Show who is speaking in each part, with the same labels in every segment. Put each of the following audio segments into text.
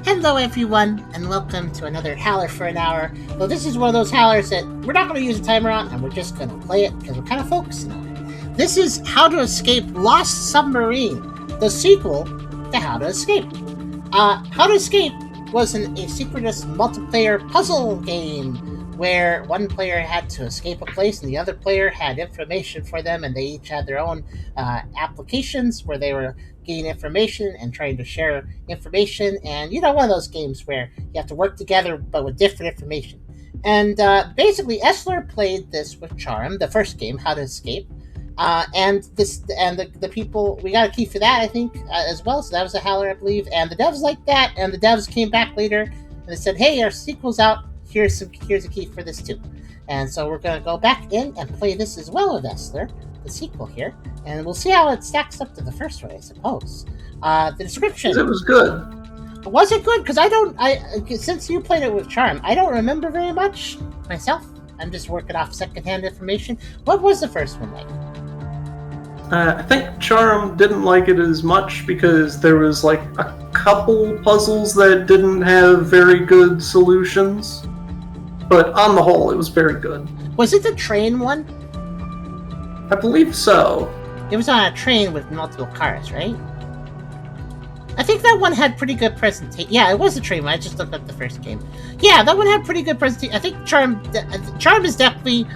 Speaker 1: Hello everyone, and welcome to another Howler for an hour. Well, this is one of those Howlers that we're not going to use a timer on, and we're just going to play it because we're kind of focusing on it. This is How to Escape Lost Submarine, the sequel to How to Escape. How to Escape was a synchronous multiplayer puzzle game where one player had to escape a place and the other player had information for them, and they each had their own applications where they were getting information and trying to share information. And one of those games where you have to work together but with different information. And basically Essler played this with Charem, the first game, How to Escape. The people, we got a key for that, I think, as well. So that was a Howler, I believe. And the devs liked that, and the devs came back later and they said, hey, our sequel's out. Here's a key for this too. And so we're going to go back in and play this as well with Essler, the sequel here, and we'll see how it stacks up to the first one, I suppose. The description.
Speaker 2: It was good.
Speaker 1: Was it good? Because since you played it with Charm, I don't remember very much myself. I'm just working off secondhand information. What was the first one like?
Speaker 2: I think Charm didn't like it as much because there was like a couple puzzles that didn't have very good solutions. But on the whole, it was very good.
Speaker 1: Was it the train one?
Speaker 2: I believe so.
Speaker 1: It was on a train with multiple cars, right? I think that one had pretty good presentation. Yeah, it was a train one. I just looked up the first game. Yeah, that one had pretty good presentation. I think Charm is definitely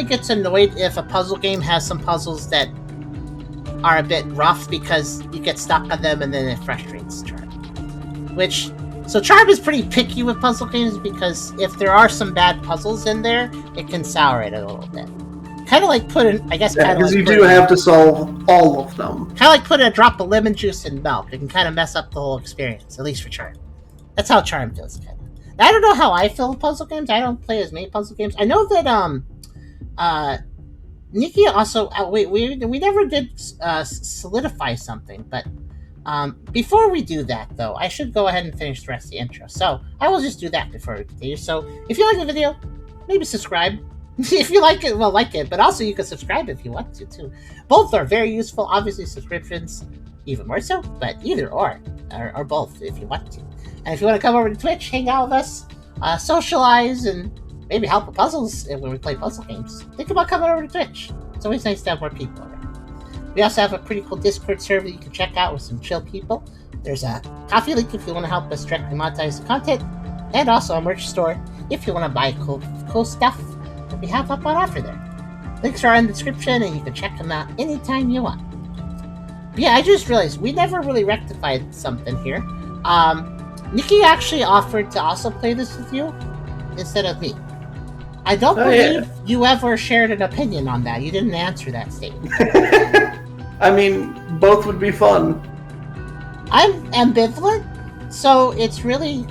Speaker 1: gets annoyed if a puzzle game has some puzzles that are a bit rough because you get stuck on them and then it frustrates Charm. So Charm is pretty picky with puzzle games because if there are some bad puzzles in there, it can sour it a little bit. Kind of like
Speaker 2: because you do have to solve all of them.
Speaker 1: Kind of like putting a drop of lemon juice in milk. It can kind of mess up the whole experience, at least for Charm. That's how Charm feels, kind of. I don't know how I feel with puzzle games. I don't play as many puzzle games. I know that Nikki also. We never did solidify something, but. Before we do that, though, I should go ahead and finish the rest of the intro. So I will just do that before we continue. So if you like the video, maybe subscribe. If you like it, well, like it. But also you can subscribe if you want to, too. Both are very useful. Obviously, subscriptions even more so. But either or both if you want to. And if you want to come over to Twitch, hang out with us, socialize, and maybe help with puzzles when we play puzzle games, think about coming over to Twitch. It's always nice to have more people over. We also have a pretty cool Discord server you can check out with some chill people. There's a coffee link if you want to help us directly monetize the content, and also a merch store if you want to buy cool stuff that we have up on offer there. Links are in the description, and you can check them out anytime you want. But yeah, I just realized we never really rectified something here. Nikki actually offered to also play this with you instead of me. I don't believe you ever shared an opinion on that. You didn't answer that statement.
Speaker 2: I mean, both would be fun.
Speaker 1: I'm ambivalent, so it's really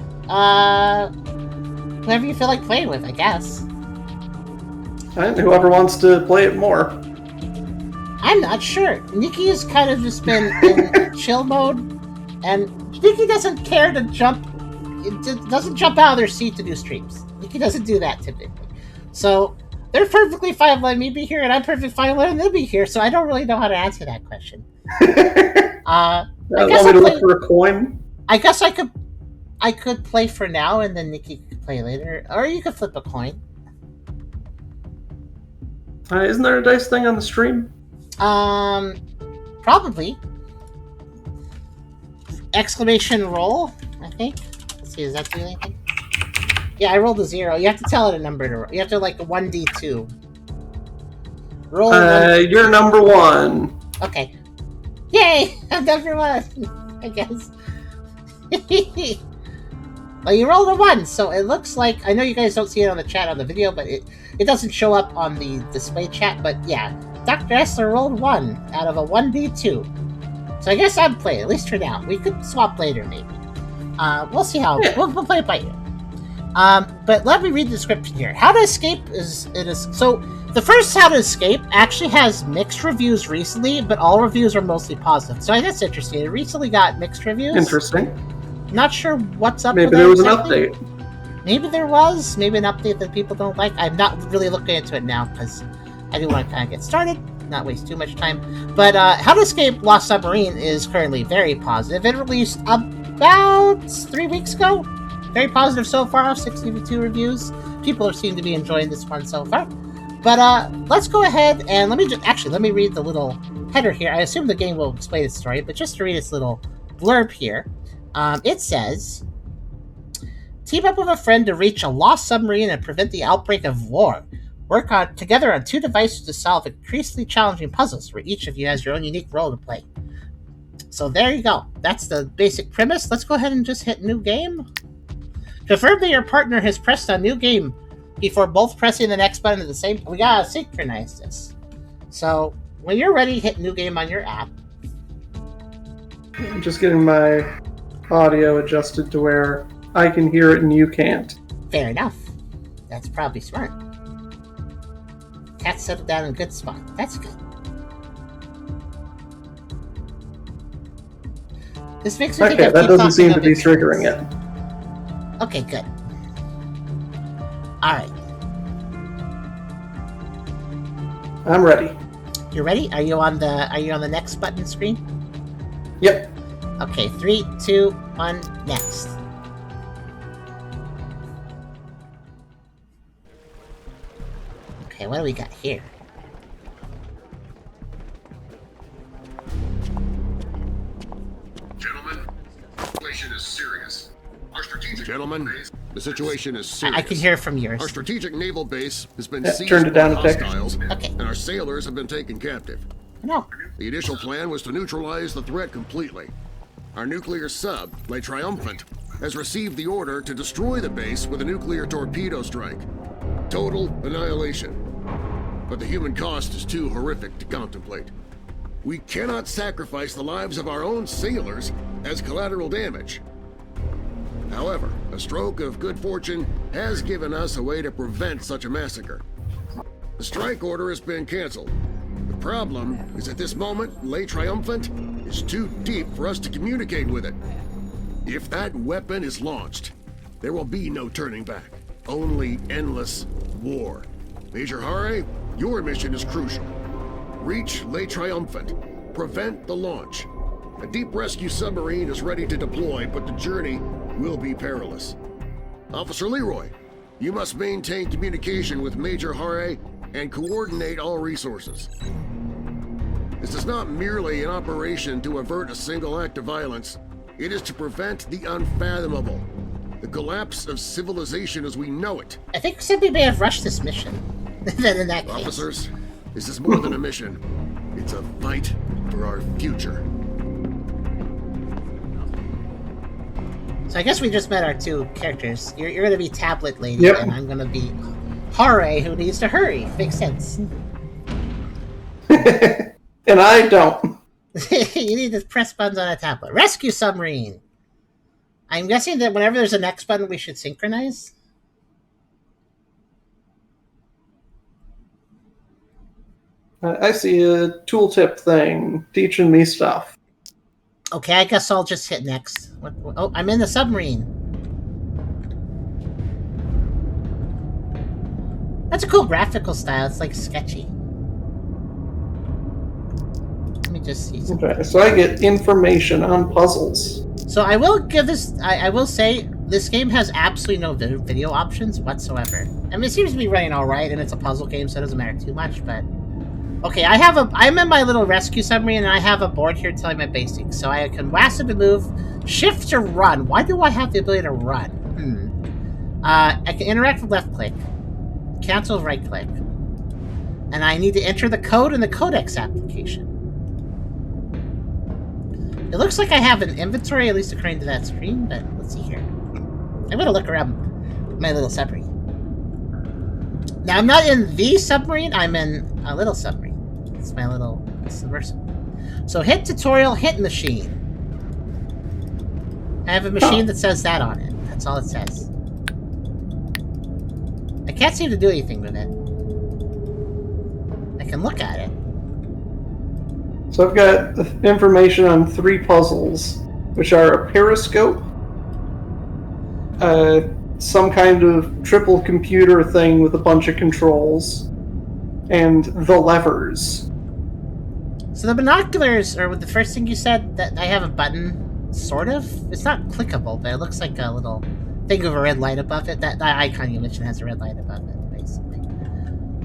Speaker 1: whoever you feel like playing with, I guess.
Speaker 2: And whoever wants to play it more.
Speaker 1: I'm not sure. Nikki has kind of just been in chill mode, and Nikki doesn't care to doesn't jump out of their seat to do streams. Nikki doesn't do that typically. So they're perfectly fine letting me be here, and I'm perfectly fine letting them be here. So I don't really know how to answer that question.
Speaker 2: Want me to look for a coin?
Speaker 1: I guess I could play for now, and then Nikki could play later, or you could flip a coin.
Speaker 2: Isn't there a dice thing on the stream?
Speaker 1: Probably. Exclamation roll, I think. Let's see, does that do anything? Yeah, I rolled a 0. You have to tell it a number to roll. You have to, like, a 1d2. Roll
Speaker 2: you're number 1.
Speaker 1: Okay. Yay! I'm number 1, I guess. Well, you rolled a 1, so it looks like... I know you guys don't see it on the chat on the video, but it doesn't show up on the display chat, but yeah. Dr. Essler rolled 1 out of a 1d2. So I guess I'd play, at least for now. We could swap later, maybe. We'll see how... Yeah. We'll play it by ear. But let me read the description here. How to Escape so the first How to Escape actually has mixed reviews recently, but all reviews are mostly positive. So that's interesting. It recently got mixed reviews.
Speaker 2: Interesting.
Speaker 1: Not sure what's up.
Speaker 2: Maybe
Speaker 1: with
Speaker 2: there was exactly. An update.
Speaker 1: Maybe there was. Maybe an update that people don't like. I'm not really looking into it now because I do want to kind of get started, not waste too much time. But How to Escape Lost Submarine is currently very positive. It released about 3 weeks ago. Very positive so far, 62 reviews. People seem to be enjoying this one so far. But let's go ahead and let me read the little header here. I assume the game will explain its story, but just to read its little blurb here, it says, team up with a friend to reach a lost submarine and prevent the outbreak of war. Work together on 2 devices to solve increasingly challenging puzzles, where each of you has your own unique role to play. So there you go. That's the basic premise. Let's go ahead and just hit new game. Confirm that your partner has pressed on new game before both pressing the next button at the same time. We gotta synchronize this. So when you're ready, hit new game on your app.
Speaker 2: I'm just getting my audio adjusted to where I can hear it and you can't.
Speaker 1: Fair enough. That's probably smart. Cat settled down in a good spot. That's good. This makes me think
Speaker 2: Okay, that doesn't seem to be triggering it.
Speaker 1: Okay, good. Alright.
Speaker 2: I'm ready.
Speaker 1: You ready? Are you on the next button screen?
Speaker 2: Yep.
Speaker 1: Okay, 3, 2, 1, next. Okay, what do we got here?
Speaker 3: Gentlemen, the situation is serious. Our strategic the situation is serious.
Speaker 1: I can hear from yours.
Speaker 3: Our strategic naval base has been
Speaker 2: Yeah,
Speaker 3: seized
Speaker 2: turned it
Speaker 3: by
Speaker 2: down a tick.
Speaker 3: hostiles,
Speaker 1: Okay.
Speaker 3: and our sailors have been taken captive.
Speaker 1: No.
Speaker 3: The initial plan was to neutralize the threat completely. Our nuclear sub, Le Triumphant, has received the order to destroy the base with a nuclear torpedo strike. Total annihilation. But the human cost is too horrific to contemplate. We cannot sacrifice the lives of our own sailors as collateral damage. However, a stroke of good fortune has given us a way to prevent such a massacre. The strike order has been canceled. The problem is at this moment, Le Triumphant is too deep for us to communicate with it. If that weapon is launched, there will be no turning back. Only endless war. Major Hare, your mission is crucial. Reach Le Triumphant. Prevent the launch. A deep rescue submarine is ready to deploy, but the journey will be perilous. Officer Leroy, you must maintain communication with Major Hare and coordinate all resources. This is not merely an operation to avert a single act of violence. It is to prevent the unfathomable, the collapse of civilization as we know it.
Speaker 1: I think somebody may have rushed this mission. Then in that case.
Speaker 3: Officers, this is more than a mission. It's a fight for our future.
Speaker 1: So I guess we just met our 2 characters. You're going to be Tablet Lady,
Speaker 2: Yep.
Speaker 1: and I'm going to be Hare, who needs to hurry. Makes sense.
Speaker 2: And I don't.
Speaker 1: You need to press buttons on a tablet. Rescue submarine! I'm guessing that whenever there's a next button, we should synchronize?
Speaker 2: I see a tooltip thing teaching me stuff.
Speaker 1: Okay, I guess I'll just hit next. Oh, I'm in the submarine. That's a cool graphical style. It's like sketchy. Let me just see something.
Speaker 2: Okay, so I get information on puzzles.
Speaker 1: So I will give this. I will say this game has absolutely no video options whatsoever. I mean, it seems to be running all right, and it's a puzzle game, so it doesn't matter too much. But okay, I'm in my little rescue submarine, and I have a board here telling my basics. So I can WASD to move, shift to run. Why do I have the ability to run? I can interact with left click, cancel with right click, and I need to enter the code in the codex application. It looks like I have an inventory, at least according to that screen, but let's see here. I'm gonna look around my little submarine. Now, I'm not in the submarine, I'm in a little submarine. It's my little submersible. So hit tutorial, hit machine. I have a machine that says that on it. That's all it says. I can't seem to do anything with it. I can look at it.
Speaker 2: So I've got information on 3 puzzles, which are a periscope, some kind of triple computer thing with a bunch of controls, and the levers.
Speaker 1: So the binoculars, or the first thing you said, that I have a button sort of. It's not clickable, but it looks like a little thing of a red light above it. That icon you mentioned has a red light above it, basically.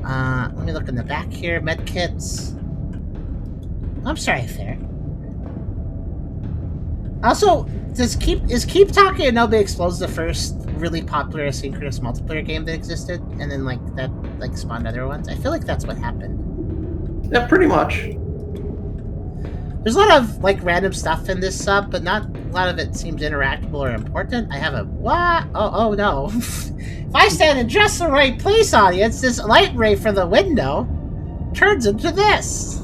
Speaker 1: Let me look in the back here. Medkits. I'm sorry, fair. Also, is Keep Talking and Nobody Explodes the first really popular asynchronous multiplayer game that existed, and then that spawned other ones? I feel like that's what happened.
Speaker 2: Yeah, pretty much.
Speaker 1: There's a lot of random stuff in this sub, but not a lot of it seems interactable or important. I have a what? Oh no! If I stand in just the right place, audience, this light ray from the window turns into this.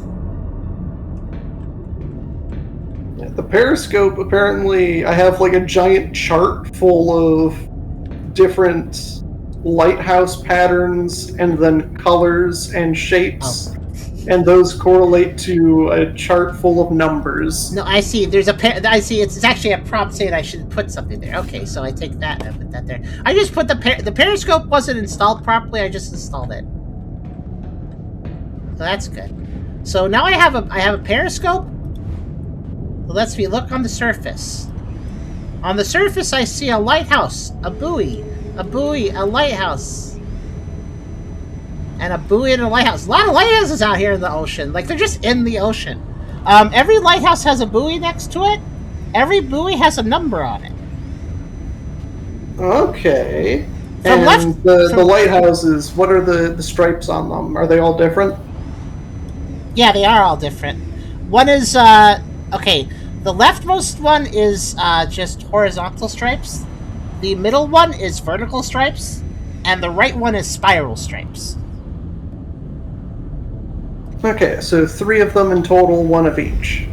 Speaker 2: The periscope, apparently, I have a giant chart full of different lighthouse patterns and then colors and shapes, and those correlate to a chart full of numbers.
Speaker 1: No, I see. I see. It's actually a prompt saying I should put something there. Okay, so I take that and I put that there. I just put the periscope wasn't installed properly. I just installed it, so that's good. So now I have a periscope. It lets me look on the surface. On the surface, I see a lighthouse, a buoy, a lighthouse, and a buoy and a lighthouse. A lot of lighthouses out here in the ocean. They're just in the ocean. Every lighthouse has a buoy next to it. Every buoy has a number on it.
Speaker 2: Okay. The lighthouses, what are the stripes on them? Are they all different?
Speaker 1: Yeah, they are all different. One is, okay, the leftmost one is just horizontal stripes. The middle one is vertical stripes. And the right one is spiral stripes.
Speaker 2: Okay, so 3 of them in total, 1 of each.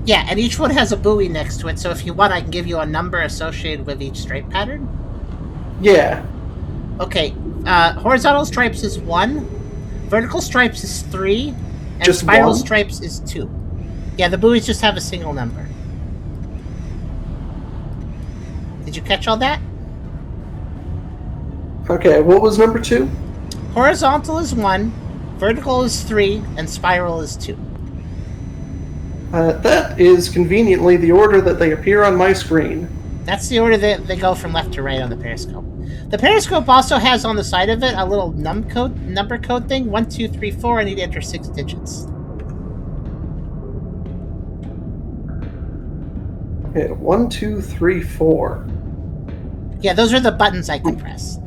Speaker 1: Yeah, and each one has a buoy next to it, so if you want, I can give you a number associated with each stripe pattern.
Speaker 2: Yeah.
Speaker 1: Okay, horizontal stripes is 1, vertical stripes is 3, and
Speaker 2: just
Speaker 1: spiral
Speaker 2: 1?
Speaker 1: stripes is 2. Yeah, the buoys just have a single number. Did you catch all that?
Speaker 2: Okay, what was number 2?
Speaker 1: Horizontal is 1, vertical is 3, and spiral is 2.
Speaker 2: That is conveniently the order that they appear on my screen.
Speaker 1: That's the order that they go from left to right on the periscope. The periscope also has on the side of it a little number code thing. 1, 2, 3, 4. I need to enter 6 digits.
Speaker 2: Okay, 1, 2, 3, 4.
Speaker 1: Yeah, those are the buttons I can press.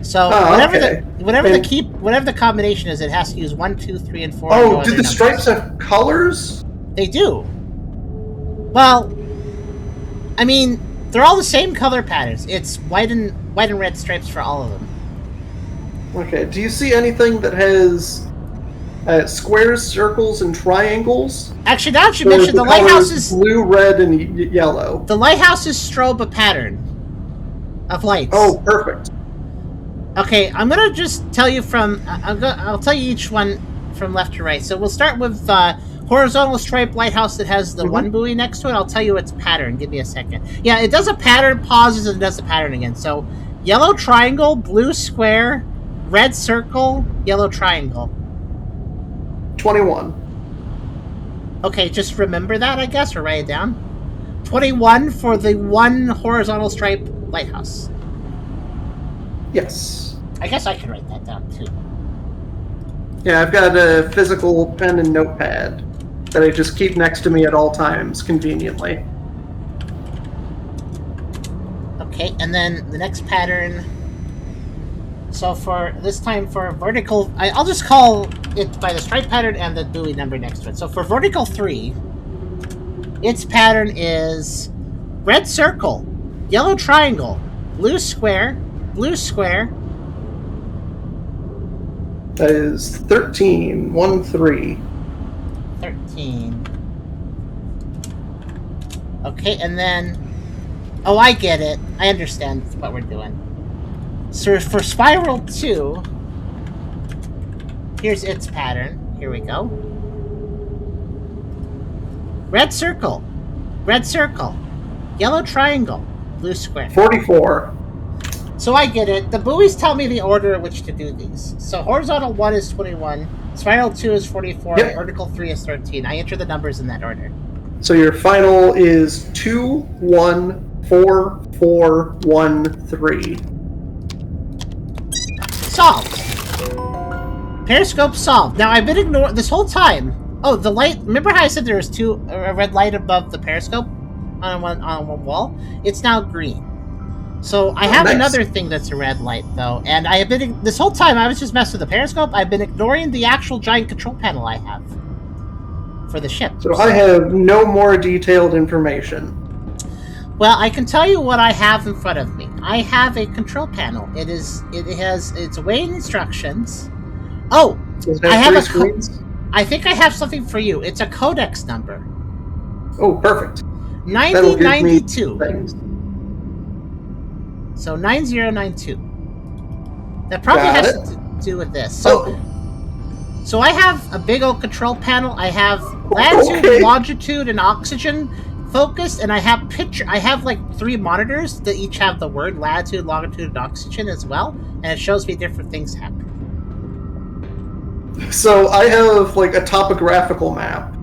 Speaker 1: So
Speaker 2: okay.
Speaker 1: whatever the combination is, it has to use 1, 2, 3, and 4.
Speaker 2: Oh, do the stripes have colors?
Speaker 1: They do. Well, I mean, they're all the same color patterns. It's white and red stripes for all of them.
Speaker 2: Okay. Do you see anything that has squares, circles, and triangles?
Speaker 1: Actually, now that you mentioned, the lighthouse is
Speaker 2: blue, red, and yellow.
Speaker 1: The lighthouse is strobe a pattern of lights.
Speaker 2: Oh, perfect.
Speaker 1: Okay, I'm gonna just tell you I'll tell you each one from left to right. So we'll start with horizontal stripe lighthouse that has the one buoy next to it. I'll tell you its pattern. Give me a second. Yeah, it does a pattern, pauses, and does the pattern again. So yellow triangle, blue square, red circle, yellow triangle.
Speaker 2: 21.
Speaker 1: Okay, just remember that, I guess, or write it down. 21 for the one horizontal stripe lighthouse.
Speaker 2: Yes.
Speaker 1: I guess I can write that down, too.
Speaker 2: Yeah, I've got a physical pen and notepad that I just keep next to me at all times, conveniently.
Speaker 1: Okay, and then the next pattern... So for this time for vertical... I'll just call it by the stripe pattern and the buoy number next to it. So for vertical 3, its pattern is red circle, yellow triangle, blue square, blue square.
Speaker 2: That is 13. 1, 3.
Speaker 1: 13. Okay, and then... Oh, I get it. I understand what we're doing. So for spiral 2, here's its pattern. Here we go. Red circle, yellow triangle, blue square.
Speaker 2: 44.
Speaker 1: So I get it. The buoys tell me the order in which to do these. So horizontal 1 is 21, spiral 2 is 44,
Speaker 2: yep.
Speaker 1: Vertical 3 is 13. I enter the numbers in that order.
Speaker 2: So your final is 214413.
Speaker 1: Solved. Periscope solved. Now I've been ignored this whole time. Oh, the light. Remember how I said there was a red light above the periscope on one wall? It's now green. So I have another thing that's a red light though, and I have been this whole time. I was just messing with the periscope. I've been ignoring the actual giant control panel I have for the ship.
Speaker 2: So I have no more detailed information.
Speaker 1: Well, I can tell you what I have in front of me. I have a control panel. It's awaiting instructions. Oh, I have a screens. I think I have something for you. It's a codex number.
Speaker 2: Oh, perfect.
Speaker 1: 9092. So 9092. That probably has to do with this. So I have a big old control panel. I have latitude, longitude, and oxygen focused, and I have like 3 monitors that each have the word latitude, longitude, and oxygen as well, and it shows me different things happening.
Speaker 2: So I have like a topographical map.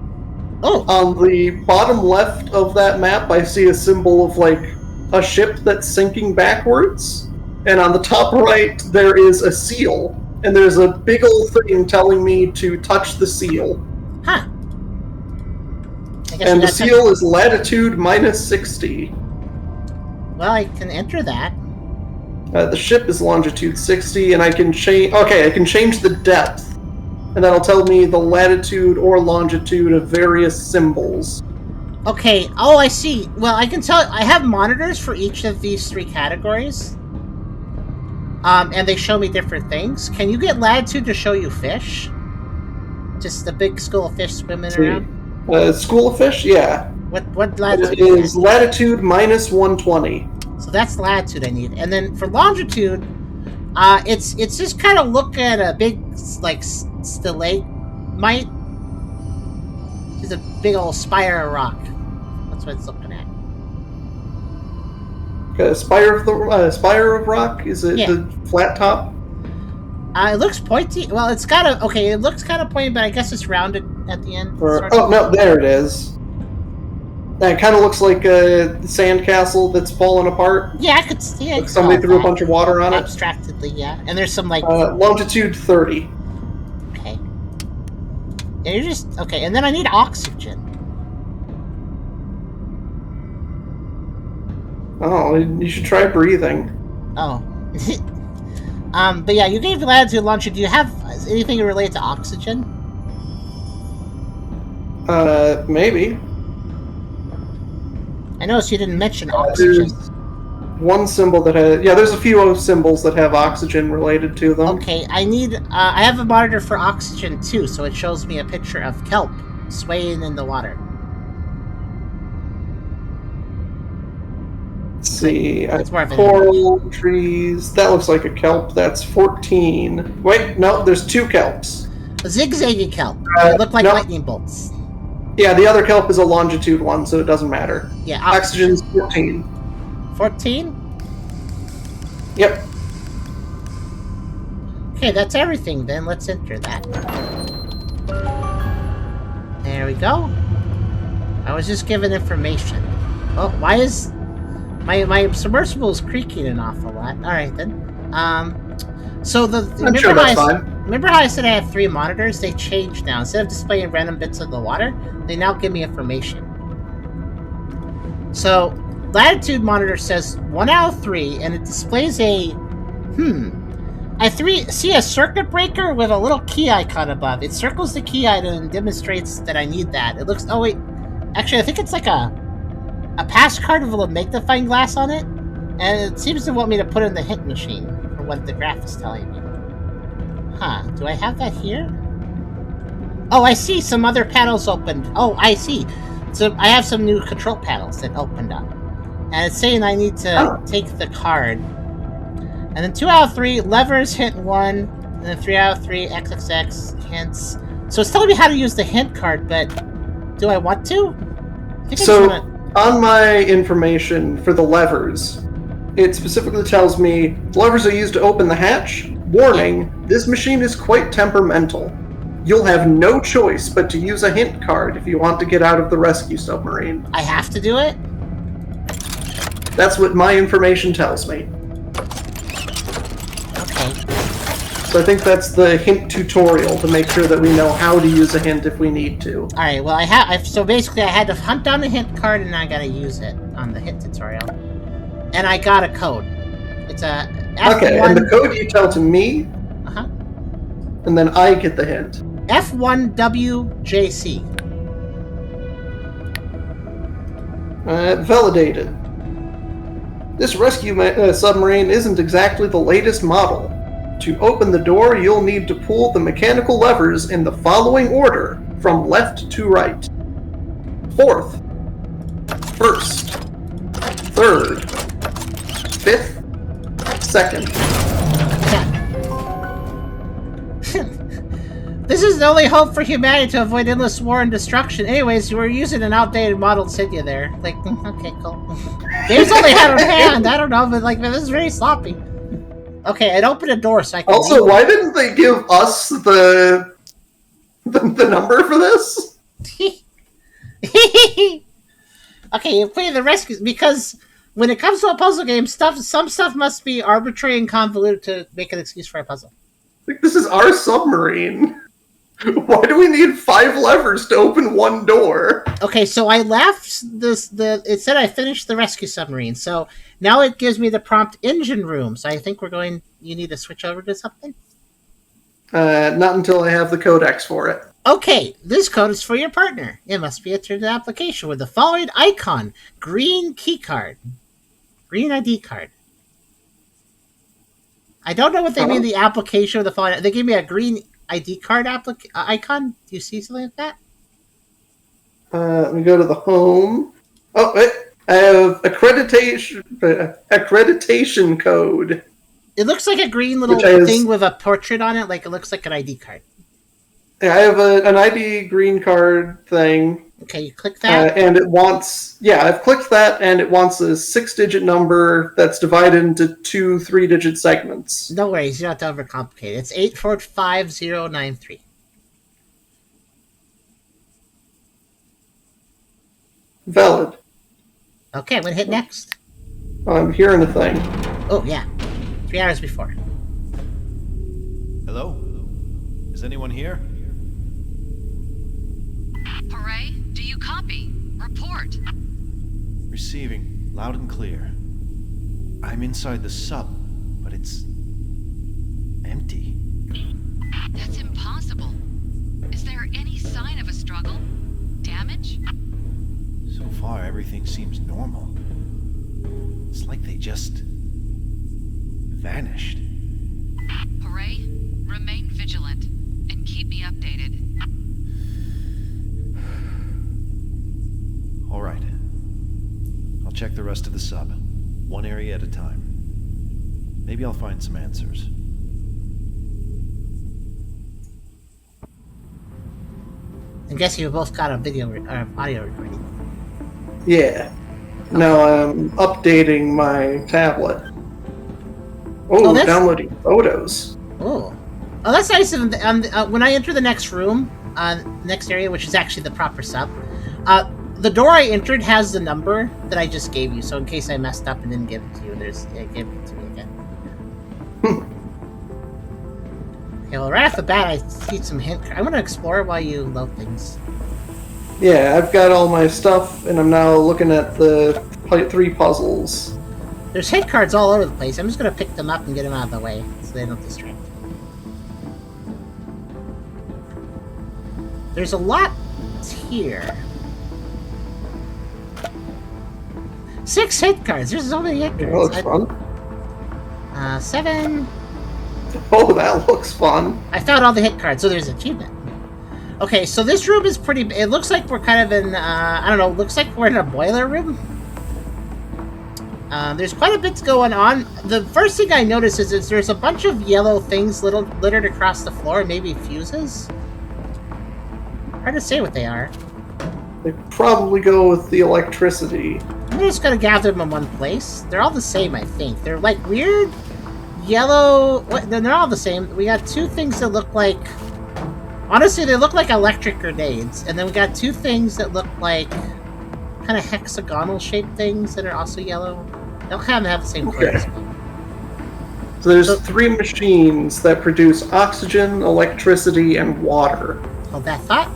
Speaker 1: Oh.
Speaker 2: On the bottom left of that map, I see a symbol of like a ship that's sinking backwards, and on the top right there is a seal, and there's a big old thing telling me to touch the seal.
Speaker 1: Huh.
Speaker 2: And the seal is latitude -60.
Speaker 1: Well, I can enter that.
Speaker 2: The ship is longitude 60, and I can change. Okay, I can change the depth, and that'll tell me the latitude or longitude of various symbols.
Speaker 1: Okay. Oh, I see. Well, I can tell. I have monitors for each of these 3 categories, and they show me different things. Can you get latitude to show you fish? Just a big school of fish swimming around.
Speaker 2: School of fish, yeah.
Speaker 1: What latitude?
Speaker 2: It is latitude -120.
Speaker 1: So that's latitude I need, and then for longitude, it's just kind of looking at a big like stalagmite. It's a big old spire of rock. That's what it's looking at.
Speaker 2: Spire of rock? Is it the flat top?
Speaker 1: It looks pointy. Well, it looks kind of pointy, but I guess it's rounded at the end.
Speaker 2: No, there it is. That kind of looks like a sandcastle that's fallen apart.
Speaker 1: Yeah, I could see it.
Speaker 2: Like somebody threw a bunch of water on it.
Speaker 1: Abstractedly, yeah. And there's some like
Speaker 2: longitude 30.
Speaker 1: Okay. And you're just and then I need oxygen.
Speaker 2: Oh, you should try breathing.
Speaker 1: Oh. But yeah, you gave latitude and longitude. Do you have anything related to oxygen?
Speaker 2: Maybe.
Speaker 1: I noticed you didn't mention oxygen.
Speaker 2: There's one symbol that has... Yeah, there's a few symbols that have oxygen related to them.
Speaker 1: Okay, I need... I have a monitor for oxygen too, so it shows me a picture of kelp swaying in the water.
Speaker 2: Let's see.
Speaker 1: It's more of
Speaker 2: coral trees. That looks like a kelp. That's 14. Wait, no, there's 2 kelps.
Speaker 1: A zigzaggy kelp. They look like lightning bolts.
Speaker 2: Yeah, the other kelp is a longitude one, so it doesn't matter.
Speaker 1: Yeah,
Speaker 2: oxygen's 14.
Speaker 1: 14?
Speaker 2: Yep.
Speaker 1: Okay, that's everything then. Let's enter that. There we go. I was just given information. Oh, why is... My submersible is creaking an awful lot. Alright then. So remember how I said I have 3 monitors? They changed now. Instead of displaying random bits of the water, they now give me information. So, latitude monitor says 1 out of 3, and it displays a... I see a circuit breaker with a little key icon above. It circles the key item and demonstrates that I need that. It looks... Oh wait. Actually, I think it's like a pass card with a little magnifying glass on it, and it seems to want me to put in the hint machine for what the graph is telling me. Huh, do I have that here? Oh, I see some other panels opened. Oh, I see. So I have some new control panels that opened up. And it's saying I need to take the card. And then 2 out of 3, levers, hint 1, and then 3 out of 3, XXX, hints. So it's telling me how to use the hint card, but do I want to? I think
Speaker 2: on my information for the levers, it specifically tells me levers are used to open the hatch. Warning, this machine is quite temperamental. you'll have no choice but to use a hint card if you want to get out of the rescue submarine.
Speaker 1: I have to do it?
Speaker 2: That's what my information tells me.
Speaker 1: Okay.
Speaker 2: So I think that's the hint tutorial to make sure that we know how to use a hint if we need to.
Speaker 1: Alright, well, so basically I had to hunt down the hint card and I gotta use it on the hint tutorial. And I got a code. It's a F1...
Speaker 2: Okay, and the code you tell to me,
Speaker 1: Uh-huh.
Speaker 2: and then I get the hint.
Speaker 1: F1WJC.
Speaker 2: Validated. This rescue submarine isn't exactly the latest model. To open the door, you'll need to pull the mechanical levers in the following order, from left to right. Fourth, first, third, fifth, second.
Speaker 1: This is the only hope for humanity to avoid endless war and destruction. Anyways, you were using an outdated model to send you there. Like, okay, cool. Games only had a hand. I don't know, but like, man, this is very sloppy. Okay, I'd open a door so I can...
Speaker 2: Also, why didn't they give us the number for this?
Speaker 1: Okay, you play the rescue... Because when it comes to a puzzle game, some stuff must be arbitrary and convoluted to make an excuse for a puzzle.
Speaker 2: Like, this is our submarine. Why do we need 5 levers to open one door?
Speaker 1: Okay, so I left it said I finished the rescue submarine, so now it gives me the prompt engine room, so I think you need to switch over to something?
Speaker 2: Not until I have the codex for it.
Speaker 1: Okay, this code is for your partner. It must be entered in the application with the following icon: green key card. Green ID card. I don't know what they mean the application with the following. They gave me a green ID card icon. Do you see something like that?
Speaker 2: Let me go to the home. Oh, wait. I have accreditation code.
Speaker 1: It looks like a green little thing with a portrait on it, like it looks like an ID card.
Speaker 2: Yeah, I have an ID green card thing.
Speaker 1: Okay, you click that.
Speaker 2: And it wants... Yeah, I've clicked that, and it wants a 6-digit number that's divided into 2 3-digit segments.
Speaker 1: No worries, you don't have to overcomplicate it. It's 845093.
Speaker 2: Valid.
Speaker 1: Okay, I'm going to hit next.
Speaker 2: I'm hearing a thing.
Speaker 1: Oh, yeah. 3 hours before.
Speaker 4: Hello? Is anyone here?
Speaker 5: Hooray, do you copy? Report.
Speaker 4: Receiving, loud and clear. I'm inside the sub, but it's empty.
Speaker 5: That's impossible. Is there any sign of a struggle? Damage?
Speaker 4: So far, everything seems normal. It's like they just vanished.
Speaker 5: Hooray, remain vigilant and keep me updated.
Speaker 4: All right. I'll check the rest of the sub, one area at a time. Maybe I'll find some answers.
Speaker 1: I guess you both got a video or audio recording.
Speaker 2: Yeah. Now I'm updating my tablet. Oh, downloading photos.
Speaker 1: Oh, that's nice. When I enter the next room, next area, which is actually the proper sub, the door I entered has the number that I just gave you. So in case I messed up and didn't give it to you, it gave it to me again. Okay, well, right off the bat, I see some hint. I want to explore while you load things.
Speaker 2: Yeah, I've got all my stuff, and I'm now looking at the 3 puzzles.
Speaker 1: There's hint cards all over the place. I'm just going to pick them up and get them out of the way so they don't distract. There's a lot here. 6 hit cards. There's so many hit cards.
Speaker 2: That looks fun.
Speaker 1: 7.
Speaker 2: Oh, that looks fun.
Speaker 1: I found all the hit cards, so there's an achievement. Okay, so this room is pretty... It looks like we're kind of in... I don't know. Looks like we're in a boiler room. There's quite a bit going on. The first thing I notice is there's a bunch of yellow things littered across the floor. Maybe fuses? Hard to say what they are.
Speaker 2: They probably go with the electricity.
Speaker 1: I'm just gonna gather them in one place. They're all the same, I think. They're like weird yellow... They're all the same. We got 2 things that look like Honestly, they look like electric grenades. And then we got 2 things that look like kind of hexagonal shaped things that are also yellow. They'll kind of have the same colors.
Speaker 2: So there's 3 machines that produce oxygen, electricity, and water.
Speaker 1: Hold that thought.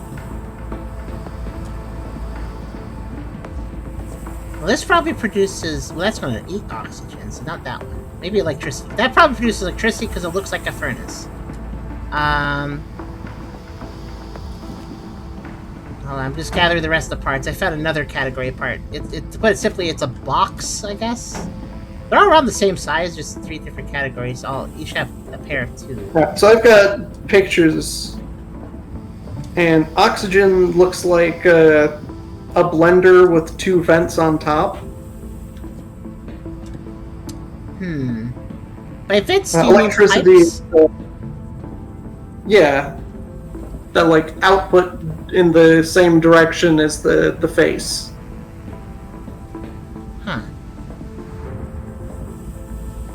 Speaker 1: Well, this probably produces... Well, that's going to eat oxygen, so not that one. Maybe electricity. That probably produces electricity because it looks like a furnace. Hold on, I'm just gathering the rest of the parts. I found another category part. To put it simply, it's a box, I guess. They're all around the same size, just 3 different categories. Each have a pair of 2.
Speaker 2: Right, so I've got pictures, and oxygen looks like a blender with 2 vents on top.
Speaker 1: By vents,
Speaker 2: electricity. Yeah, that like output in the same direction as the face.
Speaker 1: Huh.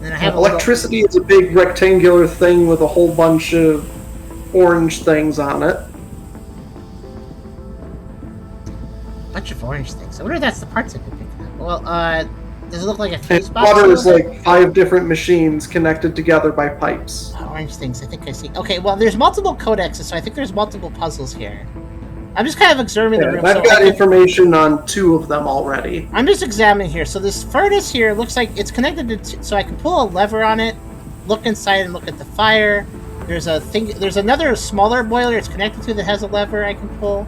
Speaker 1: Then I have
Speaker 2: electricity is a big rectangular thing with a whole bunch of orange things on it.
Speaker 1: Bunch of orange things. I wonder if that's the parts I could pick up. Well, does it look like a fuse box?
Speaker 2: Water is like 5 different machines connected together by pipes.
Speaker 1: Orange things, I think I see. Okay, well, there's multiple codexes, so I think there's multiple puzzles here. I'm just kind of observing the room.
Speaker 2: I've got information on 2 of them already.
Speaker 1: I'm just examining here. So this furnace here looks like it's connected to... So I can pull a lever on it, look inside and look at the fire. There's another smaller boiler it's connected to that has a lever I can pull.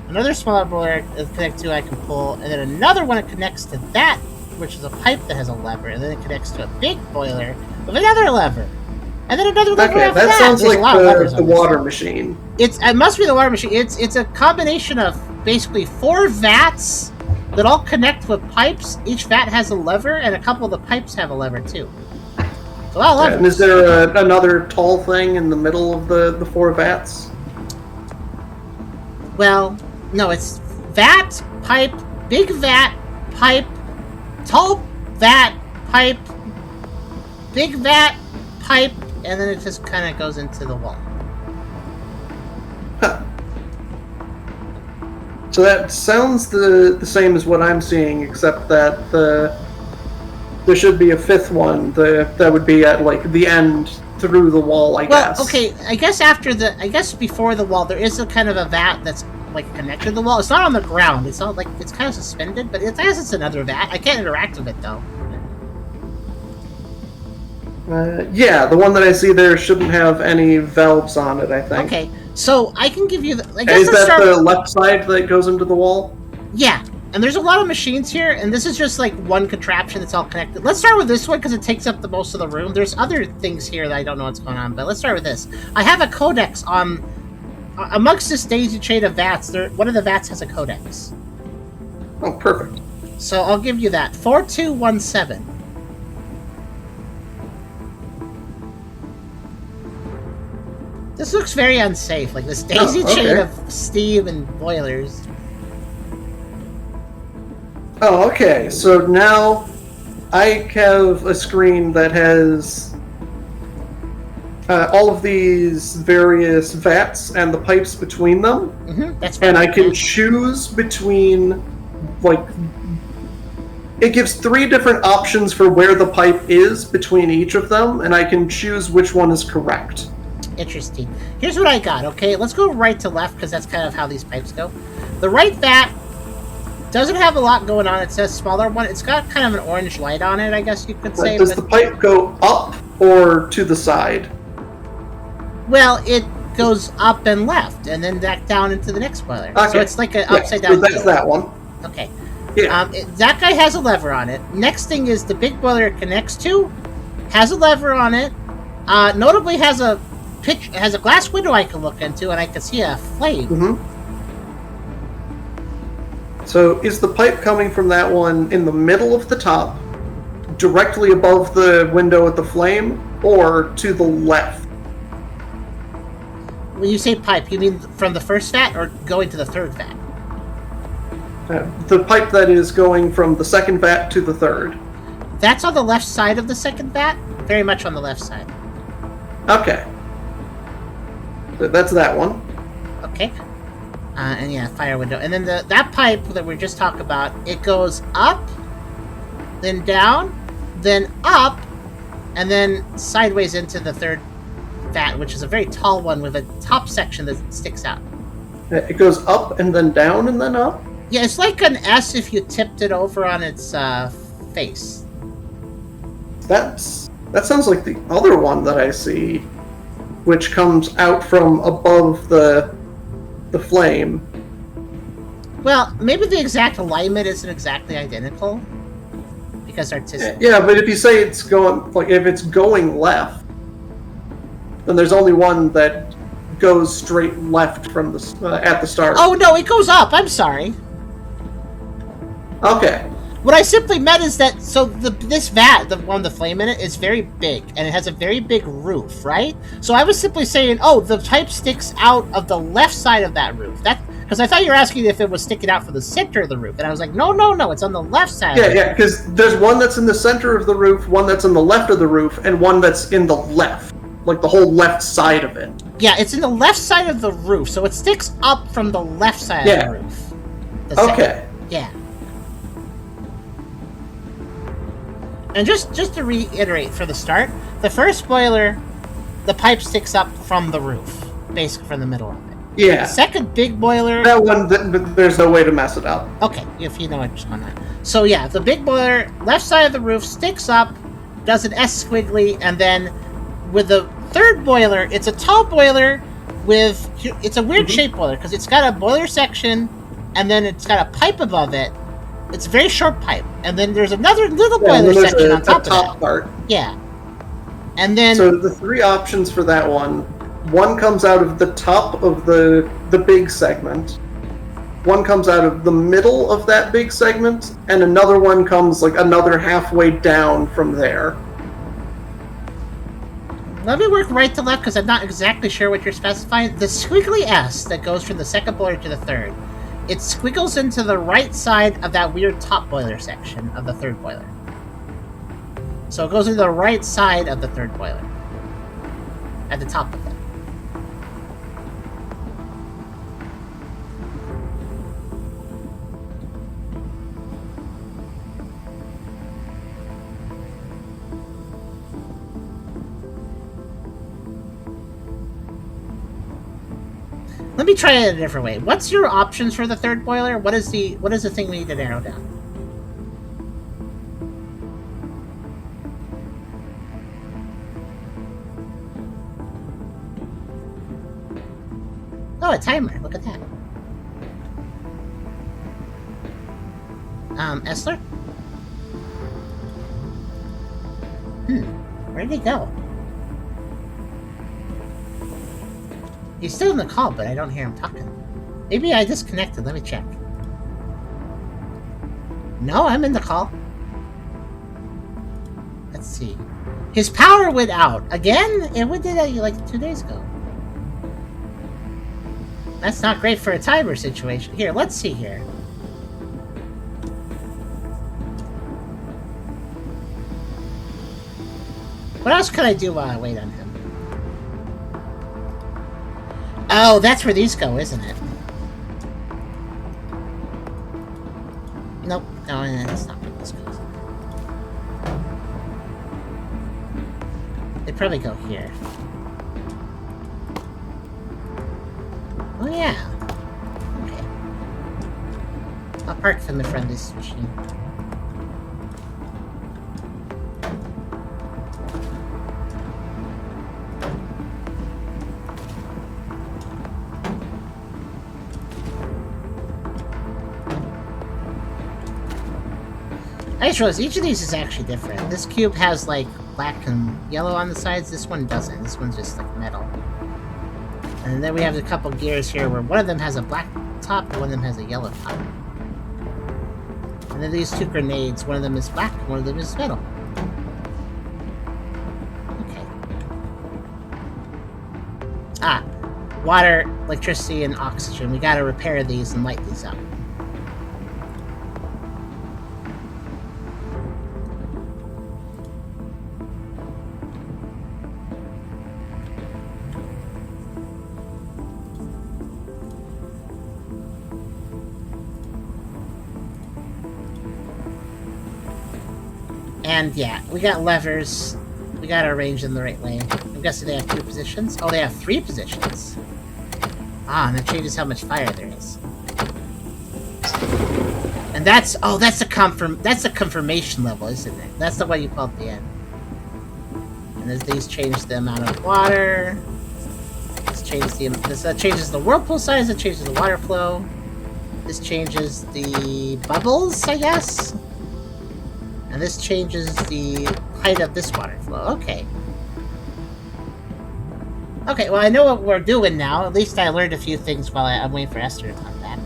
Speaker 1: Another smaller boiler it's connected to I can pull. And then another one it connects to that, which is a pipe that has a lever. And then it connects to a big boiler with another lever. And then another lever after that.
Speaker 2: Sounds like the water machine.
Speaker 1: It must be the water machine. It's a combination of basically 4 vats that all connect with pipes. Each vat has a lever, and a couple of the pipes have a lever too. So
Speaker 2: and is there another tall thing in the middle of the 4 vats?
Speaker 1: Well, no, it's vat, pipe, big vat, pipe, tall vat, pipe, big vat, pipe, and then it just kind of goes into the wall.
Speaker 2: Huh. So that sounds the same as what I'm seeing, except that there should be a 5th one that would be at like the end through the wall, I guess.
Speaker 1: Well, okay, I guess before the wall there is a kind of a vat that's like connected to the wall. It's not on the ground. It's not like it's kind of suspended, but I guess it's another vat. I can't interact with it though.
Speaker 2: Yeah, the one that I see there shouldn't have any valves on it, I think.
Speaker 1: Okay, so I can give you the...
Speaker 2: Is that the left side that goes into the wall?
Speaker 1: Yeah, and there's a lot of machines here, and this is just like one contraption that's all connected. Let's start with this one because it takes up the most of the room. There's other things here that I don't know what's going on, but let's start with this. I have a codex on... Amongst this daisy chain of vats, one of the vats has a codex.
Speaker 2: Oh, perfect.
Speaker 1: So I'll give you that. 4217. This looks very unsafe, like this daisy chain of steam and boilers.
Speaker 2: Oh, okay. So now I have a screen that has all of these various vats and the pipes between them.
Speaker 1: That's
Speaker 2: and I can choose between, like, it gives 3 different options for where the pipe is between each of them, and I can choose which one is correct.
Speaker 1: Interesting. Here's what I got, okay? Let's go right to left, because that's kind of how these pipes go. The right vat doesn't have a lot going on. It says smaller one. It's got kind of an orange light on it, I guess you could say.
Speaker 2: Does the pipe go up or to the side?
Speaker 1: Well, it goes up and left, and then back down into the next boiler. Okay. So it's like an upside down.
Speaker 2: So that's that one.
Speaker 1: Okay.
Speaker 2: Yeah.
Speaker 1: That guy has a lever on it. Next thing is the big boiler it connects to has a lever on it. Notably has a glass window I can look into, and I can see a flame.
Speaker 2: So is the pipe coming from that one in the middle of the top, directly above the window with the flame, or to the left?
Speaker 1: When you say pipe, you mean from the first vat or going to the third vat?
Speaker 2: The pipe that is going from the second vat to the third.
Speaker 1: That's on the left side of the second vat? Very much on the left side.
Speaker 2: Okay. That's that one.
Speaker 1: Okay. And yeah, fire window. And then that pipe that we just talked about, it goes up, then down, then up, and then sideways into the third vat, which is a very tall one with a top section that sticks out.
Speaker 2: It goes up and then down and then up?
Speaker 1: Yeah, it's like an S if you tipped it over on its face.
Speaker 2: That sounds like the other one that I see, which comes out from above the flame.
Speaker 1: Well, maybe the exact alignment isn't exactly identical because artistic.
Speaker 2: Yeah, but if you say it's going if it's going left, then there's only one that goes straight left from the at the start.
Speaker 1: Oh no, it goes up. I'm sorry.
Speaker 2: Okay.
Speaker 1: What I simply meant is that this vat, the one with the flame in it, is very big and it has a very big roof, right? So I was simply saying, oh, the pipe sticks out of the left side of that roof. Because I thought you were asking if it was sticking out from the center of the roof, and I was like, no, it's on the left side.
Speaker 2: Yeah, because there's one that's in the center of the roof, one that's on the left of the roof, and one that's in the left, like the whole left side of it.
Speaker 1: Yeah, it's in the left side of the roof, so it sticks up from the left side of the roof.
Speaker 2: Okay.
Speaker 1: Yeah. And just to reiterate for the start, the first boiler, the pipe sticks up from the roof, basically from the middle of it.
Speaker 2: Yeah.
Speaker 1: The second big boiler...
Speaker 2: That one, there's no way to mess it up.
Speaker 1: Okay, if you know what's going on. So yeah, the big boiler, left side of the roof, sticks up, does an S squiggly, and then with the third boiler, it's a tall boiler with... It's a weird shaped boiler, because it's got a boiler section, and then it's got a pipe above it. It's a very short pipe, and then there's another little boiler section on top of that.
Speaker 2: Part.
Speaker 1: Yeah. And then...
Speaker 2: So the three options for that one comes out of the top of the big segment, one comes out of the middle of that big segment, and another one comes like another halfway down from there.
Speaker 1: Let me work right to left, because I'm not exactly sure what you're specifying. The squiggly S that goes from the second boiler to the third, it squiggles into the right side of that weird top boiler section of the third boiler. So it goes into the right side of the third boiler. At the top of it. Let me try it a different way. What's your options for the third boiler? What is the thing we need to narrow down? Oh, a timer. Look at that. Essler? Where did he go? He's still in the call, but I don't hear him talking. Maybe I disconnected. Let me check. No, I'm in the call. Let's see. His power went out. Again? It went out like 2 days ago. That's not great for a timer situation. Here, let's see here. What else could I do while I wait on him? Oh, that's where these go, isn't it? Nope. No, that's not where this goes. They probably go here. Oh, yeah. Okay. I'll park them in front of this machine. I just realized each of these is actually different. This cube has like black and yellow on the sides. This one doesn't. This one's just like metal. And then we have a couple gears here where one of them has a black top and one of them has a yellow top. And then these two grenades, one of them is black, one of them is metal. Okay. Ah, water, electricity, and oxygen. We gotta repair these and light these up. And yeah, we got levers. We got to arrange in the right way. I'm guessing they have 2 positions. Oh, they have 3 positions. Ah, and that changes how much fire there is. And that's a confirmation level, isn't it? That's the one you pull at the end. And as these change the amount of water, this changes the whirlpool size. It changes the water flow. This changes the bubbles, I guess. And this changes the height of this water flow. Okay. Okay, well, I know what we're doing now. At least I learned a few things while I'm waiting for Esther to come back.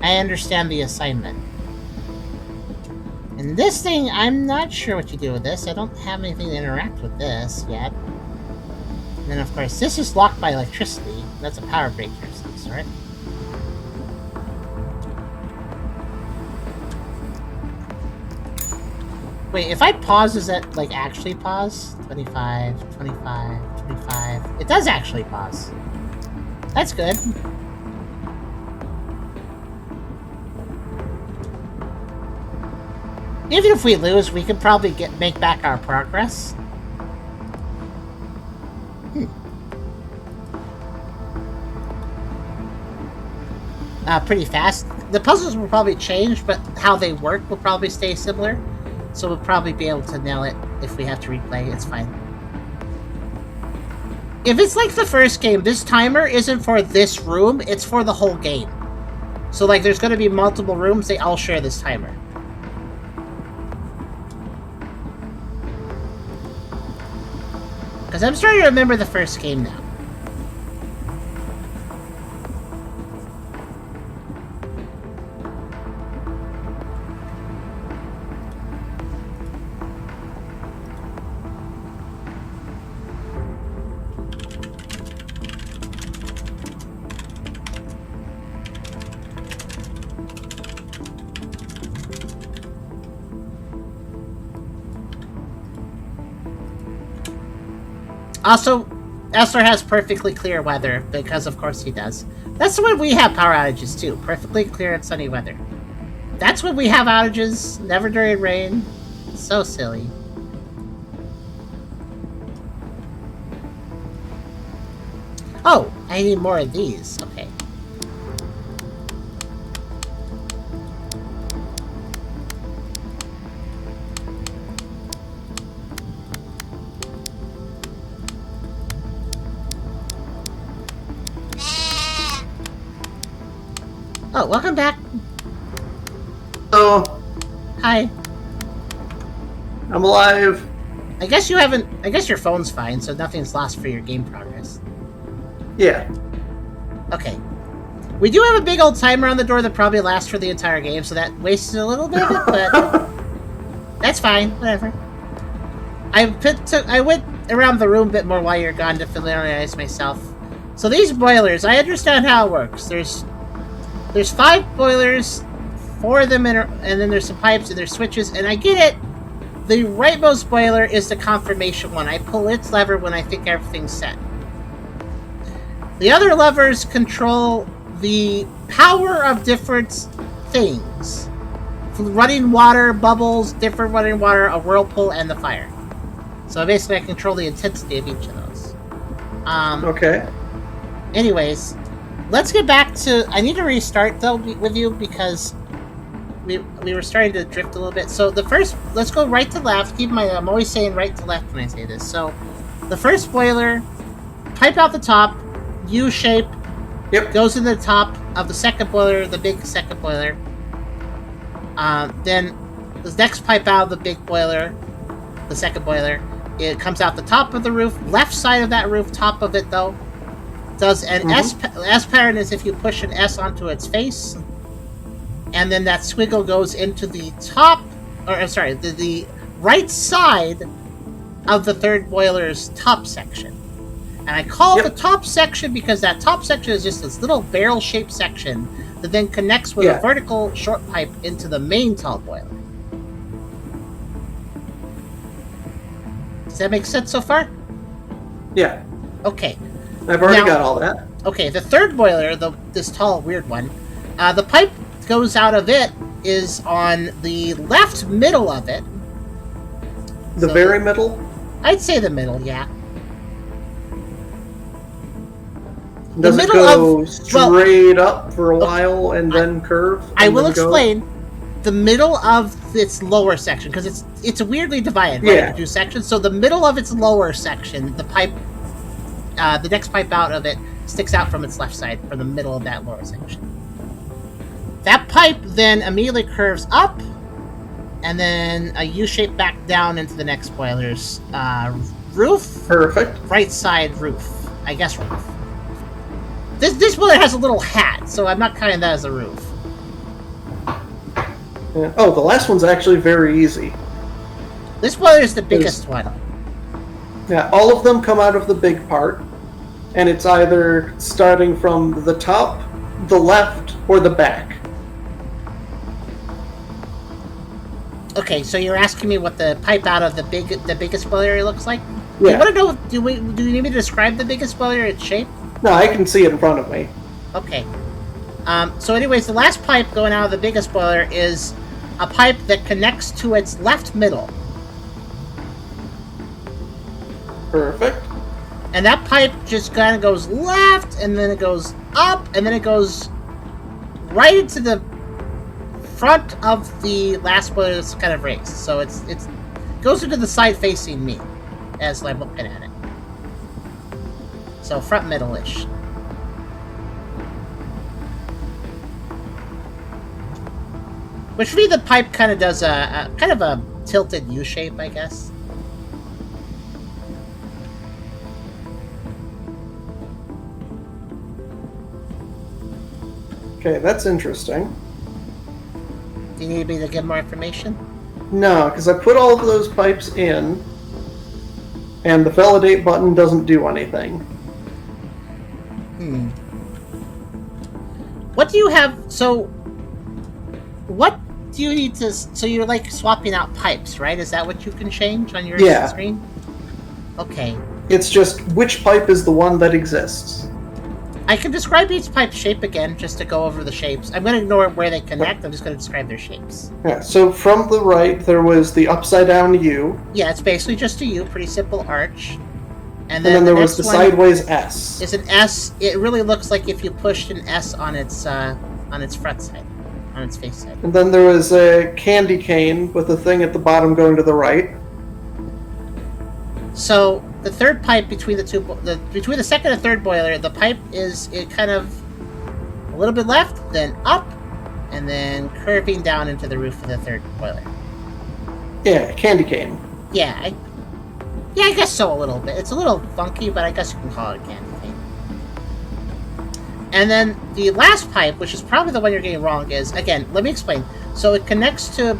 Speaker 1: I understand the assignment. And this thing, I'm not sure what you do with this. I don't have anything to interact with this yet. And then, of course, this is locked by electricity. That's a power break or some sort. Wait, if I pause, does that, like, actually pause? 25, 25, 25. It does actually pause. That's good. Even if we lose, we can probably make back our progress. Pretty fast. The puzzles will probably change, but how they work will probably stay similar. So we'll probably be able to nail it if we have to replay. It's fine. If it's like the first game, this timer isn't for this room, it's for the whole game. So, like, there's going to be multiple rooms, they all share this timer. Because I'm starting to remember the first game now. Also, Essler has perfectly clear weather, because of course he does. That's when we have power outages too, perfectly clear and sunny weather. That's when we have outages, never during rain. So silly. Oh, I need more of these. Okay. Oh, welcome back.
Speaker 2: Oh,
Speaker 1: Hi.
Speaker 2: I'm alive.
Speaker 1: I guess you haven't... I guess your phone's fine, so nothing's lost for your game progress.
Speaker 2: Yeah.
Speaker 1: Okay. We do have a big old timer on the door that probably lasts for the entire game, so that wasted a little bit of it, but... that's fine. Whatever. I went around the room a bit more while you're gone to familiarize myself. So these boilers, I understand how it works. There's 5 boilers, 4 of them, and then there's some pipes and there's switches, and I get it. The rightmost boiler is the confirmation one. I pull its lever when I think everything's set. The other levers control the power of different things. Running water, bubbles, different running water, a whirlpool, and the fire. So basically I control the intensity of each of those.
Speaker 2: Okay.
Speaker 1: Anyways, let's get back to... I need to restart, though, with you, because we were starting to drift a little bit. So the first... Let's go right to left. Keep in mind, I'm always saying right to left when I say this. So, the first boiler, pipe out the top, U-shape,
Speaker 2: Yep.
Speaker 1: goes in the top of the second boiler, the big second boiler. Then, the next pipe out of the big boiler, the second boiler, it comes out the top of the roof, left side of that roof, top of it, though. Does an S pattern is if you push an S onto its face, and then that squiggle goes into the top, or I'm sorry, the right side of the third boiler's top section. And I call it the top section because that top section is just this little barrel-shaped section that then connects with a vertical short pipe into the main tall boiler. Does that make sense so far?
Speaker 2: Yeah.
Speaker 1: Okay.
Speaker 2: I've already got all that.
Speaker 1: Okay, the third boiler, this tall, weird one, the pipe goes out of it is on the left middle of it,
Speaker 2: The
Speaker 1: So-
Speaker 2: very middle?
Speaker 1: I'd say the middle, yeah.
Speaker 2: Does it
Speaker 1: middle
Speaker 2: go
Speaker 1: of-
Speaker 2: straight up for a while and then curve?
Speaker 1: I
Speaker 2: and
Speaker 1: will
Speaker 2: then go?
Speaker 1: explain. The middle of its lower section, because it's weirdly divided right,
Speaker 2: Yeah.
Speaker 1: into two sections. So the middle of its lower section, the pipe, the next pipe out of it sticks out from its left side, from the middle of that lower section. That pipe then immediately curves up, and then a U shape back down into the next boiler's roof.
Speaker 2: Perfect.
Speaker 1: Right side roof. I guess roof. This boiler has a little hat, so I'm not counting that as a roof.
Speaker 2: Yeah. Oh, the last one's actually very easy.
Speaker 1: This boiler is the biggest one.
Speaker 2: Yeah, all of them come out of the big part, and it's either starting from the top, the left, or the back.
Speaker 1: Okay, so you're asking me what the pipe out of the biggest boiler looks like?
Speaker 2: Yeah.
Speaker 1: You want to know? Do you need me to describe the biggest boiler, its shape?
Speaker 2: No, I can see it in front of me.
Speaker 1: Okay. So anyways, the last pipe going out of the biggest boiler is a pipe that connects to its left middle.
Speaker 2: Perfect.
Speaker 1: And that pipe just kind of goes left, and then it goes up, and then it goes right into the front of the last boiler that's kind of raised. So it goes into the side facing me as I'm looking at it. So front middle-ish. Which for me, the pipe kind of does a kind of a tilted U shape, I guess.
Speaker 2: Okay, that's interesting.
Speaker 1: Do you need me to give more information?
Speaker 2: No, because I put all of those pipes in, and the validate button doesn't do anything.
Speaker 1: What do you have? So, what do you need to? So you're like swapping out pipes, right? Is that what you can change on your
Speaker 2: Yeah.
Speaker 1: screen? Okay.
Speaker 2: It's just which pipe is the one that exists.
Speaker 1: I can describe each pipe's shape again, just to go over the shapes. I'm going to ignore where they connect. I'm just going to describe their shapes.
Speaker 2: Yeah, so from the right, there was the upside down U,
Speaker 1: Yeah, it's basically just a U, pretty simple arch.
Speaker 2: and then there was
Speaker 1: next
Speaker 2: the
Speaker 1: one
Speaker 2: sideways S.
Speaker 1: is an S. It really looks like if you pushed an S on its front side, on its face side.
Speaker 2: And then there was a candy cane with a thing at the bottom going to the right.
Speaker 1: So the third pipe between the two, between the second and third boiler, the pipe is kind of a little bit left, then up, and then curving down into the roof of the third boiler.
Speaker 2: Yeah, candy cane.
Speaker 1: Yeah, I guess so a little bit. It's a little funky, but I guess you can call it a candy cane. And then the last pipe, which is probably the one you're getting wrong, is, again, let me explain. So it connects to,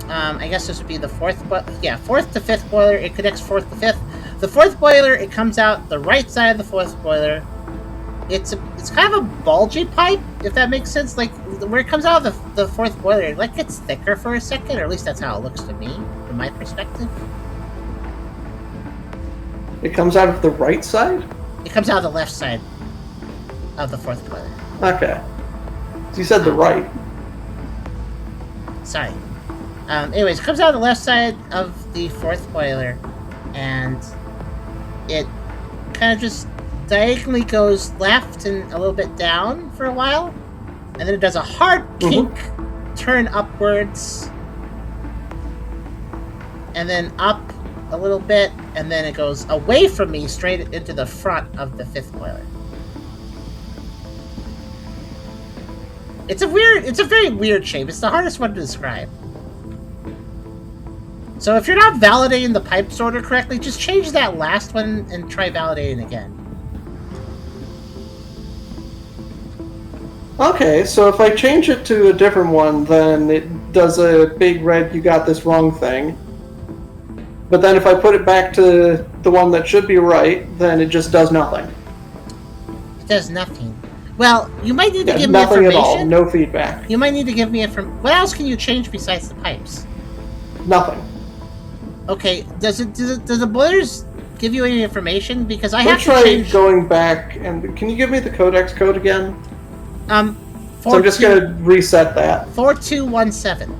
Speaker 1: I guess this would be the fourth to fifth boiler. It connects fourth to fifth. The fourth boiler, it comes out the right side of the fourth boiler. It's kind of a bulgy pipe, if that makes sense. Like, where it comes out of the fourth boiler, it like gets thicker for a second, or at least that's how it looks to me, from my perspective.
Speaker 2: It comes out of the right side?
Speaker 1: It comes out of the left side of the fourth boiler.
Speaker 2: Okay. So you said the right.
Speaker 1: Sorry. Anyways, it comes out of the left side of the fourth boiler, and it kind of just diagonally goes left and a little bit down for a while, and then it does a hard kink, turn upwards, and then up a little bit, and then it goes away from me straight into the front of the fifth boiler. It's a very weird shape. It's the hardest one to describe. So if you're not validating the pipes order correctly, just change that last one and try validating again.
Speaker 2: Okay, so if I change it to a different one, then it does a big red "you got this wrong" thing. But then if I put it back to the one that should be right, then it just does nothing.
Speaker 1: It does nothing. Well, you might need to give me
Speaker 2: nothing
Speaker 1: information.
Speaker 2: at all. No feedback.
Speaker 1: You might need to give me information. What else can you change besides the pipes?
Speaker 2: Nothing.
Speaker 1: Okay, does the boilers give you any information? Because I
Speaker 2: Let
Speaker 1: have
Speaker 2: me try
Speaker 1: to change.
Speaker 2: going back, and can you give me the codex code again? So I'm just
Speaker 1: 42
Speaker 2: going to reset that,
Speaker 1: 4217.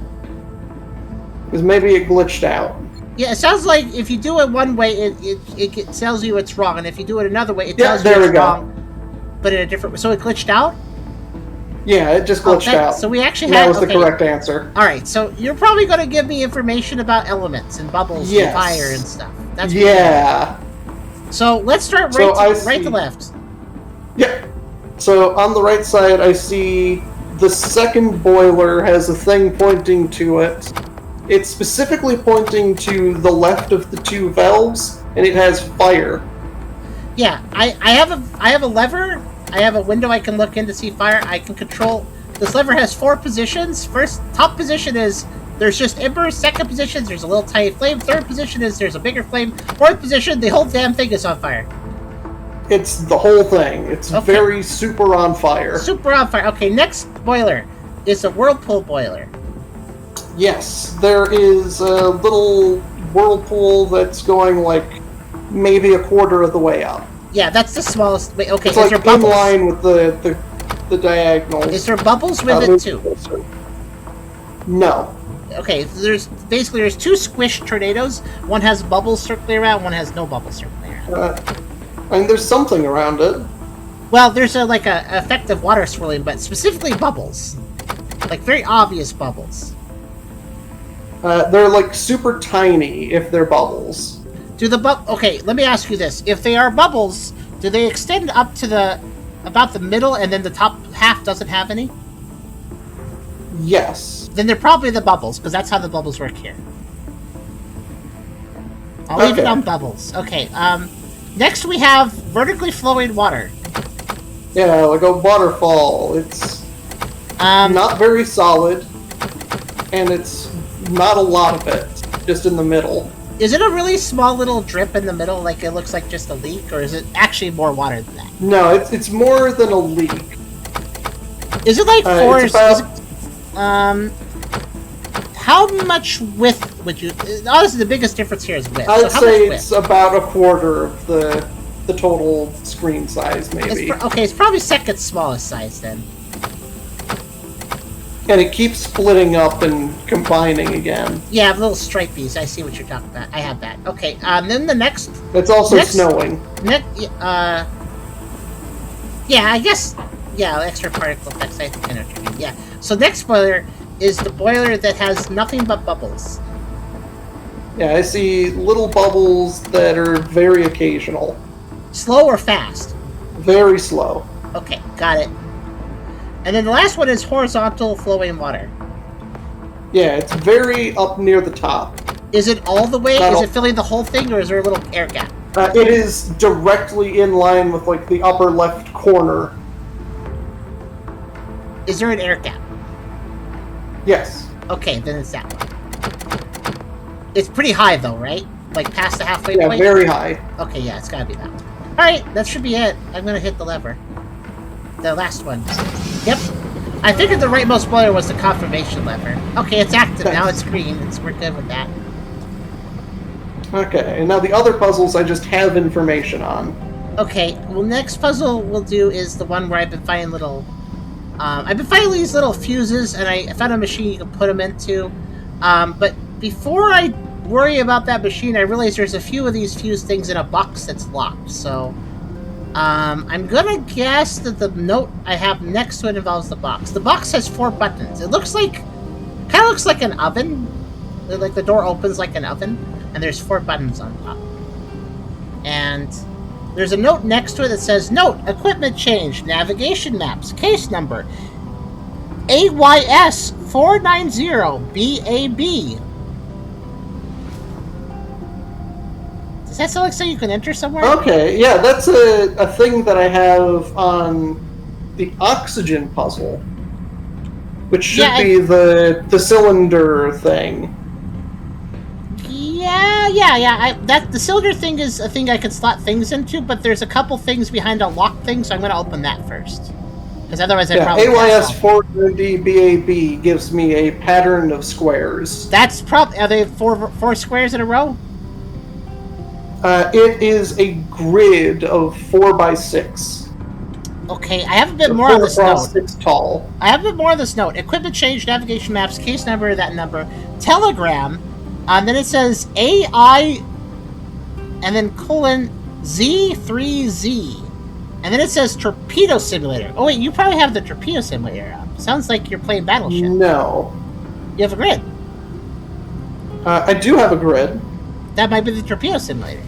Speaker 2: because maybe it glitched out.
Speaker 1: Yeah, it sounds like if you do it one way, it tells you it's wrong, and if you do it another way, it
Speaker 2: Yeah,
Speaker 1: tells you
Speaker 2: there
Speaker 1: it's
Speaker 2: we go.
Speaker 1: wrong, but in a different way. So it glitched out?
Speaker 2: Yeah, it just glitched out.
Speaker 1: So we actually
Speaker 2: That
Speaker 1: had...
Speaker 2: was the correct answer.
Speaker 1: Alright, so you're probably going to give me information about elements and bubbles and fire and stuff. That's So let's start right to left.
Speaker 2: Yep. So on the right side, I see the second boiler has a thing pointing to it. It's specifically pointing to the left of the two valves, and it has fire.
Speaker 1: Yeah, I have a lever. I have a window I can look in to see fire. I can control. This lever has 4 positions. First, top position is there's just embers. Second position, there's a little tiny flame. Third position is there's a bigger flame. Fourth position, the whole damn thing is on fire.
Speaker 2: It's the whole thing. It's very super on fire.
Speaker 1: Super on fire. Okay, next boiler is a whirlpool boiler.
Speaker 2: Yes, there is a little whirlpool that's going like maybe a quarter of the way up.
Speaker 1: Yeah, that's the smallest. Wait, okay,
Speaker 2: it's
Speaker 1: is
Speaker 2: like
Speaker 1: there bubbles?
Speaker 2: in line with the diagonals.
Speaker 1: Is there bubbles with it too?
Speaker 2: No.
Speaker 1: Okay, there's 2 squish tornadoes. One has bubbles circling around. One has no bubbles circling around.
Speaker 2: I mean, there's something around it.
Speaker 1: Well, there's a effective water swirling, but specifically bubbles, like very obvious bubbles.
Speaker 2: They're like super tiny if they're bubbles.
Speaker 1: Okay, let me ask you this: if they are bubbles, do they extend up to about the middle, and then the top half doesn't have any?
Speaker 2: Yes.
Speaker 1: Then they're probably the bubbles, because that's how the bubbles work here. I'll leave it on bubbles. Okay. Next we have vertically flowing water.
Speaker 2: Yeah, like a waterfall. It's not very solid, and it's not a lot of it, just in the middle.
Speaker 1: Is it a really small little drip in the middle, like it looks like just a leak, or is it actually more water than that?
Speaker 2: No, it's more than a leak.
Speaker 1: Is it like 4? How much width would you... Honestly, the biggest difference here is width.
Speaker 2: I'd say it's about a quarter of the total screen size, maybe.
Speaker 1: It's probably second smallest size, then.
Speaker 2: And it keeps splitting up and combining again.
Speaker 1: Yeah, little stripies. I see what you're talking about. I have that. Okay, then the next...
Speaker 2: It's also snowing.
Speaker 1: Yeah, I guess... Yeah, extra particle effects, I think I know what you mean. Yeah. So next boiler is the boiler that has nothing but bubbles.
Speaker 2: Yeah, I see little bubbles that are very occasional.
Speaker 1: Slow or fast?
Speaker 2: Very slow.
Speaker 1: Okay, got it. And then the last one is horizontal flowing water.
Speaker 2: Yeah, it's very up near the top.
Speaker 1: Is it all the way? Is it filling the whole thing, or is there a little air gap?
Speaker 2: It is directly in line with like the upper left corner.
Speaker 1: Is there an air gap?
Speaker 2: Yes.
Speaker 1: Okay, then it's that one. It's pretty high though, right? Like past the halfway point?
Speaker 2: Yeah, very high.
Speaker 1: Okay, yeah, it's gotta be that one. Alright, that should be it. I'm gonna hit the lever. The last one. Yep. I figured the rightmost boiler was the confirmation lever. Okay, it's active now, it's green. We're good with that.
Speaker 2: Okay, and now the other puzzles I just have information on.
Speaker 1: Okay, well next puzzle we'll do is the one where I've been finding little... I've been finding these little fuses, and I found a machine you can put them into. But before I worry about that machine, I realize there's a few of these fuse things in a box that's locked. So, I'm gonna guess that the note I have next to it involves the box. The box has 4 buttons. It looks like, kind of looks like an oven. Like the door opens like an oven, and there's 4 buttons on top. And there's a note next to it that says, Note, equipment change, navigation maps, case number, AYS 490BAB. Does that sound like something you can enter somewhere?
Speaker 2: Okay, yeah, that's a thing that I have on the oxygen puzzle, which should be the cylinder thing.
Speaker 1: Yeah. The cylinder thing is a thing I can slot things into, but there's a couple things behind a lock thing, so I'm going to open that first. Because otherwise I probably
Speaker 2: AYS 490BAB gives me a pattern of squares.
Speaker 1: That's probably... Are they four squares in a row?
Speaker 2: It is a grid of 4x6.
Speaker 1: Okay, I have a bit more on this note.
Speaker 2: 6 tall.
Speaker 1: I have a bit more on this note. Equipment change, navigation maps, case number, that number, telegram, Then it says AI, and then colon Z3Z. And then it says torpedo simulator. Oh wait, you probably have the torpedo simulator up. Sounds like you're playing Battleship.
Speaker 2: No.
Speaker 1: You have a grid.
Speaker 2: I do have a grid.
Speaker 1: That might be the torpedo simulator.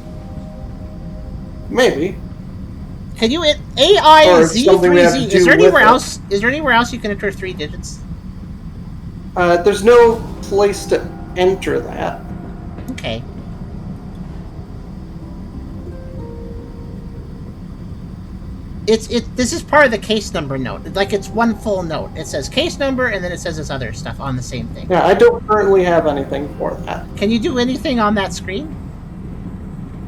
Speaker 2: Maybe.
Speaker 1: Can you hit AI
Speaker 2: Or something we have to
Speaker 1: Z3Z?
Speaker 2: do
Speaker 1: Is there anywhere
Speaker 2: with it.
Speaker 1: else? Is there anywhere else you can enter 3 digits?
Speaker 2: There's no place to enter that.
Speaker 1: Okay. This is part of the case number note. Like, it's one full note. It says case number, and then it says this other stuff on the same thing.
Speaker 2: Yeah, I don't currently have anything for that.
Speaker 1: Can you do anything on that screen?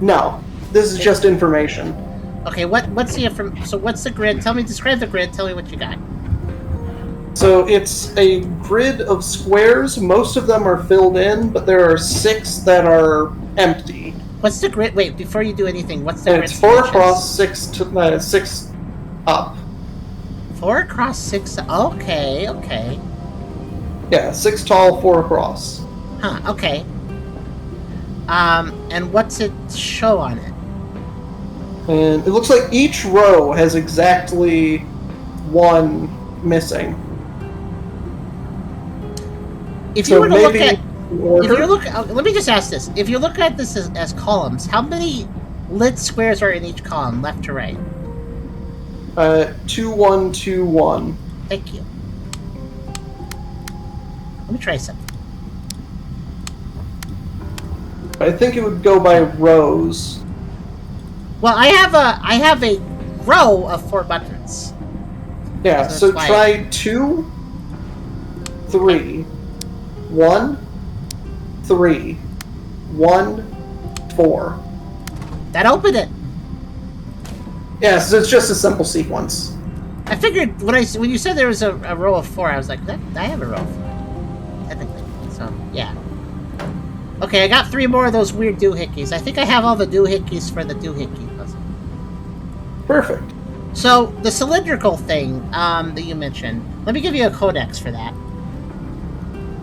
Speaker 2: No. This is just information.
Speaker 1: Okay, what's the grid? Describe the grid. Tell me what you got.
Speaker 2: So it's a grid of squares. Most of them are filled in, but there are 6 that are empty.
Speaker 1: What's the grid? Wait, before you do anything, what's the
Speaker 2: And
Speaker 1: grid?
Speaker 2: it's 4
Speaker 1: dimensions?
Speaker 2: across, 6 up.
Speaker 1: 4 across 6. Okay.
Speaker 2: Yeah, 6 tall, 4 across.
Speaker 1: Huh. Okay. And what's it show on it?
Speaker 2: And it looks like each row has exactly 1 missing.
Speaker 1: If you
Speaker 2: So
Speaker 1: were to look
Speaker 2: maybe
Speaker 1: at,
Speaker 2: order?
Speaker 1: if you look, let me just ask this: if you look at this as columns, how many lit squares are in each column, left to right?
Speaker 2: 2, 1, 2, 1.
Speaker 1: Thank you. Let me try something.
Speaker 2: I think it would go by rows.
Speaker 1: Well, I have a row of 4 buttons.
Speaker 2: Yeah,
Speaker 1: So
Speaker 2: so
Speaker 1: that's
Speaker 2: try 2, 3, 1, 3, 1, 4.
Speaker 1: That opened it.
Speaker 2: Yeah, so it's just a simple sequence.
Speaker 1: I figured when you said there was a row of 4, I was like, I have a row of 4, technically. So yeah. Okay, I got 3 more of those weird doohickeys. I think I have all the doohickeys for the doohickey puzzle.
Speaker 2: Perfect.
Speaker 1: So the cylindrical thing that you mentioned, let me give you a codex for that.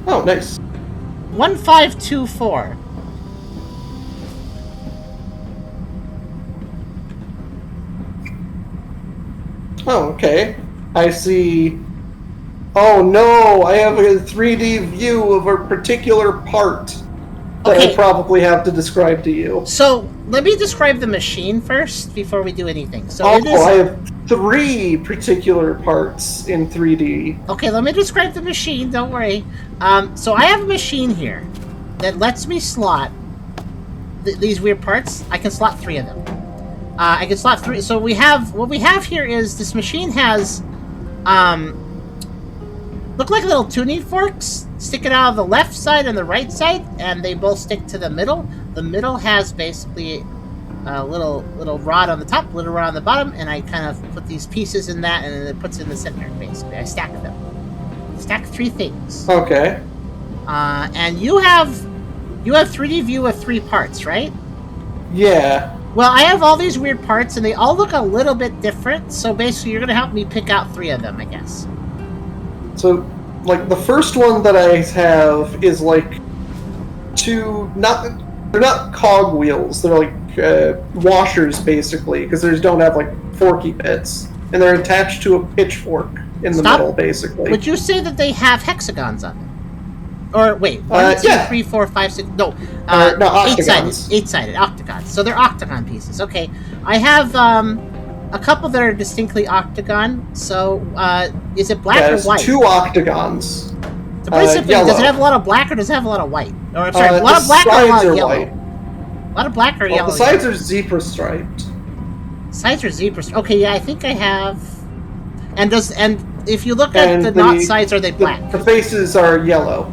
Speaker 2: Oh, nice.
Speaker 1: 1524.
Speaker 2: Oh, okay. I see. Oh no, I have a 3D view of a particular part that
Speaker 1: Okay.
Speaker 2: I probably have to describe to you.
Speaker 1: So let me describe the machine first before we do anything. So
Speaker 2: Oh,
Speaker 1: it is.
Speaker 2: I have 3 particular parts in 3D.
Speaker 1: Okay, let me describe the machine. Don't worry. So I have a machine here that lets me slot these weird parts. I can slot 3 of them. I can slot 3. So what we have here is this machine has look like little tuning forks sticking out of the left side and the right side, and they both stick to the middle. The middle has basically a little rod on the top, little rod on the bottom, and I kind of put these pieces in that, and then it puts it in the center. Basically, I stack them. Stack 3 things.
Speaker 2: Okay.
Speaker 1: And you have 3D view of 3 parts, right?
Speaker 2: Yeah.
Speaker 1: Well, I have all these weird parts, and they all look a little bit different. So basically, you're gonna help me pick out 3 of them, I guess.
Speaker 2: So, like, the first one that I have is like 2. They're not cog wheels. They're like washers, basically, because they don't have like forky bits, and they're attached to a pitchfork in the middle, basically.
Speaker 1: Would you say that they have hexagons on them? Or wait, 1, 2,
Speaker 2: yeah.
Speaker 1: 3, 4, 5, 6. No,
Speaker 2: No, octagons.
Speaker 1: 8-sided octagons. So they're octagon pieces. Okay, I have a couple that are distinctly octagon. So is it black or
Speaker 2: There's
Speaker 1: white?
Speaker 2: 2 octagons.
Speaker 1: So basically, does
Speaker 2: yellow.
Speaker 1: it have a lot of black or does it have a lot of white? Or I'm sorry, a lot
Speaker 2: The
Speaker 1: of black or a lot
Speaker 2: sides
Speaker 1: of
Speaker 2: are
Speaker 1: yellow?
Speaker 2: white.
Speaker 1: A lot of black or
Speaker 2: Well,
Speaker 1: yellow?
Speaker 2: the sides are zebra striped.
Speaker 1: Sides are zebra. Okay, yeah, I think I have. And if you look at
Speaker 2: And
Speaker 1: the not sides, are they black?
Speaker 2: The faces are yellow.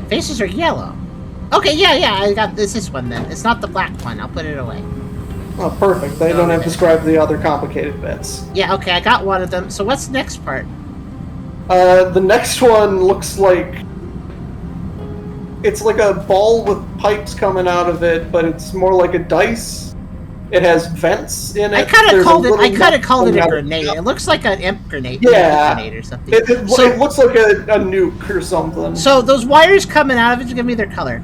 Speaker 1: Faces are yellow. Okay, yeah, I got this one then. It's not the black one. I'll put it away.
Speaker 2: Oh, perfect. They don't have to describe the other complicated bits.
Speaker 1: Yeah, okay, I got one of them. So what's the next part?
Speaker 2: The next one looks like it's like a ball with pipes coming out of it, but it's more like a dice. It has vents in it.
Speaker 1: I kind of
Speaker 2: There's
Speaker 1: called it.
Speaker 2: little
Speaker 1: I kind of
Speaker 2: nut
Speaker 1: called it a
Speaker 2: coming out.
Speaker 1: grenade. It looks like an imp grenade.
Speaker 2: Yeah.
Speaker 1: Grenade or something.
Speaker 2: It
Speaker 1: So
Speaker 2: looks like a nuke or something.
Speaker 1: those wires coming out of it, just give me their color.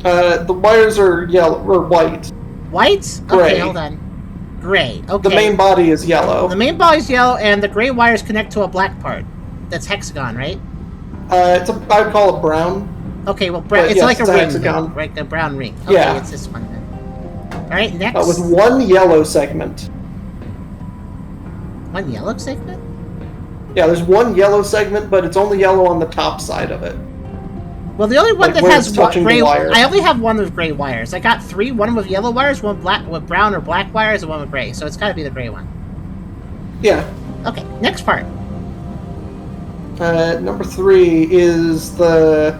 Speaker 2: The wires are yellow or white.
Speaker 1: White?
Speaker 2: Gray.
Speaker 1: Okay, hold on. Gray. Okay.
Speaker 2: The main body is yellow.
Speaker 1: The main body is yellow, and the gray wires connect to a black part. That's hexagon, right?
Speaker 2: I'd call it brown.
Speaker 1: Okay, well, it's
Speaker 2: yes,
Speaker 1: like a
Speaker 2: it's
Speaker 1: ring,
Speaker 2: hexagon.
Speaker 1: right? A brown ring. Okay,
Speaker 2: Yeah.
Speaker 1: it's this one then. All right, next.
Speaker 2: With one yellow segment.
Speaker 1: One yellow segment?
Speaker 2: Yeah, there's one yellow segment, but it's only yellow on the top side of it.
Speaker 1: Well, the only one
Speaker 2: Like
Speaker 1: that
Speaker 2: where
Speaker 1: has
Speaker 2: it's touching
Speaker 1: gray.
Speaker 2: the wire.
Speaker 1: I only have one with gray wires. I got three. One with yellow wires, one with brown or black wires, and one with gray. So it's got to be the gray one.
Speaker 2: Yeah.
Speaker 1: Okay, next part.
Speaker 2: Number 3 is the...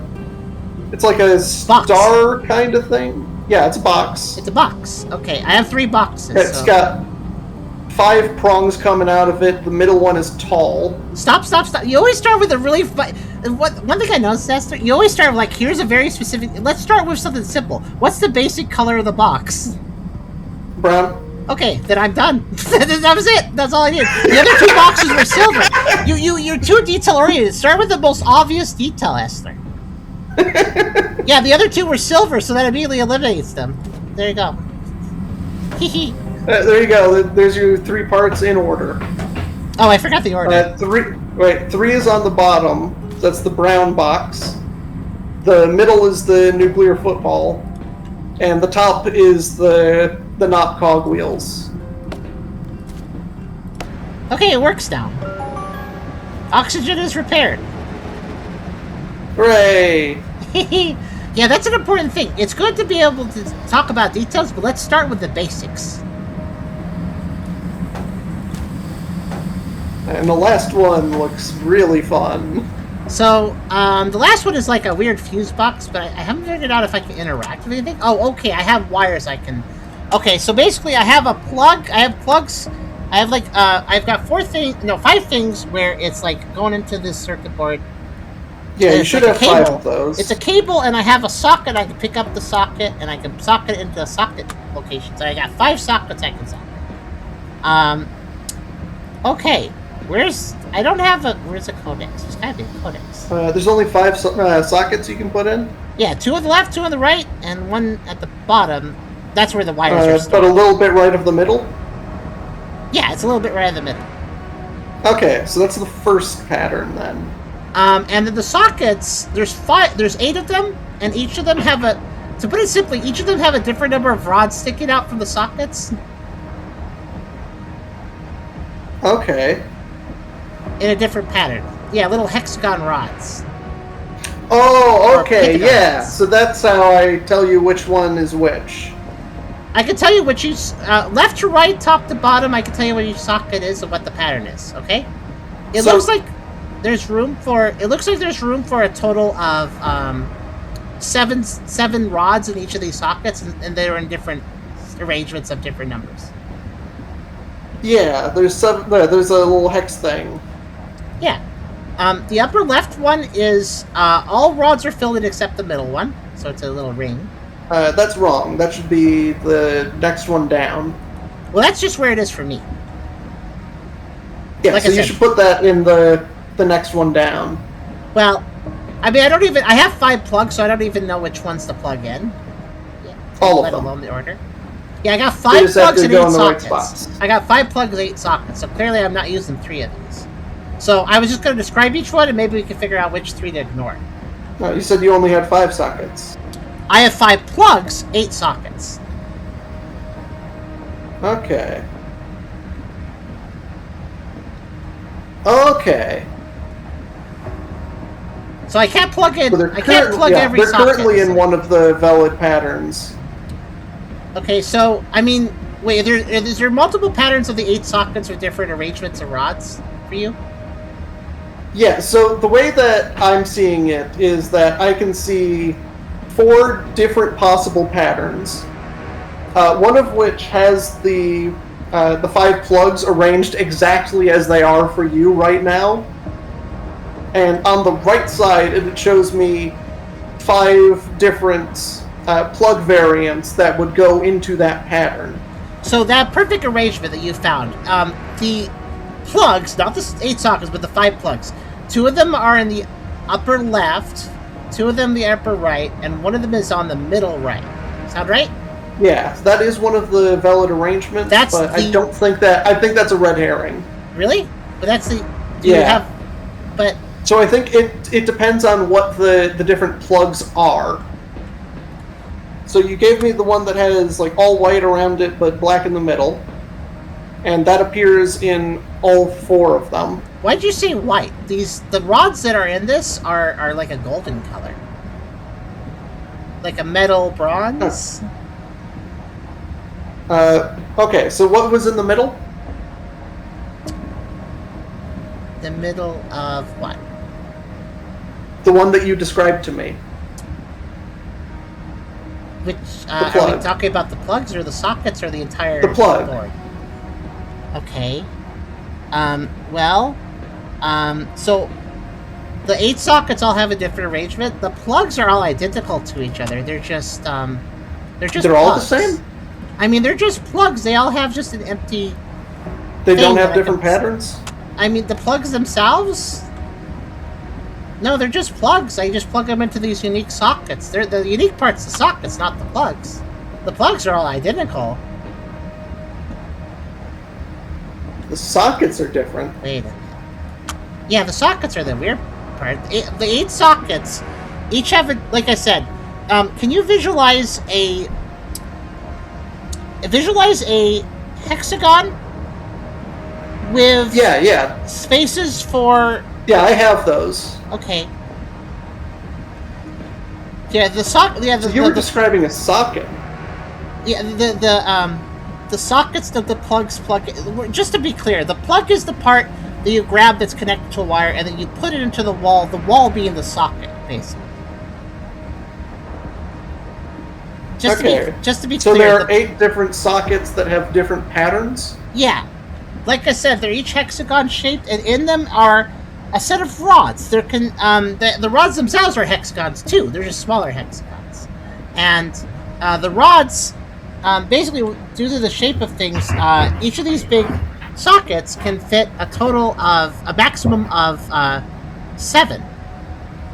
Speaker 2: It's like a star kind of thing. Yeah, it's a box.
Speaker 1: It's a box. Okay, I have 3 boxes.
Speaker 2: It's got 5 prongs coming out of it. The middle one is tall.
Speaker 1: Stop. You always start with a really... One thing I noticed, Esther, you always start with, like, here's a very specific... Let's start with something simple. What's the basic color of the box?
Speaker 2: Brown.
Speaker 1: Okay, then I'm done. That was it. That's all I did. The other 2 boxes were silver. You're too detail-oriented. Start with the most obvious detail, Esther. Yeah, the other 2 were silver, so that immediately eliminates them. There you go. Hee.
Speaker 2: There you go. There's your 3 parts in order.
Speaker 1: Oh, I forgot the order.
Speaker 2: 3 is on the bottom. That's the brown box. The middle is the nuclear football. And the top is the knob cogwheels.
Speaker 1: Okay, it works now. Oxygen is repaired.
Speaker 2: Hooray!
Speaker 1: Yeah, that's an important thing. It's good to be able to talk about details, but let's start with the basics.
Speaker 2: And the last one looks really fun.
Speaker 1: So, the last one is like a weird fuse box, but I haven't figured out if I can interact with anything. Oh, okay, I have wires I can... Okay, so basically I have a plug, I have plugs, I have like, I've got 5 things where it's like going into this circuit board.
Speaker 2: Yeah, you should
Speaker 1: like
Speaker 2: have 5 of those.
Speaker 1: It's a cable, and I have a socket. I can pick up the socket, and I can socket it into a socket location. So I got 5 sockets I can socket. Okay. Where's a codex? There's gotta be a codex.
Speaker 2: There's only 5 sockets you can put in.
Speaker 1: Yeah, 2 on the left, 2 on the right, and 1 at the bottom. That's where the wires are stored.
Speaker 2: But a little bit right of the middle?
Speaker 1: Yeah, it's a little bit right in the middle.
Speaker 2: Okay, so that's the first pattern then.
Speaker 1: And then the sockets, there's 8 of them, and each of them have to put it simply, each of them have a different number of rods sticking out from the sockets.
Speaker 2: Okay.
Speaker 1: In a different pattern. Yeah, little hexagon rods.
Speaker 2: Oh, okay, yeah. So that's how I tell you which one is which.
Speaker 1: I can tell you which left to right, top to bottom, I can tell you what each socket is and what the pattern is, okay? It looks like there's room for a total of 7 rods in each of these sockets, and they're in different arrangements of different numbers.
Speaker 2: Yeah, there's 7. There's a little hex thing.
Speaker 1: Yeah. The upper left one is all rods are filled in except the middle one, so it's a little ring.
Speaker 2: That's wrong. That should be the next one down.
Speaker 1: Well, that's just where it is for me.
Speaker 2: Yeah, like so you should put that in the next one down.
Speaker 1: Well, I mean, I have 5 plugs, so I don't even know which one's to plug in. Yeah,
Speaker 2: all of
Speaker 1: let
Speaker 2: them.
Speaker 1: alone the order. Yeah, I got 5 plugs and 8 sockets.
Speaker 2: Right,
Speaker 1: I got 5 plugs, 8 sockets, so clearly I'm not using 3 of these. So I was just going to describe each one, and maybe we can figure out which 3 to ignore.
Speaker 2: No, you said you only had 5 sockets.
Speaker 1: I have 5 plugs, 8 sockets.
Speaker 2: Okay. Okay.
Speaker 1: So I can't plug in.
Speaker 2: So
Speaker 1: I can't plug every socket.
Speaker 2: They're currently in one of the valid patterns.
Speaker 1: Okay, so I mean, wait, is there multiple patterns of the 8 sockets with different arrangements of rods for you?
Speaker 2: Yeah. So the way that I'm seeing it is that I can see 4 different possible patterns. One of which has the 5 plugs arranged exactly as they are for you right now. And on the right side, it shows me 5 different plug variants that would go into that pattern.
Speaker 1: So that perfect arrangement that you found, the plugs, not the 8 sockets, but the 5 plugs, 2 of them are in the upper left, two of them the upper right, and one of them is on the middle right. Sound right?
Speaker 2: Yeah, that is one of the valid arrangements, but I don't think that... I think that's a red herring.
Speaker 1: Really? But that's the... Do you have... But...
Speaker 2: So I think it depends on what the different plugs are. So you gave me the one that has like all white around it, but black in the middle. And that appears in all 4 of them.
Speaker 1: Why'd you say white? The rods that are in this are like a golden color. Like a metal bronze?
Speaker 2: Okay, so what was in the middle?
Speaker 1: The middle of what?
Speaker 2: The one that you described to me.
Speaker 1: Which, are we talking about the plugs or the sockets or the entire
Speaker 2: plug
Speaker 1: board? Okay. So the 8 sockets all have a different arrangement. The plugs are all identical to each other. They're just
Speaker 2: They're
Speaker 1: plugs.
Speaker 2: all the same?
Speaker 1: I mean, they're just plugs. They all have just an empty...
Speaker 2: They don't have different patterns?
Speaker 1: I mean, the plugs themselves... No, they're just plugs. I just plug them into these unique sockets. The unique part's the sockets, not the plugs. The plugs are all identical.
Speaker 2: The sockets are different.
Speaker 1: Wait a minute. Yeah, the sockets are the weird part. The 8 sockets each have a... Like I said, can you visualize a hexagon with spaces for...
Speaker 2: Yeah, I have those.
Speaker 1: Okay. Yeah, the socket. Yeah,
Speaker 2: so you were describing a socket.
Speaker 1: Yeah, the sockets that the plugs plug. Just to be clear, the plug is the part that you grab that's connected to a wire, and then you put it into the wall. The wall being the socket, basically. Just to be
Speaker 2: so
Speaker 1: clear.
Speaker 2: So there are 8 different sockets that have different patterns?
Speaker 1: Yeah. Like I said, they're each hexagon shaped, and in them are a set of rods. There can the rods themselves are hexagons too. They're just smaller hexagons, and the rods, basically due to the shape of things, each of these big sockets can fit a maximum of 7.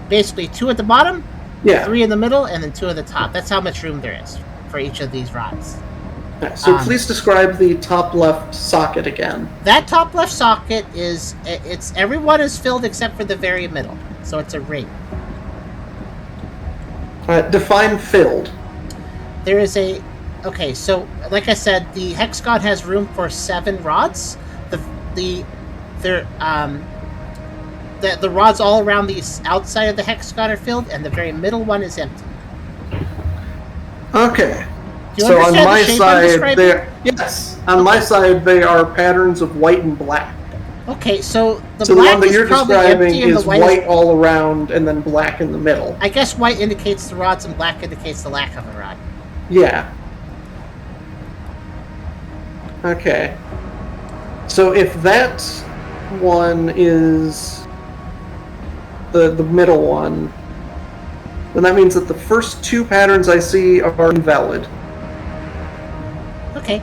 Speaker 1: Basically, 2 at the bottom, 3 in the middle, and then 2 at the top. That's how much room there is for each of these rods.
Speaker 2: So please describe the top left socket again.
Speaker 1: That top left socket everyone is filled except for the very middle, so it's a ring.
Speaker 2: Define filled.
Speaker 1: There is okay, so like I said, the hexagon has room for 7 rods. The rods all around the outside of the hexagon are filled, and the very middle one is empty.
Speaker 2: Okay. So on my side, my side they are patterns of white and black.
Speaker 1: Okay, so
Speaker 2: the one that you're describing is white all around and then black in the middle.
Speaker 1: I guess white indicates the rods and black indicates the lack of a rod.
Speaker 2: Yeah. Okay. So if that one is the middle one, then that means that the first 2 patterns I see are invalid.
Speaker 1: Okay.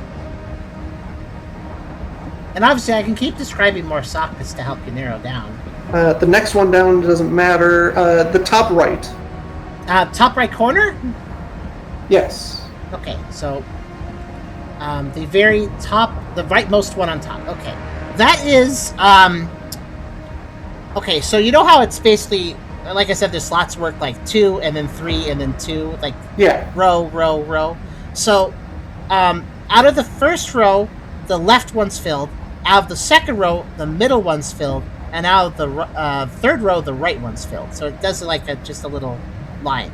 Speaker 1: And obviously I can keep describing more sockets to help you narrow down.
Speaker 2: The next one down doesn't matter. The top right.
Speaker 1: Top right corner?
Speaker 2: Yes.
Speaker 1: Okay, so the very top, the rightmost one on top. Okay. That is, okay, so you know how it's basically, like I said, the slots work like 2 and then 3 and then 2, like row, row, row. So, out of the first row, the left one's filled. Out of the second row, the middle one's filled. And out of the third row, the right one's filled. So it does like just a little line.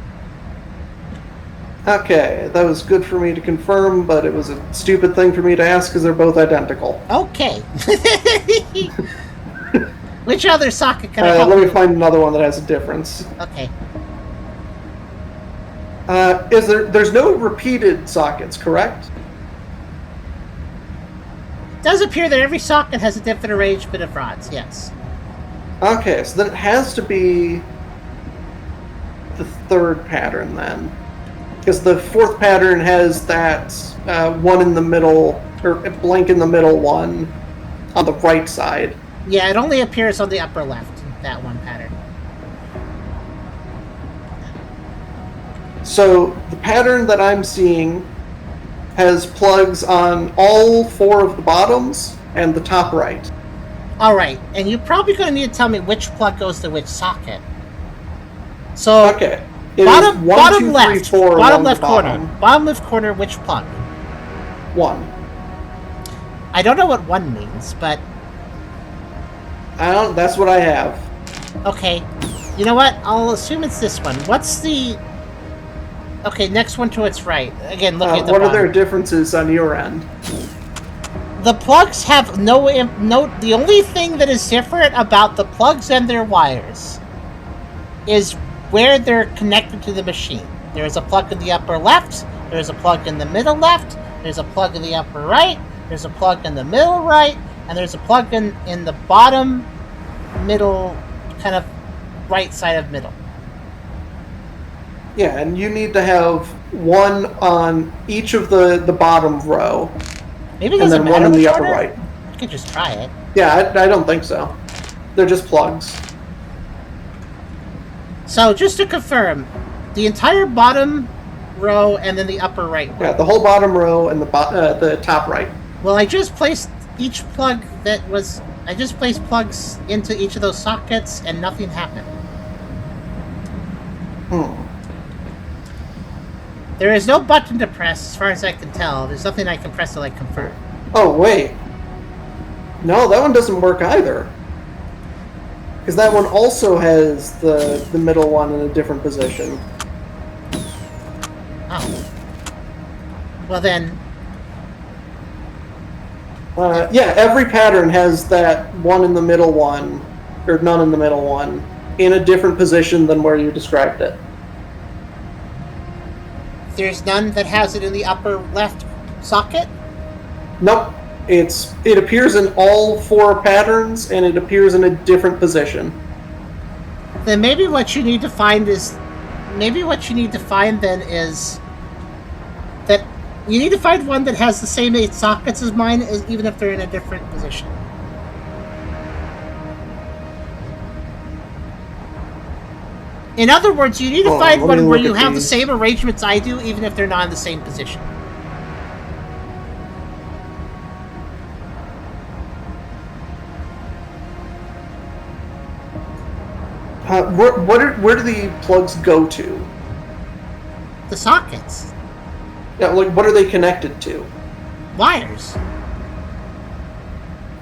Speaker 2: Okay, that was good for me to confirm, but it was a stupid thing for me to ask because they're both identical.
Speaker 1: Okay. Which other socket can I help
Speaker 2: Let me find another one that has a difference.
Speaker 1: Okay.
Speaker 2: There's no repeated sockets, correct?
Speaker 1: It does appear that every socket has a different arrangement of rods, yes.
Speaker 2: Okay, so then it has to be the 3rd pattern then. Because the 4th pattern has that one in the middle, or blank in the middle one on the right side.
Speaker 1: Yeah, it only appears on the upper left, that one pattern.
Speaker 2: So the pattern that I'm seeing has plugs on all 4 of the bottoms and the top right.
Speaker 1: All right, and you're probably going to need to tell me which plug goes to which socket. So,
Speaker 2: Okay. It
Speaker 1: bottom,
Speaker 2: is 1,
Speaker 1: bottom
Speaker 2: 2,
Speaker 1: left,
Speaker 2: 3, 4
Speaker 1: bottom
Speaker 2: along
Speaker 1: left
Speaker 2: the
Speaker 1: corner,
Speaker 2: bottom.
Speaker 1: bottom left corner. Which plug?
Speaker 2: 1.
Speaker 1: I don't know what 1 means, but
Speaker 2: That's what I have.
Speaker 1: okay. You know what? I'll assume it's this one. What's the? Okay, next one to its right. Again, looking at the
Speaker 2: What
Speaker 1: bottom.
Speaker 2: are their differences on your end?
Speaker 1: The plugs have no. The only thing that is different about the plugs and their wires is where they're connected to the machine. There's a plug in the upper left. There's a plug in the middle left. There's a plug in the upper right. There's a plug in the middle right, and there's a plug in the bottom middle, kind of right side of middle.
Speaker 2: Yeah, and you need to have 1 on each of the bottom row,
Speaker 1: Maybe it
Speaker 2: and
Speaker 1: doesn't
Speaker 2: then 1
Speaker 1: matter
Speaker 2: in the
Speaker 1: which
Speaker 2: upper
Speaker 1: order?
Speaker 2: right.
Speaker 1: You could just try it.
Speaker 2: Yeah, I don't think so. They're just plugs.
Speaker 1: So, just to confirm, the entire bottom row and then the upper right row.
Speaker 2: Yeah, the whole bottom row and the top right.
Speaker 1: Well, I just placed each plug that was... I just placed plugs into each of those sockets and nothing happened. There is no button to press, as far as I can tell. There's nothing I can press to, confirm.
Speaker 2: Oh, wait. No, that one doesn't work either. Because that one also has the middle one in a different position.
Speaker 1: Oh. Well then...
Speaker 2: Yeah, every pattern has that one in the middle one, or none in the middle one, in a different position than where you described it.
Speaker 1: There's none that has it in the upper left socket?
Speaker 2: Nope. It appears in all 4 patterns, and it appears in a different position.
Speaker 1: Then maybe what you need to find is... Maybe what you need to find then is... that you need to find one that has the same 8 sockets as mine, even if they're in a different position. In other words, you need to find one where you have the same arrangements I do, even if they're not in the same position.
Speaker 2: Where do the plugs go to?
Speaker 1: The sockets.
Speaker 2: Yeah, what are they connected to?
Speaker 1: Wires.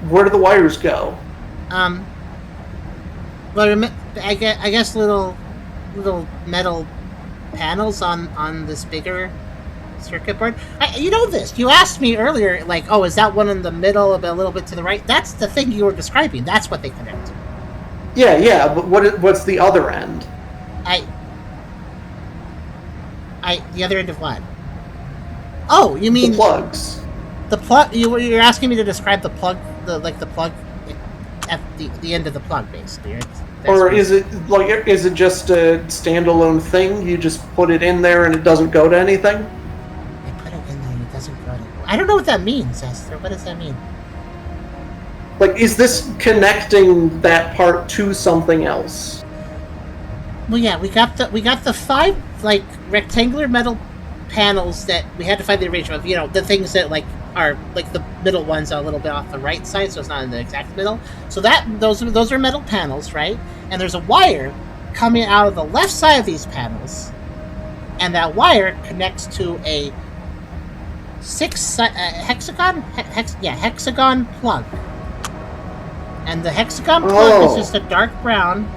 Speaker 2: Where do the wires go?
Speaker 1: Well, I guess little metal panels on this bigger circuit board. You know this. You asked me earlier, oh, is that one in the middle, a little bit to the right? That's the thing you were describing. That's what they connect to.
Speaker 2: Yeah, but what's the other end?
Speaker 1: The other end of what? Oh, you mean
Speaker 2: the plugs?
Speaker 1: The plug. You're asking me to describe the plug, the plug at the end of the plug, basically. Right?
Speaker 2: Or is it just a standalone thing? You just put it in there and it doesn't go to anything?
Speaker 1: I put it in there and it doesn't go to. I don't know what that means, Essler. What does that mean?
Speaker 2: Is this connecting that part to something else?
Speaker 1: Well, yeah, we got the 5 rectangular metal panels that we had to find the arrangement of. The things that are the middle ones are a little bit off the right side, so it's not in the exact middle. So those are metal panels, right? And there's a wire coming out of the left side of these panels, and that wire connects to a hexagon plug. And the hexagon plug is just a dark brown,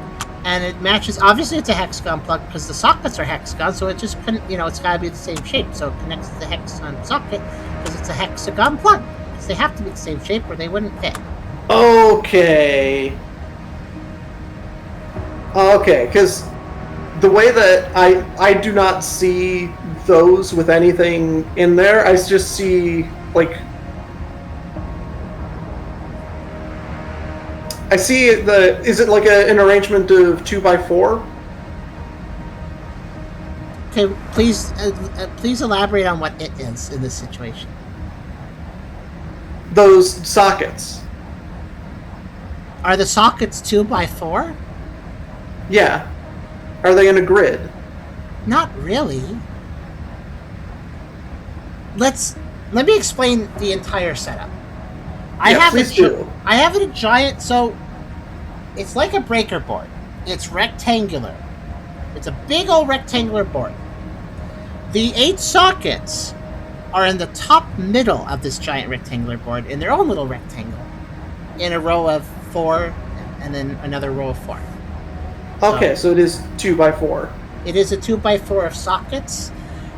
Speaker 1: and it matches. Obviously, it's a hexagon plug because the sockets are hexagon, so it just it's got to be the same shape. So it connects to the hexagon socket because it's a hexagon plug. Because they have to be the same shape, or they wouldn't fit.
Speaker 2: Okay, because the way that I do not see those with anything in there, I just see I see is it an arrangement of 2x4?
Speaker 1: Okay, please elaborate on what it is in this situation.
Speaker 2: Those sockets.
Speaker 1: Are the sockets 2x4?
Speaker 2: Yeah. Are they in a grid?
Speaker 1: Not really. Let me explain the entire setup. I have a giant, so it's like a breaker board. It's rectangular. It's a big old rectangular board. The 8 sockets are in the top middle of this giant rectangular board in their own little rectangle, in a row of 4, and then another row of 4.
Speaker 2: Okay, so it is 2x4.
Speaker 1: It is a 2x4 of sockets.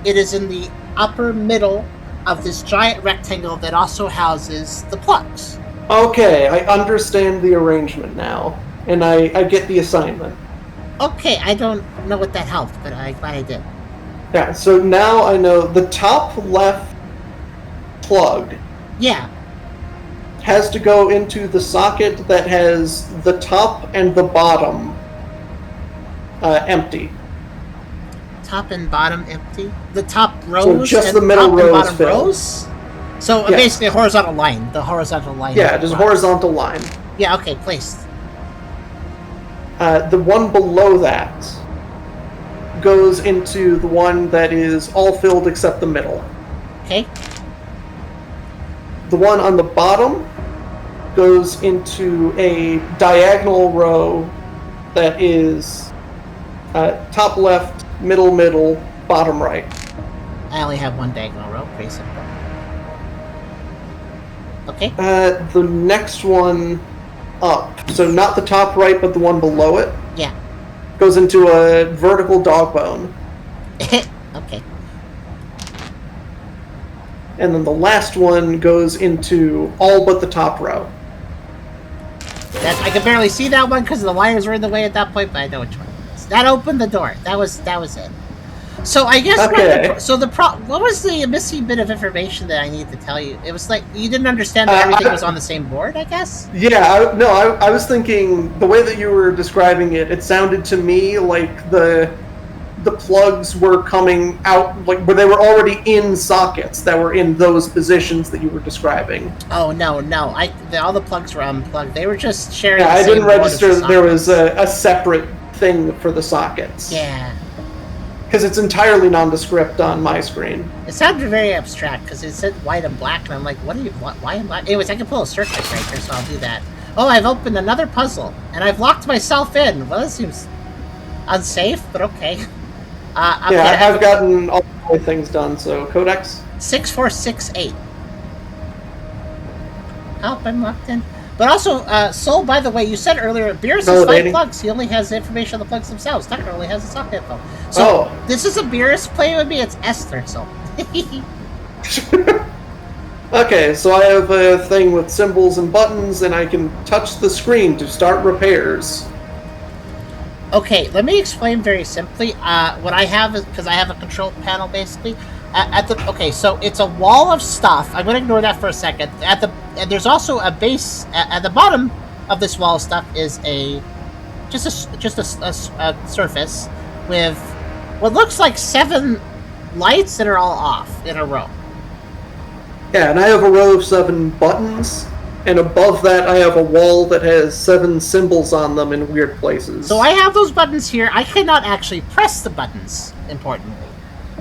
Speaker 1: It is in the upper middle of this giant rectangle that also houses the plugs.
Speaker 2: Okay, I understand the arrangement now, and I get the assignment.
Speaker 1: Okay, I don't know what that helped, but I'm glad I did.
Speaker 2: Yeah, so now I know the top left plug has to go into the socket that has the top and the bottom empty.
Speaker 1: Top and bottom empty? The top rows
Speaker 2: so just
Speaker 1: and
Speaker 2: the middle
Speaker 1: top
Speaker 2: rows
Speaker 1: and bottom
Speaker 2: filled.
Speaker 1: rows? So
Speaker 2: Yes.
Speaker 1: basically a horizontal line. The horizontal line.
Speaker 2: Yeah, just horizontal line.
Speaker 1: Yeah, okay, placed.
Speaker 2: The one below that goes into the one that is all filled except the middle.
Speaker 1: Okay.
Speaker 2: The one on the bottom goes into a diagonal row that is top left, middle, bottom right.
Speaker 1: I only have one diagonal row. Pretty simple. Okay.
Speaker 2: The next one up, so not the top right, but the one below it,
Speaker 1: Yeah.
Speaker 2: goes into a vertical dog bone.
Speaker 1: Okay.
Speaker 2: And then the last one goes into all but the top row.
Speaker 1: I can barely see that one because the wires were in the way at that point, but I know which one it is. That opened the door. That was it. So I guess
Speaker 2: Okay.
Speaker 1: what was the missing bit of information that I need to tell you? It was like you didn't understand that everything was on the same board, I guess?
Speaker 2: Yeah, I was thinking, the way that you were describing it, it sounded to me like the plugs were coming out, like where they were already in sockets that were in those positions that you were describing.
Speaker 1: Oh, no. All the plugs were unplugged. They were just sharing
Speaker 2: Yeah,
Speaker 1: the
Speaker 2: I
Speaker 1: same
Speaker 2: didn't
Speaker 1: board as
Speaker 2: register
Speaker 1: the
Speaker 2: that there was
Speaker 1: sockets.
Speaker 2: a separate thing for the sockets.
Speaker 1: Yeah.
Speaker 2: Because it's entirely nondescript on my screen.
Speaker 1: It sounded very abstract because it said white and black, and I'm like, why and black? Anyways, I can pull a circuit breaker, so I'll do that. Oh, I've opened another puzzle, and I've locked myself in. Well, that seems unsafe, but okay.
Speaker 2: I've gotten all the things done, so Codex?
Speaker 1: 6468. Help, I'm locked in. But also, Soul, by the way, you said earlier, Beerus has 5 plugs. He only has the information on the plugs themselves. Tucker only has the socket info. So, this is a Beerus playing with me. It's Essler, so.
Speaker 2: Okay, so I have a thing with symbols and buttons, and I can touch the screen to start repairs.
Speaker 1: Okay, let me explain very simply. What I have is, because I have a control panel, basically. Okay, so it's a wall of stuff. I'm going to ignore that for a second. And there's also a base at the bottom of this wall of stuff is just a surface with what looks like 7 lights that are all off in a row.
Speaker 2: Yeah, and I have a row of 7 buttons, and above that I have a wall that has 7 symbols on them in weird places.
Speaker 1: So I have those buttons here. I cannot actually press the buttons, importantly.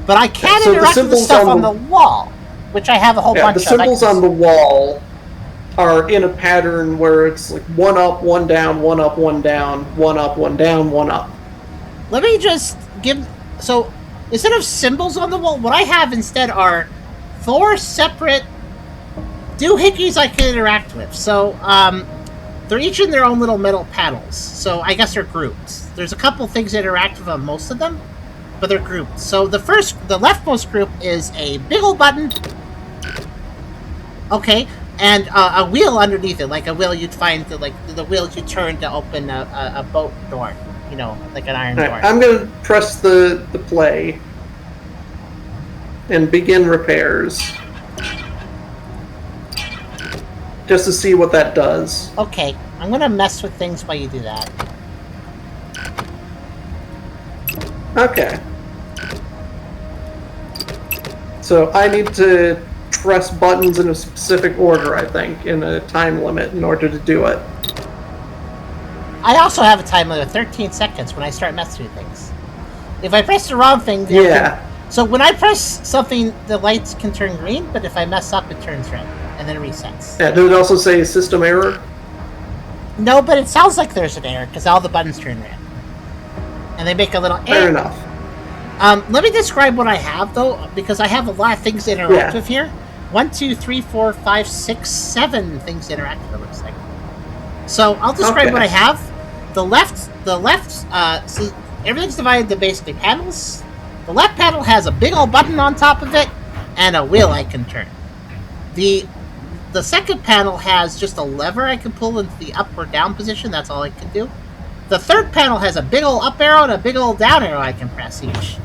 Speaker 1: But I can interact with the stuff on the wall, which I have a whole bunch of.
Speaker 2: The symbols on the wall are in a pattern where it's like 1 up, 1 down, 1 up, 1 down, 1 up, 1 down, 1 up.
Speaker 1: Let me just give... So, instead of symbols on the wall, what I have instead are 4 separate doohickeys I can interact with. So, they're each in their own little metal panels. So, I guess they're grouped. There's a couple things that interact with on most of them, but they're grouped. So, the leftmost group is a big old button. Okay. And a wheel underneath it, like a wheel you'd find, the wheels you turn to open a boat door. You know, like an iron door.
Speaker 2: I'm going to press the play and begin repairs. Just to see what that does.
Speaker 1: Okay, I'm going to mess with things while you do that.
Speaker 2: Okay. So I need to press buttons in a specific order, I think, in a time limit in order to do it.
Speaker 1: I also have a time limit of 13 seconds when I start messing with things. If I press the wrong thing,
Speaker 2: Yeah.
Speaker 1: So when I press something, the lights can turn green, but if I mess up, it turns red, and then it resets.
Speaker 2: Yeah, did it also say system error?
Speaker 1: No, but it sounds like there's an error, because all the buttons turn red. And they make a little
Speaker 2: Fair enough.
Speaker 1: Let me describe what I have, though, because I have a lot of things to interact with here. 1, 2, 3, 4, 5, 6, 7 things to interact with, it looks like. So I'll describe what I have. The left, see, everything's divided into basically panels. The left panel has a big old button on top of it, and a wheel I can turn. The second panel has just a lever I can pull into the up or down position. That's all I can do. The third panel has a big old up arrow and a big old down arrow I can press each.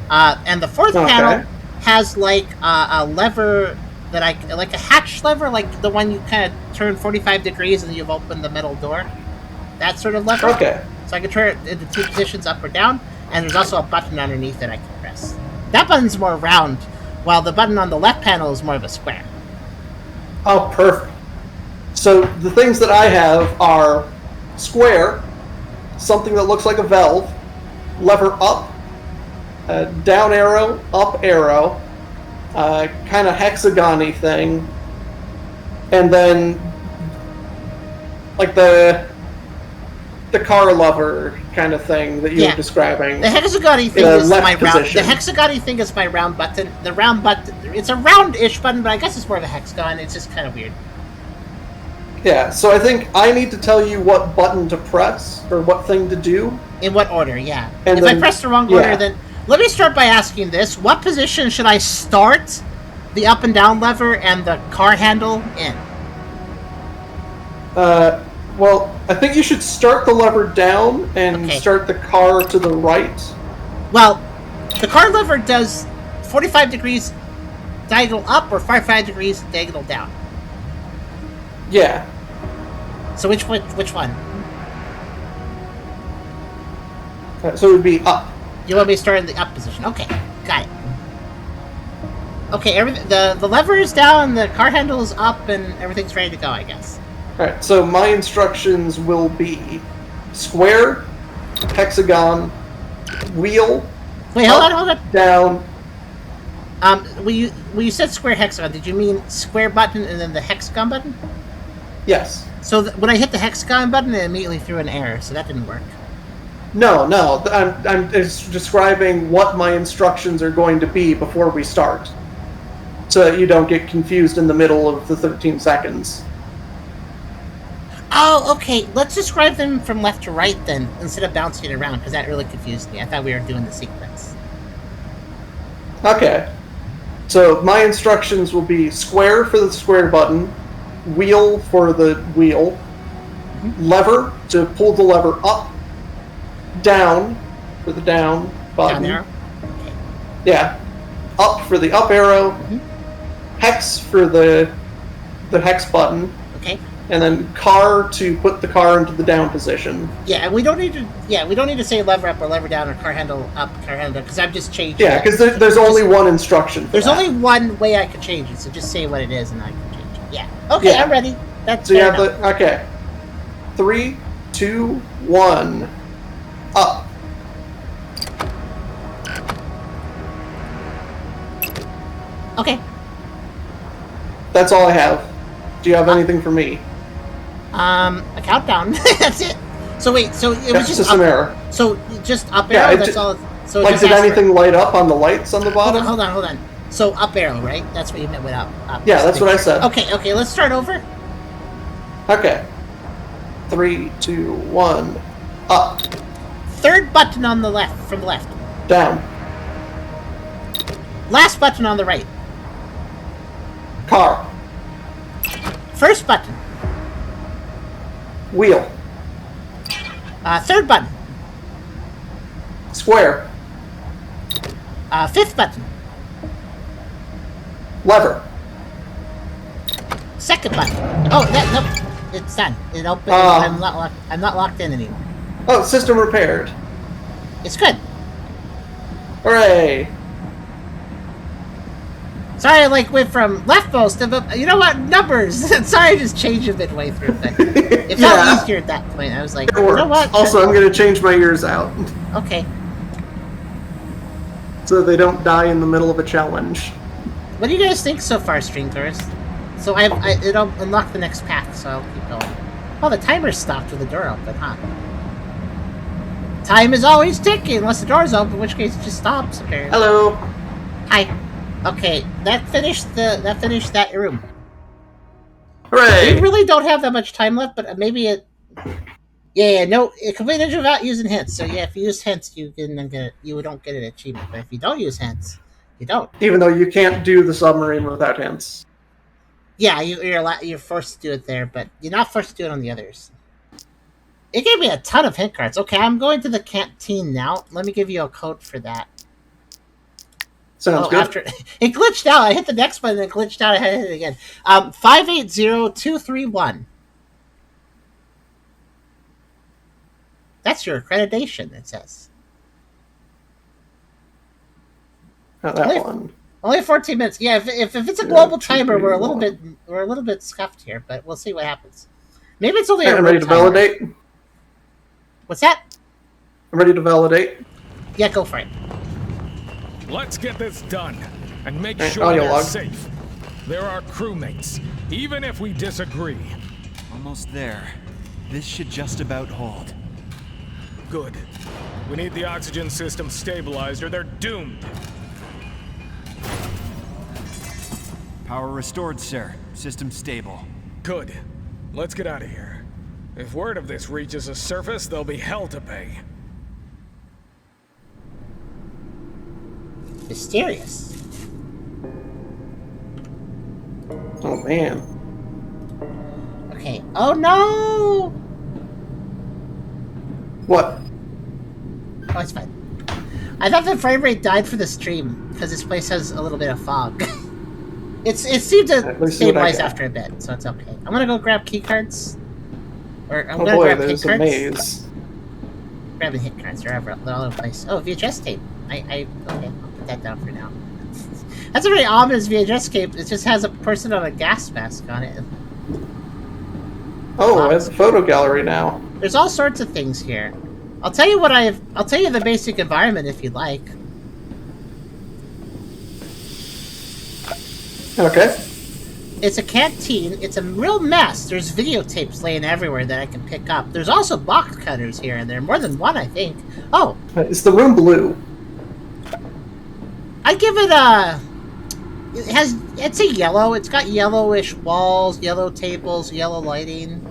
Speaker 1: And the fourth panel has like a lever that like a hatch lever, like the one you kind of turn 45 degrees and you've opened the metal door. That sort of lever.
Speaker 2: Okay.
Speaker 1: So I can turn it into 2 positions, up or down, and there's also a button underneath that I can press. That button's more round, while the button on the left panel is more of a square.
Speaker 2: Oh, perfect. So the things that I have are square, something that looks like a valve, lever up, down arrow, up arrow, kind of hexagon-y thing, and then like the car lever kind of thing that you were describing.
Speaker 1: The hexagon-y thing is my round.
Speaker 2: Position.
Speaker 1: The hexagon-y thing is my round button. The round button, it's a round-ish button, but I guess it's more of a hexagon. It's just kind of weird.
Speaker 2: Yeah, so I think I need to tell you what button to press or what thing to do.
Speaker 1: In what order? Yeah.
Speaker 2: And
Speaker 1: if
Speaker 2: then,
Speaker 1: I press the wrong order, then let me start by asking this: what position should I start the up and down lever and the car handle in?
Speaker 2: Well, I think you should start the lever down and start the car to the right.
Speaker 1: Well, the car lever does 45 degrees diagonal up or 45 degrees diagonal down.
Speaker 2: Yeah.
Speaker 1: So which one?
Speaker 2: So it would be up.
Speaker 1: You want me to start in the up position? Okay, got it. Okay, the lever is down, the car handle is up, and everything's ready to go, I guess.
Speaker 2: Alright, so my instructions will be square, hexagon, wheel.
Speaker 1: Wait, hold on.
Speaker 2: Down.
Speaker 1: When you said square hexagon, did you mean square button and then the hexagon button?
Speaker 2: Yes.
Speaker 1: So when I hit the hexagon button, it immediately threw an error, so that didn't work.
Speaker 2: No, I'm describing what my instructions are going to be before we start, so that you don't get confused in the middle of the 13 seconds.
Speaker 1: Oh, okay. Let's describe them from left to right then, instead of bouncing it around, because that really confused me. I thought we were doing the sequence.
Speaker 2: Okay. So my instructions will be square for the square button, wheel for the wheel, lever to pull the lever up, down for the down button.
Speaker 1: Down arrow? Okay.
Speaker 2: Yeah. Up for the up arrow, hex for the hex button.
Speaker 1: Okay.
Speaker 2: And then car to put the car into the down position.
Speaker 1: Yeah, and we don't need to say lever up or lever down or car handle up, car handle down, because I've just changed it.
Speaker 2: Yeah, because there's only one instruction for
Speaker 1: There's
Speaker 2: that.
Speaker 1: only one way I can change it, so just say what it is and I can change it. Yeah. Okay,
Speaker 2: Yeah.
Speaker 1: I'm ready. That's
Speaker 2: So you have
Speaker 1: enough.
Speaker 2: okay. 3, 2, 1, up.
Speaker 1: Okay.
Speaker 2: That's all I have. Do you have anything for me?
Speaker 1: A countdown. That's it. So wait, so it was just
Speaker 2: system
Speaker 1: up,
Speaker 2: error.
Speaker 1: So just up
Speaker 2: Yeah,
Speaker 1: arrow.
Speaker 2: it
Speaker 1: That's
Speaker 2: ju-
Speaker 1: all. So it
Speaker 2: Like,
Speaker 1: just
Speaker 2: did
Speaker 1: asks for-
Speaker 2: anything light up on the lights on the bottom?
Speaker 1: Hold on. So up arrow, right? That's what you meant with up.
Speaker 2: Yeah, that's what I said.
Speaker 1: Okay. Let's start over.
Speaker 2: Okay. 3, 2, 1, up.
Speaker 1: Third button on the left, from the left.
Speaker 2: Down.
Speaker 1: Last button on the right.
Speaker 2: Car.
Speaker 1: First button.
Speaker 2: Wheel.
Speaker 1: Third button.
Speaker 2: Square.
Speaker 1: Fifth button.
Speaker 2: Lever.
Speaker 1: Second button. Oh, nope. It's done. It opened. I'm not locked in anymore.
Speaker 2: Oh, system repaired.
Speaker 1: It's good.
Speaker 2: Hooray.
Speaker 1: Sorry, I went from leftmost to you know what, numbers. Sorry, I just changed it midway through. But it felt easier at that point. I was like,
Speaker 2: It
Speaker 1: you
Speaker 2: works.
Speaker 1: know what?
Speaker 2: Also, I'm going to change my ears out.
Speaker 1: Okay.
Speaker 2: so they don't die in the middle of a challenge.
Speaker 1: What do you guys think so far, streamers? So it'll unlock the next path, so I'll keep going. Oh, the timer's stopped with the door open, huh? Time is always ticking unless the door's open, in which case it just stops, apparently.
Speaker 2: Hello.
Speaker 1: Hi. Okay, that finished that room.
Speaker 2: Hooray!
Speaker 1: We really don't have that much time left, but maybe it. Yeah, no, it completed without using hints. So yeah, if you use hints, you don't get an achievement. But if you don't use hints, you don't.
Speaker 2: Even though you can't do the submarine without hints.
Speaker 1: Yeah, you're forced to do it there, but you're not forced to do it on the others. It gave me a ton of hint cards. Okay, I'm going to the canteen now. Let me give you a code for that.
Speaker 2: Sounds good.
Speaker 1: After it glitched out, I hit the next button and it glitched out. I hit it again. 580231. That's your accreditation. It says.
Speaker 2: Oh, that one.
Speaker 1: Only 14 minutes. Yeah, if it's a global timer, we're a little bit scuffed here, but we'll see what happens. Maybe it's only.
Speaker 2: I'm ready to validate.
Speaker 1: What's that?
Speaker 2: I'm ready to validate.
Speaker 1: Yeah, go for it.
Speaker 6: Let's get this done and make
Speaker 2: Hey,
Speaker 6: sure
Speaker 2: audio
Speaker 6: they're
Speaker 2: log.
Speaker 6: safe. They're our crewmates, even if we disagree.
Speaker 7: Almost there. This should just about hold.
Speaker 6: Good. We need the oxygen system stabilized or they're doomed.
Speaker 7: Power restored, sir. System stable.
Speaker 6: Good. Let's get out of here. If word of this reaches the surface, there'll be hell to pay.
Speaker 1: Mysterious.
Speaker 2: Oh man.
Speaker 1: Okay. Oh no!
Speaker 2: What?
Speaker 1: Oh, it's fine. I thought the frame rate died for the stream because this place has a little bit of fog. it seemed to stabilize after a bit, so it's okay. I'm gonna go grab key cards. Or I'm gonna grab hit
Speaker 2: there's
Speaker 1: cards.
Speaker 2: a maze.
Speaker 1: Grabbing hit cards, they're all over the place. Oh, VHS tape. Okay, I'll put that down for now. That's a very ominous VHS tape. It just has a person on a gas mask on it.
Speaker 2: Oh, it's a photo gallery now.
Speaker 1: There's all sorts of things here. I'll tell you I'll tell you the basic environment if you'd like.
Speaker 2: Okay.
Speaker 1: It's a canteen. It's a real mess. There's videotapes laying everywhere that I can pick up. There's also box cutters here and there. More than one, I think. Oh.
Speaker 2: Is the room blue?
Speaker 1: I give it a... It's a yellow. It's got yellowish walls, yellow tables, yellow lighting.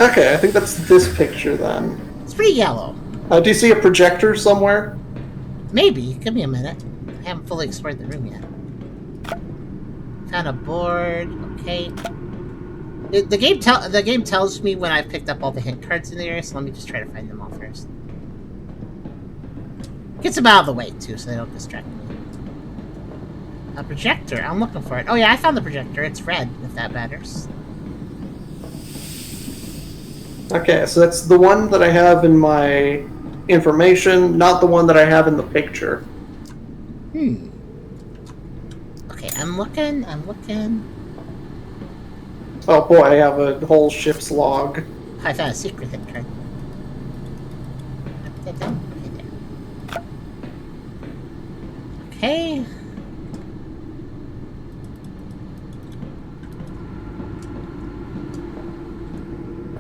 Speaker 2: Okay, I think that's this picture then.
Speaker 1: It's pretty yellow.
Speaker 2: Do you see a projector somewhere?
Speaker 1: Maybe. Give me a minute. I haven't fully explored the room yet. Found a board. Okay. The game tells me when I've picked up all the hint cards in the area, so let me just try to find them all first. Gets them out of the way too, so they don't distract me. A projector. I'm looking for it. Oh yeah, I found the projector. It's red, if that matters.
Speaker 2: Okay, so that's the one that I have in my information, not the one that I have in the picture.
Speaker 1: Okay, I'm looking.
Speaker 2: Oh boy, I have a whole ship's log.
Speaker 1: I found a secret hit card. Put that down. Okay.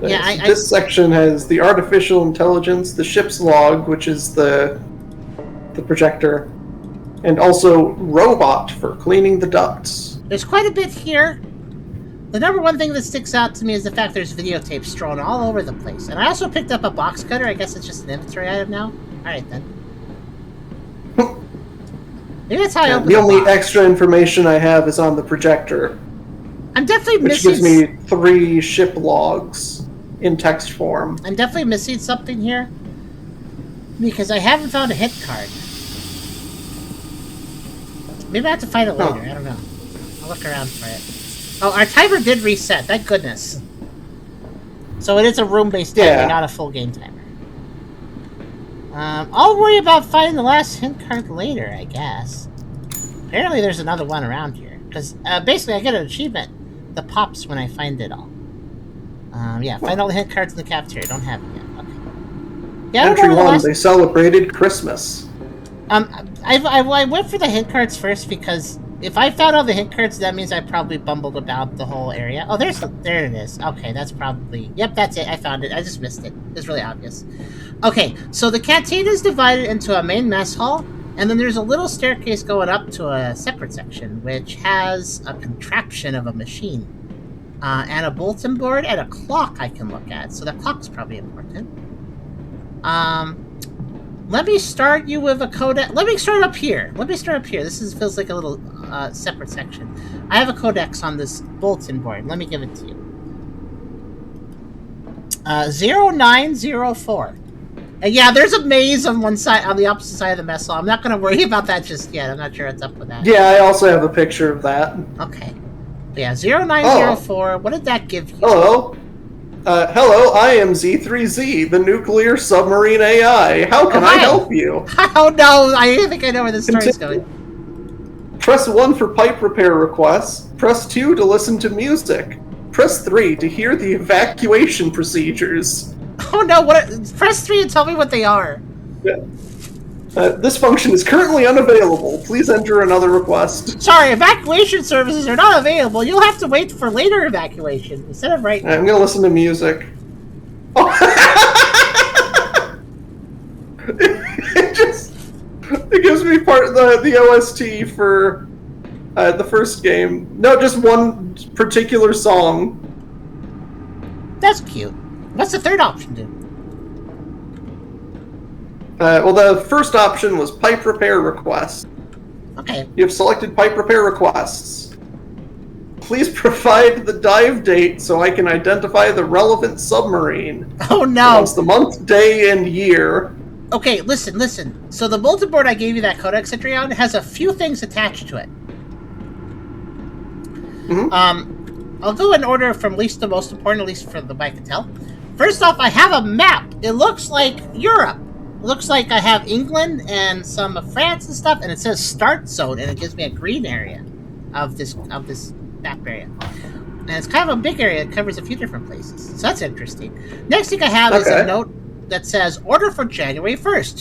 Speaker 1: Yeah,
Speaker 2: This section has the artificial intelligence, the ship's log, which is the projector, and also robot for cleaning the ducts.
Speaker 1: There's quite a bit here. The number one thing that sticks out to me is the fact there's videotapes strewn all over the place. And I also picked up a box cutter. I guess it's just an inventory item now. Alright then. Maybe that's how I open
Speaker 2: the only
Speaker 1: box.
Speaker 2: extra information I have is on the projector,
Speaker 1: I'm definitely
Speaker 2: which
Speaker 1: missing...
Speaker 2: gives me 3 ship logs in text form.
Speaker 1: I'm definitely missing something here. Because I haven't found a hit card. Maybe I have to find it later. I don't know. I'll look around for it. Oh, our timer did reset. Thank goodness. So it is a room-based timer, not a full game timer. I'll worry about finding the last hint card later, I guess. Apparently there's another one around here. Because basically I get an achievement that pops when I find it all. Yeah, find all the hint cards in the cafeteria. Don't have it yet. Okay. Yeah,
Speaker 2: Entry 1, they celebrated Christmas.
Speaker 1: I went for the hint cards first because if I found all the hint cards, that means I probably bumbled about the whole area. Oh, there it is. Okay, that's probably... Yep, that's it. I found it. I just missed it. It's really obvious. Okay, so the canteen is divided into a main mess hall, and then there's a little staircase going up to a separate section, which has a contraption of a machine, and a bulletin board and a clock I can look at. So the clock's probably important. Let me start you with a codex. Let me start up here. This feels like a little separate section. I have a codex on this bulletin board. Let me give it to you. 0904. Yeah, there's a maze on one side, on the opposite side of the mess hall. I'm not going to worry about that just yet. I'm not sure what's up with that.
Speaker 2: Yeah, I also have a picture of that.
Speaker 1: Okay. Yeah, 0904. What did that give you?
Speaker 2: Hello. Hello, I am Z3Z, the nuclear submarine AI. How can I help you?
Speaker 1: Oh no, I think I know where this story's going.
Speaker 2: Press 1 for pipe repair requests. Press 2 to listen to music. Press 3 to hear the evacuation procedures.
Speaker 1: Oh no, press 3 and tell me what they are.
Speaker 2: Yeah. This function is currently unavailable. Please enter another request.
Speaker 1: Sorry, evacuation services are not available. You'll have to wait for later evacuation instead of right now.
Speaker 2: I'm going to listen to music. Oh. it gives me part of the OST for the first game. No, just one particular song.
Speaker 1: That's cute. What's the third option do?
Speaker 2: Well, the first option was pipe repair request.
Speaker 1: Okay.
Speaker 2: You have selected pipe repair requests. Please provide the dive date so I can identify the relevant submarine.
Speaker 1: Oh no!
Speaker 2: It's the month, day, and year.
Speaker 1: Okay, listen. So the bulletin board I gave you that codex entry on has a few things attached to it.
Speaker 2: Mm-hmm.
Speaker 1: I'll go in order from least to most important, at least for the way I can tell. First off, I have a map. It looks like Europe. Looks like I have England and some of France and stuff, and it says start zone, and it gives me a green area of this map area. And it's kind of a big area. It covers a few different places, so that's interesting. Next thing I have is a note that says order for January 1st,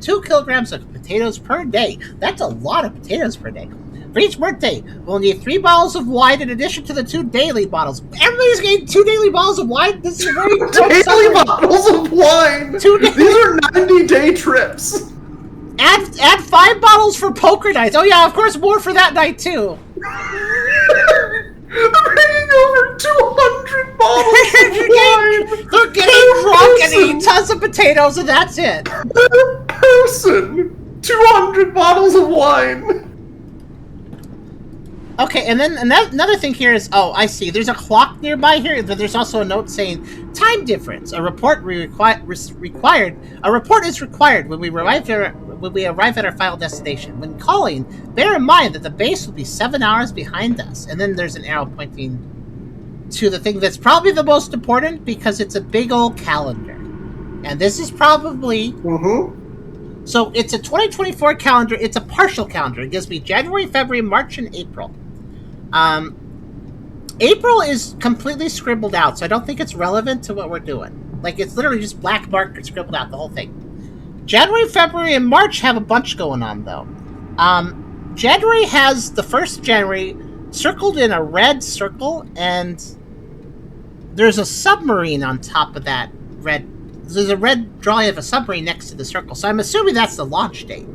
Speaker 1: 2 kilograms of potatoes per day. That's a lot of potatoes per day. For each workday, we'll need 3 bottles of wine in addition to the 2 daily bottles. Everybody's getting 2 daily bottles of wine? This is very
Speaker 2: daily bottles of wine! These are 90-day trips.
Speaker 1: Add 5 bottles for poker nights. Oh yeah, of course, more for that night too.
Speaker 2: They're bringing over 200 bottles of wine.
Speaker 1: They're getting drunk and eating tons of potatoes, and that's it.
Speaker 2: Per person, 200 bottles of wine.
Speaker 1: Okay, and then another thing here is, oh, I see. There's a clock nearby here, but there's also a note saying time difference. A report is required when we arrive at our final destination. When calling, bear in mind that the base will be 7 hours behind us. And then there's an arrow pointing to the thing that's probably the most important because it's a big old calendar. And this is probably...
Speaker 2: Mm-hmm.
Speaker 1: So it's a 2024 calendar. It's a partial calendar. It gives me January, February, March, and April. April is completely scribbled out, so I don't think it's relevant to what we're doing. Like, it's literally just black marker scribbled out, the whole thing. January, February, and March have a bunch going on, though. January has the 1st January circled in a red circle, and there's a submarine on top of that red. There's a red drawing of a submarine next to the circle, so I'm assuming that's the launch date.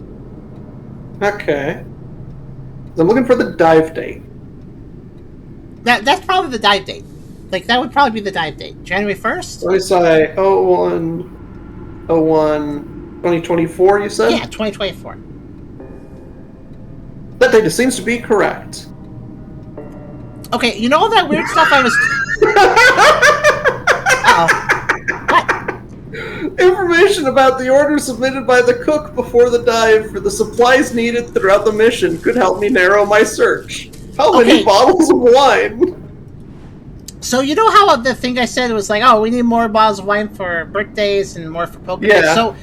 Speaker 2: Okay. I'm looking for the dive date.
Speaker 1: That's probably the dive date. Like, that would probably be the dive date. January 1st?
Speaker 2: Let me say 2024, you said?
Speaker 1: Yeah, 2024.
Speaker 2: That data seems to be correct.
Speaker 1: Okay, you know all that weird stuff I was... Uh-oh. What?
Speaker 2: Information about the order submitted by the cook before the dive for the supplies needed throughout the mission could help me narrow my search. How many bottles of wine?
Speaker 1: So you know how the thing I said was like, oh, we need more bottles of wine for birthdays and more for poker nights?
Speaker 2: Yeah.
Speaker 1: So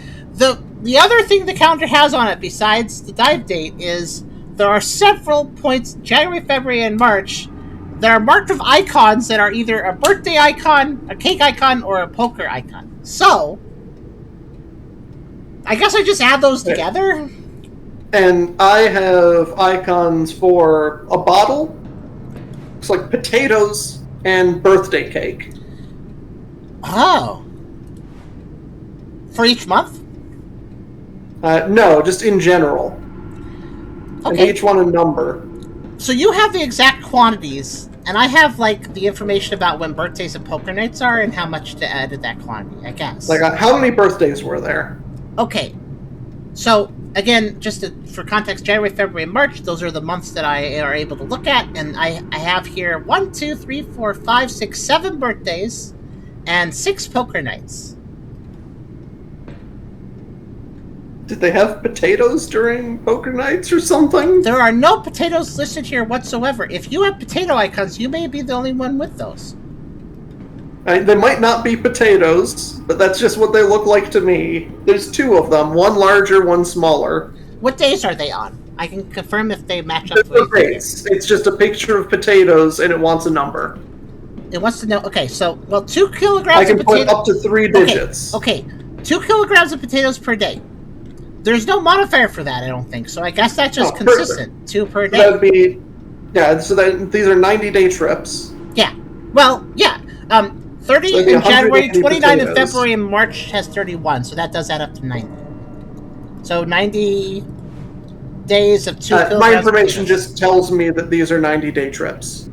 Speaker 1: the other thing the calendar has on it besides the dive date is there are several points, January, February, and March, that are marked with icons that are either a birthday icon, a cake icon, or a poker icon. So I guess I just add those together.
Speaker 2: and I have icons for a bottle. Looks like potatoes and birthday cake.
Speaker 1: Oh. For each month?
Speaker 2: No, just in general.
Speaker 1: Okay.
Speaker 2: And each one a number.
Speaker 1: So you have the exact quantities, and I have, like, the information about when birthdays and poker nights are and how much to add to that quantity, I guess.
Speaker 2: Like, how many birthdays were there?
Speaker 1: Okay. So, again, for context, January, February, and March, those are the months that I are able to look at, and I have here 1, 2, 3, 4, 5, 6, 7 birthdays and 6 poker nights.
Speaker 2: Did they have potatoes during poker nights or something?
Speaker 1: There are no potatoes listed here whatsoever. If you have potato icons, you may be the only one with those.
Speaker 2: They might not be potatoes, but that's just what they look like to me. There's 2 of them, one larger, one smaller.
Speaker 1: What days are they on? I can confirm if they match up with
Speaker 2: It's just a picture of potatoes, and it wants a number.
Speaker 1: It wants to know. Okay, so 2 kilograms.
Speaker 2: I can
Speaker 1: of
Speaker 2: put
Speaker 1: potato.
Speaker 2: up to 3 digits.
Speaker 1: Okay, 2 kilograms of potatoes per day. There's no modifier for that, I don't think. So I guess that's just consistent.
Speaker 2: Perfect.
Speaker 1: 2 per day.
Speaker 2: That would be, so these are 90-day trips.
Speaker 1: Yeah. Well, yeah. 30
Speaker 2: So
Speaker 1: in January, 29 in
Speaker 2: potatoes.
Speaker 1: February, and March has 31. So that does add up to 90. So 90 days of 2 kilograms.
Speaker 2: My information
Speaker 1: of potatoes.
Speaker 2: just tells me that these are 90-day trips.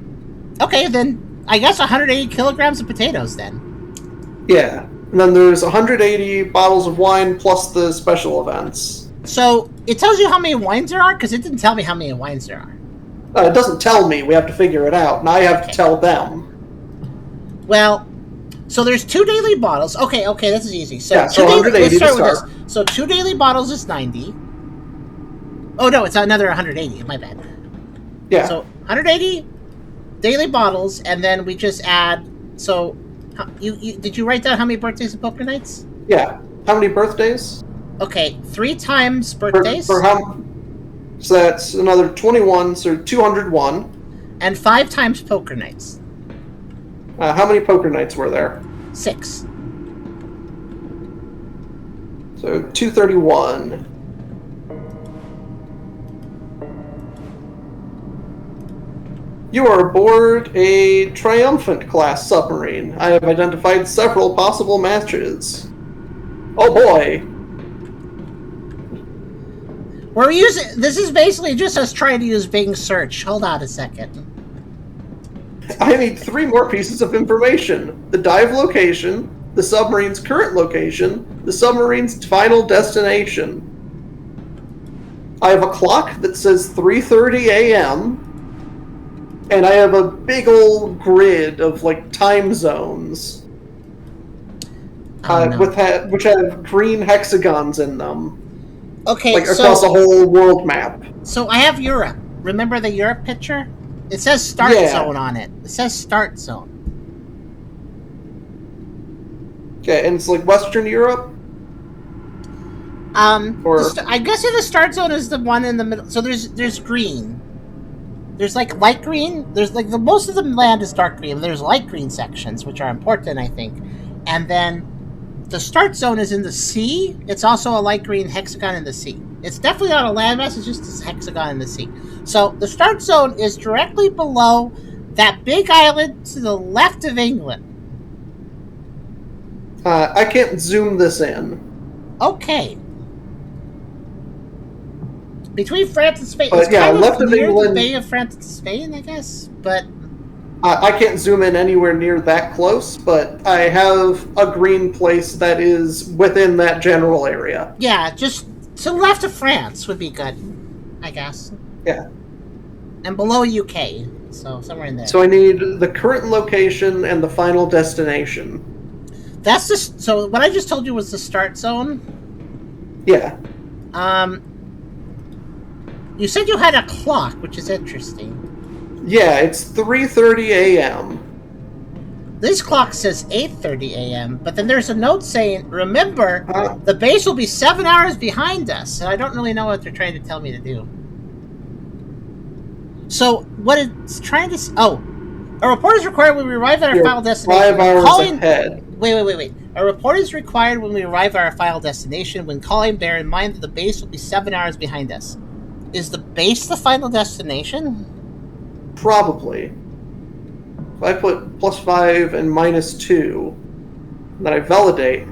Speaker 1: Okay, then I guess 180 kilograms of potatoes then.
Speaker 2: Yeah. And then there's 180 bottles of wine plus the special events.
Speaker 1: So it tells you how many wines there are? Because it didn't tell me how many wines there are.
Speaker 2: It doesn't tell me. We have to figure it out. And I have to tell them.
Speaker 1: Well, so there's 2 daily bottles. Okay, this is easy. So,
Speaker 2: Yeah, so
Speaker 1: 2 daily,
Speaker 2: 180
Speaker 1: let's
Speaker 2: to
Speaker 1: start
Speaker 2: start.
Speaker 1: with this. So 2 daily bottles is 90. Oh, no, it's another 180. My bad.
Speaker 2: Yeah.
Speaker 1: So 180 daily bottles, and then we just add... So, you did you write down how many birthdays and poker nights?
Speaker 2: Yeah. How many birthdays?
Speaker 1: Okay, 3 times birthdays.
Speaker 2: For how... So that's another 21, so 201.
Speaker 1: And 5 times poker nights.
Speaker 2: How many poker nights were there?
Speaker 1: 6.
Speaker 2: So 231. You are aboard a Triumphant class submarine. I have identified several possible matches. Oh boy.
Speaker 1: We're using... This is basically just us trying to use Bing search. Hold on a second.
Speaker 2: I need 3 more pieces of information. The dive location, the submarine's current location, the submarine's final destination. I have a clock that says 3:30 a.m., and I have a big old grid of, like, time zones.
Speaker 1: No.
Speaker 2: Which have green hexagons in them.
Speaker 1: Okay,
Speaker 2: Like, across the whole world map.
Speaker 1: So I have Europe. Remember the Europe picture? It says start zone on it. It says start zone.
Speaker 2: Okay, and it's like Western Europe?
Speaker 1: I guess the start zone is the one in the middle. So there's green. There's like light green. There's like most of the land is dark green. There's light green sections, which are important, I think. And then the start zone is in the sea. It's also a light green hexagon in the sea. It's definitely not a landmass. It's just a hexagon in the sea. So the start zone is directly below that big island to the left of England.
Speaker 2: I can't zoom this in.
Speaker 1: Okay. Between France and Spain.
Speaker 2: But
Speaker 1: It's
Speaker 2: yeah,
Speaker 1: kind
Speaker 2: left
Speaker 1: of
Speaker 2: of
Speaker 1: near
Speaker 2: England-
Speaker 1: the Bay of France and Spain, I guess. But
Speaker 2: I can't zoom in anywhere near that close, but I have a green place that is within that general area.
Speaker 1: yeah, just to the left of France would be good, I guess.
Speaker 2: Yeah.
Speaker 1: And below UK, so somewhere in there.
Speaker 2: So I need the current location and the final destination.
Speaker 1: That's just so. What I just told you was the start zone.
Speaker 2: Yeah.
Speaker 1: You said you had a clock, which is interesting.
Speaker 2: Yeah, it's 3:30 a.m.
Speaker 1: This clock says 8:30 a.m., but then there's a note saying, remember, the base will be 7 hours behind us. And I don't really know what they're trying to tell me to do. So, what it's trying to... Oh, a report is required when we arrive at our final destination.
Speaker 2: 5 hours ahead.
Speaker 1: Wait. A report is required when we arrive at our final destination. When calling, bear in mind that the base will be 7 hours behind us. Is the base the final destination?
Speaker 2: Probably. If I put +5 and -2, then I validate,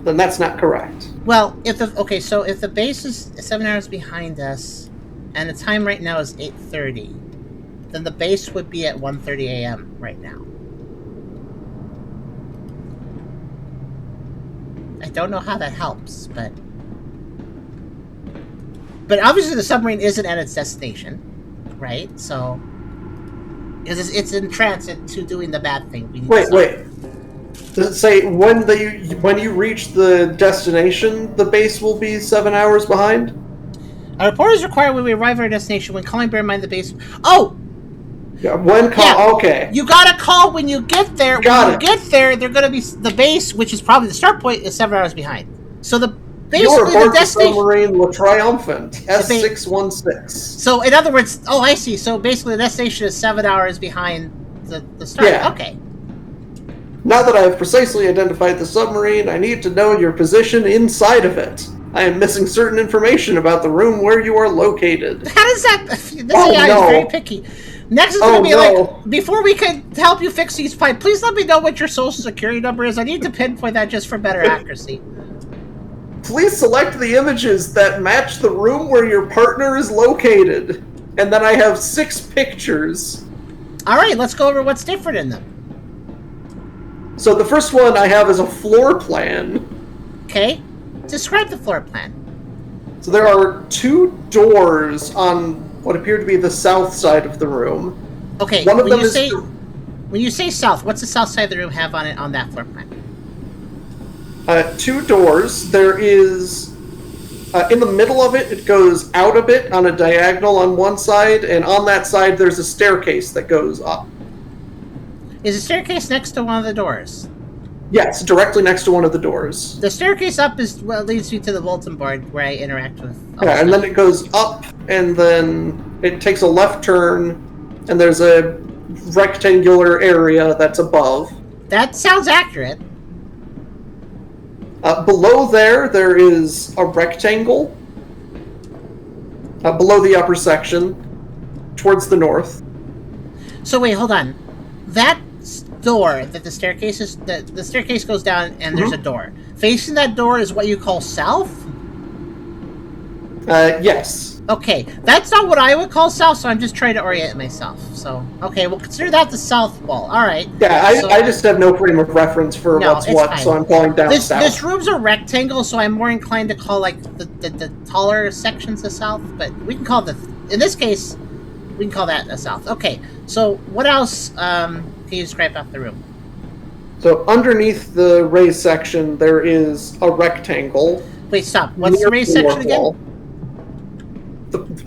Speaker 2: then that's not correct.
Speaker 1: Well, if the base is 7 hours behind us, and the time right now is 8:30, then the base would be at 1:30 a.m. right now. I don't know how that helps, but obviously the submarine isn't at its destination, right? So it's in transit to doing the bad thing.
Speaker 2: Wait. Does it say when you reach the destination, the base will be 7 hours behind?
Speaker 1: A report is required when we arrive at our destination. When calling, bear in mind the base. Oh!
Speaker 2: Yeah, when call.
Speaker 1: Yeah.
Speaker 2: Okay.
Speaker 1: You gotta call when you get there.
Speaker 2: Got
Speaker 1: when
Speaker 2: it.
Speaker 1: you get there, they're gonna be the base, which is probably the start point, is 7 hours behind. So
Speaker 2: You're
Speaker 1: basically the
Speaker 2: aboard the
Speaker 1: destination.
Speaker 2: submarine Le Triumphant S616.
Speaker 1: So in other words, oh, I see. So basically, the destination is 7 hours behind the start.
Speaker 2: Yeah.
Speaker 1: Okay.
Speaker 2: Now that I have precisely identified the submarine, I need to know your position inside of it. I am missing certain information about the room where you are located.
Speaker 1: How does that? This
Speaker 2: Oh,
Speaker 1: AI
Speaker 2: no.
Speaker 1: is very picky. Next is
Speaker 2: Oh,
Speaker 1: going to be
Speaker 2: no.
Speaker 1: like, before we can help you fix these pipes, please let me know what your social security number is. I need to pinpoint that just for better accuracy.
Speaker 2: Please select the images that match the room where your partner is located. And then I have 6 pictures.
Speaker 1: All right, let's go over what's different in them.
Speaker 2: So the first one I have is a floor plan.
Speaker 1: Okay, describe the floor plan.
Speaker 2: So there are 2 doors on what appear to be the south side of the room.
Speaker 1: Okay,
Speaker 2: One of them is
Speaker 1: when you say south, what's the south side of the room have on it on that floor plan?
Speaker 2: 2 doors. There is in the middle of it. It goes out a bit on a diagonal on one side, and on that side there's a staircase that goes up.
Speaker 1: Is the staircase next to one of the doors?
Speaker 2: Yes, directly next to one of the doors.
Speaker 1: The staircase up is what leads you to the bulletin board where I interact with.
Speaker 2: Yeah, and then it goes up, and then it takes a left turn, and there's a rectangular area that's above.
Speaker 1: That sounds accurate.
Speaker 2: Below there is a rectangle. Below the upper section, towards the north.
Speaker 1: So wait, hold on. That door that the staircase is, the staircase goes down and there's a door. Facing that door is what you call south?
Speaker 2: Yes.
Speaker 1: Okay, that's not what I would call south, so I'm just trying to orient myself. So, okay, we'll consider that the south wall. All right.
Speaker 2: Yeah,
Speaker 1: So-
Speaker 2: I just have no frame of reference for
Speaker 1: No,
Speaker 2: what's
Speaker 1: it's
Speaker 2: what,
Speaker 1: fine.
Speaker 2: so I'm calling down south.
Speaker 1: This room's a rectangle, so I'm more inclined to call like the taller sections the south. But we can call in this case, we can call that a south. Okay. So what else can you describe about the room?
Speaker 2: So underneath the raised section, there is a rectangle.
Speaker 1: Wait, stop. What's
Speaker 2: near
Speaker 1: the raised
Speaker 2: north
Speaker 1: section again?
Speaker 2: wall.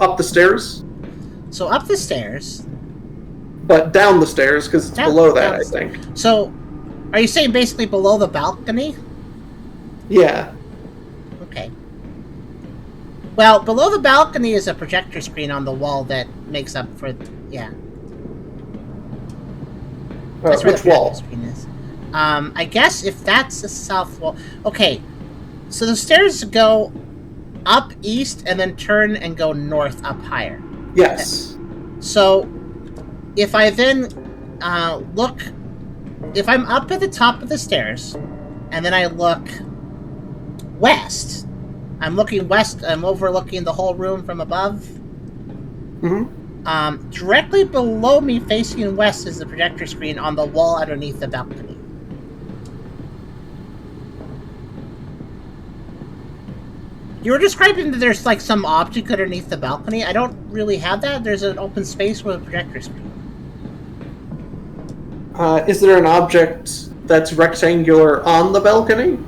Speaker 2: Up the stairs,
Speaker 1: So up the stairs.
Speaker 2: but down the stairs because it's
Speaker 1: Down-
Speaker 2: below that,
Speaker 1: down-
Speaker 2: I think.
Speaker 1: So, are you saying basically below the balcony?
Speaker 2: Yeah.
Speaker 1: Okay. Well, below the balcony is a projector screen on the wall that makes up for... Yeah. That's where
Speaker 2: Which
Speaker 1: the projector
Speaker 2: wall?
Speaker 1: screen is. I guess if that's the south wall... Okay. So the stairs go up east and then turn and go north up higher.
Speaker 2: Yes.
Speaker 1: So, if I then look... If I'm up at the top of the stairs, and then I look west... I'm looking west, I'm overlooking the whole room from above.
Speaker 2: Mm-hmm.
Speaker 1: Directly below me, facing west, is the projector screen on the wall underneath the balcony. You were describing that there's like some object underneath the balcony. I don't really have that. There's an open space with a projector screen.
Speaker 2: Is there an object that's rectangular on the balcony?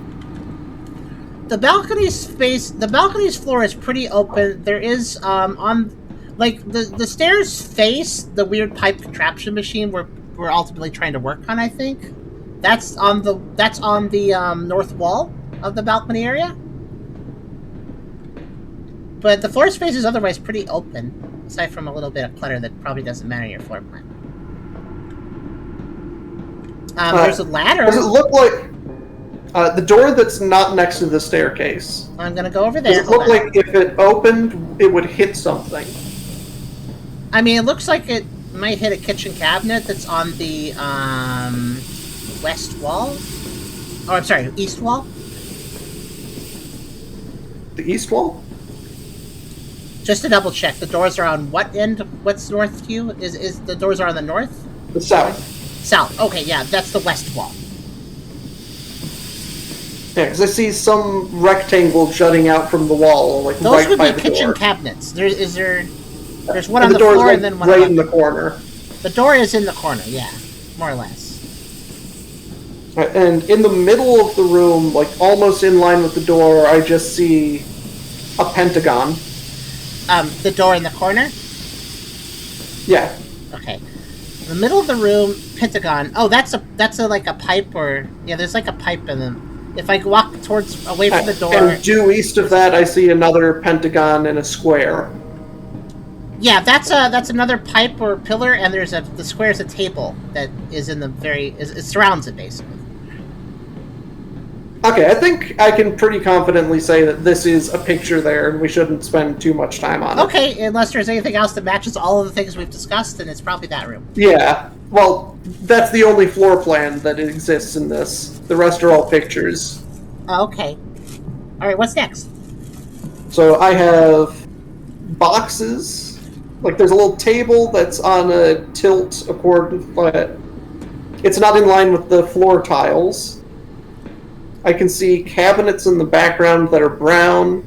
Speaker 1: The balcony's floor is pretty open. There is on like the stairs face the weird pipe contraption machine we're ultimately trying to work on, I think. That's on the north wall of the balcony area. But the floor space is otherwise pretty open, aside from a little bit of clutter that probably doesn't matter in your floor plan. There's a ladder.
Speaker 2: Does it look like... The door that's not next to the staircase.
Speaker 1: I'm gonna go over
Speaker 2: Does
Speaker 1: there.
Speaker 2: it look like if it opened, it would hit something?
Speaker 1: I mean, it looks like it might hit a kitchen cabinet that's on the west wall. Oh, I'm sorry, east wall.
Speaker 2: The east wall?
Speaker 1: Just to double check, the doors are on what end? What's north to you? Is the doors are on the north?
Speaker 2: The south.
Speaker 1: South. Okay, yeah, that's the west wall.
Speaker 2: Yeah, because I see some rectangle jutting out from the wall, like
Speaker 1: Those
Speaker 2: right
Speaker 1: would
Speaker 2: by
Speaker 1: be
Speaker 2: the
Speaker 1: kitchen
Speaker 2: door.
Speaker 1: cabinets. There's one
Speaker 2: And
Speaker 1: on the
Speaker 2: door's,
Speaker 1: floor
Speaker 2: like,
Speaker 1: and then one
Speaker 2: right
Speaker 1: on
Speaker 2: in the corner.
Speaker 1: the door is in the corner. Yeah, more or less.
Speaker 2: And in the middle of the room, like almost in line with the door, I just see a pentagon.
Speaker 1: The door in the corner.
Speaker 2: Yeah.
Speaker 1: Okay. In the middle of the room, pentagon. Oh, that's a like a pipe or yeah. There's like a pipe in them. If I walk away from the door,
Speaker 2: And due east of that, I see another pentagon and a square.
Speaker 1: yeah, that's another pipe or pillar, and the square is a table that is in the it surrounds it basically.
Speaker 2: Okay, I think I can pretty confidently say that this is a picture there, and we shouldn't spend too much time on it.
Speaker 1: Okay, unless there's anything else that matches all of the things we've discussed, then it's probably that room.
Speaker 2: Yeah, well, that's the only floor plan that exists in this. The rest are all pictures.
Speaker 1: Okay. All right, what's next?
Speaker 2: So I have boxes. Like there's a little table that's on a tilt but it's not in line with the floor tiles. I can see cabinets in the background that are brown.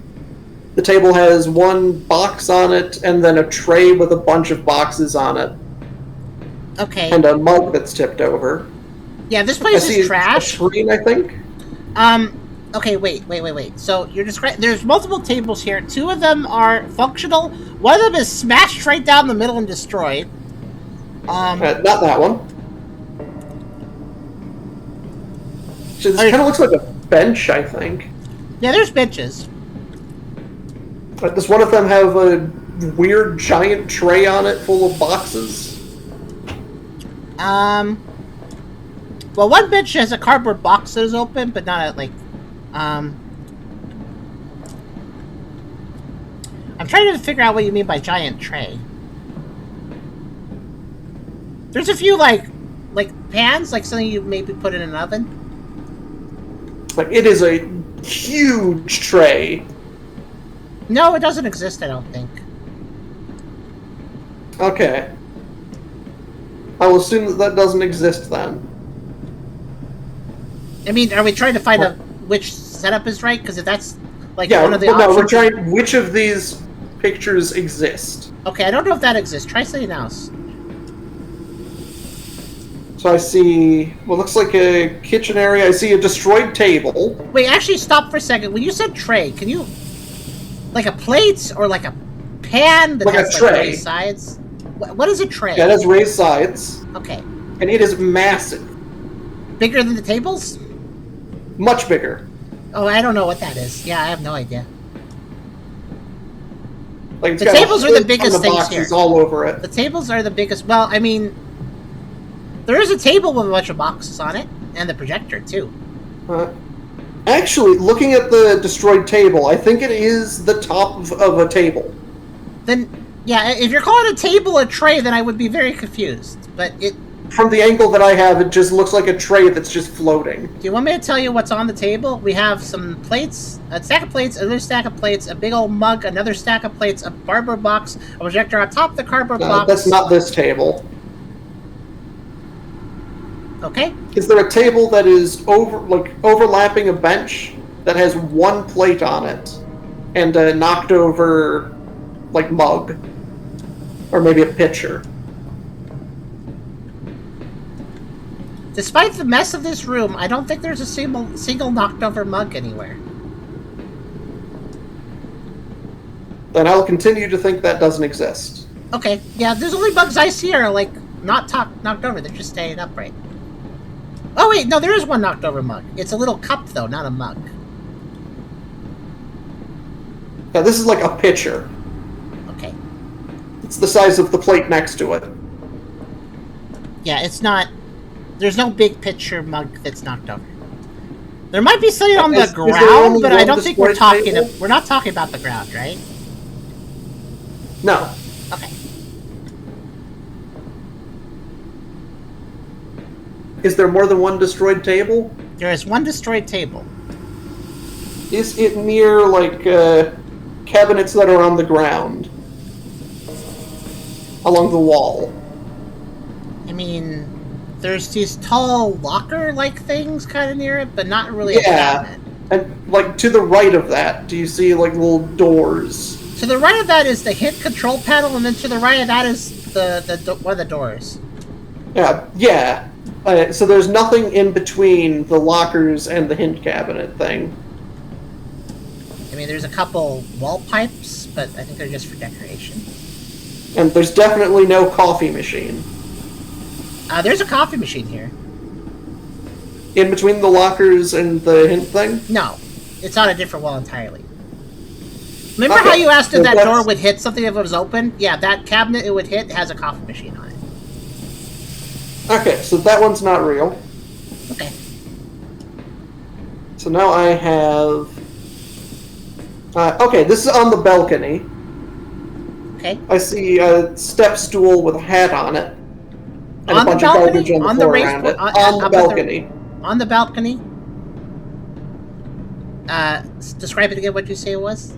Speaker 2: The table has one box on it, and then a tray with a bunch of boxes on it.
Speaker 1: Okay.
Speaker 2: And a mug that's tipped over.
Speaker 1: Yeah, this place is trash.
Speaker 2: A screen, I think.
Speaker 1: Okay, wait. So you're describing. There's multiple tables here. Two of them are functional. One of them is smashed right down the middle and destroyed.
Speaker 2: Not that one. It kind of looks like a bench, I think.
Speaker 1: Yeah, there's benches.
Speaker 2: Does one of them have a weird giant tray on it full of boxes?
Speaker 1: Well, one bench has a cardboard box that is open, but not I'm trying to figure out what you mean by giant tray. There's a few like pans, like something you maybe put in an oven.
Speaker 2: Like, it is a huge tray.
Speaker 1: No, it doesn't exist, I don't think.
Speaker 2: Okay. I will assume that doesn't exist then.
Speaker 1: I mean, are we trying to find out which setup is right? Because if that's like
Speaker 2: Yeah,
Speaker 1: one of the
Speaker 2: but no,
Speaker 1: options...
Speaker 2: we're trying which of these pictures exist.
Speaker 1: Okay, I don't know if that exists. Try something else.
Speaker 2: So I see what looks like a kitchen area. I see a destroyed table.
Speaker 1: Wait, actually, stop for a second. When you said tray, can you... Like a plate or like a pan that
Speaker 2: Like
Speaker 1: has
Speaker 2: a tray.
Speaker 1: raised sides? What is a tray?
Speaker 2: Yeah, it has raised sides.
Speaker 1: Okay.
Speaker 2: And it is massive.
Speaker 1: Bigger than the tables?
Speaker 2: Much bigger.
Speaker 1: Oh, I don't know what that is. Yeah, I have no idea.
Speaker 2: Like, it's
Speaker 1: The
Speaker 2: got a
Speaker 1: tables are
Speaker 2: whole
Speaker 1: the biggest
Speaker 2: ton of
Speaker 1: things
Speaker 2: boxes
Speaker 1: here.
Speaker 2: all over it.
Speaker 1: The tables are the biggest... Well, I mean... There is a table with a bunch of boxes on it. And the projector, too.
Speaker 2: Actually, looking at the destroyed table, I think it is the top of a table.
Speaker 1: Then, yeah, if you're calling a table a tray, then I would be very confused. But it...
Speaker 2: From the angle that I have, it just looks like a tray that's just floating.
Speaker 1: Do you want me to tell you what's on the table? We have some plates, a stack of plates, another stack of plates, a big old mug, another stack of plates, a cardboard box, a projector on top of the cardboard box.
Speaker 2: That's not this table.
Speaker 1: Okay.
Speaker 2: Is there a table that is overlapping a bench that has one plate on it and a knocked over mug, or maybe a pitcher?
Speaker 1: Despite the mess of this room, I don't think there's a single knocked over mug anywhere.
Speaker 2: Then I'll continue to think that doesn't exist.
Speaker 1: Okay. Yeah, there's only mugs I see are not knocked over. They're just staying upright. Oh wait, no, there is one knocked over mug. It's a little cup though, not a mug.
Speaker 2: Now this is like a pitcher.
Speaker 1: Okay.
Speaker 2: It's the size of the plate next to it.
Speaker 1: Yeah, it's not... There's no big pitcher mug that's knocked over. There might be something on the
Speaker 2: Is there
Speaker 1: ground,
Speaker 2: only
Speaker 1: but I
Speaker 2: one
Speaker 1: don't think we're
Speaker 2: destroyed
Speaker 1: talking.
Speaker 2: table?
Speaker 1: We're not talking about the ground, right?
Speaker 2: No.
Speaker 1: Okay.
Speaker 2: Is there more than one destroyed table?
Speaker 1: There is one destroyed table.
Speaker 2: Is it near, like, cabinets that are on the ground? Along the wall?
Speaker 1: I mean, there's these tall locker-like things kind of near it, but not really a
Speaker 2: Yeah.
Speaker 1: cabinet.
Speaker 2: And, like, to the right of that, do you see, like, little doors?
Speaker 1: To the right of that is the hit control panel, and then to the right of that is one of the doors.
Speaker 2: Yeah. So there's nothing in between the lockers and the hint cabinet thing.
Speaker 1: I mean, there's a couple wall pipes, but I think they're just for decoration.
Speaker 2: And there's definitely no coffee machine.
Speaker 1: There's a coffee machine here.
Speaker 2: In between the lockers and the hint thing?
Speaker 1: No, it's on a different wall entirely. Remember
Speaker 2: Okay,
Speaker 1: how you asked if
Speaker 2: so
Speaker 1: that
Speaker 2: that's-
Speaker 1: door would hit something if it was open? Yeah, that cabinet it would hit has a coffee machine on it.
Speaker 2: Okay, so that one's not real.
Speaker 1: Okay.
Speaker 2: So now I have... okay, this is on the balcony.
Speaker 1: Okay.
Speaker 2: I see a step stool with a hat on it. And
Speaker 1: On
Speaker 2: a
Speaker 1: the
Speaker 2: bunch of garbage
Speaker 1: balcony?
Speaker 2: on the
Speaker 1: On the
Speaker 2: floor
Speaker 1: raised
Speaker 2: around
Speaker 1: floor?
Speaker 2: it.
Speaker 1: On-
Speaker 2: On the
Speaker 1: up at the-
Speaker 2: balcony.
Speaker 1: On the balcony. Describe it again. What you say it was?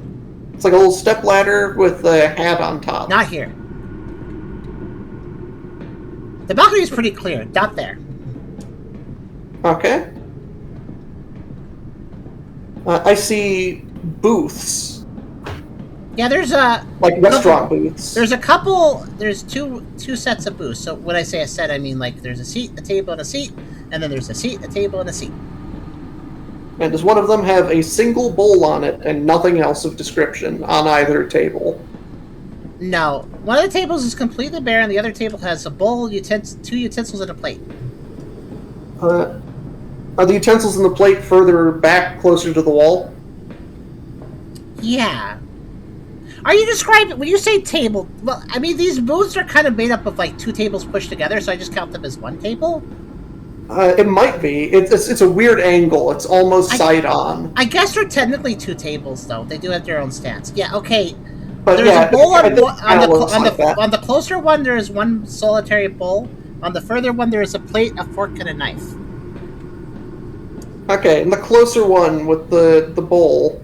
Speaker 2: It's like a little step ladder with a hat on top.
Speaker 1: Not here. The balcony is pretty clear. Not there.
Speaker 2: Okay. I see booths.
Speaker 1: Yeah, there's a
Speaker 2: Like restaurant booths.
Speaker 1: There's a couple. There's two sets of booths. So when I say a set, I mean like there's a seat, a table, and a seat, and then there's a seat, a table, and a seat.
Speaker 2: And does one of them have a single bowl on it and nothing else of description on either table?
Speaker 1: No, one of the tables is completely bare, and the other table has a bowl, two utensils, and a plate.
Speaker 2: Are the utensils and the plate further back, closer to the wall?
Speaker 1: Yeah. Are you describing when you say table? Well, I mean these booths are kind of made up of like two tables pushed together, so I just count them as one table.
Speaker 2: It might be. It's a weird angle. It's almost side on.
Speaker 1: I guess they're technically two tables, though. They do have their own stance. Yeah. Okay.
Speaker 2: But
Speaker 1: There's
Speaker 2: yeah,
Speaker 1: a bowl
Speaker 2: I
Speaker 1: on,
Speaker 2: think
Speaker 1: one- on
Speaker 2: it looks like
Speaker 1: the
Speaker 2: that.
Speaker 1: on the closer one. There is one solitary bowl. On the further one, there is a plate, a fork, and a knife.
Speaker 2: Okay, and the closer one with the bowl.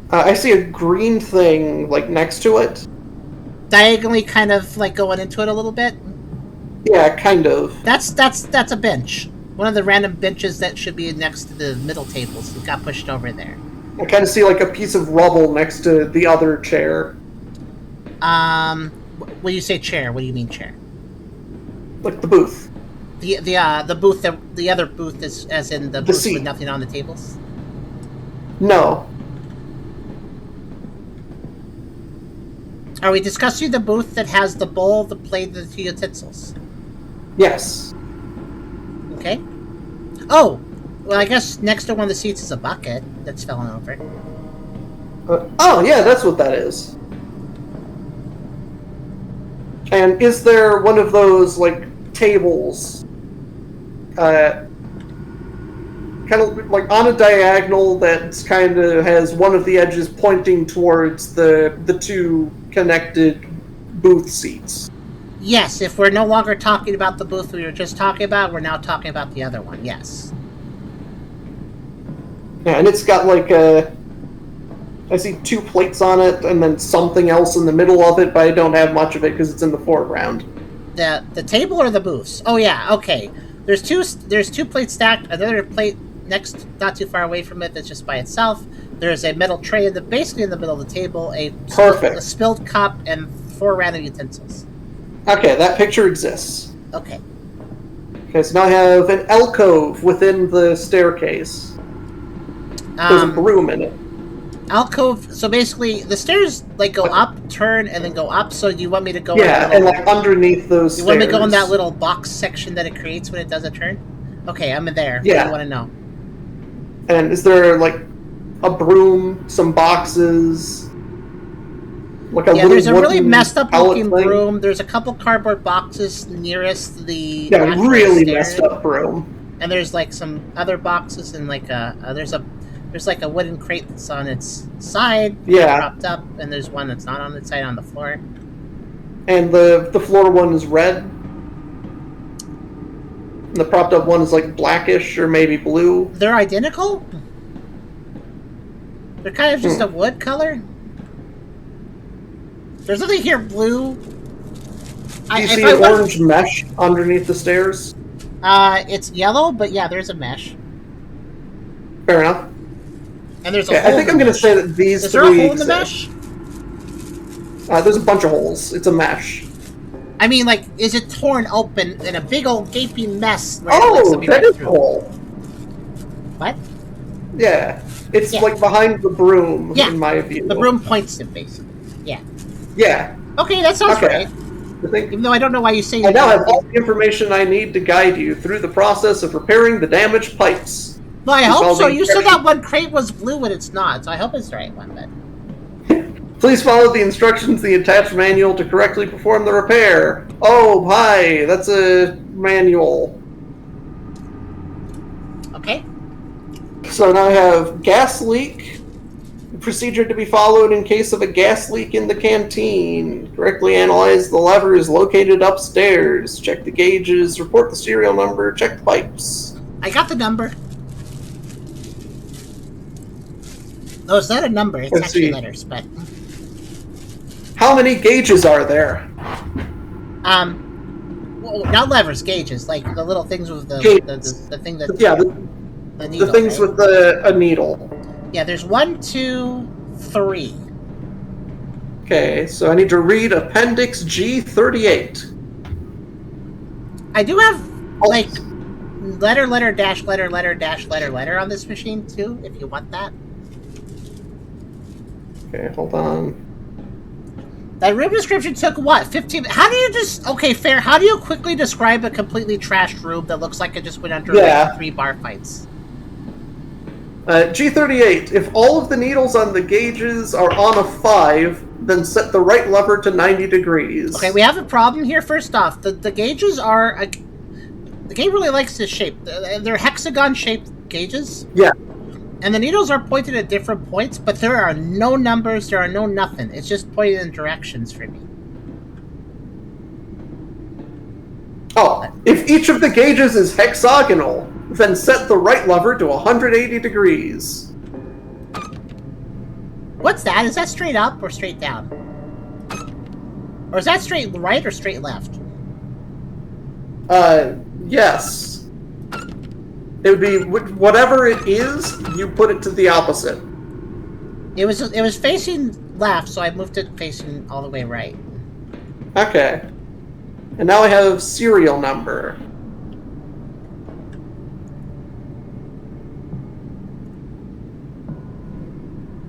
Speaker 2: I see a green thing like next to it.
Speaker 1: Diagonally, kind of like going into it a little bit.
Speaker 2: Yeah, kind of.
Speaker 1: That's a bench. One of the random benches that should be next to the middle tables. It got pushed over there.
Speaker 2: I kind of see like a piece of rubble next to the other chair.
Speaker 1: When you say chair, what do you mean chair?
Speaker 2: Like the booth.
Speaker 1: The booth that the other booth is as in the booth
Speaker 2: seat.
Speaker 1: with nothing on the tables.
Speaker 2: No.
Speaker 1: Are we discussing the booth that has the bowl, the plate, and the two utensils?
Speaker 2: Yes.
Speaker 1: Okay. Oh, well, I guess next to one of the seats is a bucket that's fallen over.
Speaker 2: Oh, yeah, that's what that is. And is there one of those, like, tables, kind of like on a diagonal that's kind of has one of the edges pointing towards the two connected booth seats?
Speaker 1: Yes, if we're no longer talking about the booth we were just talking about, we're now talking about the other one, yes.
Speaker 2: Yeah, and it's got like I see two plates on it and then something else in the middle of it, but I don't have much of it because it's in the foreground.
Speaker 1: The table or the booths? Oh yeah, okay. There's two plates stacked, another plate next, not too far away from it, that's just by itself. There's a metal tray basically in the middle of the table,
Speaker 2: Perfect.
Speaker 1: a spilled cup, and 4 random utensils.
Speaker 2: Okay, that picture exists.
Speaker 1: Okay.
Speaker 2: Okay, so now I have an alcove within the staircase. There's a broom in it.
Speaker 1: Alcove, so basically the stairs like go up, turn, and then go up, so you want me to go
Speaker 2: Yeah, and like underneath those
Speaker 1: you
Speaker 2: stairs.
Speaker 1: want me to go in that little box section that it creates when it does a turn? Okay, I'm in there.
Speaker 2: Yeah.
Speaker 1: What do you want to know?
Speaker 2: And is there like a broom, some boxes, like a little
Speaker 1: There's a really
Speaker 2: wooden
Speaker 1: messed up
Speaker 2: pallet
Speaker 1: looking
Speaker 2: thing?
Speaker 1: broom. There's a couple cardboard boxes nearest the
Speaker 2: Yeah,
Speaker 1: actual
Speaker 2: really
Speaker 1: stairs.
Speaker 2: messed up broom.
Speaker 1: And there's like some other boxes and like there's like a wooden crate that's on its side, propped up, and there's one that's not on its side on the floor.
Speaker 2: And the floor one is red. And the propped up one is like blackish or maybe blue.
Speaker 1: They're identical? They're kind of just a wood color? There's nothing here blue.
Speaker 2: Do you see an orange mesh underneath the stairs?
Speaker 1: It's yellow, but yeah, there's a mesh.
Speaker 2: Fair enough.
Speaker 1: And there's a hole.
Speaker 2: I think I'm going to say that these
Speaker 1: Is there a hole in the mesh?
Speaker 2: There's a bunch of holes. It's a mesh.
Speaker 1: I mean, like, is it torn open in a big old gaping mess? Where
Speaker 2: That is a hole.
Speaker 1: What?
Speaker 2: Yeah. It's like behind the broom, in my view.
Speaker 1: The broom points it, basically. Yeah.
Speaker 2: Yeah.
Speaker 1: Okay, that sounds right. Even though I don't know why you say
Speaker 2: I now have all the information I need to guide you through the process of repairing the damaged pipes.
Speaker 1: Well, I hope so. You said that one crate was blue and it's not, so I hope it's the right one, then.
Speaker 2: Please follow the instructions in the attached manual to correctly perform the repair. Oh, hi. That's a manual.
Speaker 1: Okay.
Speaker 2: So now I have gas leak. Procedure to be followed in case of a gas leak in the canteen. Correctly analyze the levers located upstairs. Check the gauges. Report the serial number. Check the pipes.
Speaker 1: I got the number. No, it's not a number. It's actually letters, but...
Speaker 2: How many gauges are there?
Speaker 1: Well, not levers, gauges. Like the little things with the thing that...
Speaker 2: Yeah,
Speaker 1: the needle,
Speaker 2: the things
Speaker 1: right?
Speaker 2: with a needle.
Speaker 1: Yeah, there's 1, 2, 3.
Speaker 2: Okay, so I need to read Appendix G38.
Speaker 1: I do have, like, letter, dash, letter on this machine, too, if you want that.
Speaker 2: Okay, hold on.
Speaker 1: That room description took, what, 15... How do you just... Okay, fair. How do you quickly describe a completely trashed room that looks like it just went under like 3 bar fights?
Speaker 2: G38, if all of the needles on the gauges are on a 5, then set the right lever to 90 degrees.
Speaker 1: Okay, we have a problem here. First off, the gauges are... the game really likes this shape. They're hexagon-shaped gauges.
Speaker 2: Yeah.
Speaker 1: And the needles are pointed at different points, but there are no numbers, there are no nothing. It's just pointed in directions for me.
Speaker 2: Oh, if each of the gauges is hexagonal, then set the right lever to 180 degrees.
Speaker 1: What's that? Is that straight up or straight down? Or is that straight right or straight left?
Speaker 2: Yes. It would be whatever it is, you put it to the opposite.
Speaker 1: It was facing left, so I moved it facing all the way right.
Speaker 2: Okay. And now I have serial number.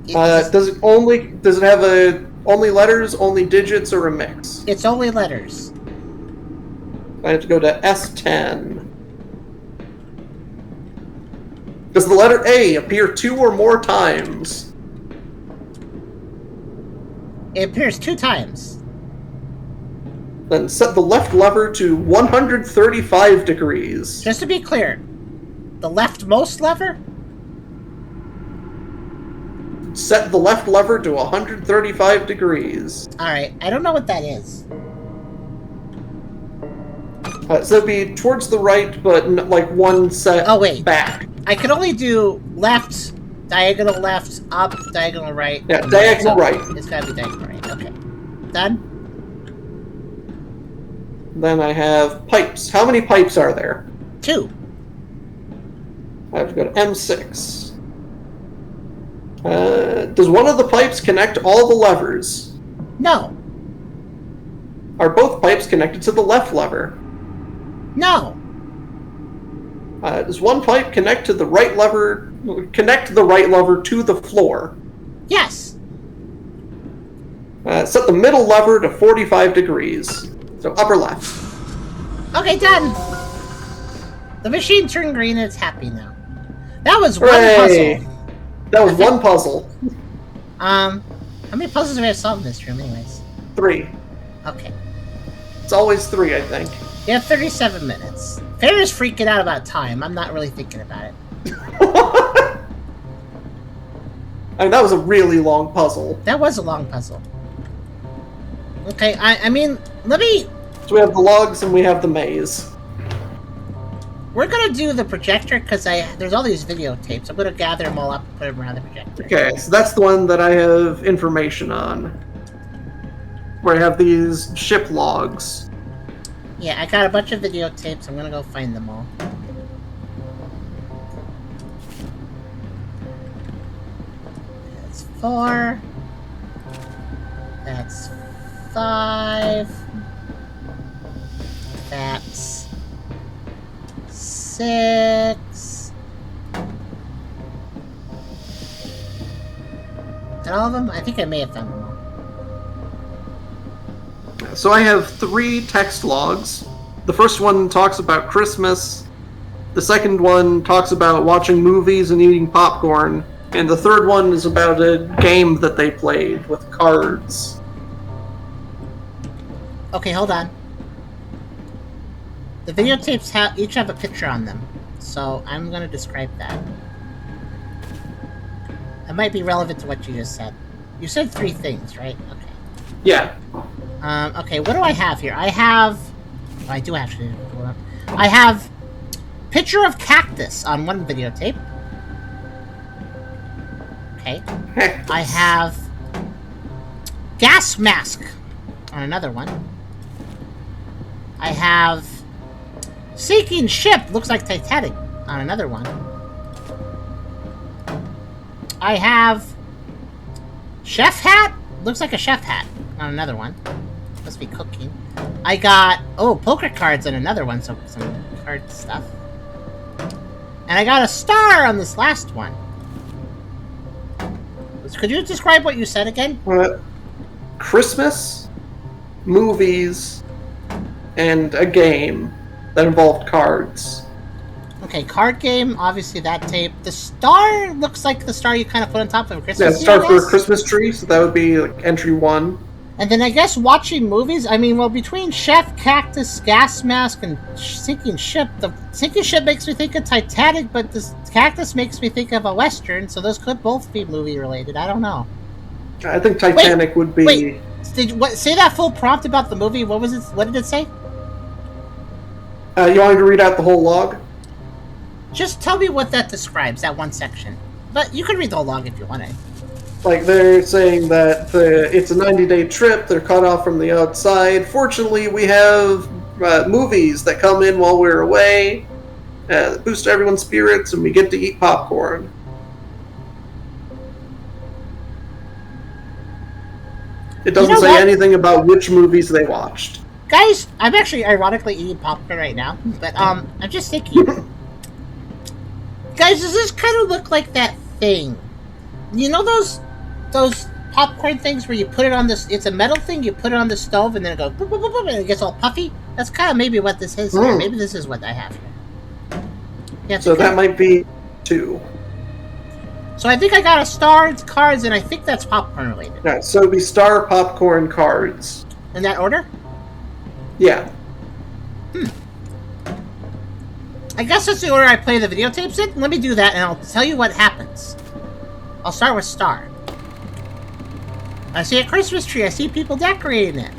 Speaker 2: Does it have only letters, only digits, or a mix?
Speaker 1: It's only letters.
Speaker 2: I have to go to S10. Does the letter A appear 2 or more times?
Speaker 1: It appears 2 times.
Speaker 2: Then set the left lever to 135 degrees.
Speaker 1: Just to be clear, the leftmost lever?
Speaker 2: Set the left lever to 135 degrees.
Speaker 1: Alright, I don't know what that is.
Speaker 2: So it'd be towards the right, but like one set back.
Speaker 1: I could only do left, diagonal left, up, diagonal right.
Speaker 2: Yeah, diagonal right.
Speaker 1: It's gotta be diagonal right. Okay. Done?
Speaker 2: Then I have pipes. How many pipes are there?
Speaker 1: 2.
Speaker 2: I have to go to M6. Does one of the pipes connect all the levers?
Speaker 1: No.
Speaker 2: Are both pipes connected to the left lever?
Speaker 1: No.
Speaker 2: Does one pipe connect the right lever to the floor?
Speaker 1: Yes.
Speaker 2: Set the middle lever to 45 degrees. So upper left.
Speaker 1: Okay, done. The machine turned green and it's happy now. That was one
Speaker 2: Hooray!
Speaker 1: puzzle.
Speaker 2: That was one puzzle.
Speaker 1: How many puzzles do we have solved in this room anyways?
Speaker 2: 3.
Speaker 1: Okay.
Speaker 2: It's always 3, I think.
Speaker 1: You have 37 minutes. Farrah's freaking out about time. I'm not really thinking about it.
Speaker 2: I mean, that was a really long puzzle.
Speaker 1: That was a long puzzle. Okay, I mean, let me...
Speaker 2: So we have the logs and we have the maze.
Speaker 1: We're gonna do the projector, because there's all these videotapes. I'm gonna gather them all up and put them around the projector.
Speaker 2: Okay, so that's the one that I have information on. Where I have these ship logs.
Speaker 1: Yeah, I got a bunch of videotapes. I'm gonna go find them all. That's 4. That's 5. That's 6. And all of them? I think I may have found them all.
Speaker 2: So I have 3 text logs. The first one talks about Christmas. The second one talks about watching movies and eating popcorn. And the third one is about a game that they played with cards.
Speaker 1: Okay, hold on. The videotapes each have a picture on them, so I'm going to describe that. It might be relevant to what you just said. You said 3 things, right? Okay.
Speaker 2: Yeah.
Speaker 1: Okay, what do I have here? I have... Oh, I do actually... I have... Picture of cactus on one videotape. Okay. I have... Gas mask on another one. I have... Sinking ship, looks like Titanic, on another one. I have... Chef hat? Looks like a chef hat on another one. Must be cooking. I got... Oh, poker cards on another one, so some card stuff. And I got a star on this last one. Could you describe what you said again?
Speaker 2: Christmas, movies, and a game that involved cards.
Speaker 1: Okay, card game, obviously that tape. The star looks like the star you kind of put on top of a Christmas tree.
Speaker 2: Yeah, star for a Christmas tree, so that would be like entry 1.
Speaker 1: And then I guess watching movies, I mean, well, between Chef, Cactus, Gas Mask, and Sinking Ship, the Sinking Ship makes me think of Titanic, but the Cactus makes me think of a Western, so those could both be movie-related. I don't know.
Speaker 2: I think Titanic would be...
Speaker 1: Wait, say that full prompt about the movie? What was it? What did it say?
Speaker 2: You want me to read out the whole log?
Speaker 1: Just tell me what that describes, that one section. But you can read the whole log if you want to.
Speaker 2: Like, they're saying that it's a 90-day trip, they're cut off from the outside. Fortunately, we have movies that come in while we're away, that boost everyone's spirits, and we get to eat popcorn. It doesn't say anything about which movies they watched.
Speaker 1: Guys, I'm actually ironically eating popcorn right now, but I'm just thinking. Guys, does this kind of look like that thing? You know those popcorn things where you put it on this, it's a metal thing, you put it on the stove and then it goes boop, boop, boop, boop, and it gets all puffy? That's kind of maybe what this is here. Maybe this is what I have here. Yeah, so that
Speaker 2: might be 2.
Speaker 1: So I think I got a star, it's cards, and I think that's popcorn related.
Speaker 2: Yeah, so it'd be star, popcorn, cards.
Speaker 1: In that order?
Speaker 2: Yeah.
Speaker 1: I guess that's the order I play the videotapes in. Let me do that and I'll tell you what happens. I'll start with star. I see a Christmas tree. I see people decorating it.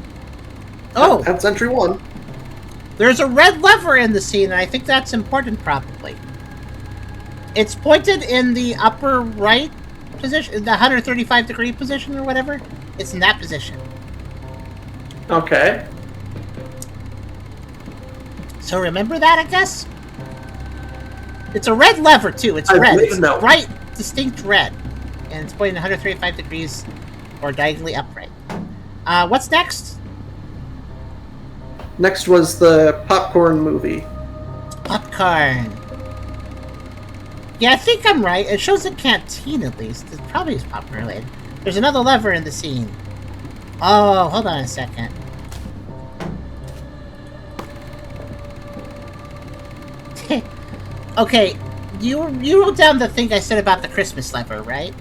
Speaker 1: Oh!
Speaker 2: That's entry 1.
Speaker 1: There's a red lever in the scene, and I think that's important, probably. It's pointed in the upper right position, the 135-degree position or whatever. It's in that position.
Speaker 2: Okay.
Speaker 1: So remember that, I guess? It's a red lever, too. It's red. It's bright, distinct red. And it's pointing 135 degrees or diagonally upright. What's next?
Speaker 2: Next was the popcorn movie.
Speaker 1: Popcorn. Yeah, I think I'm right. It shows a canteen, at least. It probably is popcorn related. There's another lever in the scene. Oh, hold on a second. Okay, you wrote down the thing I said about the Christmas lever, right?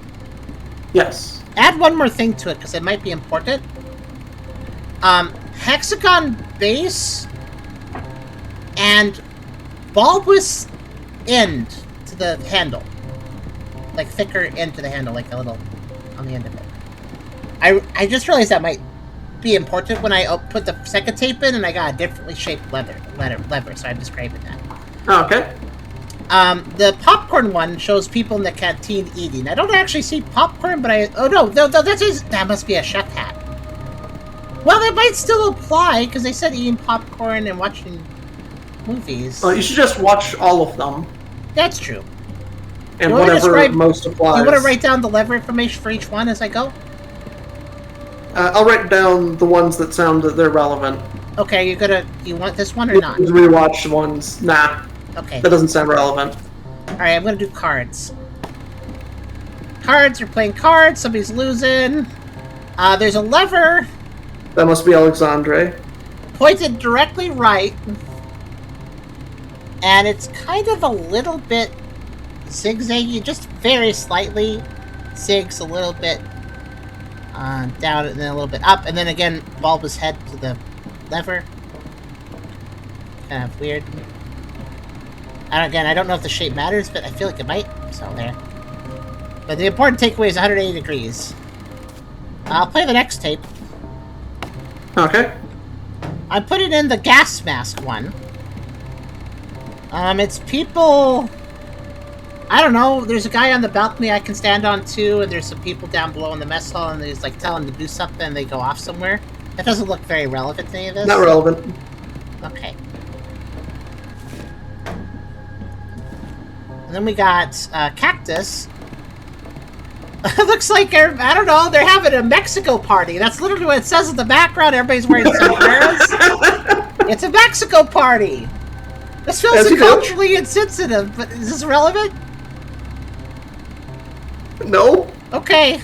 Speaker 2: Yes.
Speaker 1: Add one more thing to it, because it might be important. hexagon base and bulbous end to the handle. Like thicker end to the handle, like a little on the end of it. I just realized that might be important when I put the second tape in, and I got a differently shaped lever, so I'm describing that.
Speaker 2: Okay.
Speaker 1: The popcorn one shows people in the canteen eating. I don't actually see popcorn, but that must be a chef hat. Well, that might still apply, because they said eating popcorn and watching movies.
Speaker 2: You should just watch all of them.
Speaker 1: That's true.
Speaker 2: And whatever most applies.
Speaker 1: You want to write down the lever information for each one as I go?
Speaker 2: I'll write down the ones that sound that they're relevant.
Speaker 1: Okay, you want this one or not?
Speaker 2: Rewatch ones. Nah.
Speaker 1: Okay.
Speaker 2: That doesn't sound relevant.
Speaker 1: Alright, I'm gonna do cards. Cards, you're playing cards, somebody's losing. There's a lever.
Speaker 2: That must be Alexandre.
Speaker 1: Pointed directly right. And it's kind of a little bit zigzaggy, just very slightly. Zigs a little bit down and then a little bit up. And then again, bulbous head to the lever. Kind of weird. I don't know if the shape matters, but I feel like it might. So there. But the important takeaway is 180 degrees. I'll play the next tape.
Speaker 2: Okay.
Speaker 1: I put it in the gas mask one. It's people... I don't know, there's a guy on the balcony I can stand on too, and there's some people down below in the mess hall, and there's like telling them to do something, and they go off somewhere. That doesn't look very relevant to any of this.
Speaker 2: Not relevant.
Speaker 1: Okay. And then we got Cactus. It looks like I don't know, they're having a Mexico party. That's literally what it says in the background. Everybody's wearing sombreros. It's a Mexico party. This feels culturally insensitive, but is this relevant?
Speaker 2: No.
Speaker 1: Okay.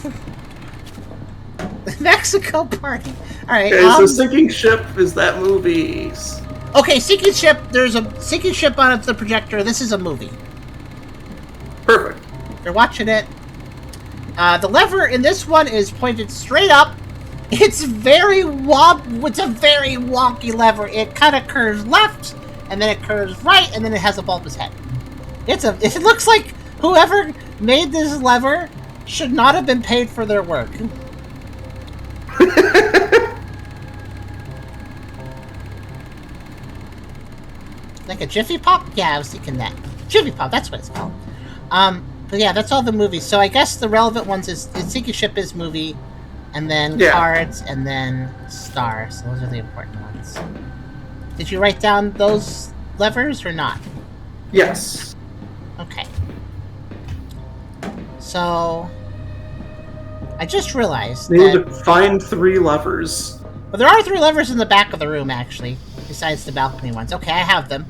Speaker 1: Mexico party. Alright.
Speaker 2: Okay, so Sinking Ship is that movie's.
Speaker 1: Okay, Sinking Ship. There's a Sinking Ship on the projector. This is a movie.
Speaker 2: Perfect.
Speaker 1: You're watching it. The lever in this one is pointed straight up. It's very It's a very wonky lever. It kind of curves left, and then it curves right, and then it has a bulbous head. It looks like whoever made this lever should not have been paid for their work. Like a Jiffy Pop? Yeah, I was thinking that. Jiffy Pop, that's what it's called. But yeah, that's all the movies. So I guess the relevant ones is Sinking Ship is movie, and then Cards, and then Star. So those are the important ones. Did you write down those levers or not?
Speaker 2: Yes.
Speaker 1: Okay. So I just realized
Speaker 2: we need to find 3 levers.
Speaker 1: Well, there are 3 levers in the back of the room, actually, besides the balcony ones. Okay, I have them.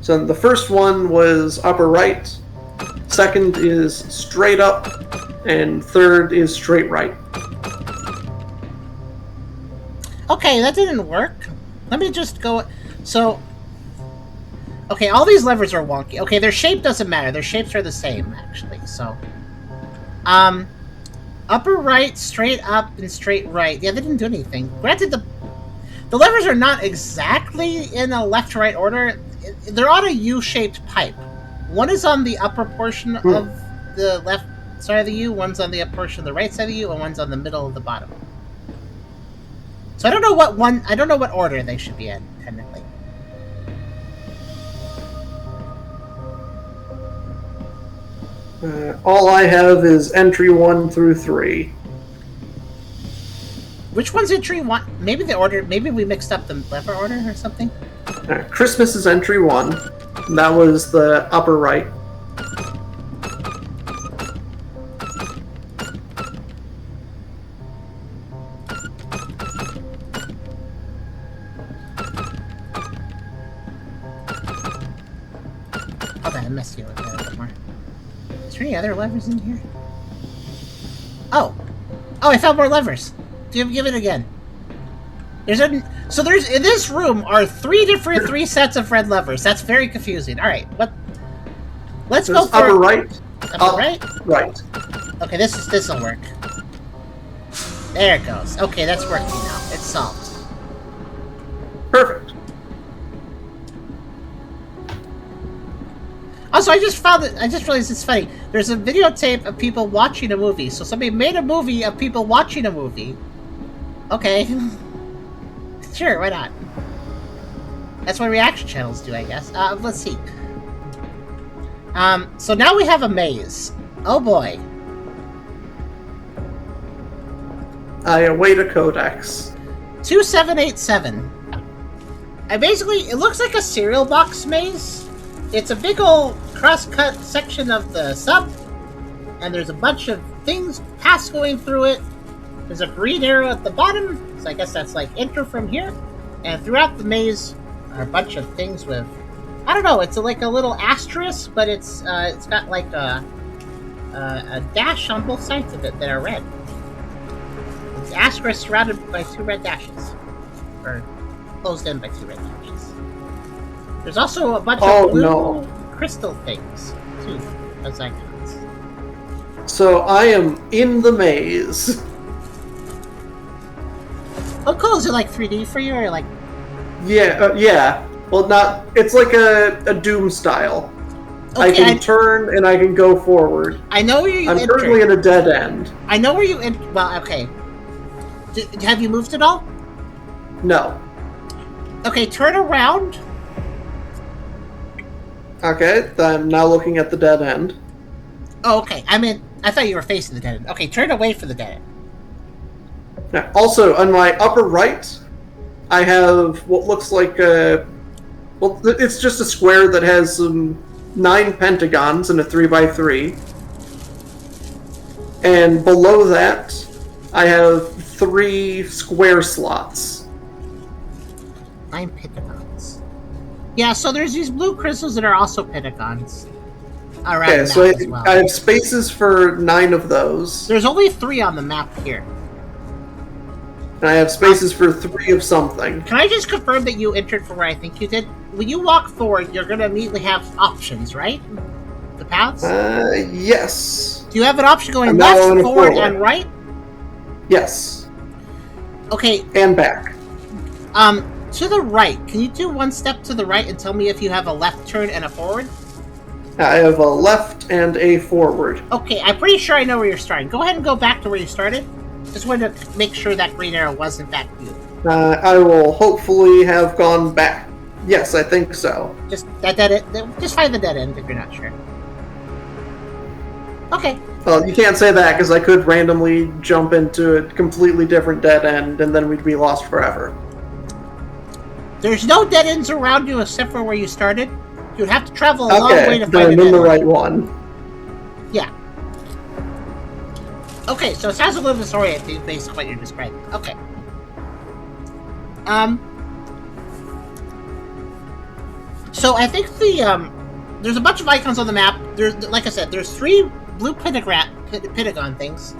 Speaker 2: So the first one was upper right, second is straight up, and third is straight right.
Speaker 1: Okay, that didn't work. Let me just go... So... Okay, all these levers are wonky. Okay, their shape doesn't matter. Their shapes are the same, actually, so... Upper right, straight up, and straight right. Yeah, they didn't do anything. Granted, the levers are not exactly in a left-to-right order. They're on a U-shaped pipe. One is on the upper portion of the left side of the U, one's on the upper portion of the right side of the U, and one's on the middle of the bottom. So I don't know what order they should be in, technically.
Speaker 2: All I have is entry 1 through 3.
Speaker 1: Which one's entry 1? Maybe the order. Maybe we mixed up the lever order or something.
Speaker 2: Christmas is entry 1. That was the upper right.
Speaker 1: Hold on, I messed you with that a bit more. Is there any other levers in here? Oh, I found more levers. Give it again. There's in this room are 3 sets of red levers. That's very confusing. All right, let's go for
Speaker 2: upper right.
Speaker 1: Upper right.
Speaker 2: Right.
Speaker 1: Okay, this will work. There it goes. Okay, that's working now. It's solved.
Speaker 2: Perfect.
Speaker 1: Also, I just realized it's funny. There's a videotape of people watching a movie. So somebody made a movie of people watching a movie. Okay. Sure, why not? That's what reaction channels do, I guess. Let's see. So now we have a maze. Oh boy.
Speaker 2: I await a codex.
Speaker 1: 2787. It looks like a cereal box maze. It's a big old cross-cut section of the sub, and there's a bunch of things going through it. There's a green arrow at the bottom, so I guess that's like enter from here. And throughout the maze are a bunch of things with, I don't know, it's like a little asterisk, but it's got like a dash on both sides of it that are red. It's asterisk surrounded by 2 red dashes, or closed in by 2 red dashes. There's also a bunch of blue crystal things, too, as icons.
Speaker 2: So I am in the maze.
Speaker 1: Oh, cool. Is it like 3D for you, or like...
Speaker 2: Yeah. Well, not... It's like a Doom style.
Speaker 1: Okay,
Speaker 2: I can turn and I can go forward.
Speaker 1: I know where you
Speaker 2: I'm
Speaker 1: entered.
Speaker 2: currently in a dead end.
Speaker 1: I know where you entered. Well, okay. Have you moved at all?
Speaker 2: No.
Speaker 1: Okay, turn around.
Speaker 2: Okay, I'm now looking at the dead end.
Speaker 1: Oh, okay. I thought you were facing the dead end. Okay, turn away from the dead end.
Speaker 2: Now, also, on my upper right, I have what looks like a... Well, it's just a square that has 9 pentagons in a 3x3. And below that, I have 3 square slots.
Speaker 1: 9 pentagons. Yeah, so there's these blue crystals that are also pentagons. Around
Speaker 2: Okay,
Speaker 1: the
Speaker 2: so
Speaker 1: map as well.
Speaker 2: I have spaces for 9 of those.
Speaker 1: There's only 3 on the map here.
Speaker 2: And I have spaces for 3 of something.
Speaker 1: Can I just confirm that you entered from where I think you did? When you walk forward, you're going to immediately have options, right? The paths?
Speaker 2: Yes.
Speaker 1: Do you have an option going
Speaker 2: I'm
Speaker 1: left,
Speaker 2: now going
Speaker 1: forward,
Speaker 2: forward.
Speaker 1: and right?
Speaker 2: Yes.
Speaker 1: Okay,
Speaker 2: And back.
Speaker 1: to the right. Can you do 1 step to the right and tell me if you have a left turn and a forward?
Speaker 2: I have a left and a forward.
Speaker 1: Okay, I'm pretty sure I know where you're starting. Go ahead and go back to where you started. Just wanted to make sure that green arrow wasn't that you.
Speaker 2: I will hopefully have gone back. Yes, I think so.
Speaker 1: Just that dead end. Just find the dead end if you're not sure. Okay.
Speaker 2: Well, you can't say that because I could randomly jump into a completely different dead end and then we'd be lost forever.
Speaker 1: There's no dead ends around you except for where you started. You'd have to travel a long way
Speaker 2: Okay,
Speaker 1: to
Speaker 2: then
Speaker 1: find
Speaker 2: I'm
Speaker 1: a
Speaker 2: in
Speaker 1: dead
Speaker 2: the
Speaker 1: end.
Speaker 2: right one.
Speaker 1: Yeah. Okay, so it sounds a little disorienting based on what you're describing. Okay. So I think there's a bunch of icons on the map. There's, like I said, there's 3 blue pentagon things.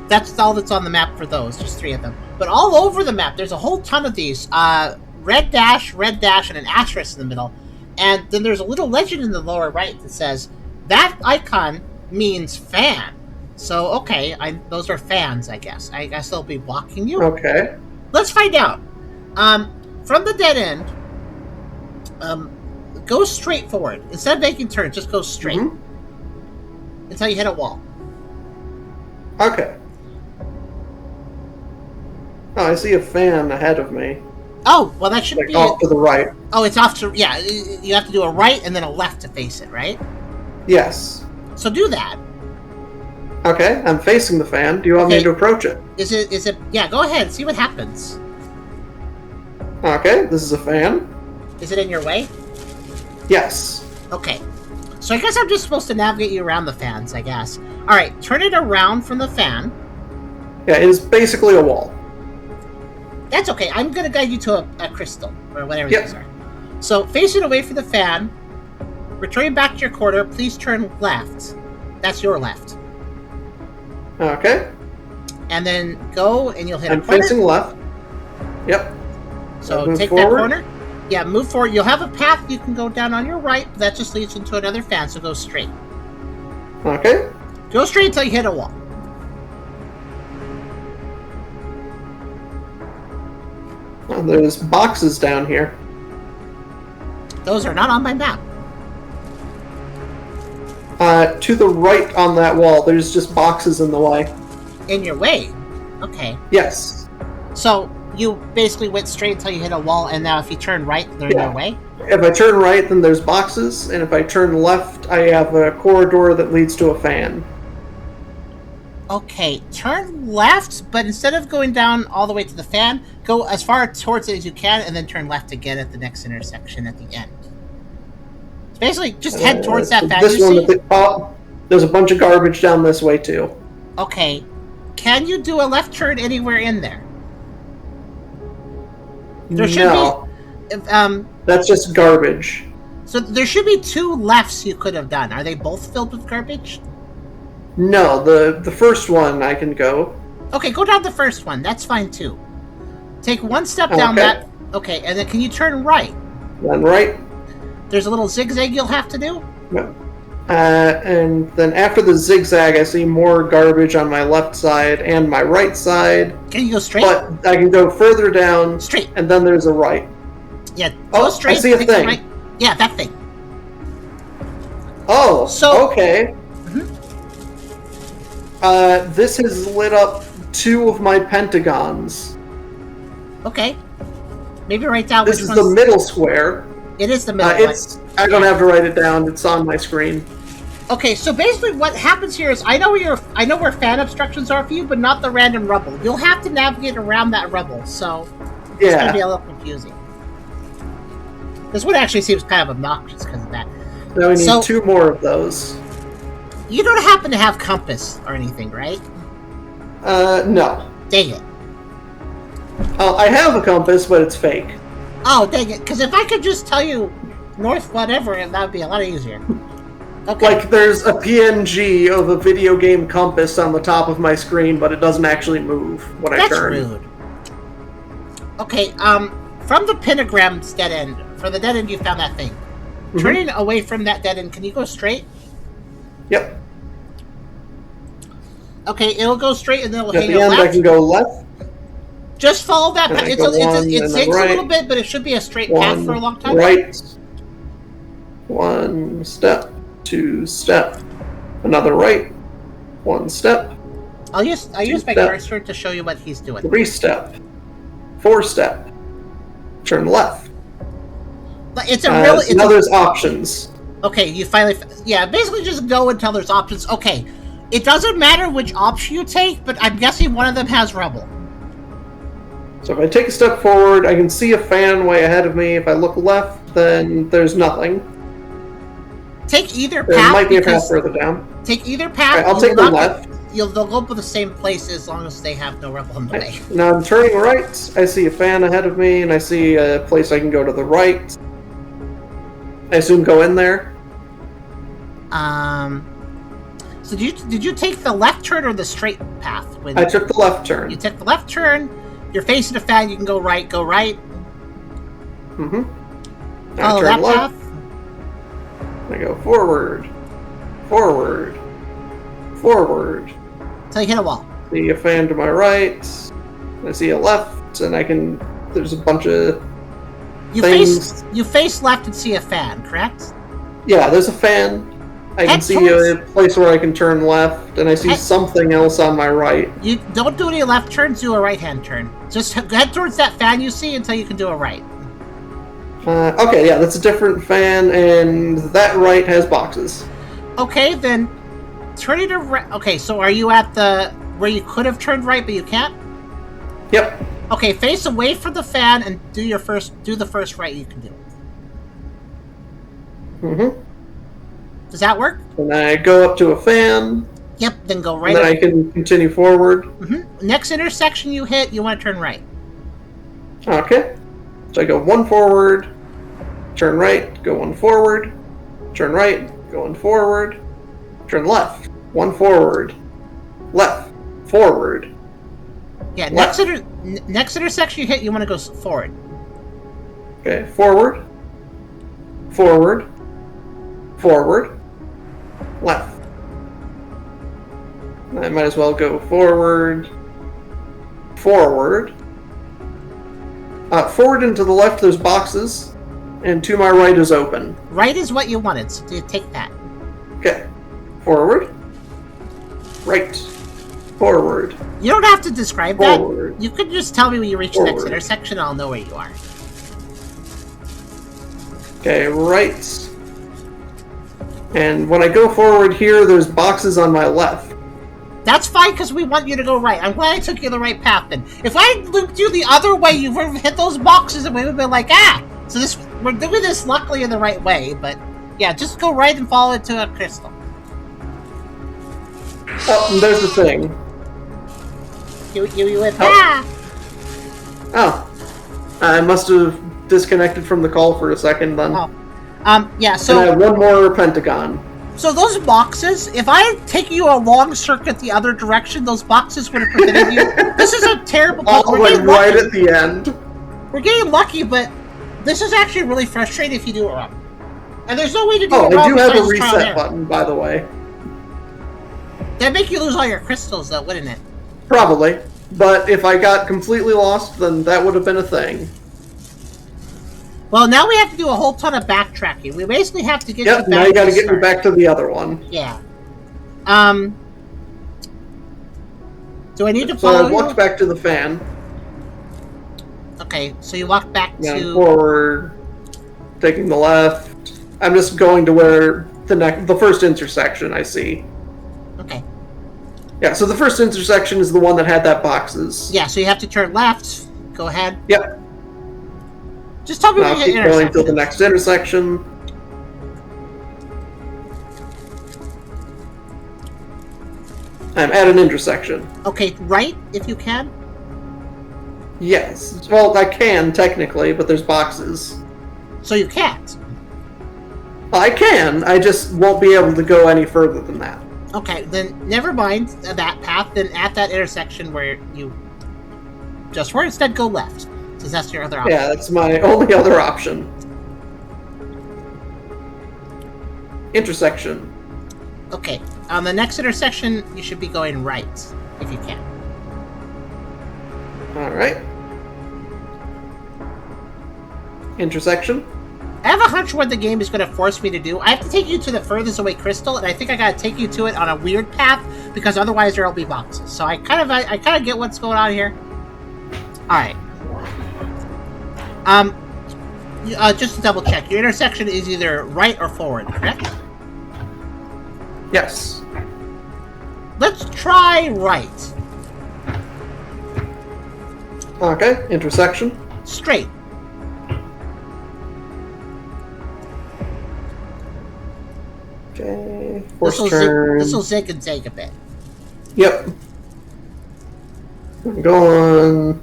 Speaker 1: That's all that's on the map for those, just 3 of them. But all over the map, there's a whole ton of these. Red dash, and an asterisk in the middle. And then there's a little legend in the lower right that says, that icon means fan. So, okay, those are fans, I guess. I guess they'll be blocking you.
Speaker 2: Okay.
Speaker 1: Let's find out. From the dead end, go straight forward. Instead of making turns, just go straight. Until you hit a wall.
Speaker 2: Okay. Oh, I see a fan ahead of me.
Speaker 1: Oh, well that should
Speaker 2: Like
Speaker 1: be
Speaker 2: off to the right.
Speaker 1: Oh, it's off to... Yeah, you have to do a right and then a left to face it, right?
Speaker 2: Yes.
Speaker 1: So do that.
Speaker 2: Okay, I'm facing the fan. Do you want me to approach it?
Speaker 1: Is it... Yeah, go ahead. See what happens.
Speaker 2: Okay, this is a fan.
Speaker 1: Is it in your way?
Speaker 2: Yes.
Speaker 1: Okay. So I guess I'm just supposed to navigate you around the fans, I guess. Alright, turn it around from the fan.
Speaker 2: Yeah, it is basically a wall.
Speaker 1: That's okay. I'm going to guide you to a crystal, or whatever
Speaker 2: Yep.
Speaker 1: these are. So, face it away from the fan. Return back to your corner. Please turn left. That's your left.
Speaker 2: Okay.
Speaker 1: And then go, and you'll hit
Speaker 2: I'm
Speaker 1: a corner.
Speaker 2: facing left. Yep.
Speaker 1: So,
Speaker 2: move
Speaker 1: take
Speaker 2: forward.
Speaker 1: that corner. Yeah, move forward. You'll have a path you can go down on your right, but that just leads into another fan, so go straight.
Speaker 2: Okay.
Speaker 1: Go straight until you hit a wall.
Speaker 2: Oh, there's boxes down here.
Speaker 1: Those are not on my map.
Speaker 2: To the right on that wall, there's just boxes in the way.
Speaker 1: In your way? Okay.
Speaker 2: Yes.
Speaker 1: So, you basically went straight until you hit a wall, and now if you turn right, they're in
Speaker 2: Yeah.
Speaker 1: your way?
Speaker 2: If I turn right, then there's boxes, and if I turn left, I have a corridor that leads to a fan.
Speaker 1: Okay, turn left, but instead of going down all the way to the fan, go as far towards it as you can, and then turn left again at the next intersection at the end. So basically, just head towards that fan
Speaker 2: This
Speaker 1: you
Speaker 2: one,
Speaker 1: see.
Speaker 2: there's a bunch of garbage down this way, too.
Speaker 1: Okay, can you do a left turn anywhere in there? There should
Speaker 2: No,
Speaker 1: be.
Speaker 2: that's just garbage.
Speaker 1: So there should be 2 lefts you could have done. Are they both filled with garbage?
Speaker 2: No, the first one I can go.
Speaker 1: Okay, go down the first one. That's fine too. Take 1 step down
Speaker 2: Okay.
Speaker 1: that. Okay, and then can you turn right?
Speaker 2: Then right.
Speaker 1: There's a little zigzag you'll have to do.
Speaker 2: No. And then after the zigzag, I see more garbage on my left side and my right side.
Speaker 1: Can you go straight?
Speaker 2: But I can go further down.
Speaker 1: Straight.
Speaker 2: And then there's a right.
Speaker 1: Yeah,
Speaker 2: Oh,
Speaker 1: go straight.
Speaker 2: I see a
Speaker 1: take the
Speaker 2: thing.
Speaker 1: right. Yeah, that thing.
Speaker 2: Oh,
Speaker 1: So-
Speaker 2: okay. This has lit up 2 of my pentagons.
Speaker 1: Okay. Maybe write down
Speaker 2: This
Speaker 1: which
Speaker 2: is
Speaker 1: one's...
Speaker 2: the middle square.
Speaker 1: It is the middle one.
Speaker 2: I don't have to write it down. It's on my screen.
Speaker 1: Okay, so basically what happens here is I know where fan obstructions are for you, but not the random rubble. You'll have to navigate around that rubble, so it's gonna be a little confusing. This one actually seems kind of obnoxious because of that.
Speaker 2: Now we need
Speaker 1: So-
Speaker 2: 2 more of those.
Speaker 1: You don't happen to have compass or anything, right?
Speaker 2: No.
Speaker 1: Dang it.
Speaker 2: I have a compass, but it's fake.
Speaker 1: Oh, dang it. Because if I could just tell you north whatever, that would be a lot easier. Okay.
Speaker 2: Like, there's a PNG of a video game compass on the top of my screen, but it doesn't actually move when I
Speaker 1: That's
Speaker 2: turn.
Speaker 1: rude. Okay, from the pentagram's dead end, for the dead end you found that thing.
Speaker 2: Mm-hmm.
Speaker 1: Turning away from that dead end, can you go straight?
Speaker 2: Yep.
Speaker 1: Okay, it'll go straight and then it'll
Speaker 2: At
Speaker 1: hang
Speaker 2: the
Speaker 1: a
Speaker 2: end, I
Speaker 1: left.
Speaker 2: can go left.
Speaker 1: Just follow that
Speaker 2: And
Speaker 1: path.
Speaker 2: I
Speaker 1: It
Speaker 2: go one,
Speaker 1: zigs
Speaker 2: and
Speaker 1: a
Speaker 2: then
Speaker 1: little
Speaker 2: right.
Speaker 1: bit, but it should be a straight path
Speaker 2: 1
Speaker 1: for a long time.
Speaker 2: right. 1 step. 2 step. Another right. 1 step.
Speaker 1: I'll use my
Speaker 2: step.
Speaker 1: cursor to show you what he's doing.
Speaker 2: 3 step. 4 step. Turn left.
Speaker 1: But it's a really
Speaker 2: now there's options.
Speaker 1: okay. You finally basically just go until there's options. Okay, it doesn't matter which option you take, but I'm guessing one of them has rubble.
Speaker 2: So if I take a step forward, I can see a fan way ahead of me. If I look left, then there's nothing.
Speaker 1: Take either
Speaker 2: There
Speaker 1: path.
Speaker 2: might be a
Speaker 1: because-
Speaker 2: path further down.
Speaker 1: Take either path.
Speaker 2: Alright, I'll
Speaker 1: you
Speaker 2: take
Speaker 1: will
Speaker 2: the
Speaker 1: not
Speaker 2: left.
Speaker 1: They'll go to the same place as long as they have no rubble in the way.
Speaker 2: Now I'm turning right. I see a fan ahead of me, and I see a place I can go to the right. I assume go in there.
Speaker 1: So did you take the left turn or the straight path? When
Speaker 2: I took the left
Speaker 1: you
Speaker 2: turn.
Speaker 1: took the left turn, you're facing a fan. You can go right. Go right.
Speaker 2: Mm-hmm. I
Speaker 1: Follow
Speaker 2: turn
Speaker 1: that
Speaker 2: left.
Speaker 1: path.
Speaker 2: I go forward. Forward. Forward.
Speaker 1: Till you hit a wall.
Speaker 2: See a fan to my right. I see a left, and I can. There's a bunch of
Speaker 1: You
Speaker 2: things.
Speaker 1: face left and see a fan, correct?
Speaker 2: Yeah, there's a fan. I can
Speaker 1: Head
Speaker 2: see
Speaker 1: towards-
Speaker 2: a place where I can turn left, and I see
Speaker 1: Head-
Speaker 2: something else on my right.
Speaker 1: You don't do any left turns. Do a right hand turn. Just head towards that fan you see until you can do a right.
Speaker 2: Okay, yeah, that's a different fan, and that right has boxes.
Speaker 1: Okay, then turn it around. Okay, so are you at the where you could have turned right but you can't?
Speaker 2: Yep.
Speaker 1: Okay, face away from the fan and do the first right you can do.
Speaker 2: Mm-hmm.
Speaker 1: Does that work?
Speaker 2: And I go up to a fan,
Speaker 1: Yep. Then go right.
Speaker 2: and then
Speaker 1: up.
Speaker 2: I can continue forward.
Speaker 1: Next intersection you hit, you want to turn right.
Speaker 2: Okay. So I go 1 forward, turn right, go 1 forward, turn right, go 1 forward, turn left, 1 forward, left, forward.
Speaker 1: Yeah.
Speaker 2: Left.
Speaker 1: Next intersection you hit, you want to go forward.
Speaker 2: Okay, forward, forward, forward, left. I might as well go forward, forward, Forward and to the left, there's boxes, and to my right is open.
Speaker 1: Right is what you wanted, so you take that.
Speaker 2: Okay. Forward. Right. Forward.
Speaker 1: You don't have to describe
Speaker 2: Forward.
Speaker 1: that. You could just tell me when you reach the next
Speaker 2: Forward.
Speaker 1: intersection, and I'll know where you are.
Speaker 2: Okay, right. And when I go forward here, there's boxes on my left.
Speaker 1: That's fine, because we want you to go right. I'm glad I took you the right path, then. If I looped you the other way, you would have hit those boxes, and we would have been like, ah! So we're doing this luckily in the right way, but yeah, just go right and follow it to a crystal.
Speaker 2: Oh, and there's the thing.
Speaker 1: You went,
Speaker 2: Oh.
Speaker 1: ah!
Speaker 2: Oh. I must have disconnected from the call for a second then.
Speaker 1: Oh. Yeah,
Speaker 2: And I
Speaker 1: so...
Speaker 2: have one more pentagon.
Speaker 1: So those boxes, if I had taken you a long circuit the other direction, those boxes would have prevented you. This is a terrible...
Speaker 2: All the way right at the end.
Speaker 1: We're getting lucky, but this is actually really frustrating if you do it wrong. And there's no way to do
Speaker 2: Oh,
Speaker 1: it wrong.
Speaker 2: I do have a
Speaker 1: besides trial and
Speaker 2: reset
Speaker 1: error.
Speaker 2: button, by the way.
Speaker 1: That'd make you lose all your crystals, though, wouldn't it?
Speaker 2: Probably. But if I got completely lost, then that would have been a thing.
Speaker 1: Well, now we have to do a whole ton of backtracking. We basically have to get you
Speaker 2: Yep,
Speaker 1: back
Speaker 2: now you gotta
Speaker 1: to
Speaker 2: get me
Speaker 1: start.
Speaker 2: back to the other one.
Speaker 1: Yeah. Do I need to
Speaker 2: So
Speaker 1: follow
Speaker 2: I walked
Speaker 1: you?
Speaker 2: back to the fan.
Speaker 1: Okay, so you walk back
Speaker 2: Now
Speaker 1: to...
Speaker 2: forward, taking the left. I'm just going to where the first intersection I see.
Speaker 1: Okay.
Speaker 2: Yeah, so the first intersection is the one that had that boxes.
Speaker 1: Yeah, so you have to turn left. Go ahead.
Speaker 2: Yep.
Speaker 1: Just tell me
Speaker 2: Now
Speaker 1: when you
Speaker 2: keep
Speaker 1: hit
Speaker 2: going to the
Speaker 1: intersection.
Speaker 2: next intersection. I'm at an intersection.
Speaker 1: Okay, right, if you can.
Speaker 2: Yes. Well, I can, technically, but there's boxes.
Speaker 1: So you can't.
Speaker 2: I can, I just won't be able to go any further than that.
Speaker 1: Okay, then never mind that path. Then at that intersection where you just were, instead go left, since that's your other option.
Speaker 2: Yeah, that's my only other option. Intersection.
Speaker 1: Okay, on the next intersection, you should be going right, if you can.
Speaker 2: Alright. Intersection.
Speaker 1: I have a hunch what the game is going to force me to do. I have to take you to the furthest away crystal, and I think I got to take you to it on a weird path, because otherwise there'll be boxes. So I kind of get what's going on here. Alright. Just to double check, your intersection is either right or forward, correct?
Speaker 2: Yes.
Speaker 1: Let's try right.
Speaker 2: Okay, intersection.
Speaker 1: Straight.
Speaker 2: Okay, force
Speaker 1: This
Speaker 2: turn.
Speaker 1: will zig and zag a bit.
Speaker 2: Yep. I'm going.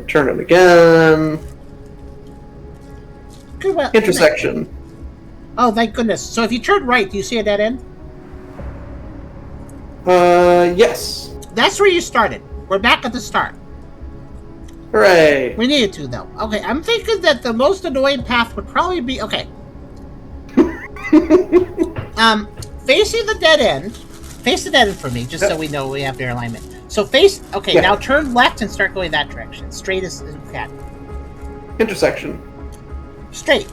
Speaker 2: Turn it again.
Speaker 1: Good, well,
Speaker 2: Intersection.
Speaker 1: Oh, thank goodness. So if you turn right, do you see a dead end?
Speaker 2: Yes.
Speaker 1: That's where you started. We're back at the start.
Speaker 2: Hooray.
Speaker 1: We needed to, though. Okay, I'm thinking that the most annoying path would probably be... Okay. Facing the dead end. Face the dead end for me, just so we know we have their alignment. So face... Okay,
Speaker 2: Yeah.
Speaker 1: now turn left and start going that direction. Straight as you can.
Speaker 2: Intersection.
Speaker 1: Straight.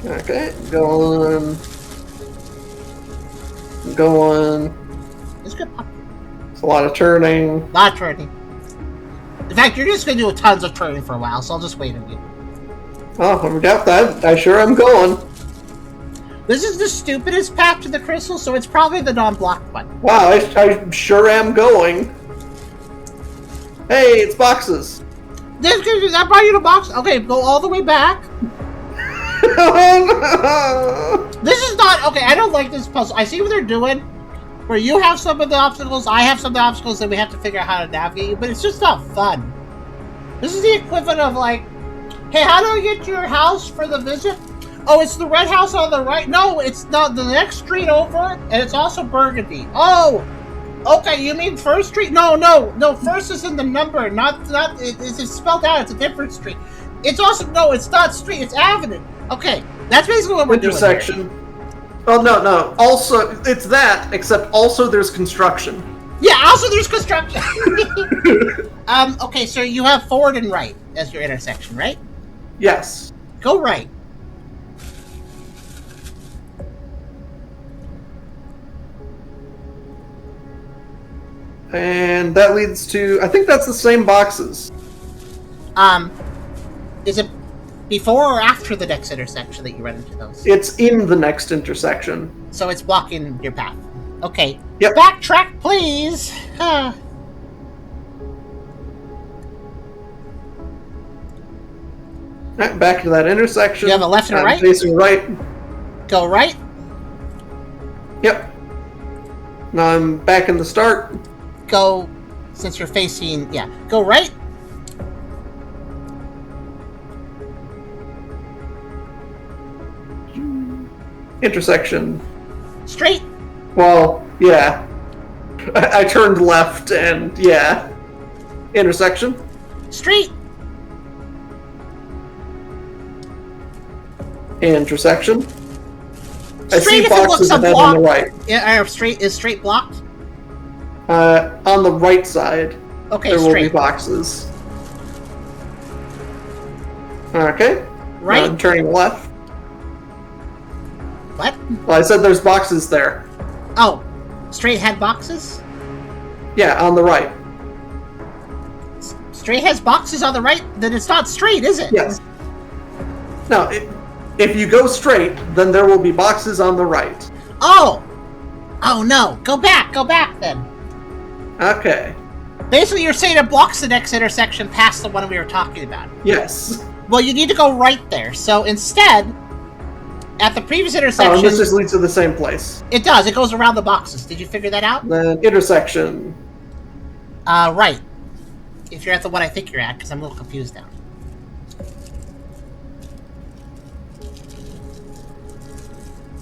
Speaker 2: Okay, going. Going.
Speaker 1: It's good.
Speaker 2: It's a lot of turning.
Speaker 1: Lot of turning. In fact, you're just going to do tons of turning for a while, so I'll just wait on you.
Speaker 2: Oh, I doubt that. I sure am going.
Speaker 1: This is the stupidest path to the crystal, so it's probably the non-blocked one.
Speaker 2: Wow, I sure am going. Hey, it's boxes.
Speaker 1: That brought you to box. Okay, go all the way back. This is not... Okay, I don't like this puzzle. I see what they're doing. Where you have some of the obstacles, I have some of the obstacles, and we have to figure out how to navigate you, but it's just not fun. This is the equivalent of like, hey, how do I get to your house for the visit? Oh, it's the red house on the right. No, it's not the next street over, and it's also Burgundy. Oh, okay, you mean First Street? No, First is in the number, not it's spelled out. It's a different street. It's also it's not street. It's avenue. Okay, that's basically what we're doing.
Speaker 2: Intersection. Oh, no. Also, it's that, except also there's construction.
Speaker 1: Yeah, also there's construction. Okay, so you have forward and right as your intersection, right?
Speaker 2: Yes.
Speaker 1: Go right.
Speaker 2: And that leads to, I think that's the same boxes.
Speaker 1: Is it before or after the next intersection that you run into those?
Speaker 2: It's in the next intersection.
Speaker 1: So it's blocking your path. Okay.
Speaker 2: Yep.
Speaker 1: Backtrack, please.
Speaker 2: Right, back to that intersection.
Speaker 1: You have a left and a right?
Speaker 2: Facing right.
Speaker 1: Go right.
Speaker 2: Yep. Now I'm back in the start.
Speaker 1: Go, since you're facing, yeah. Go right.
Speaker 2: Intersection.
Speaker 1: Straight.
Speaker 2: Well, yeah. I turned left and, yeah. Intersection.
Speaker 1: Straight.
Speaker 2: Intersection. I
Speaker 1: Straight
Speaker 2: see
Speaker 1: if it
Speaker 2: boxes
Speaker 1: looks
Speaker 2: ahead on the
Speaker 1: unblocked.
Speaker 2: right.
Speaker 1: Yeah, is straight blocked?
Speaker 2: On the right side,
Speaker 1: Okay,
Speaker 2: there will be
Speaker 1: straight.
Speaker 2: boxes. Okay.
Speaker 1: Right.
Speaker 2: Now I'm turning left.
Speaker 1: What?
Speaker 2: Well, I said there's boxes there.
Speaker 1: Oh, straight had boxes?
Speaker 2: Yeah, on the right.
Speaker 1: Straight has boxes on the right? Then it's not straight, is it?
Speaker 2: Yes. No, if you go straight, then there will be boxes on the right.
Speaker 1: Oh! Oh no, go back then.
Speaker 2: Okay.
Speaker 1: Basically, you're saying it blocks the next intersection past the one we were talking about.
Speaker 2: Yes.
Speaker 1: Well, you need to go right there. So instead, at the previous
Speaker 2: Oh,
Speaker 1: intersection...
Speaker 2: and this just leads to the same place.
Speaker 1: It does. It goes around the boxes. Did you figure that out?
Speaker 2: Then intersection.
Speaker 1: Right. If you're at the one I think you're at, because I'm a little confused now.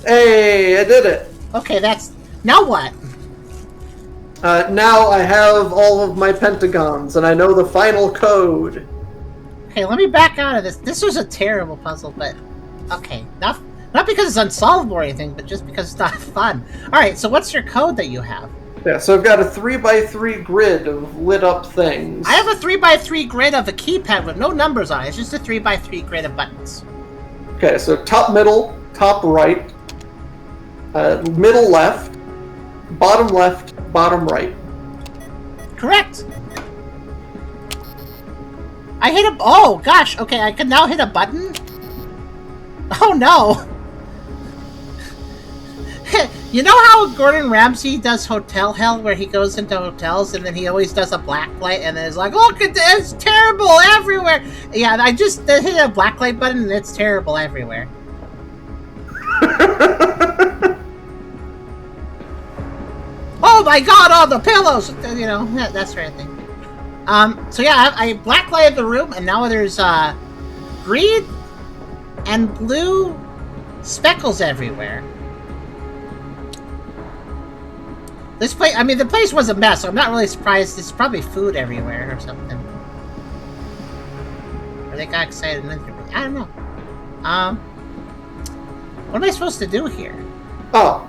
Speaker 2: Hey, I did it.
Speaker 1: Okay, that's... Now what?
Speaker 2: Now I have all of my pentagons, and I know the final code.
Speaker 1: Okay, let me back out of this. This was a terrible puzzle, but... Okay, not because it's unsolvable or anything, but just because it's not fun. Alright, so what's your code that you have?
Speaker 2: Yeah, so I've got a 3x3 grid of lit up things.
Speaker 1: I have a 3x3 grid of a keypad with no numbers on it. It's just a 3x3 grid of buttons.
Speaker 2: Okay, so top middle, top right, middle left, bottom right.
Speaker 1: Correct. I hit a... Oh, gosh. Okay, I can now hit a button? Oh, no. You know how Gordon Ramsay does Hotel Hell, where he goes into hotels and then he always does a black light and then it's like, look at this, it's terrible everywhere. Yeah, I just hit a black light button and it's terrible everywhere. Oh my god, all the pillows! You know, that sort of thing. So yeah, I blacklighted the room and now there's green and blue speckles everywhere. This place, I mean, the place was a mess, so I'm not really surprised. There's probably food everywhere or something. Or they got excited and then... I don't know. What am I supposed to do here?
Speaker 2: Oh,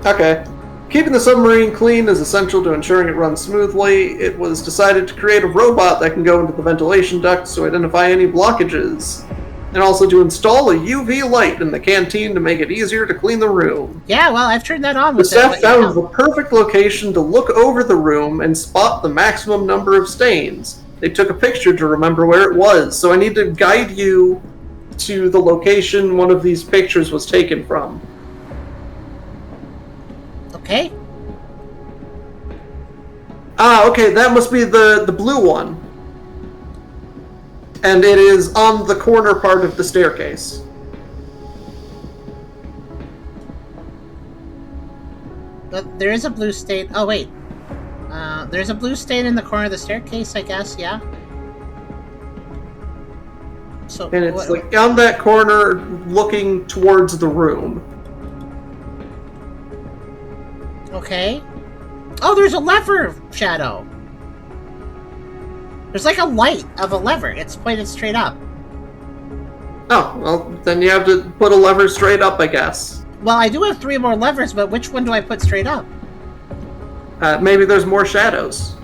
Speaker 2: okay. Keeping the submarine clean is essential to ensuring it runs smoothly. It was decided to create a robot that can go into the ventilation ducts to identify any blockages. And also to install a UV light in the canteen to make it easier to clean the room.
Speaker 1: Yeah, well, I've turned that on
Speaker 2: The
Speaker 1: with
Speaker 2: staff found the perfect location to look over the room and spot the maximum number of stains. They took a picture to remember where it was, so I need to guide you to the location one of these pictures was taken from.
Speaker 1: Okay.
Speaker 2: Ah, okay, that must be the blue one. And it is on the corner part of the staircase.
Speaker 1: But there is a blue stain. Oh, wait. There's a blue stain in the corner of the staircase, I guess, yeah? So,
Speaker 2: And it's like on that corner looking towards the room.
Speaker 1: Okay. Oh, there's a lever shadow. There's like a light of a lever. It's pointed straight up.
Speaker 2: Oh, well, then you have to put a lever straight up, I guess.
Speaker 1: Well, I do have 3 more levers, but which one do I put straight up?
Speaker 2: Maybe there's more shadows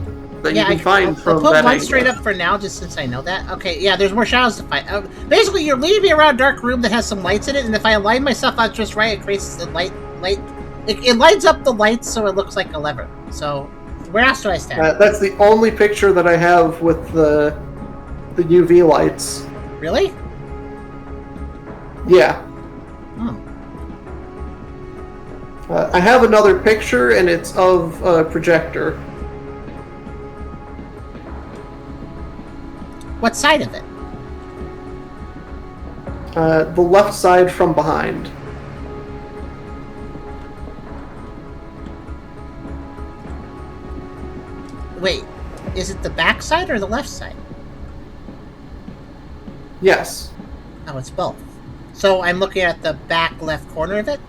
Speaker 2: that you can find from
Speaker 1: I'll put
Speaker 2: that
Speaker 1: one
Speaker 2: angle.
Speaker 1: straight up for now, just since I know that. Okay, yeah, there's more shadows to find. Basically, you're leading me around a dark room that has some lights in it, and if I align myself out just right, it creates the light. It lights up the lights so it looks like a lever. So, where else do I stand?
Speaker 2: That's the only picture that I have with the UV lights.
Speaker 1: Really?
Speaker 2: Yeah.
Speaker 1: Oh.
Speaker 2: I have another picture, and it's of a projector.
Speaker 1: What side of it?
Speaker 2: The left side from behind.
Speaker 1: Wait, is it the back side or the left side?
Speaker 2: Yes.
Speaker 1: Oh, it's both. So I'm looking at the back left corner of it?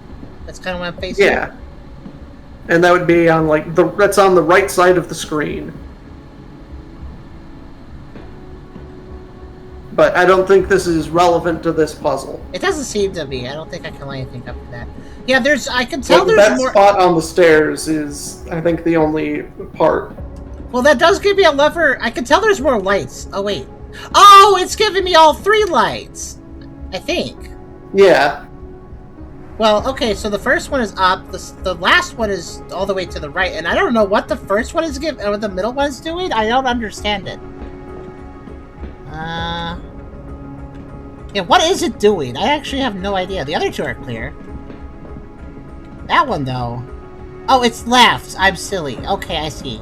Speaker 1: That's kind of what I'm facing?
Speaker 2: Yeah. And that would be on, like, that's on the right side of the screen. But I don't think this is relevant to this puzzle.
Speaker 1: It doesn't seem to be. I don't think I can line anything up to that. Yeah, I can tell there's
Speaker 2: that
Speaker 1: more...
Speaker 2: spot on the stairs is, I think, the only part.
Speaker 1: Well, that does give me a lever. I can tell there's more lights. Oh, wait. Oh, it's giving me all 3 lights! I think.
Speaker 2: Yeah.
Speaker 1: Well, okay, so the first one is up. The last one is all the way to the right, and I don't know what the first one is giving, or the middle one's doing. I don't understand it. Yeah, what is it doing? I actually have no idea. The other 2 are clear. That one, though. Oh, it's left. I'm silly. Okay, I see.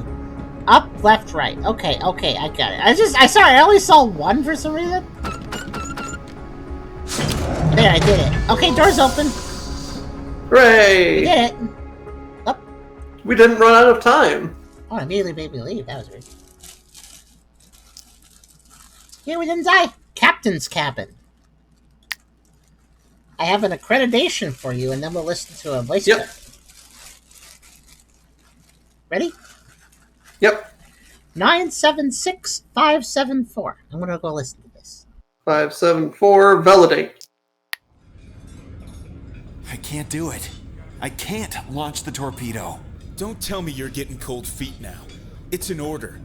Speaker 1: Up, left, right. Okay, I got it. I only saw 1 for some reason. There, I did it. Okay, door's open.
Speaker 2: Hooray!
Speaker 1: We did it. Oh.
Speaker 2: We didn't run out of time.
Speaker 1: Oh, it immediately made me leave. That was weird. Yeah, we didn't die. Captain's cabin. I have an accreditation for you, and then we'll listen to a voice clip. Ready?
Speaker 2: Yep.
Speaker 1: 976574. I'm gonna go listen to this.
Speaker 2: 574, validate.
Speaker 7: I can't do it. I can't launch the torpedo.
Speaker 8: Don't tell me you're getting cold feet now. It's an order.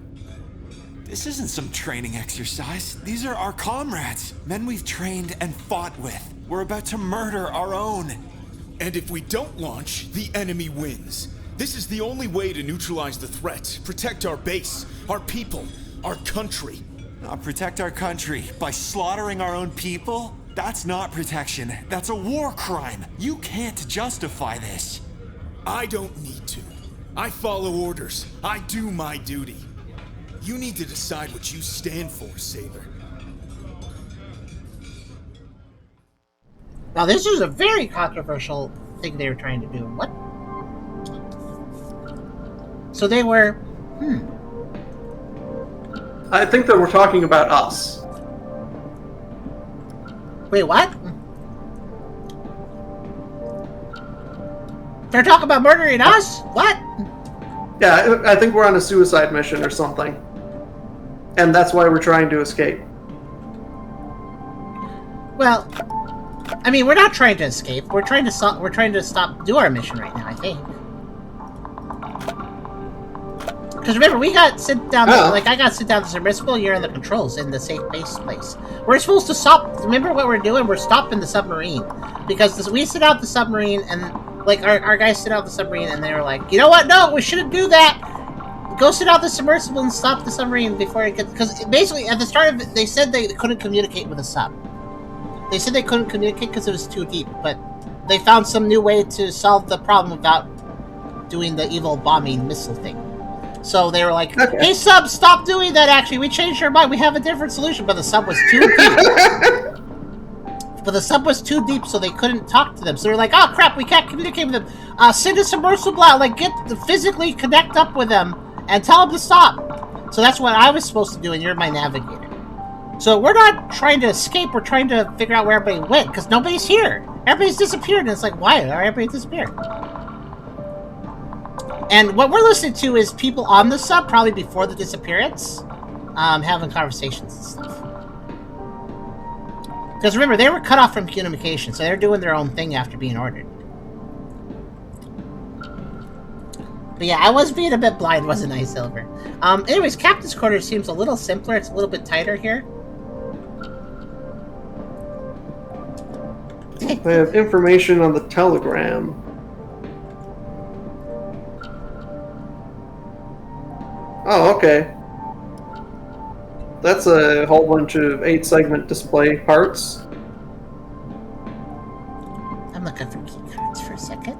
Speaker 7: This isn't some training exercise. These are our comrades. Men we've trained and fought with. We're about to murder our own.
Speaker 8: And if we don't launch, the enemy wins. This is the only way to neutralize the threat, protect our base, our people, our country.
Speaker 7: Protect our country by slaughtering our own people? That's not protection. That's a war crime. You can't justify this.
Speaker 8: I don't need to. I follow orders. I do my duty. You need to decide what you stand for, Sailor.
Speaker 1: Now, this is a very controversial thing they were trying to do. What? So they were...
Speaker 2: I think that we're talking about us.
Speaker 1: Wait, what? They're talking about murdering us? What?
Speaker 2: Yeah, I think we're on a suicide mission or something. And that's why we're trying to escape.
Speaker 1: Well, I mean, we're not trying to escape. We're trying to do our mission right now, I think. Because remember, we got sent down. I got sent down to submersible. You're in the controls in the safe base place. We're supposed to stop. Remember what we're doing? We're stopping the submarine because we sit out the submarine, and like our guys sit out the submarine, and they were like, you know what? No, we shouldn't do that. Go sit out the submersible and stop the submarine before it gets. Because basically, at the start of it, they said they couldn't communicate with the sub. They said they couldn't communicate because it was too deep, but they found some new way to solve the problem without doing the evil bombing missile thing. So they were like, hey, sub, stop doing that, actually. We changed our mind. We have a different solution. But the sub was too deep. So they couldn't talk to them. So they're like, oh, crap, we can't communicate with them. Send a submersible out. Like, physically connect up with them and tell them to stop. So that's what I was supposed to do, and you're my navigator. So we're not trying to escape. We're trying to figure out where everybody went, because nobody's here. Everybody's disappeared, and it's like, why are everybody disappeared? And what we're listening to is people on the sub, probably before the disappearance, having conversations and stuff. Because remember, they were cut off from communication, so they're doing their own thing after being ordered. But yeah, I was being a bit blind, wasn't I, Silver? Anyways, Captain's Quarters seems a little simpler. It's a little bit tighter here.
Speaker 2: I have information on the telegram. Oh, okay. That's a whole bunch of 8-segment display parts.
Speaker 1: I'm looking for key cards for a second.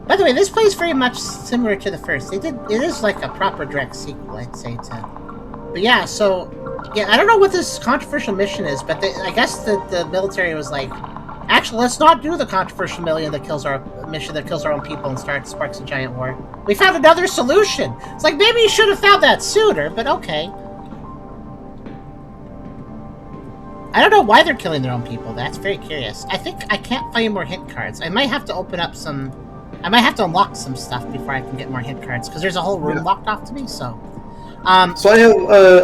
Speaker 1: By the way, this plays very much similar to the first. It is like a proper direct sequel, I'd say, to. But yeah, so yeah, I don't know what this controversial mission is, but I guess the military was like, actually, let's not do the controversial mission that kills our own people and sparks a giant war. We found another solution. It's like maybe you should have found that sooner, but okay. I don't know why they're killing their own people. That's very curious. I think I can't find more hint cards. I might have to open up some. I might have to unlock some stuff before I can get more hint cards because there's a whole room locked off to me. So
Speaker 2: I have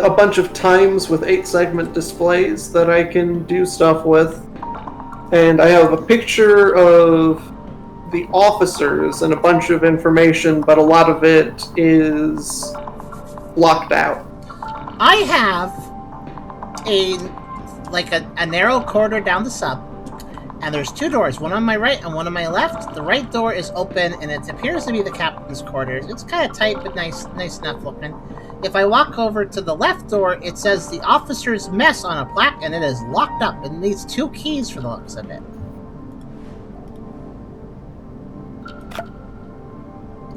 Speaker 2: a bunch of times with 8-segment displays that I can do stuff with, and I have a picture of the officers and a bunch of information, but a lot of it is blocked out.
Speaker 1: I have a narrow corridor down the sub. And there's 2 doors, one on my right and one on my left. The right door is open, and it appears to be the captain's quarters. It's kind of tight, but nice enough looking. If I walk over to the left door, it says the officer's mess on a plaque, and it is locked up. It needs 2 keys for the looks of it.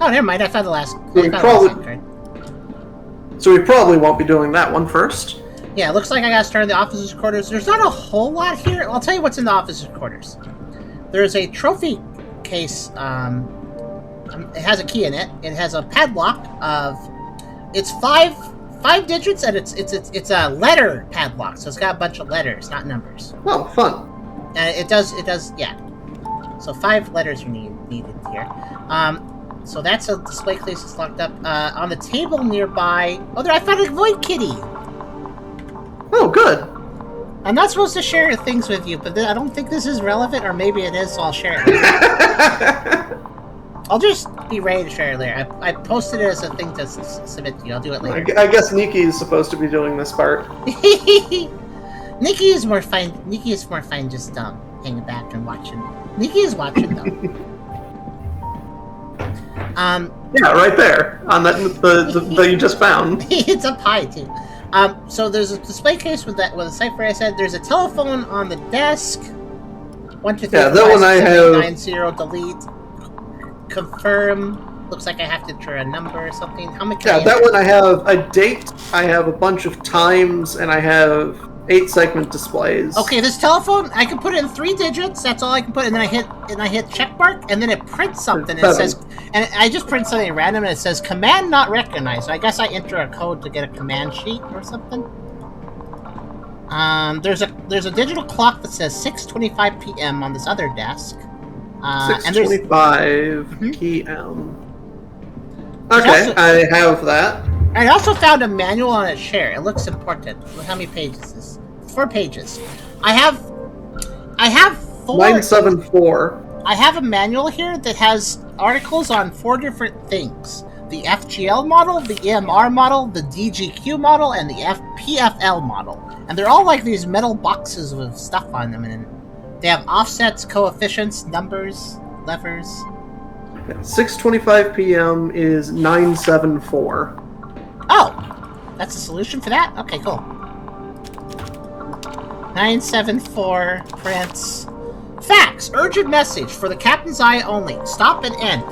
Speaker 1: Oh, never mind. I found the last. Card.
Speaker 2: So we probably won't be doing that one first.
Speaker 1: Yeah, it looks like I got started in the officer's quarters. There's not a whole lot here. I'll tell you what's in the officer's quarters. There's a trophy case. It has a key in it. It has a padlock of. It's five digits, and it's a letter padlock. So it's got a bunch of letters, not numbers.
Speaker 2: Oh, fun.
Speaker 1: And it does. Yeah. So 5 letters are needed here. So that's a display case that's locked up. On the table nearby. Oh, there! I found a void kitty.
Speaker 2: Oh, good.
Speaker 1: I'm not supposed to share things with you, but I don't think this is relevant, or maybe it is, so I'll share it later. I'll just be ready to share it later. I posted it as a thing to submit to you. I'll do it later.
Speaker 2: I guess Nikki is supposed to be doing this part.
Speaker 1: Nikki is more fun just hanging back and watching. Nikki is watching, though.
Speaker 2: Yeah, right there, on that you just found.
Speaker 1: It's up high, too. So there's a display case with a cipher. I said there's a telephone on the desk. 1, 2, 3,
Speaker 2: yeah, that one I have.
Speaker 1: 90 delete. Confirm. Looks like I have to enter a number or something. How many?
Speaker 2: Yeah, that one I have a date. I have a bunch of times, and I have 8-segment displays.
Speaker 1: Okay, this telephone I can put in 3 digits. That's all I can put, and then I hit check mark, and then it prints something. And it says, and I just print something random, and it says command not recognized. So I guess I enter a code to get a command sheet or something. There's a digital clock that says 6:25 p.m. on this other desk.
Speaker 2: 6:25 p.m. Okay, I have that.
Speaker 1: I also found a manual on a chair. It looks important. Look how many pages this is. 4 pages. I have 4.
Speaker 2: 974.
Speaker 1: I have a manual here that has articles on 4 different things. The FGL model, the EMR model, the DGQ model, and the PFL model. And they're all like these metal boxes with stuff on them. And they have offsets, coefficients, numbers, levers.
Speaker 2: 6:25 p.m. is 974.
Speaker 1: Oh, that's a solution for that? Okay, cool. 974 prints. Fax! Urgent message for the captain's eye only. Stop and end.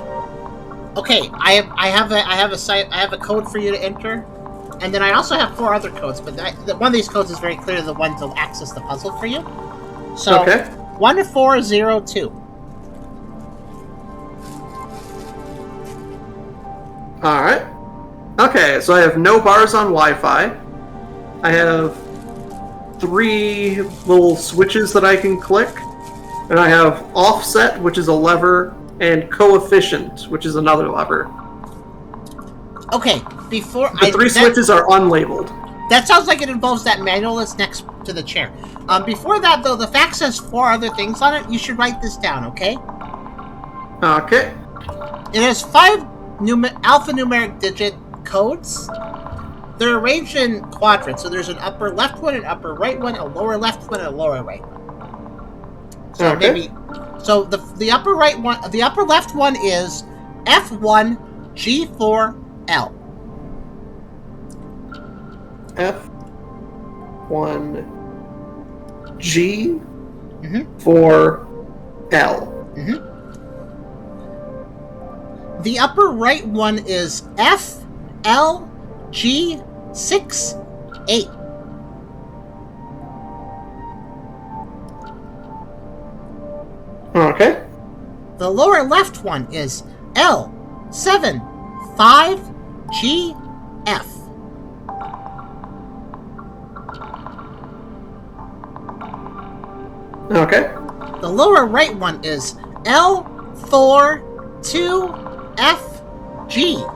Speaker 1: Okay, I have a code for you to enter, and then I also have 4 other codes. But one of these codes is very clearly the one to access the puzzle for you. So
Speaker 2: okay.
Speaker 1: 1402.
Speaker 2: All right. Okay, so I have no bars on Wi-Fi. I have 3 little switches that I can click. And I have offset, which is a lever, and coefficient, which is another lever.
Speaker 1: Okay, before
Speaker 2: the 3 switches are unlabeled.
Speaker 1: That sounds like it involves that manual that's next to the chair. Before that, though, the fax has 4 other things on it. You should write this down, okay?
Speaker 2: Okay.
Speaker 1: It has 5 alphanumeric digit codes. They're arranged in quadrants, so there's an upper left one, an upper right one, a lower left one, and a lower right one. So
Speaker 2: Okay.
Speaker 1: so the upper right one, the upper left one is F1 G4L.
Speaker 2: F1 G 4 L.
Speaker 1: The upper right one is FLG68.
Speaker 2: Okay.
Speaker 1: The lower left one is L75GF.
Speaker 2: Okay.
Speaker 1: The lower right one is L42FG.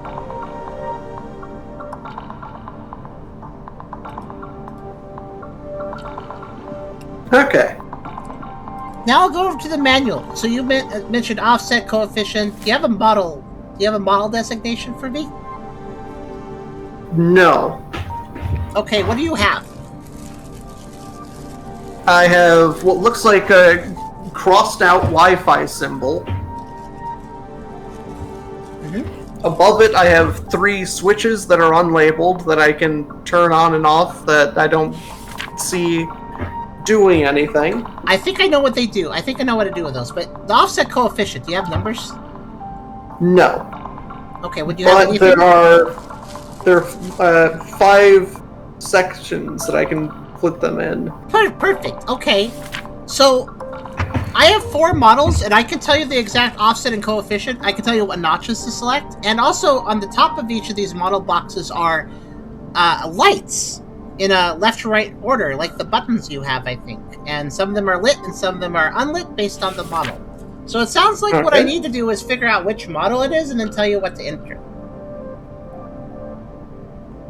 Speaker 2: Okay.
Speaker 1: Now I'll go over to the manual. So you mentioned offset coefficient. Do you have a model? Do you have a model designation for me?
Speaker 2: No.
Speaker 1: Okay, what do you have?
Speaker 2: I have what looks like a crossed out Wi-Fi symbol. Above it, I have 3 switches that are unlabeled that I can turn on and off that I don't see doing anything.
Speaker 1: I think I know what they do. I think I know what to do with those. But the offset coefficient, do you have numbers?
Speaker 2: No.
Speaker 1: Okay, would you have
Speaker 2: But
Speaker 1: anything?
Speaker 2: there are 5 sections that I can put them in.
Speaker 1: Perfect. Okay. So, I have 4 models, and I can tell you the exact offset and coefficient. I can tell you what notches to select. And also, on the top of each of these model boxes are lights in a left to right order, like the buttons you have, I think. And some of them are lit, and some of them are unlit based on the model. So it sounds like what I need to do is figure out which model it is, and then tell you what to enter.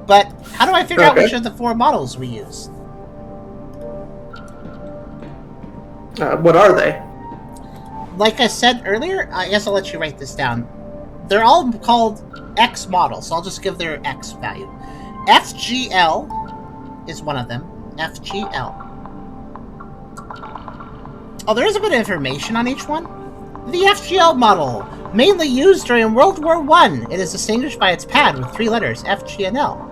Speaker 1: But how do I figure out which of the 4 models we use?
Speaker 2: What are they?
Speaker 1: Like I said earlier, I guess I'll let you write this down. They're all called X models, so I'll just give their X value. FGL is one of them. FGL. Oh, there is a bit of information on each one. The FGL model, mainly used during World War I. It is distinguished by its pad with 3 letters, F, G, and L.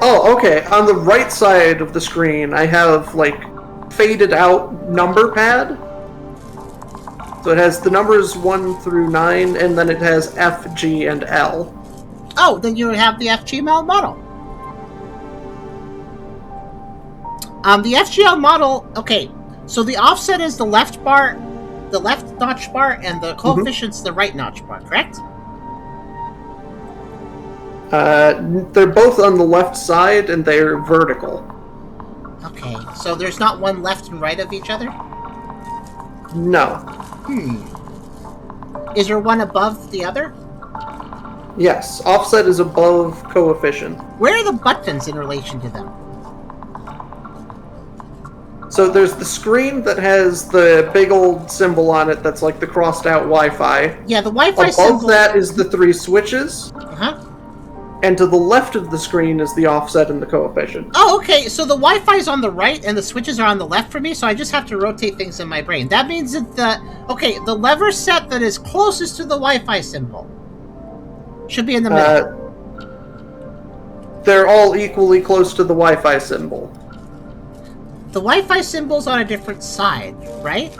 Speaker 2: Oh, okay. On the right side of the screen, I have, like, faded out number pad. So it has the numbers 1 through 9, and then it has F, G, and L.
Speaker 1: Oh, then you have the FGL model. The FGL model, okay, so the offset is the left bar, the left notch bar, and the coefficient's the right notch bar, correct?
Speaker 2: They're both on the left side, and they're vertical.
Speaker 1: Okay, so there's not one left and right of each other?
Speaker 2: No.
Speaker 1: Is there one above the other?
Speaker 2: Yes, offset is above coefficient.
Speaker 1: Where are the buttons in relation to them?
Speaker 2: So there's the screen that has the big old symbol on it that's like the crossed out Wi-Fi.
Speaker 1: Yeah, the Wi-Fi
Speaker 2: above
Speaker 1: symbol...
Speaker 2: that is the 3 switches. And to the left of the screen is the offset and the coefficient.
Speaker 1: Oh, okay, so the Wi-Fi's on the right and the switches are on the left for me, so I just have to rotate things in my brain. That means that the lever set that is closest to the Wi-Fi symbol should be in the middle.
Speaker 2: They're all equally close to the Wi-Fi symbol.
Speaker 1: The Wi-Fi symbol's on a different side, right?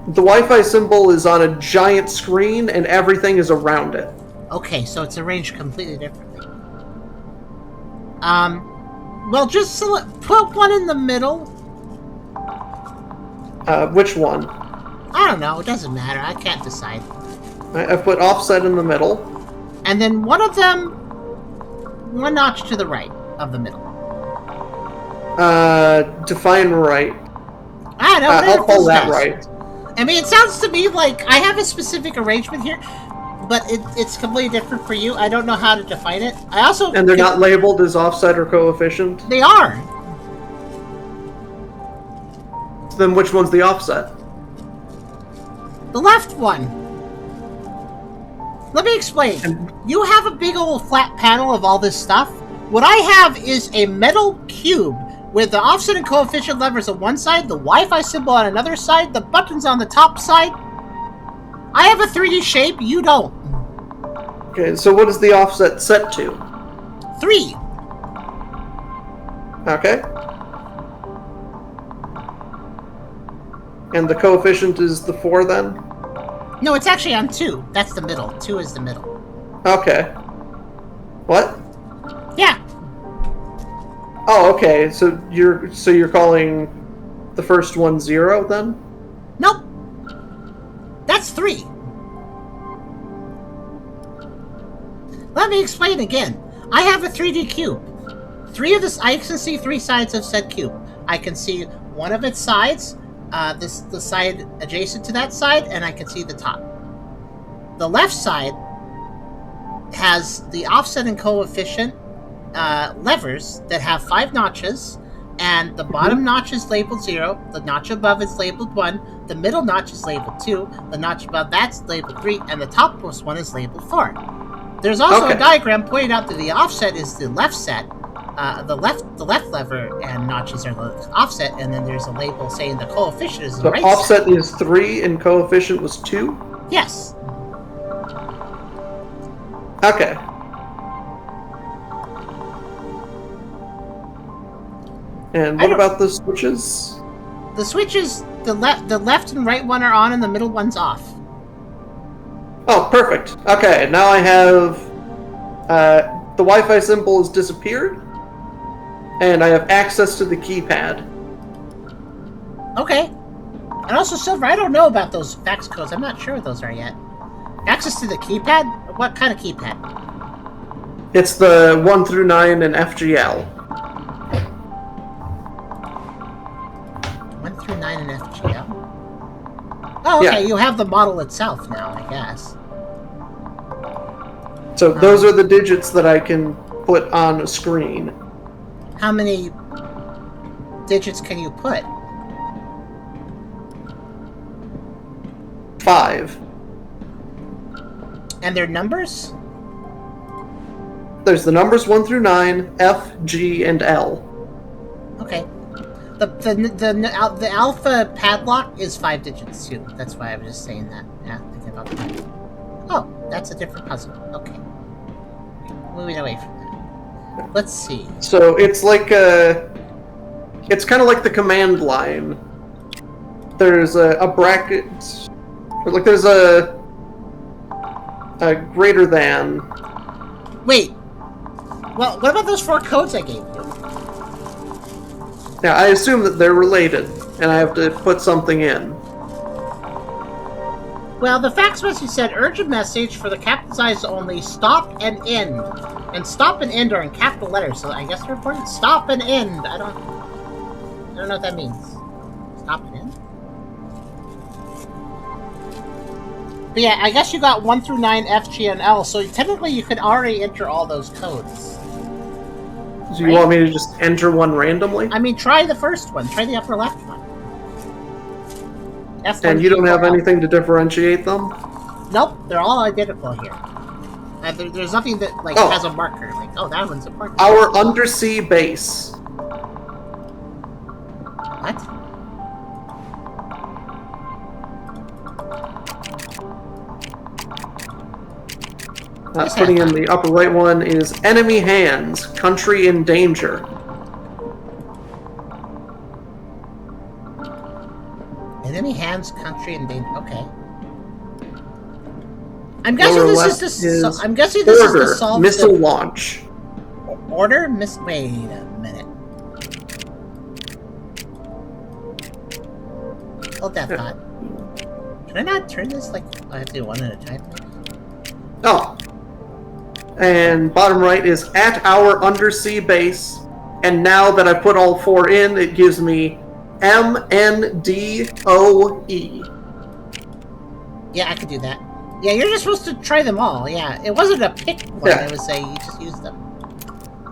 Speaker 2: The Wi-Fi symbol is on a giant screen and everything is around it.
Speaker 1: Okay, so it's arranged completely differently. Well, just put one in the middle.
Speaker 2: Which one?
Speaker 1: I don't know, it doesn't matter, I can't decide.
Speaker 2: I've put offset in the middle.
Speaker 1: And then one of them, one notch to the right of the middle.
Speaker 2: Define right.
Speaker 1: I don't know.
Speaker 2: I'll call that right.
Speaker 1: I mean, it sounds to me like I have a specific arrangement here, but it's completely different for you. I don't know how to define it. I also...
Speaker 2: And they're not labeled as offset or coefficient?
Speaker 1: They are!
Speaker 2: So then which one's the offset?
Speaker 1: The left one. Let me explain. You have a big old flat panel of all this stuff. What I have is a metal cube with the offset and coefficient levers on one side, the Wi-Fi symbol on another side, the buttons on the top side. I have a 3D shape, you don't.
Speaker 2: Okay, so what is the offset set to?
Speaker 1: 3.
Speaker 2: Okay. And the coefficient is the 4 then?
Speaker 1: No, it's actually on 2. That's the middle. 2 is the middle.
Speaker 2: Okay. What?
Speaker 1: Yeah.
Speaker 2: Oh, okay. So you're calling the first one 0 then?
Speaker 1: Nope. That's 3. Let me explain again. I have a 3D cube. I can see 3 sides of said cube. I can see one of its sides, the side adjacent to that side, and I can see the top. The left side has the offset and coefficient levers that have 5 notches, and the bottom notch is labeled 0, the notch above is labeled 1, the middle notch is labeled 2, the notch above that's labeled 3, and the topmost one is labeled 4. There's also a diagram pointing out that the offset is the left set, the left lever and notches are the offset, and then there's a label saying the coefficient is the right
Speaker 2: offset
Speaker 1: set.
Speaker 2: Is 3 and coefficient was 2?
Speaker 1: Yes.
Speaker 2: Okay. And what about the switches?
Speaker 1: The switches, the left and right one are on, and the middle one's off.
Speaker 2: Oh, perfect. Okay, now I have the Wi-Fi symbol has disappeared, and I have access to the keypad.
Speaker 1: Okay. And also, Silver, I don't know about those fax codes. I'm not sure what those are yet. Access to the keypad? What kind of keypad?
Speaker 2: It's the 1 through 9 and FGL.
Speaker 1: 1 through 9 and FGL? Oh, okay,
Speaker 2: Yeah.
Speaker 1: you have the model itself now, I guess.
Speaker 2: So those are the digits that I can put on a screen.
Speaker 1: How many digits can you put?
Speaker 2: 5.
Speaker 1: And their numbers?
Speaker 2: There's the numbers 1 through 9, F, G, and L.
Speaker 1: Okay. The alpha padlock is 5 digits too. That's why I was just saying that. Yeah, thinking about that. Oh, that's a different puzzle. Okay. Moving away from that. Let's see.
Speaker 2: So it's like it's kind of like the command line. There's a bracket, like there's a greater than.
Speaker 1: Wait. Well, what about those 4 codes I gave you?
Speaker 2: Now I assume that they're related, and I have to put something in.
Speaker 1: Well, the fax message said urgent message for the captain's eyes only, stop and end. And stop and end are in capital letters, so I guess they're important. Stop and end. I don't know what that means. Stop and end? But yeah, I guess you got 1 through 9, F, G, and L, so technically you could already enter all those codes.
Speaker 2: So you want me to just enter one randomly?
Speaker 1: I mean, try the first one. Try the upper left one.
Speaker 2: And you don't have anything to differentiate them?
Speaker 1: Nope, they're all identical here. There's nothing that has a marker. Like, oh, that one's important.
Speaker 2: Our undersea base.
Speaker 1: What?
Speaker 2: Putting in the upper right one is enemy hands, country in danger.
Speaker 1: Enemy hands, country in danger. Okay. I'm guessing this is the. I'm guessing this is the solve.
Speaker 2: Missile launch.
Speaker 1: Order? Wait a minute. Hold that thought. Can I not turn this like I have to do one at a time?
Speaker 2: Oh. And bottom right is at our undersea base. And now that I put all 4 in, it gives me MNDOE.
Speaker 1: Yeah, I could do that. Yeah, you're just supposed to try them all. Yeah, it wasn't a pick one. I was saying you just use them.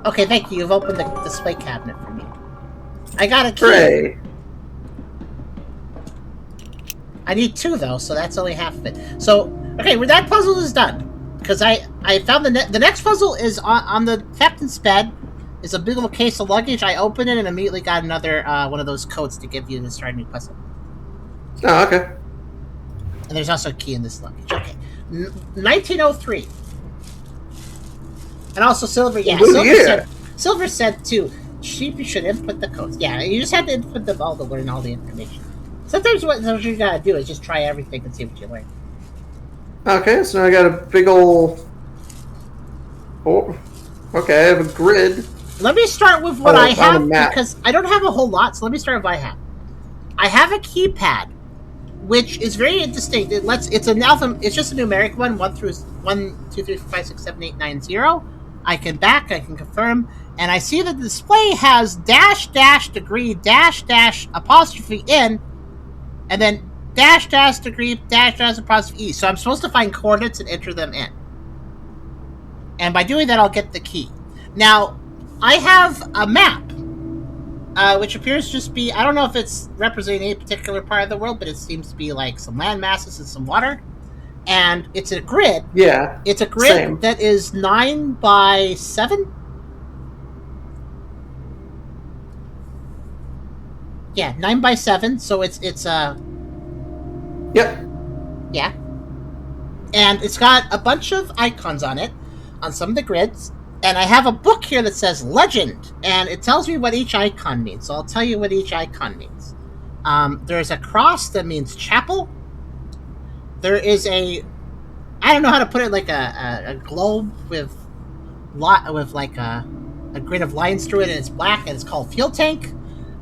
Speaker 1: Okay, thank you. You've opened the display cabinet for me. I got a key.
Speaker 2: Hooray.
Speaker 1: I need 2 though, so that's only half of it. So okay, well, that puzzle is done because I found the next puzzle is on the captain's bed. Is a big little case of luggage. I opened it and immediately got another one of those codes to give you to start a new puzzle.
Speaker 2: Oh, okay.
Speaker 1: And there's also a key in this luggage. Okay, 1903. And also Silver. Yeah, Silver said too. She should input the codes. Yeah, you just have to input them all to learn all the information. Sometimes what you gotta do is just try everything and see what you learn.
Speaker 2: Okay, so now I got a big old. Oh, okay, I have a grid.
Speaker 1: Let me start with what I have
Speaker 2: on a map.
Speaker 1: because I don't have a whole lot. So let me start with what I have. I have a keypad, which is very distinct. It's an alpha. It's just a numeric one. 1 through 1, 2, 3, 4, 5, 6, 7, 8, 9, 0. I can confirm, and I see that the display has dash degree dash apostrophe in, and then dash degree dash apostrophe e. So I'm supposed to find coordinates and enter them in. And by doing that, I'll get the key. Now, I have a map, which appears to just be, I don't know if it's representing a particular part of the world, but it seems to be like some land masses and some water. And it's a grid.
Speaker 2: Yeah.
Speaker 1: It's a grid
Speaker 2: same.
Speaker 1: that is 9 by 7. Yeah, 9 by 7. So it's
Speaker 2: Yep.
Speaker 1: yeah. And it's got a bunch of icons on it, on some of the grids. And I have a book here that says Legend, and it tells me what each icon means. So I'll tell you what each icon means. There's a cross that means chapel. There is I don't know how to put it, like a globe with like a grid of lines through it, and it's black, and it's called fuel tank.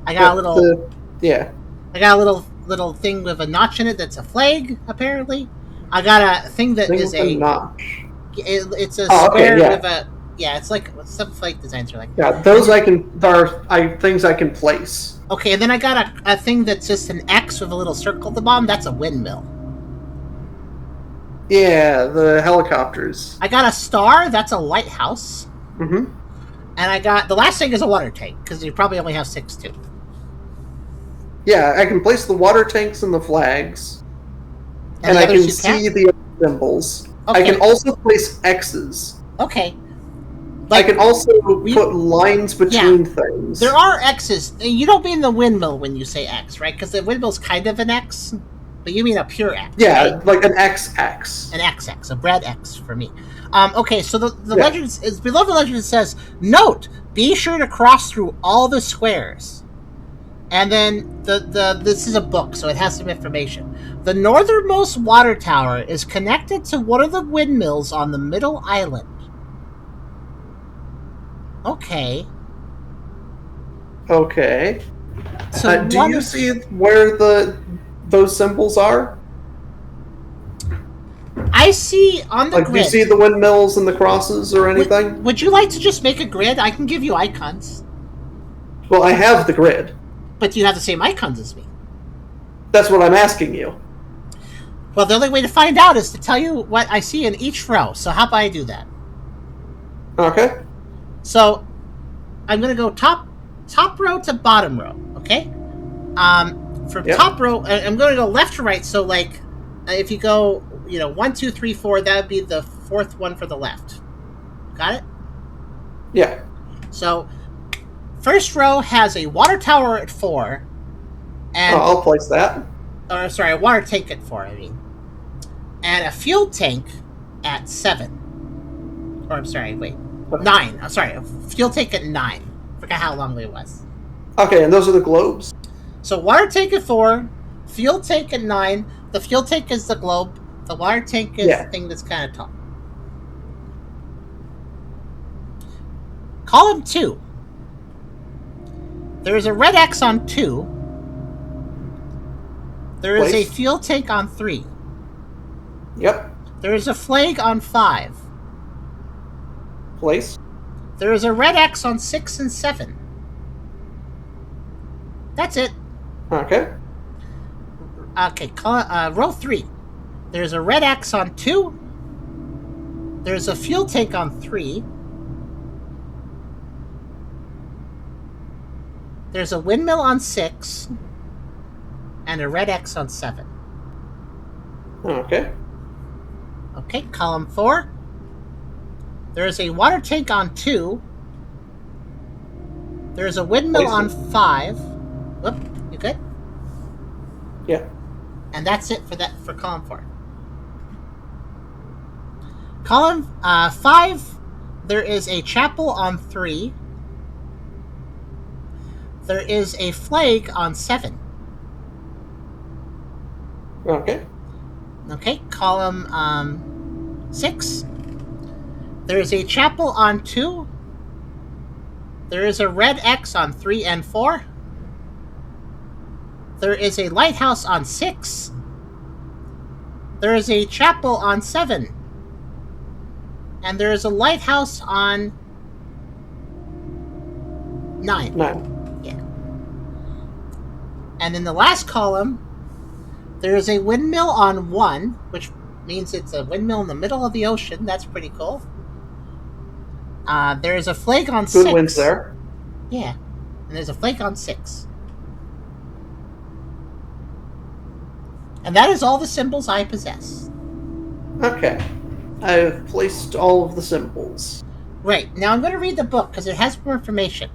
Speaker 1: I got I got a little thing with a notch in it that's a flag, apparently. I got a thing that is a
Speaker 2: notch.
Speaker 1: It's a square with a it's like some flag designs are like that.
Speaker 2: Yeah, those are things I can place.
Speaker 1: Okay, and then I got a thing that's just an X with a little circle at the bottom. That's a windmill.
Speaker 2: Yeah, the helicopters.
Speaker 1: I got a star. That's a lighthouse.
Speaker 2: Mm-hmm.
Speaker 1: And I got the last thing is a water tank because you probably only have 6 too.
Speaker 2: Yeah, I can place the water tanks and the flags, and I can see the symbols.
Speaker 1: Okay.
Speaker 2: I can also place X's.
Speaker 1: Okay.
Speaker 2: I can also put lines between things.
Speaker 1: There are X's. You don't mean the windmill when you say X, right? Because the windmill's kind of an X, but you mean a pure X.
Speaker 2: Yeah,
Speaker 1: right?
Speaker 2: like an XX.
Speaker 1: An XX, a bread X for me. Okay, so the legend is below the legend. It says, "Note: be sure to cross through all the squares." And then this is a book, so it has some information. The northernmost water tower is connected to one of the windmills on the middle island. Okay.
Speaker 2: Okay.
Speaker 1: So
Speaker 2: do you see where those symbols are?
Speaker 1: I see on the grid.
Speaker 2: Do you see the windmills and the crosses or anything?
Speaker 1: Would you like to just make a grid? I can give you icons.
Speaker 2: Well, I have the grid.
Speaker 1: But you have the same icons as me.
Speaker 2: That's what I'm asking you.
Speaker 1: Well, the only way to find out is to tell you what I see in each row. So how about I do that?
Speaker 2: Okay.
Speaker 1: So I'm going to go top row to bottom row, okay? Top row, I'm going to go left to right. So like if you go, 1, 2, 3, 4, that would be the 4th one for the left. Got it?
Speaker 2: Yeah.
Speaker 1: So first row has a water tower at 4. And
Speaker 2: I'll place that.
Speaker 1: Or sorry, a water tank at 4, I mean. And a fuel tank at 7. Or I'm sorry, wait. 9. I'm sorry, a fuel tank at 9. Forgot how long it was.
Speaker 2: Okay, and those are the globes.
Speaker 1: So water tank at 4, fuel tank at 9. The fuel tank is the globe. The water tank is the thing that's kind of tall. Column 2. There is a red X on 2. There is a fuel tank on 3.
Speaker 2: Yep.
Speaker 1: There is a flag on 5.
Speaker 2: Place.
Speaker 1: There is a red X on 6 and 7. That's it.
Speaker 2: Okay.
Speaker 1: Okay, row 3. There's a red X on 2. There's a fuel tank on 3. There's a windmill on 6. And a red X on 7.
Speaker 2: Okay.
Speaker 1: Okay, column 4. There is a water tank on 2. There is a windmill on 5. Whoop, you good?
Speaker 2: Yeah.
Speaker 1: And that's it for column 4. Column 5, there is a chapel on 3. There is a flag on 7.
Speaker 2: Okay.
Speaker 1: Okay, column 6. There is a chapel on 2. There is a red X on 3 and 4. There is a lighthouse on 6. There is a chapel on 7. And there is a lighthouse on 9.
Speaker 2: 9.
Speaker 1: Yeah. And in the last column, there is a windmill on 1, which means it's a windmill in the middle of the ocean. That's pretty cool. There is a flag on 6.
Speaker 2: Good winds there.
Speaker 1: Yeah. And there's a flag on 6. And that is all the symbols I possess.
Speaker 2: Okay. I've placed all of the symbols.
Speaker 1: Right. Now I'm going to read the book because it has more information.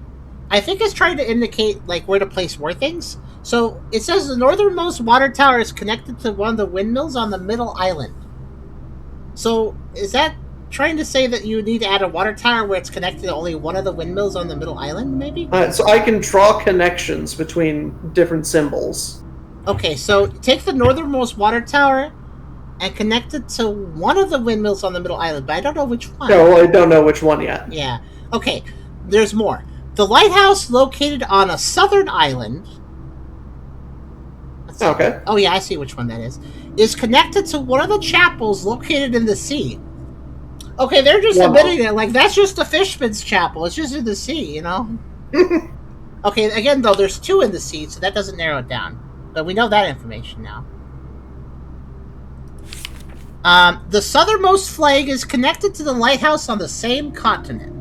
Speaker 1: I think it's trying to indicate like where to place more things. So it says the northernmost water tower is connected to one of the windmills on the middle island. So is that trying to say that you need to add a water tower where it's connected to only one of the windmills on the middle island, maybe?
Speaker 2: So I can draw connections between different symbols.
Speaker 1: Okay, so take the northernmost water tower and connect it to one of the windmills on the middle island, but I don't know which one.
Speaker 2: No, well, I don't know which one yet.
Speaker 1: Yeah. Okay, there's more. The lighthouse located on a southern island...
Speaker 2: Okay.
Speaker 1: Oh yeah, I see which one that is connected to one of the chapels located in the sea. Okay, they're just admitting it. Like, that's just the Fishman's Chapel. It's just in the sea, you know? Okay, again, though, there's 2 in the sea, so that doesn't narrow it down. But we know that information now. The southernmost flag is connected to the lighthouse on the same continent.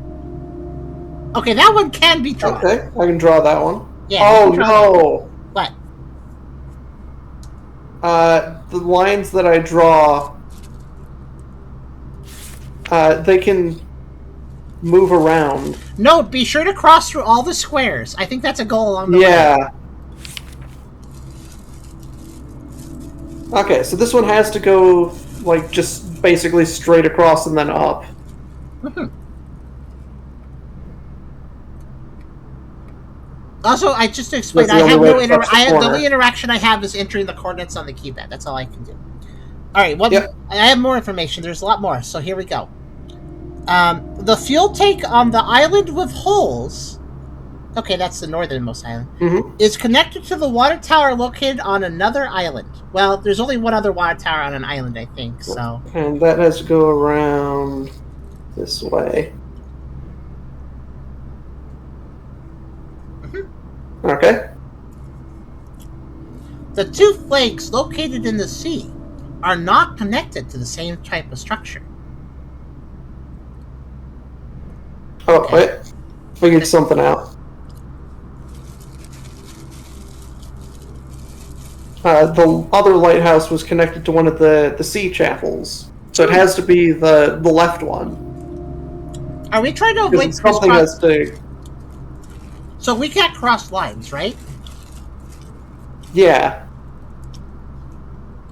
Speaker 1: Okay, that one can be drawn.
Speaker 2: Okay, I can draw that one.
Speaker 1: Yeah.
Speaker 2: Oh, no!
Speaker 1: What?
Speaker 2: The lines that I draw, they can move around.
Speaker 1: No, be sure to cross through all the squares. I think that's a goal along the way.
Speaker 2: Yeah. Okay, so this one has to go, like, just basically straight across and then up.
Speaker 1: Mm-hmm. Also, I just explained, I have no the only interaction I have is entering the coordinates on the keypad. That's all I can do. Alright, I have more information. There's a lot more, so here we go. The fuel tank on the island with holes... Okay, that's the northernmost island.
Speaker 2: Mm-hmm.
Speaker 1: Is connected to the water tower located on another island. Well, there's only one other water tower on an island, I think, so...
Speaker 2: And that has to go around this way. Mm-hmm. Okay.
Speaker 1: The 2 flags located in the sea are not connected to the same type of structure.
Speaker 2: Oh, okay. Wait. Figured something out. The other lighthouse was connected to one of the sea chapels, so it has to be the left one.
Speaker 1: Are we trying to avoid
Speaker 2: something has to...
Speaker 1: So we can't cross lines, right?
Speaker 2: Yeah.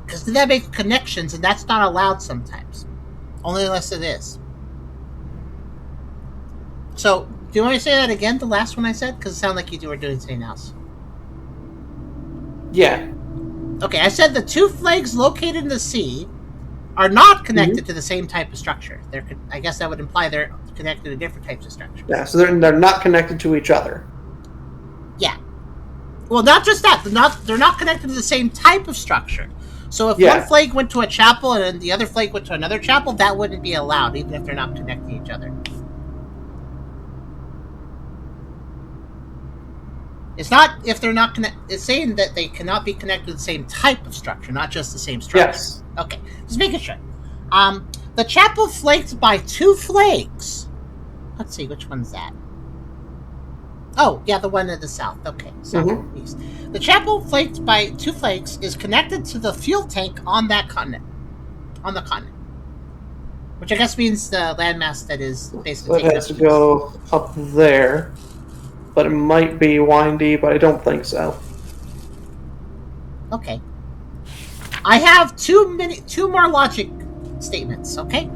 Speaker 1: Because then that makes connections, and that's not allowed sometimes. Only unless it is. So, do you want me to say that again, the last one I said? Because it sounded like you were doing something else.
Speaker 2: Yeah.
Speaker 1: Okay, I said the 2 flags located in the sea are not connected to the same type of structure. I guess that would imply they're connected to different types of structures.
Speaker 2: Yeah, so they're not connected to each other.
Speaker 1: Yeah. Well, not just that. They're not connected to the same type of structure. So if one flag went to a chapel and the other flag went to another chapel, that wouldn't be allowed, even if they're not connecting each other. It's not if they're not it's saying that they cannot be connected to the same type of structure, not just the same structure.
Speaker 2: Yes.
Speaker 1: Okay, just making sure. The chapel flanked by 2 flags. Let's see, which one's that? Oh, yeah, the one in the south. Okay, south and east. The chapel, flanked by 2 flanks, is connected to the fuel tank on that continent. On the continent. Which I guess means the landmass that is basically
Speaker 2: So it has to go up there. But it might be windy, but I don't think so.
Speaker 1: Okay. I have two more logic statements, okay?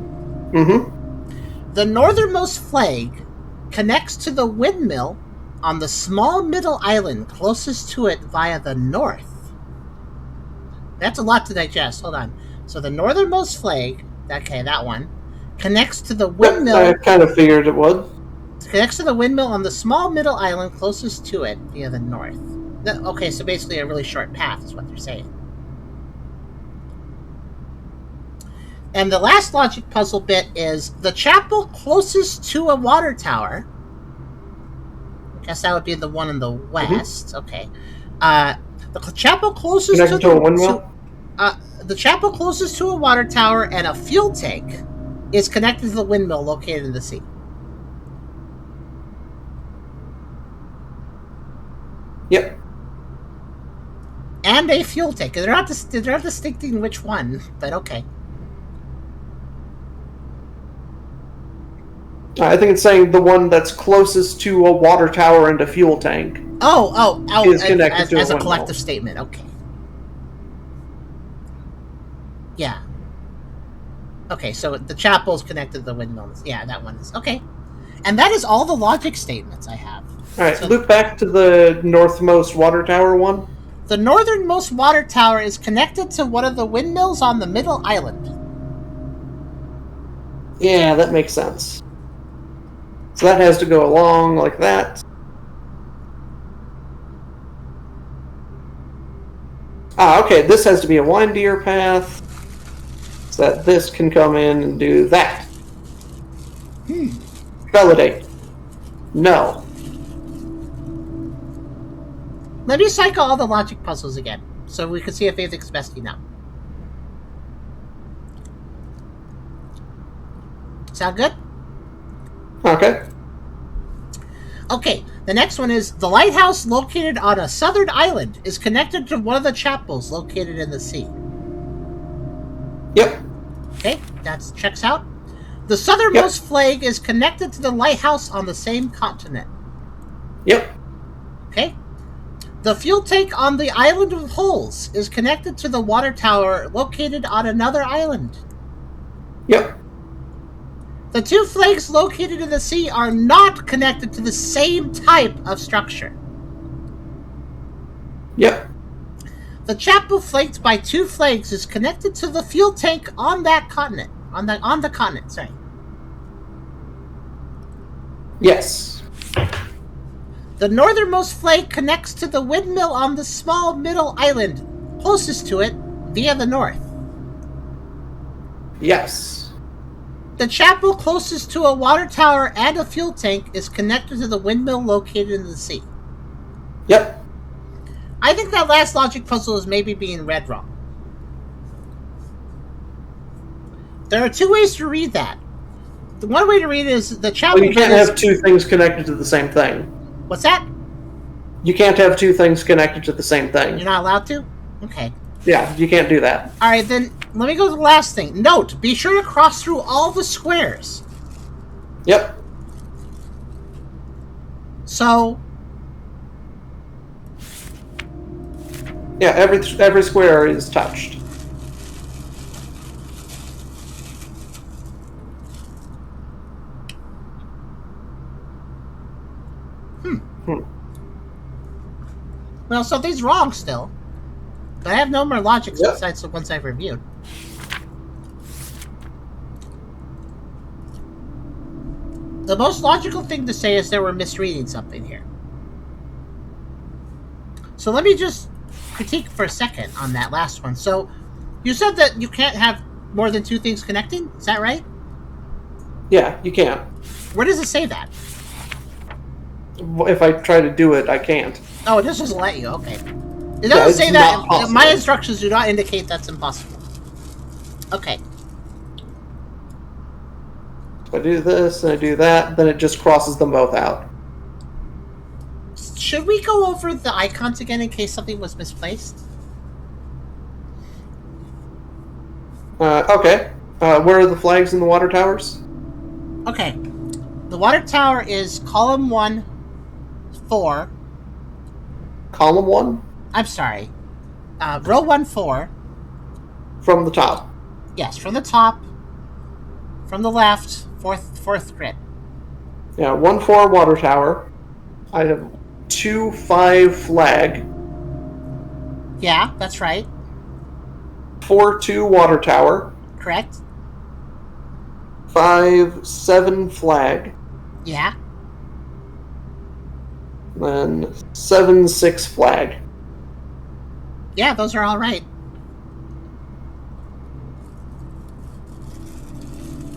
Speaker 1: The northernmost flag connects to the windmill on the small middle island closest to it via the north. That's a lot to digest. Hold on. So the northernmost flag, okay, that one, connects to the windmill.
Speaker 2: I kind of figured it would.
Speaker 1: Connects to the windmill on the small middle island closest to it via the north. Okay, so basically a really short path is what they're saying. And the last logic puzzle bit is the chapel closest to a water tower. I guess that would be the one in the west. Okay. The chapel closest
Speaker 2: to a windmill?
Speaker 1: The chapel closest to a water tower and a fuel tank is connected to the windmill located in the sea.
Speaker 2: Yep.
Speaker 1: And a fuel tank. They're not distincting which one, but okay.
Speaker 2: I think it's saying the one that's closest to a water tower and a fuel tank.
Speaker 1: Oh,
Speaker 2: is connected to
Speaker 1: as a
Speaker 2: windmill.
Speaker 1: collective statement. Okay. Yeah. Okay, so the chapel's connected to the windmill. Yeah, that one is. Okay. And that is all the logic statements I have.
Speaker 2: Alright,
Speaker 1: So
Speaker 2: loop back to the northmost water tower one.
Speaker 1: the northernmost water tower is connected to one of the windmills on the middle island.
Speaker 2: Yeah, that makes sense. So that has to go along like that. Okay, this has to be a windier path. So that this can come in and do that. Validate. No.
Speaker 1: Let me cycle all the logic puzzles again, so we can see if anything's messy now. Sound good?
Speaker 2: Okay.
Speaker 1: Okay, the next one is the lighthouse located on a southern island is connected to one of the chapels located in the sea.
Speaker 2: Yep.
Speaker 1: Okay, that checks out. The southernmost flag is connected to the lighthouse on the same continent.
Speaker 2: Yep.
Speaker 1: Okay. The fuel tank on the island of holes is connected to the water tower located on another island.
Speaker 2: Yep.
Speaker 1: The 2 flags located in the sea are not connected to the same type of structure.
Speaker 2: Yep.
Speaker 1: The chapel flanked by 2 flags is connected to the fuel tank on that continent. On the continent, sorry.
Speaker 2: Yes.
Speaker 1: The northernmost flag connects to the windmill on the small middle island closest to it via the north.
Speaker 2: Yes.
Speaker 1: The chapel closest to a water tower and a fuel tank is connected to the windmill located in the sea.
Speaker 2: Yep.
Speaker 1: I think that last logic puzzle is maybe being read wrong. There are 2 ways to read that. The one way to read it is the chapel...
Speaker 2: Well, you can't have 2 things connected to the same thing.
Speaker 1: What's that?
Speaker 2: You can't have 2 things connected to the same thing.
Speaker 1: You're not allowed to? Okay.
Speaker 2: Yeah, you can't do that.
Speaker 1: Alright, then let me go to the last thing. Note, be sure to cross through all the squares.
Speaker 2: Yep.
Speaker 1: So...
Speaker 2: Yeah, every square is touched.
Speaker 1: Well, something's wrong still. But I have no more logic
Speaker 2: Yep.
Speaker 1: besides the ones I've reviewed. The most logical thing to say is that we're misreading something here. So let me just critique for a second on that last one. So, you said that you can't have more than 2 things connecting? Is that right?
Speaker 2: Yeah, you can't.
Speaker 1: Where does it say that?
Speaker 2: If I try to do it, I can't.
Speaker 1: Oh, it just doesn't let you. Okay. It doesn't say
Speaker 2: it's
Speaker 1: that.
Speaker 2: not possible.
Speaker 1: My instructions do not indicate that's impossible. Okay.
Speaker 2: If I do this and I do that, then it just crosses them both out.
Speaker 1: should we go over the icons again in case something was misplaced?
Speaker 2: Okay. Where are the flags in the water towers?
Speaker 1: Okay. The water tower is column 1, 4.
Speaker 2: Column 1?
Speaker 1: I'm sorry. Row 1, 4.
Speaker 2: From the top.
Speaker 1: Yes, from the top. From the left, fourth grid.
Speaker 2: Yeah, 1-4 water tower. I have 2-5 flag.
Speaker 1: Yeah, that's right.
Speaker 2: 4-2 water tower.
Speaker 1: Correct.
Speaker 2: 5-7 flag.
Speaker 1: Yeah.
Speaker 2: Then 7-6 flag.
Speaker 1: Yeah, those are all right.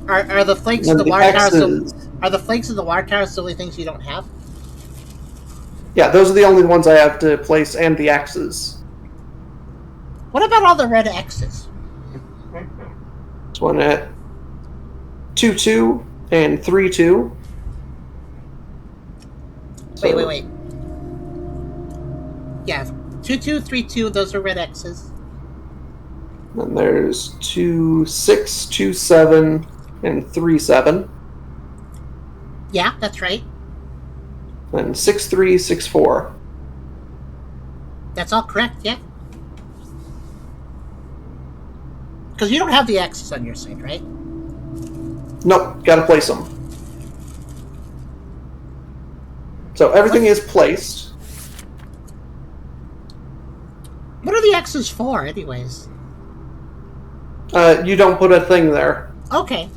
Speaker 1: Are the flakes in the water towers? Are the flakes in the water towers the only things you don't have?
Speaker 2: Yeah, those are the only ones I have to place, and the X's.
Speaker 1: What about all the red X's?
Speaker 2: This one at 2-2 and 3-2.
Speaker 1: Wait. Yeah, 2-2, 3-2, those are red X's.
Speaker 2: Then there's 2-6, 2-7, and 3-7.
Speaker 1: Yeah, that's right.
Speaker 2: Then 6-3, 6-4.
Speaker 1: That's all correct, yeah. Because you don't have the X's on your side, right?
Speaker 2: Nope, gotta place them. So everything is placed.
Speaker 1: What are the X's for, anyways?
Speaker 2: You don't put a thing there.
Speaker 1: Okay.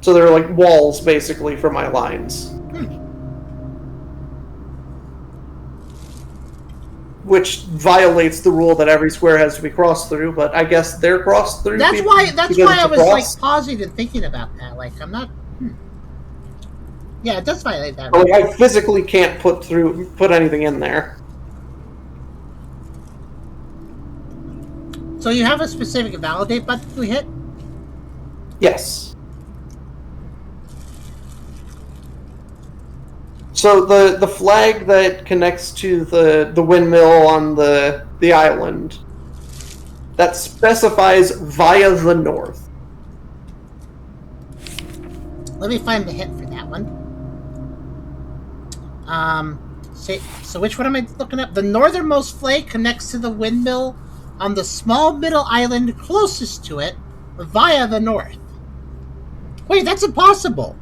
Speaker 2: So they're like walls, basically, for my lines. Which violates the rule that every square has to be crossed through, but I guess they're crossed through.
Speaker 1: That's why I was like pausing and thinking about that. Like, I'm not. Yeah, it does violate that rule.
Speaker 2: Like, I physically can't put anything in there.
Speaker 1: So you have a specific validate button to hit?
Speaker 2: Yes. So the flag that connects to the windmill on the island, that specifies via the north.
Speaker 1: Let me find the hit for that one. So which one am I looking at? The northernmost flag connects to the windmill on the small middle island closest to it via the north. Wait, that's impossible.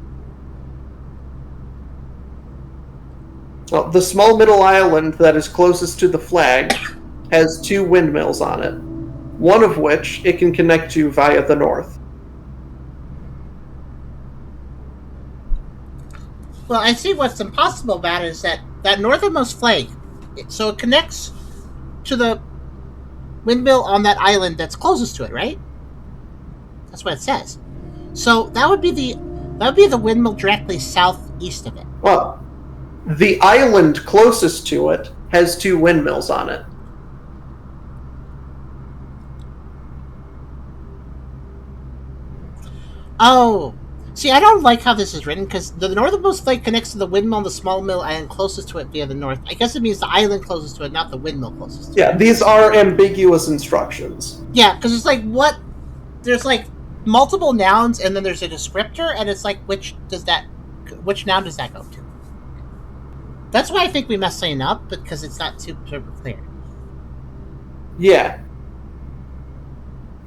Speaker 2: Well, the small middle island that is closest to the flag has 2 windmills on it, one of which it can connect to via the north.
Speaker 1: Well, I see what's impossible about it is that northernmost flag, so it connects to the windmill on that island that's closest to it, right? That's what it says. So that would be the windmill directly southeast of it.
Speaker 2: Well, the island closest to it has 2 windmills on it.
Speaker 1: Oh, see, I don't like how this is written, because the northernmost flag connects to the windmill and the small mill island closest to it via the north. I guess it means the island closest to it, not the windmill closest to it.
Speaker 2: Yeah, these are ambiguous instructions.
Speaker 1: Yeah, because it's like, there's like multiple nouns, and then there's a descriptor, and it's like, which noun does that go to? That's why I think we messed something up, because it's not super clear.
Speaker 2: Yeah.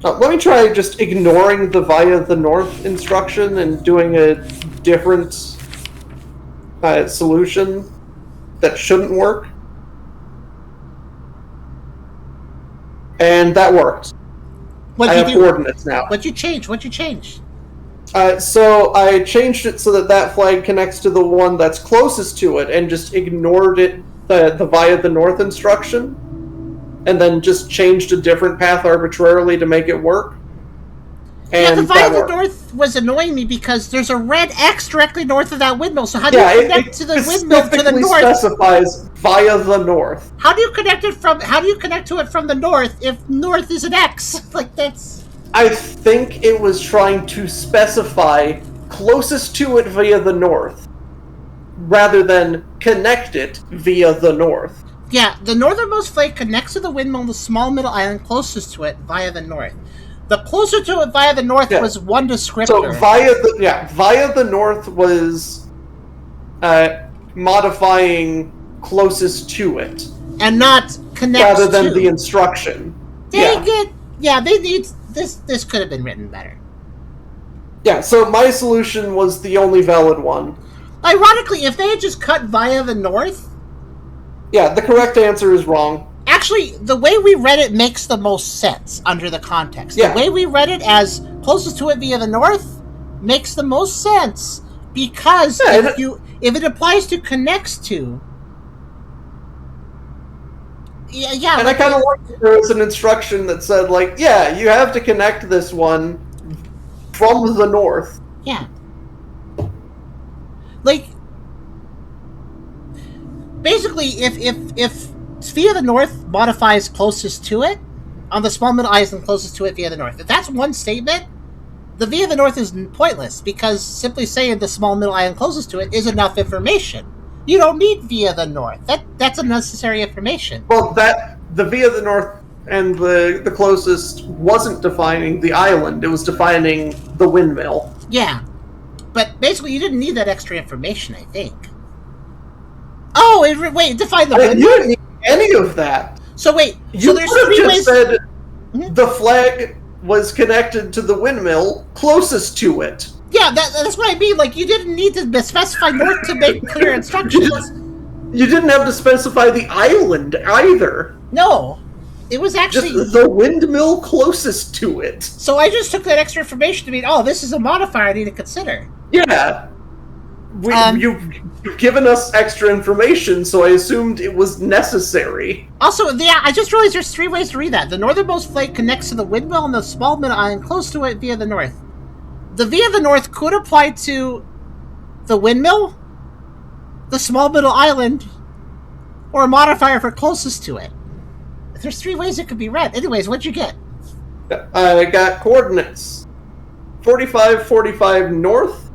Speaker 2: Let me try just ignoring the via the north instruction and doing a different solution that shouldn't work. And that worked. I have coordinates now.
Speaker 1: What'd you change?
Speaker 2: So I changed it so that flag connects to the one that's closest to it, and just ignored the via the north instruction, and then just changed a different path arbitrarily to make it work. And
Speaker 1: the via the north was annoying me because there's a red X directly north of that windmill. So how do you connect to the windmill to the north?
Speaker 2: It specifies via the north.
Speaker 1: How do you connect to it from the north if north is an X? Like, that's.
Speaker 2: I think it was trying to specify closest to it via the north, rather than connect it via the north.
Speaker 1: Yeah, the northernmost flake connects to the windmill and the small middle island closest to it via the north. The closer to it via the north was one descriptor.
Speaker 2: So via the north was modifying closest to it.
Speaker 1: And not connects
Speaker 2: rather than the instruction.
Speaker 1: Dang it! Yeah, they need this. This could have been written better.
Speaker 2: Yeah, so my solution was the only valid one.
Speaker 1: Ironically, if they had just cut via the north...
Speaker 2: Yeah, the correct answer is wrong.
Speaker 1: Actually, the way we read it makes the most sense under the context.
Speaker 2: Yeah.
Speaker 1: The way we read it as closest to it via the north makes the most sense. Because if it applies to connects to... Yeah,
Speaker 2: and I kind of liked that there was an instruction that said, like, yeah, you have to connect this one from the north.
Speaker 1: Yeah. Like, basically, if via the north modifies closest to it, on the small middle island closest to it via the north, if that's one statement, the via the north is pointless, because simply saying the small middle island closest to it is enough information. You don't need via the north. That's unnecessary information.
Speaker 2: Well, the via the north and the closest wasn't defining the island. It was defining the windmill.
Speaker 1: Yeah. But basically, you didn't need that extra information, I think. Oh, wait, define the windmill?
Speaker 2: You didn't need any of that.
Speaker 1: So wait,
Speaker 2: so
Speaker 1: there's
Speaker 2: three
Speaker 1: ways...
Speaker 2: said the flag was connected to the windmill closest to it.
Speaker 1: Yeah, that's what I mean. Like, you didn't need to specify north to make clear instructions.
Speaker 2: You didn't have to specify the island either.
Speaker 1: No. It was actually...
Speaker 2: just the windmill closest to it.
Speaker 1: So I just took that extra information to mean, oh, this is a modifier I need to consider.
Speaker 2: Yeah. You've given us extra information, so I assumed it was necessary.
Speaker 1: Also, yeah, I just realized there's 3 ways to read that. The northernmost flake connects to the windmill and the small middle island close to it via the north. The via the north could apply to the windmill, the small middle island, or a modifier for closest to it. There's 3 ways it could be read. Anyways, what'd you get?
Speaker 2: I got coordinates. 45 north,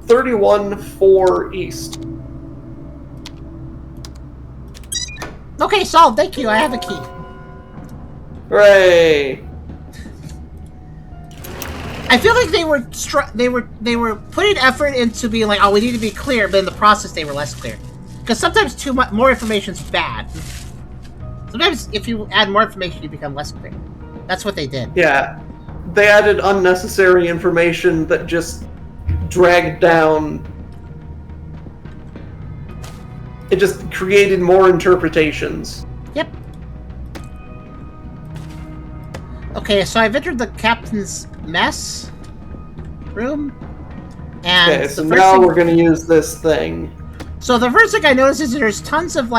Speaker 2: 31 east.
Speaker 1: Okay, solved. Thank you. I have a key.
Speaker 2: Hooray!
Speaker 1: I feel like they were putting effort into being like, oh, we need to be clear, but in the process they were less clear. Because sometimes too much more information is bad. Sometimes if you add more information, you become less clear. That's what they did.
Speaker 2: Yeah, they added unnecessary information that just dragged down. It just created more interpretations.
Speaker 1: Yep. Okay, so I've entered the captain's mess room, and
Speaker 2: okay, so now we're gonna use this thing.
Speaker 1: So the first thing I noticed is there's tons of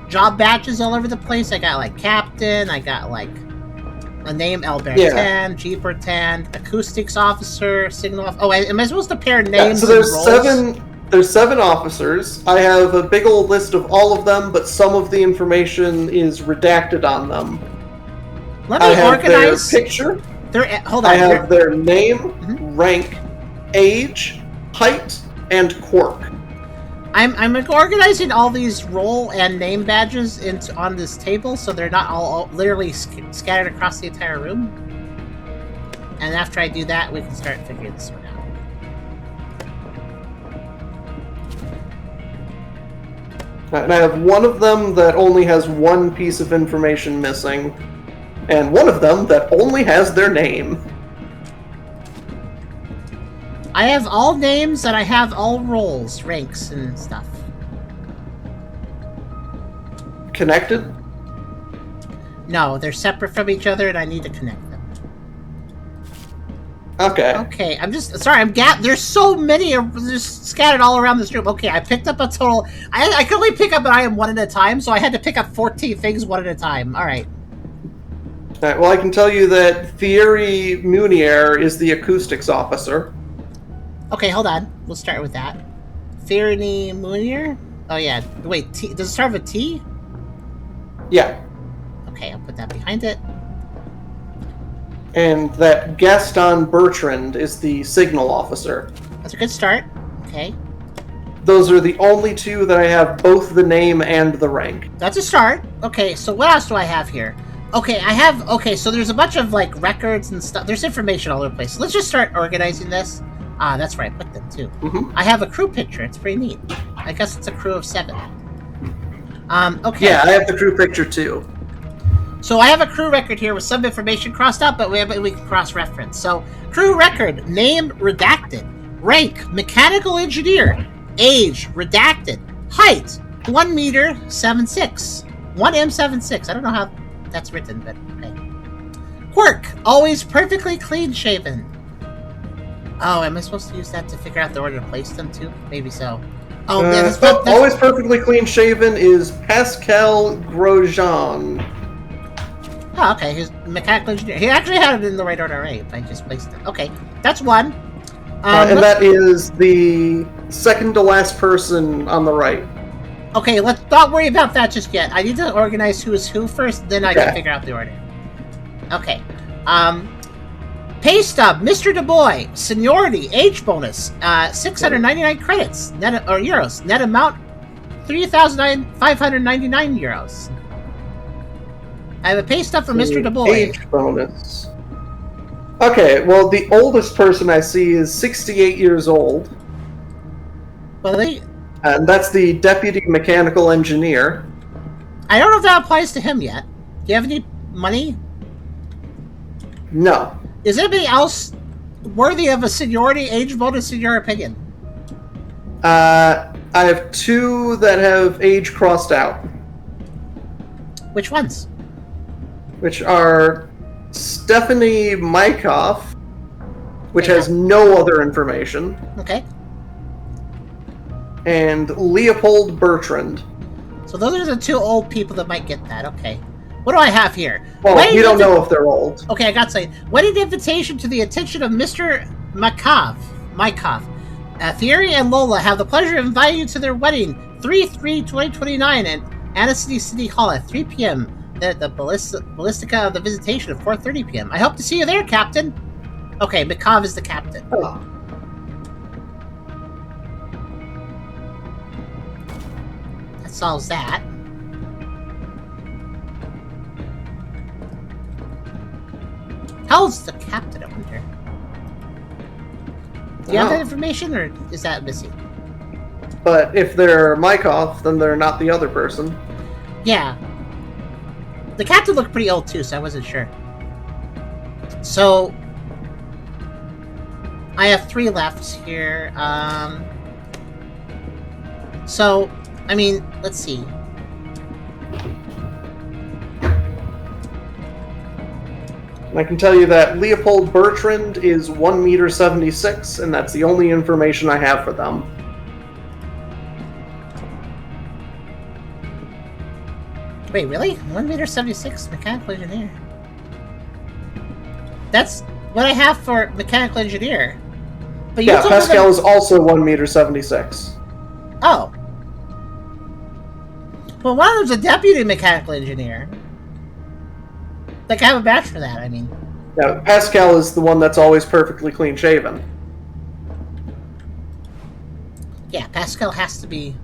Speaker 1: job badges all over the place. I got like captain, I got like a name Albert 10, Jeeper 10, acoustics officer, signal off. Oh, am I supposed to pair names?
Speaker 2: So there's 7 officers. I have a big old list of all of them, but some of the information is redacted on them.
Speaker 1: Let me organize
Speaker 2: their picture.
Speaker 1: Hold on.
Speaker 2: I have their name, rank, age, height, and quirk.
Speaker 1: I'm organizing all these role and name badges on this table, so they're not all literally scattered across the entire room. And after I do that, we can start figuring this one out.
Speaker 2: And I have one of them that only has one piece of information missing, and one of them that only has their name.
Speaker 1: I have all names and I have all roles, ranks, and stuff.
Speaker 2: Connected?
Speaker 1: No, they're separate from each other and I need to connect them.
Speaker 2: Okay.
Speaker 1: Okay, I'm just... Sorry, there's so many just scattered all around this room. Okay, I picked up a total... I could only pick up an item one at a time, so I had to pick up 14 things one at a time. Alright.
Speaker 2: Alright, well I can tell you that Thierry Munier is the acoustics officer.
Speaker 1: Okay, hold on. We'll start with that. Thierry Munier? Oh yeah, wait, T, does it start with a T?
Speaker 2: Yeah.
Speaker 1: Okay, I'll put that behind it.
Speaker 2: And that Gaston Bertrand is the signal officer.
Speaker 1: That's a good start. Okay.
Speaker 2: Those are the only two that I have both the name and the rank.
Speaker 1: That's a start. Okay, so what else do I have here? Okay, so there's a bunch of, like, records and stuff. There's information all over the place. Let's just start organizing this. Ah, that's where I put them, too.
Speaker 2: Mm-hmm.
Speaker 1: I have a crew picture. It's pretty neat. I guess it's a crew of 7. Okay.
Speaker 2: Yeah, I have the crew picture, too.
Speaker 1: So I have a crew record here with some information crossed out, but we can cross-reference. So, crew record, name redacted, rank mechanical engineer, age redacted, height 1 meter 7'6", 1m76. I don't know how that's written, but okay. Quirk, always perfectly clean shaven. Oh, am I supposed to use that to figure out the order to place them too? Maybe so. Oh, that's
Speaker 2: always perfectly clean shaven is Pascal Grosjean.
Speaker 1: Oh, okay. He's mechanical engineer. He actually had it in the right order, right? I just placed it. Okay, that's one.
Speaker 2: And that is the second to last person on the right.
Speaker 1: Okay, let's not worry about that just yet. I need to organize who is who first, then I can figure out the order. Okay. Pay stub, Mr. DuBois, seniority, age bonus, 699 credits, net or euros. Net amount 3,599 euros. I have a pay stub for Mr. DuBois.
Speaker 2: Age bonus. Okay, well, the oldest person I see is 68 years old.
Speaker 1: Well,
Speaker 2: and that's the deputy mechanical engineer.
Speaker 1: I don't know if that applies to him yet. Do you have any money?
Speaker 2: No.
Speaker 1: Is anybody else worthy of a seniority age bonus in your opinion?
Speaker 2: I have 2 that have age crossed out.
Speaker 1: Which ones?
Speaker 2: Which are Stephanie Mykoff, which has no other information.
Speaker 1: Okay.
Speaker 2: And Leopold Bertrand.
Speaker 1: So those are the 2 old people that might get that. Okay. What do I have here?
Speaker 2: Well, you don't know if they're old.
Speaker 1: Okay, I got something. Wedding invitation to the attention of Mr. Mykoff. Thierry and Lola have the pleasure of inviting you to their wedding 3/3/2029 at Annecy City Hall at 3 p.m. The Ballistica of the Visitation at 4:30 p.m. I hope to see you there, Captain. Okay, Mykoff is the captain.
Speaker 2: Oh.
Speaker 1: That solves that. How old's the captain, I wonder? Do you have that information, or is that missing?
Speaker 2: But if they're Mykoff, then they're not the other person.
Speaker 1: Yeah. The captain looked pretty old, too, so I wasn't sure. So, I have 3 left here. So, I mean, let's see.
Speaker 2: I can tell you that Leopold Bertrand is 1 meter 76, and that's the only information I have for them.
Speaker 1: Wait, really? 1 meter 76 mechanical engineer. That's what I have for mechanical engineer. But
Speaker 2: yeah, Pascal is also 1 meter 76.
Speaker 1: Oh. Well, one of them's a deputy mechanical engineer. Like, I have a badge for that, I mean.
Speaker 2: Yeah, Pascal is the one that's always perfectly clean shaven.
Speaker 1: Yeah, Pascal has to be...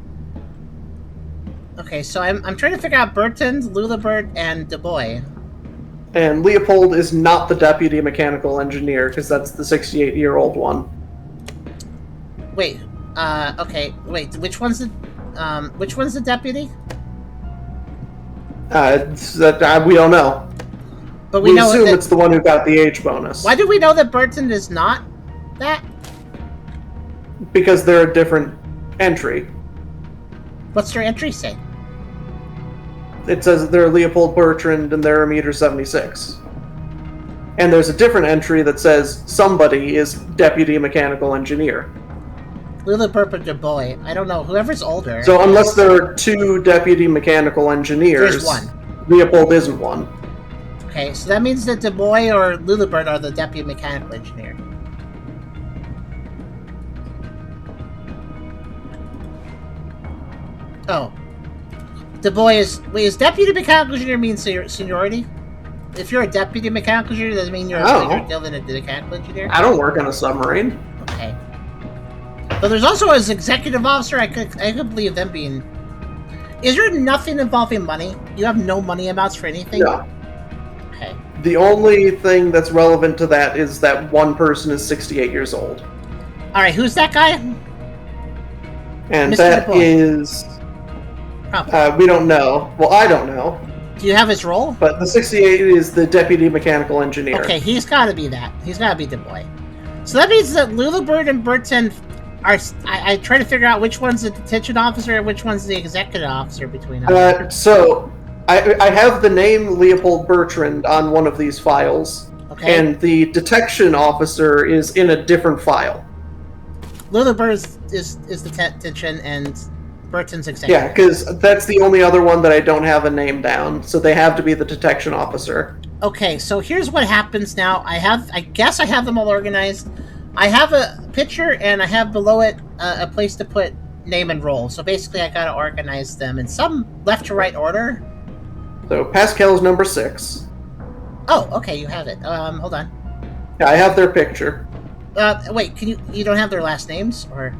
Speaker 1: Okay, so I'm trying to figure out Bertrand, Lulibert, and DuBois.
Speaker 2: And Leopold is not the deputy mechanical engineer, because that's the 68-year-old one.
Speaker 1: Wait, okay, wait, which one's the deputy?
Speaker 2: We don't know.
Speaker 1: But
Speaker 2: we assume it's the one who got the age bonus.
Speaker 1: Why do we know that Bertrand is not that?
Speaker 2: Because they're a different entry.
Speaker 1: What's their entry say?
Speaker 2: It says they're Leopold Bertrand and they're 1 meter 76. And there's a different entry that says somebody is deputy mechanical engineer.
Speaker 1: Lulibert and DuBois. I don't know. Whoever's older.
Speaker 2: So unless there are 2 deputy mechanical engineers,
Speaker 1: there's 1.
Speaker 2: Leopold isn't one.
Speaker 1: Okay, so that means that DuBois or Lulibert are the deputy mechanical engineer. Oh. DuBois is... Wait, is deputy mechanical engineer mean seniority? If you're a deputy mechanical engineer, does it mean you're a mechanical engineer?
Speaker 2: I don't work on a submarine.
Speaker 1: Okay. But there's also as executive officer. I could believe them being. Is there nothing involving money? You have no money amounts for anything?
Speaker 2: No.
Speaker 1: Okay.
Speaker 2: The only thing that's relevant to that is that one person is 68 years old.
Speaker 1: Alright, who's that guy?
Speaker 2: And
Speaker 1: Mr.
Speaker 2: that
Speaker 1: DuBois.
Speaker 2: is... we don't know. Well, I don't know.
Speaker 1: Do you have his role?
Speaker 2: But the 68 is the deputy mechanical engineer.
Speaker 1: Okay, he's gotta be that. He's gotta be DuBois. So that means that Lulabird and Burton are... I try to figure out which one's the detention officer and which one's the executive officer between them.
Speaker 2: So, I have the name Leopold Bertrand on one of these files.
Speaker 1: Okay.
Speaker 2: And the detection officer is in a different file.
Speaker 1: Lulabird is the detention and Burton's executive.
Speaker 2: Yeah, because that's the only other one that I don't have a name down, so they have to be the detection officer.
Speaker 1: Okay, so here's what happens now. I guess I have them all organized. I have a picture, and I have below it a place to put name and role. So basically, I gotta organize them in some left to right order.
Speaker 2: So Pascal's number 6.
Speaker 1: Oh, okay, you have it. Hold on.
Speaker 2: Yeah, I have their picture.
Speaker 1: Wait, can you don't have their last names, or?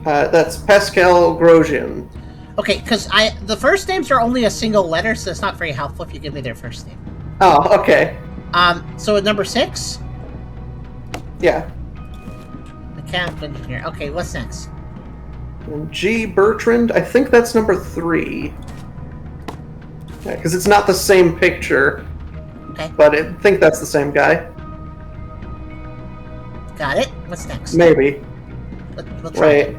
Speaker 2: That's Pascal Grosjean.
Speaker 1: Okay, because the first names are only a single letter, so it's not very helpful if you give me their first name.
Speaker 2: Oh, okay.
Speaker 1: So at number 6?
Speaker 2: Yeah.
Speaker 1: Mechanical engineer. Okay, what's next?
Speaker 2: G. Bertrand, I think that's number 3. Yeah, because it's not the same picture.
Speaker 1: Okay.
Speaker 2: But I think that's the same guy.
Speaker 1: Got it. What's next?
Speaker 2: Maybe.
Speaker 1: We'll try
Speaker 2: Wait.
Speaker 1: it.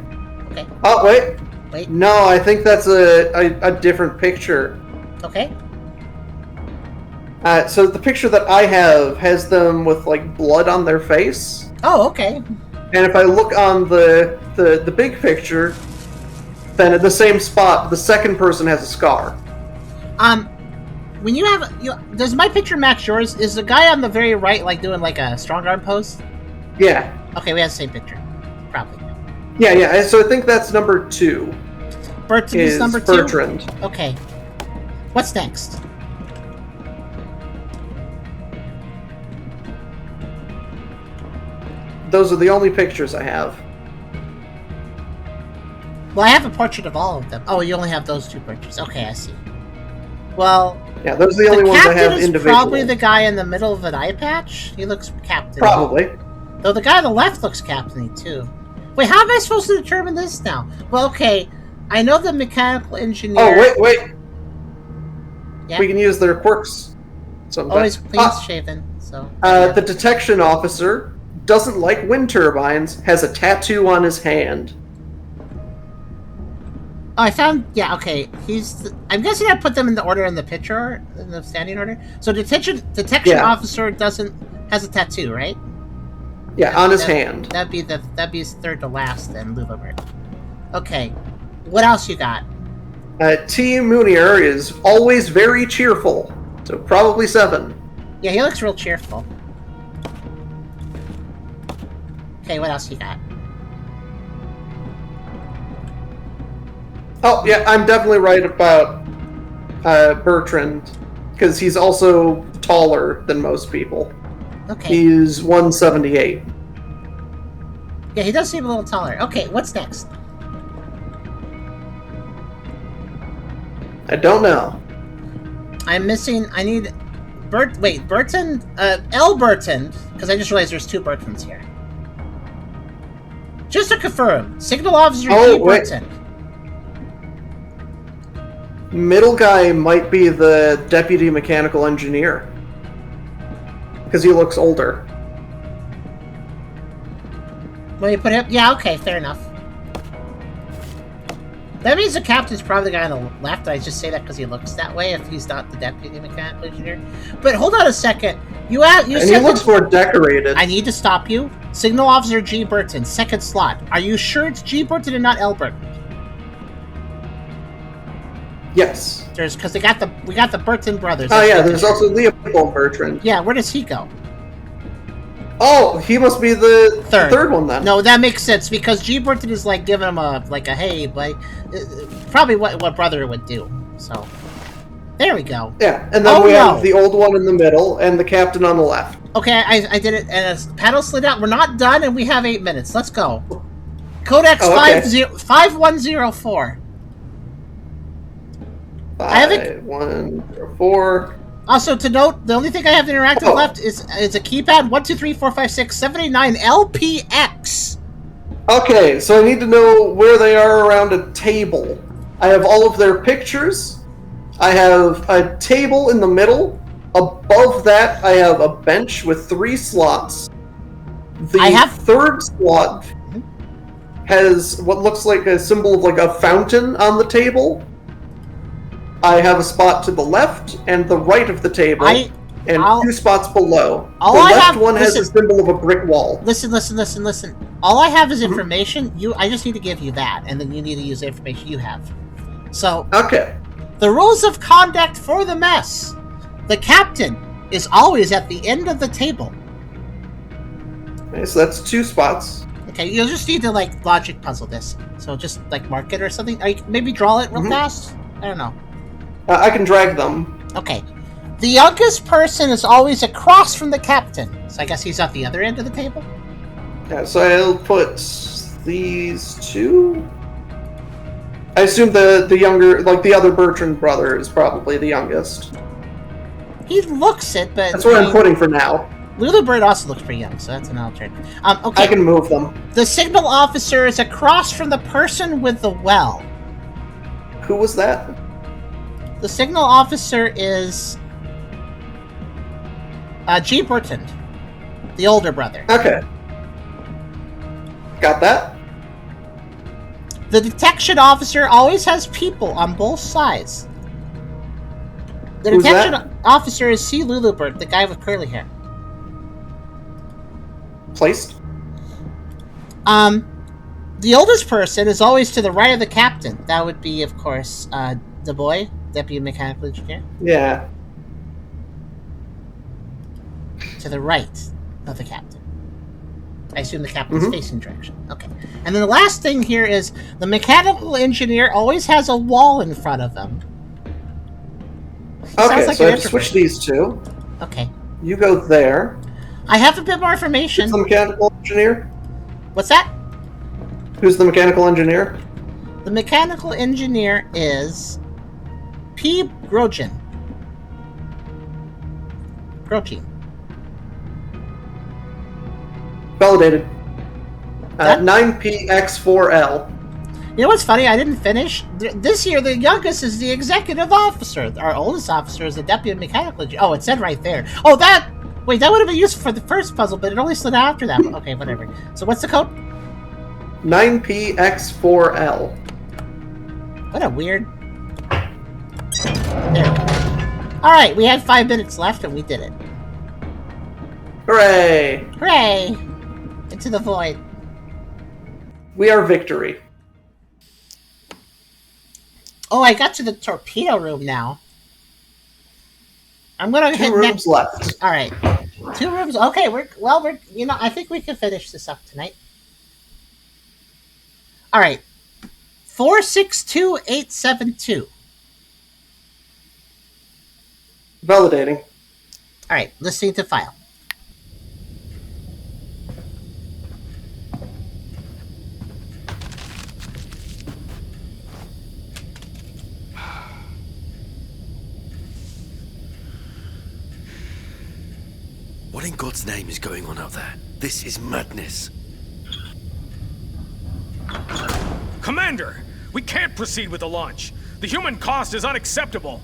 Speaker 1: Okay.
Speaker 2: Oh, wait.
Speaker 1: Wait.
Speaker 2: No, I think that's a different picture.
Speaker 1: Okay.
Speaker 2: So the picture that I have has them with, like, blood on their face.
Speaker 1: Oh, okay.
Speaker 2: And if I look on the big picture, then at the same spot, the second person has a scar.
Speaker 1: When you have... does my picture match yours? Is the guy on the very right, like, doing, like, a strong arm pose?
Speaker 2: Yeah.
Speaker 1: Okay, we have the same picture. Probably.
Speaker 2: Yeah, so I think that's number 2.
Speaker 1: Burton is number 2?
Speaker 2: Bertrand.
Speaker 1: Okay. What's next?
Speaker 2: Those are the only pictures I have.
Speaker 1: Well, I have a portrait of all of them. Oh, you only have those 2 pictures. Okay, I see. Well...
Speaker 2: Yeah, those are the only ones I have
Speaker 1: captain is
Speaker 2: individually.
Speaker 1: Probably the guy in the middle of an eye patch. He looks captain.
Speaker 2: Probably.
Speaker 1: Though the guy on the left looks captain-y, too. Wait, how am I supposed to determine this now? Well, okay, I know the mechanical engineer...
Speaker 2: Oh, wait.
Speaker 1: Yeah?
Speaker 2: We can use their quirks sometimes.
Speaker 1: Always clean-shaven, so...
Speaker 2: The detection officer doesn't like wind turbines, has a tattoo on his hand.
Speaker 1: Oh, I found... Yeah, okay. I'm guessing I put them in the order in the picture, in the standing order. So detection officer has a tattoo, right?
Speaker 2: Yeah, on his hand.
Speaker 1: That'd be his third to last then, Lulabird. Okay. What else you got?
Speaker 2: T. Munier is always very cheerful, so probably 7.
Speaker 1: Yeah, he looks real cheerful. Okay, what else you got?
Speaker 2: Oh, yeah, I'm definitely right about Bertrand, because he's also taller than most people.
Speaker 1: Okay.
Speaker 2: He's 178.
Speaker 1: Yeah, he does seem a little taller. Okay, what's next?
Speaker 2: I don't know.
Speaker 1: I'm missing... I need... Burton? L. Burton, because I just realized there's 2 Burtons here. Just to confirm, Signal Officer G. Burton.
Speaker 2: Middle guy might be the deputy mechanical engineer. Because he looks older.
Speaker 1: Well, you put him... Yeah, okay, fair enough. That means the captain's probably the guy on the left. I just say that because he looks that way if he's not the deputy mechanical engineer. But hold on a second. You said
Speaker 2: he looks more decorated.
Speaker 1: I need to stop you. Signal Officer G. Burton, second slot. Are you sure it's G. Burton and not L. Burton?
Speaker 2: Yes.
Speaker 1: Because we got the Burton brothers.
Speaker 2: Oh yeah, there's also Leopold Bertrand.
Speaker 1: Yeah, where does he go?
Speaker 2: Oh, he must be the third one then.
Speaker 1: No, that makes sense because G. Burton is like giving him a hey, like probably what brother would do. So There we go.
Speaker 2: Yeah, and then we have the old one in the middle and the captain on the left.
Speaker 1: Okay, I did it, and as the paddle slid out, we're not done, and we have 8 minutes. Let's go. Codex 5104.
Speaker 2: 5104.
Speaker 1: Also, to note, the only thing I have interactive left is a keypad. 1, 2, 3, 4, 5, 6, 7, 8, 9 LPX.
Speaker 2: Okay, so I need to know where they are around a table. I have all of their pictures. I have a table in the middle. Above that, I have a bench with 3 slots. The third slot has what looks like a symbol of like a fountain on the table. I have a spot to the left and the right of the table, and 2 spots below. The left one has a symbol of a brick wall.
Speaker 1: Listen. All I have is information. I just need to give you that, and then you need to use the information you have. So,
Speaker 2: okay.
Speaker 1: The rules of conduct for the mess. The captain is always at the end of the table.
Speaker 2: Okay, so that's 2 spots.
Speaker 1: Okay, you'll just need to like logic puzzle this. So just like mark it or something. Maybe draw it real fast. I don't know.
Speaker 2: I can drag them.
Speaker 1: Okay. The youngest person is always across from the captain. So I guess he's at the other end of the table?
Speaker 2: Yeah, so I'll put these 2. I assume the younger, like the other Bertrand brother is probably the youngest.
Speaker 1: He looks it, but...
Speaker 2: That's what I'm putting for now.
Speaker 1: Lulubird also looks pretty young, so that's an alternative. Okay.
Speaker 2: I can move them.
Speaker 1: The signal officer is across from the person with the well.
Speaker 2: Who was that?
Speaker 1: The signal officer is... G. Bertrand. The older brother.
Speaker 2: Okay. Got that?
Speaker 1: The detection officer always has people on both sides. The detection officer is C. Lulubird, the guy with curly hair.
Speaker 2: Placed?
Speaker 1: The oldest person is always to the right of the captain. That would be, of course, the boy, deputy mechanical engineer.
Speaker 2: Yeah.
Speaker 1: To the right of the captain. I assume the captain's facing direction. Okay. And then the last thing here is the mechanical engineer always has a wall in front of him.
Speaker 2: Okay, so I have to switch these 2.
Speaker 1: Okay.
Speaker 2: You go there.
Speaker 1: I have a bit more information.
Speaker 2: Who's the mechanical engineer?
Speaker 1: What's that?
Speaker 2: Who's the mechanical engineer?
Speaker 1: The mechanical engineer is P. Grogin.
Speaker 2: Validated. 9PX4L.
Speaker 1: You know what's funny? I didn't finish. This year, the youngest is the executive officer. Our oldest officer is the deputy mechanical engineer. Oh, it said right there. Oh, that... Wait, that would have been useful for the first puzzle, but it only slid out after that. Okay, whatever. So what's the code?
Speaker 2: 9PX4L.
Speaker 1: What a weird... There we go. Alright, we had 5 minutes left, and we did it.
Speaker 2: Hooray!
Speaker 1: Hooray! Into the void.
Speaker 2: We are victory.
Speaker 1: Oh, I got to the torpedo room now. I'm gonna hit
Speaker 2: 2 rooms left.
Speaker 1: All right, 2 rooms. Okay, we're I think we can finish this up tonight. All right, 462872.
Speaker 2: Validating.
Speaker 1: All right, listening to file.
Speaker 9: What in God's name is going on out there? This is madness.
Speaker 6: Commander! We can't proceed with the launch. The human cost is unacceptable.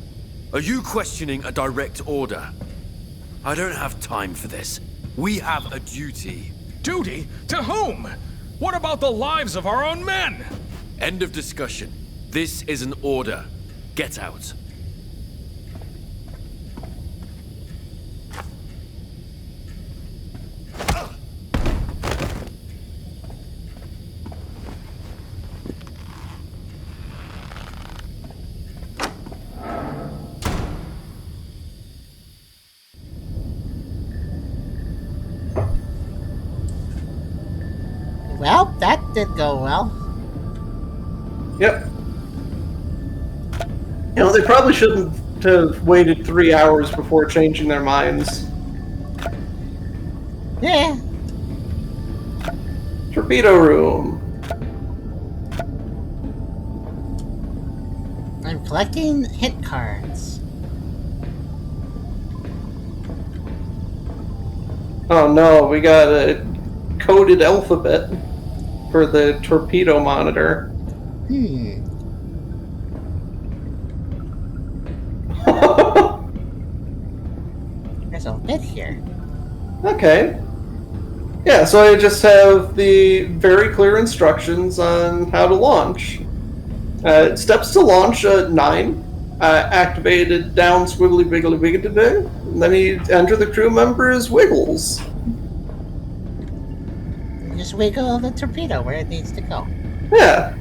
Speaker 9: Are you questioning a direct order? I don't have time for this. We have a duty.
Speaker 6: Duty? To whom? What about the lives of our own men?
Speaker 9: End of discussion. This is an order. Get out.
Speaker 1: Well, that did go well.
Speaker 2: Yep. You know, they probably shouldn't have waited 3 hours before changing their minds.
Speaker 1: Yeah.
Speaker 2: Torpedo room.
Speaker 1: I'm collecting hint cards.
Speaker 2: Oh no, we got a coded alphabet for the torpedo monitor.
Speaker 1: There's a bit here.
Speaker 2: Okay. Yeah, so I just have the very clear instructions on how to launch. Steps to launch 9. Activated down squiggly wiggly wiggly, and then you enter the crew member's wiggles.
Speaker 1: Just wiggle the torpedo where it needs to go.
Speaker 2: Yeah.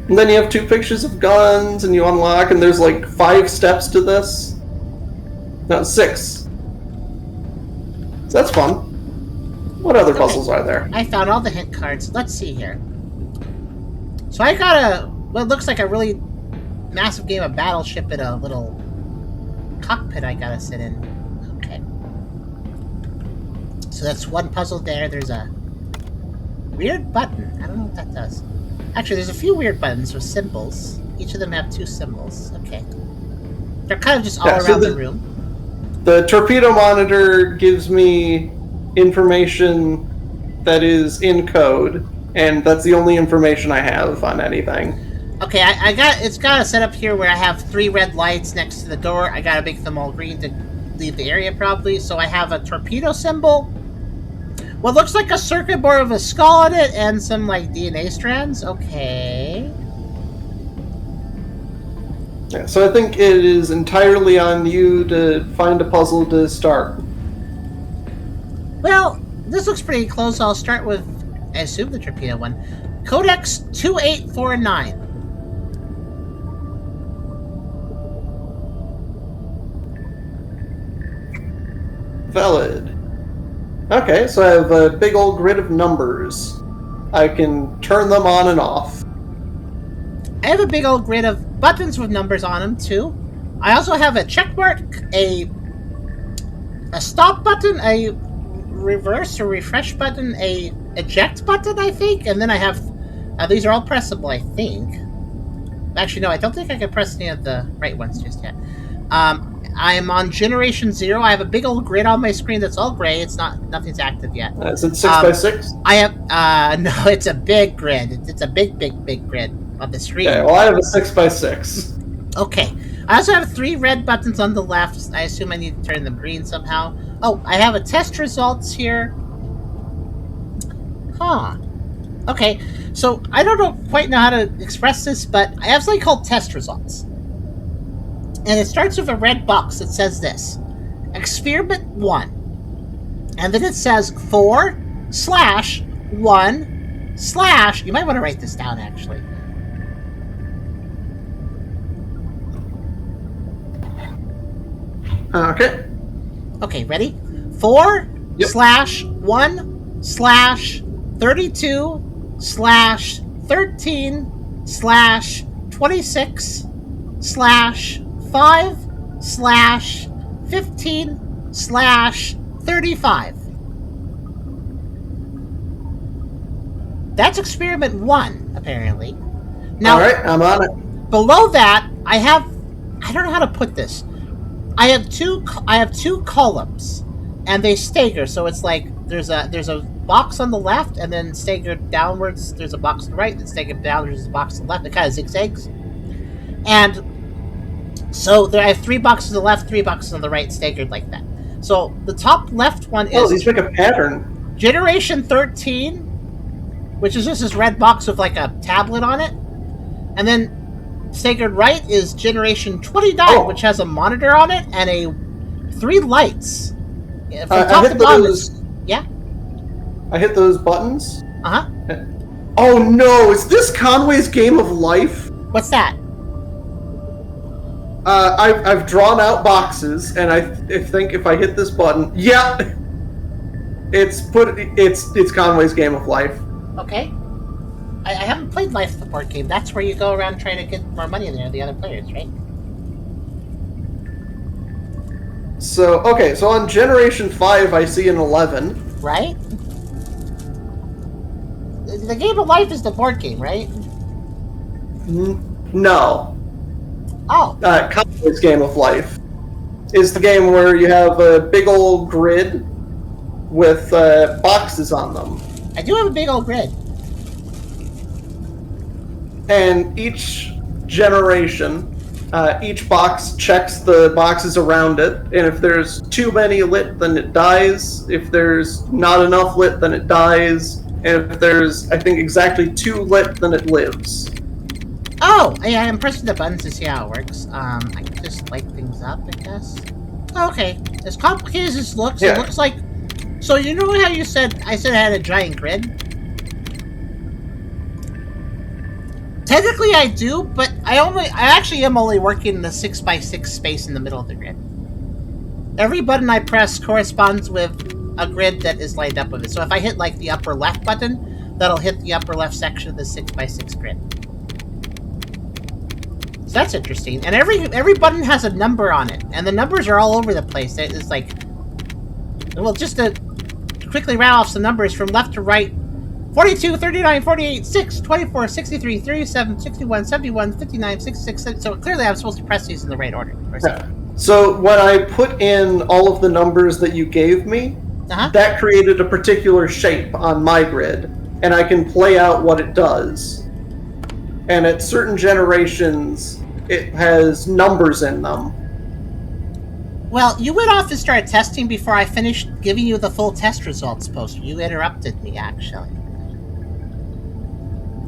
Speaker 2: And then you have 2 pictures of guns, and you unlock, and there's like 5 steps to this. No, 6. So that's fun. What other puzzles are there?
Speaker 1: I found all the hint cards. Let's see here. So I got what looks like a really massive game of Battleship in a little cockpit I gotta sit in. Okay. So that's one puzzle there. There's a weird button. I don't know what that does. Actually, there's a few weird buttons with symbols. Each of them have 2 symbols. Okay. They're kind of just all around the room.
Speaker 2: The torpedo monitor gives me information that is in code, and that's the only information I have on anything.
Speaker 1: Okay, it's got a setup here where I have 3 red lights next to the door. I gotta make them all green to leave the area probably. So I have a torpedo symbol, what looks like a circuit board with a skull on it, and some like DNA strands. Okay.
Speaker 2: Yeah, so I think it is entirely on you to find a puzzle to start.
Speaker 1: Well, this looks pretty close. I'll start with, I assume, the torpedo one. Codex 2849.
Speaker 2: Valid. Okay, so I have a big old grid of numbers. I can turn them on and off.
Speaker 1: I have a big old grid of buttons with numbers on them, too. I also have a check mark, a stop button, a reverse or refresh button, a eject button, I think, and then I have... these are all pressable, I think. Actually, no, I don't think I can press any of the right ones just yet. I am on Generation 0. I have a big old grid on my screen that's all gray. It's nothing's active yet.
Speaker 2: Is it 6x6?
Speaker 1: I have... no, it's a big grid. It's a big grid on the screen.
Speaker 2: Okay, well, I have a 6x6.
Speaker 1: Okay. I also have 3 red buttons on the left. I assume I need to turn them green somehow. Oh, I have a test results here. Huh. Okay, so I don't quite know how to express this, but I have something called test results. And it starts with a red box that says this. Experiment 1. And then it says 4/1/ You might want to write this down, actually.
Speaker 2: Okay.
Speaker 1: Okay, ready? 4/32/13/5/15/35. That's experiment 1, apparently. Now,
Speaker 2: alright, I'm on it.
Speaker 1: Below that, I don't know how to put this. I have two columns, and they stagger. So it's like there's a box on the left, and then staggered downwards. There's a box on the right, then staggered downwards. There's a box on the left. It kind of zigzags. And so I have 3 boxes on the left, 3 boxes on the right, staggered like that. So the top left one is...
Speaker 2: Oh, these make a pattern.
Speaker 1: Generation 13, which is just this red box with like a tablet on it. And then staggered right is Generation 29, which has a monitor on it and 3 lights. From top to bottom, yeah?
Speaker 2: I hit those buttons.
Speaker 1: Uh-huh.
Speaker 2: Oh no, is this Conway's Game of Life?
Speaker 1: What's that?
Speaker 2: I've drawn out boxes, and I think if I hit this button, yeah, it's Conway's Game of Life.
Speaker 1: Okay. I haven't played Life, the board game. That's where you go around trying to get more money than the other players, right?
Speaker 2: So, okay, so on Generation 5, I see an 11.
Speaker 1: Right? The Game of Life is the board game, right?
Speaker 2: No.
Speaker 1: Oh.
Speaker 2: Cowboy's Game of Life is the game where you have a big old grid with boxes on them.
Speaker 1: I do have a big old grid.
Speaker 2: And each generation, each box checks the boxes around it, and if there's too many lit, then it dies. If there's not enough lit, then it dies. And if there's, I think, exactly 2 lit, then it lives.
Speaker 1: Oh, yeah, I'm pressing the buttons to see how it works. I can just light things up, I guess. Okay, as complicated as this looks,
Speaker 2: Yeah.
Speaker 1: It looks like... So you know how you said, I said I had a giant grid? Technically I do, but I actually am only working in the 6x6 space in the middle of the grid. Every button I press corresponds with a grid that is lined up with it. So if I hit like the upper left button, that'll hit the upper left section of the 6x6 grid. So that's interesting. And every button has a number on it, and the numbers are all over the place. It's like, well, just to quickly rattle off some numbers from left to right: 42, 39, 48, 6, 24, 63, 37, 61, 71, 59, 66. So clearly I'm supposed to press these in the right order. Or
Speaker 2: yeah. So when I put in all of the numbers that you gave me, that created a particular shape on my grid, and I can play out what it does. And at certain generations, it has numbers in them.
Speaker 1: Well, you went off and started testing before I finished giving you the full test results poster. You interrupted me, actually.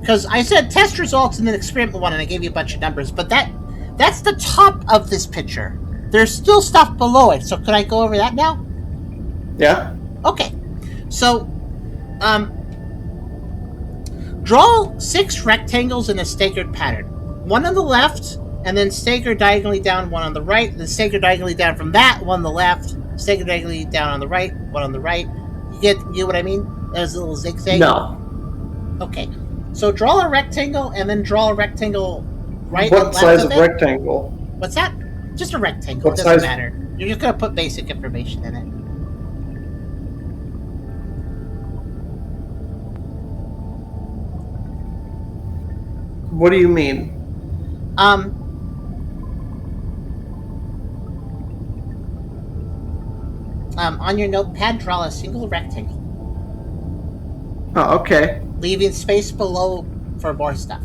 Speaker 1: Because I said test results and then experiment 1, and I gave you a bunch of numbers, but that's the top of this picture. There's still stuff below it, so could I go over that now?
Speaker 2: Yeah.
Speaker 1: Okay. So, draw 6 rectangles in a staggered pattern. 1 on the left, and then stagger diagonally down 1 on the right, then stagger diagonally down from that, 1 on the left, stagger diagonally down on the right, 1 on the right. You get what I mean? There's a little zigzag?
Speaker 2: No.
Speaker 1: Okay. So draw a rectangle, and then draw a rectangle right
Speaker 2: What
Speaker 1: and left
Speaker 2: size
Speaker 1: of
Speaker 2: of
Speaker 1: it.
Speaker 2: rectangle?
Speaker 1: What's that? Just a rectangle.
Speaker 2: What
Speaker 1: It doesn't
Speaker 2: size?
Speaker 1: matter. You're just going to put basic information in it.
Speaker 2: What do you mean?
Speaker 1: On your notepad, draw a single rectangle,
Speaker 2: Oh, okay.
Speaker 1: leaving space below for more stuff.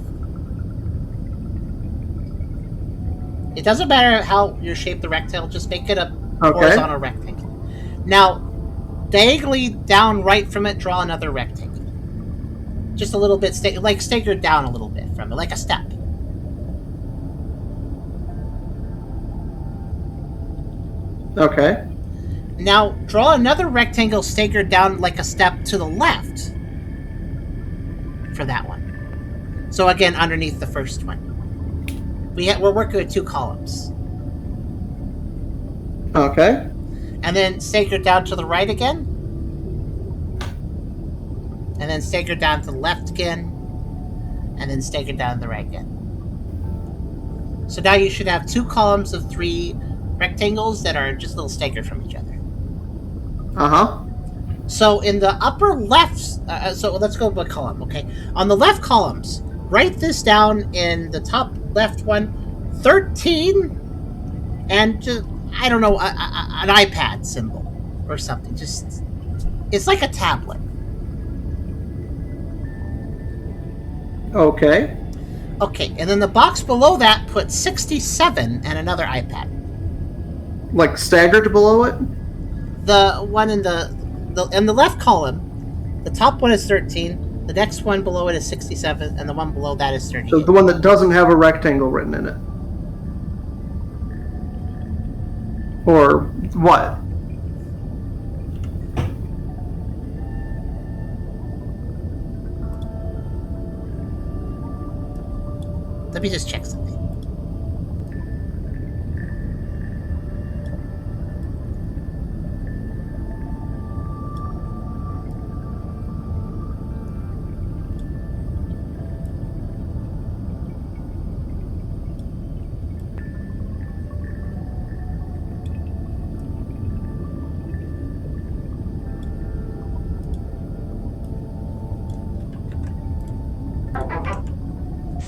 Speaker 1: It doesn't matter how you shape the rectangle, just make it a horizontal rectangle. Now, diagonally down right from it, draw another rectangle. Just a little bit, staggered down a little bit from it, like a step.
Speaker 2: Okay.
Speaker 1: Now, draw another rectangle staggered down like a step to the left for that one. So again, underneath the first one. We're working with 2 columns.
Speaker 2: Okay.
Speaker 1: And then staggered down to the right again. And then staggered down to the left again. And then staggered down to the right again. So now you should have 2 columns of 3 rectangles that are just a little staggered from each other.
Speaker 2: Uh-huh.
Speaker 1: So in the upper left, so let's go by column, okay? On the left columns, write this down in the top left one, 13, and just, I don't know, an iPad symbol or something. Just, it's like a tablet.
Speaker 2: Okay.
Speaker 1: Okay, and then the box below that, put 67 and another iPad.
Speaker 2: Like staggered below it?
Speaker 1: The one in the left column, the top one is 13, the next one below it is 67, and the one below that is 38.
Speaker 2: So the one that doesn't have a rectangle written in it. Or what?
Speaker 1: Let me just check something.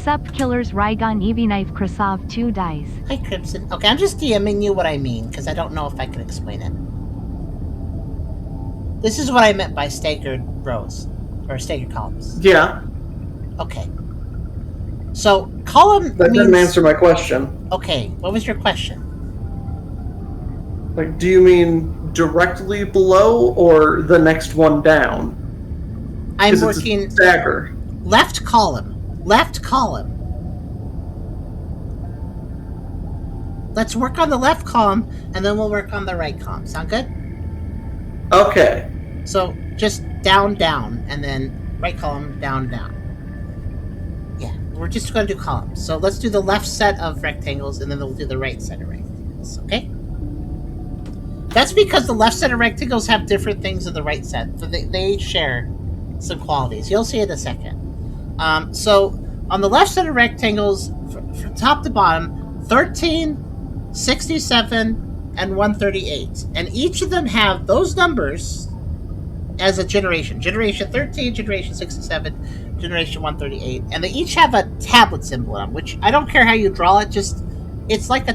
Speaker 10: Sup killers Rygon Eevee Knife Krasov 2 dies.
Speaker 1: Hi, Crimson. Okay, I'm just DMing you what I mean, because I don't know if I can explain it. This is what I meant by staggered rows. Or staggered columns.
Speaker 2: Yeah.
Speaker 1: Okay. So, column
Speaker 2: That
Speaker 1: means...
Speaker 2: didn't answer my question.
Speaker 1: Okay, what was your question?
Speaker 2: Like, do you mean directly below or the next one down?
Speaker 1: I'm
Speaker 2: 'Cause
Speaker 1: working...
Speaker 2: It's a stagger.
Speaker 1: Left column. Left column. Let's work on the left column, and then we'll work on the right column. Sound good?
Speaker 2: Okay.
Speaker 1: So, just down, down, and then right column, down, down. Yeah, we're just going to do columns. So let's do the left set of rectangles, and then we'll do the right set of rectangles, okay? That's because the left set of rectangles have different things than the right set. So they share some qualities. You'll see in a second. So, on the left set of rectangles, from top to bottom, 13, 67, and 138. And each of them have those numbers as a generation. Generation 13, Generation 67, Generation 138. And they each have a tablet symbol on them, which I don't care how you draw it, just it's like a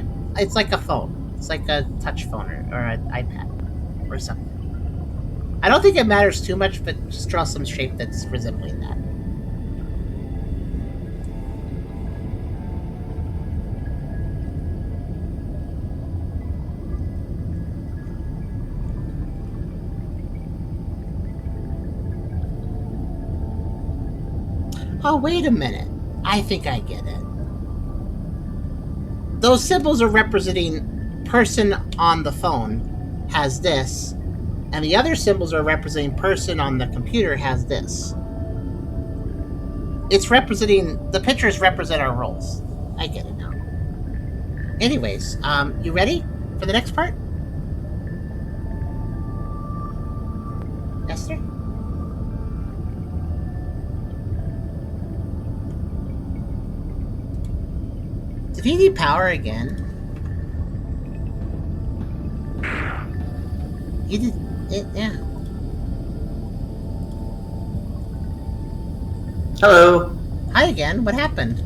Speaker 1: phone. It's like a touch phone or an iPad or something. I don't think it matters too much, but just draw some shape that's resembling that. Oh, wait a minute. I think I get it. Those symbols are representing person on the phone has this, and the other symbols are representing person on the computer has this. It's representing, the pictures represent our roles. I get it now. Anyways, you ready for the next part? Esther? Did he need power again? He did it, yeah.
Speaker 2: Hello.
Speaker 1: Hi again, what happened?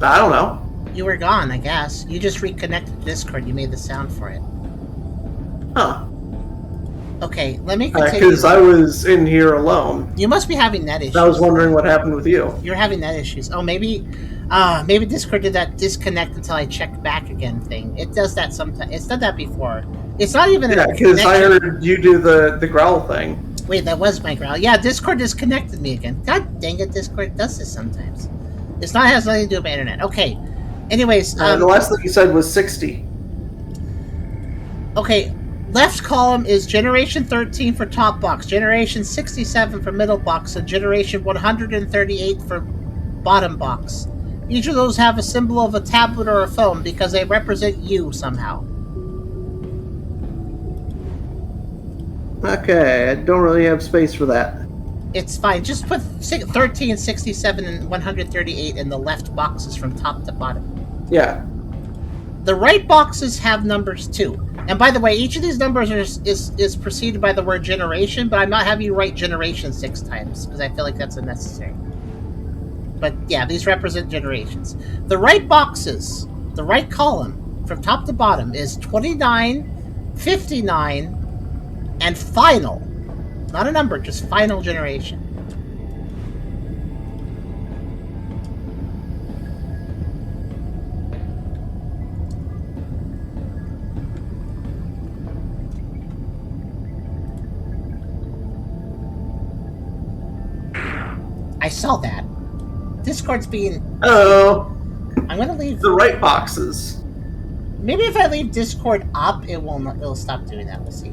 Speaker 2: I don't know.
Speaker 1: You were gone, I guess. You just reconnected to Discord, you made the sound for it.
Speaker 2: Huh.
Speaker 1: Okay, let me continue.
Speaker 2: Because I was in here alone.
Speaker 1: You must be having net issues.
Speaker 2: I was wondering what happened with you.
Speaker 1: You're having net issues. Oh, maybe Discord did that disconnect until I check back again thing. It does that sometimes. It's done that before. It's not even
Speaker 2: Yeah, because I heard you do the growl thing.
Speaker 1: Wait, that was my growl. Yeah, Discord disconnected me again. God dang it, Discord does this sometimes. It's not has nothing to do with my internet. Okay. Anyways,
Speaker 2: the last thing you said was 60.
Speaker 1: Okay, left column is Generation 13 for top box, Generation 67 for middle box, and Generation 138 for bottom box. Each of those have a symbol of a tablet or a phone because they represent you somehow.
Speaker 2: Okay, I don't really have space for that.
Speaker 1: It's fine. Just put 13, 67, and 138 in the left boxes from top to bottom.
Speaker 2: Yeah.
Speaker 1: The right boxes have numbers too. And by the way, each of these numbers is preceded by the word generation, but I'm not having you write generation 6 times because I feel like that's unnecessary. But yeah, these represent generations. The right boxes, the right column from top to bottom is 29, 59, and final. Not a number, just final generation. I saw that. Discord's being...
Speaker 2: Oh.
Speaker 1: I'm gonna leave...
Speaker 2: The right boxes.
Speaker 1: Maybe if I leave Discord up, it'll stop doing that. We'll see.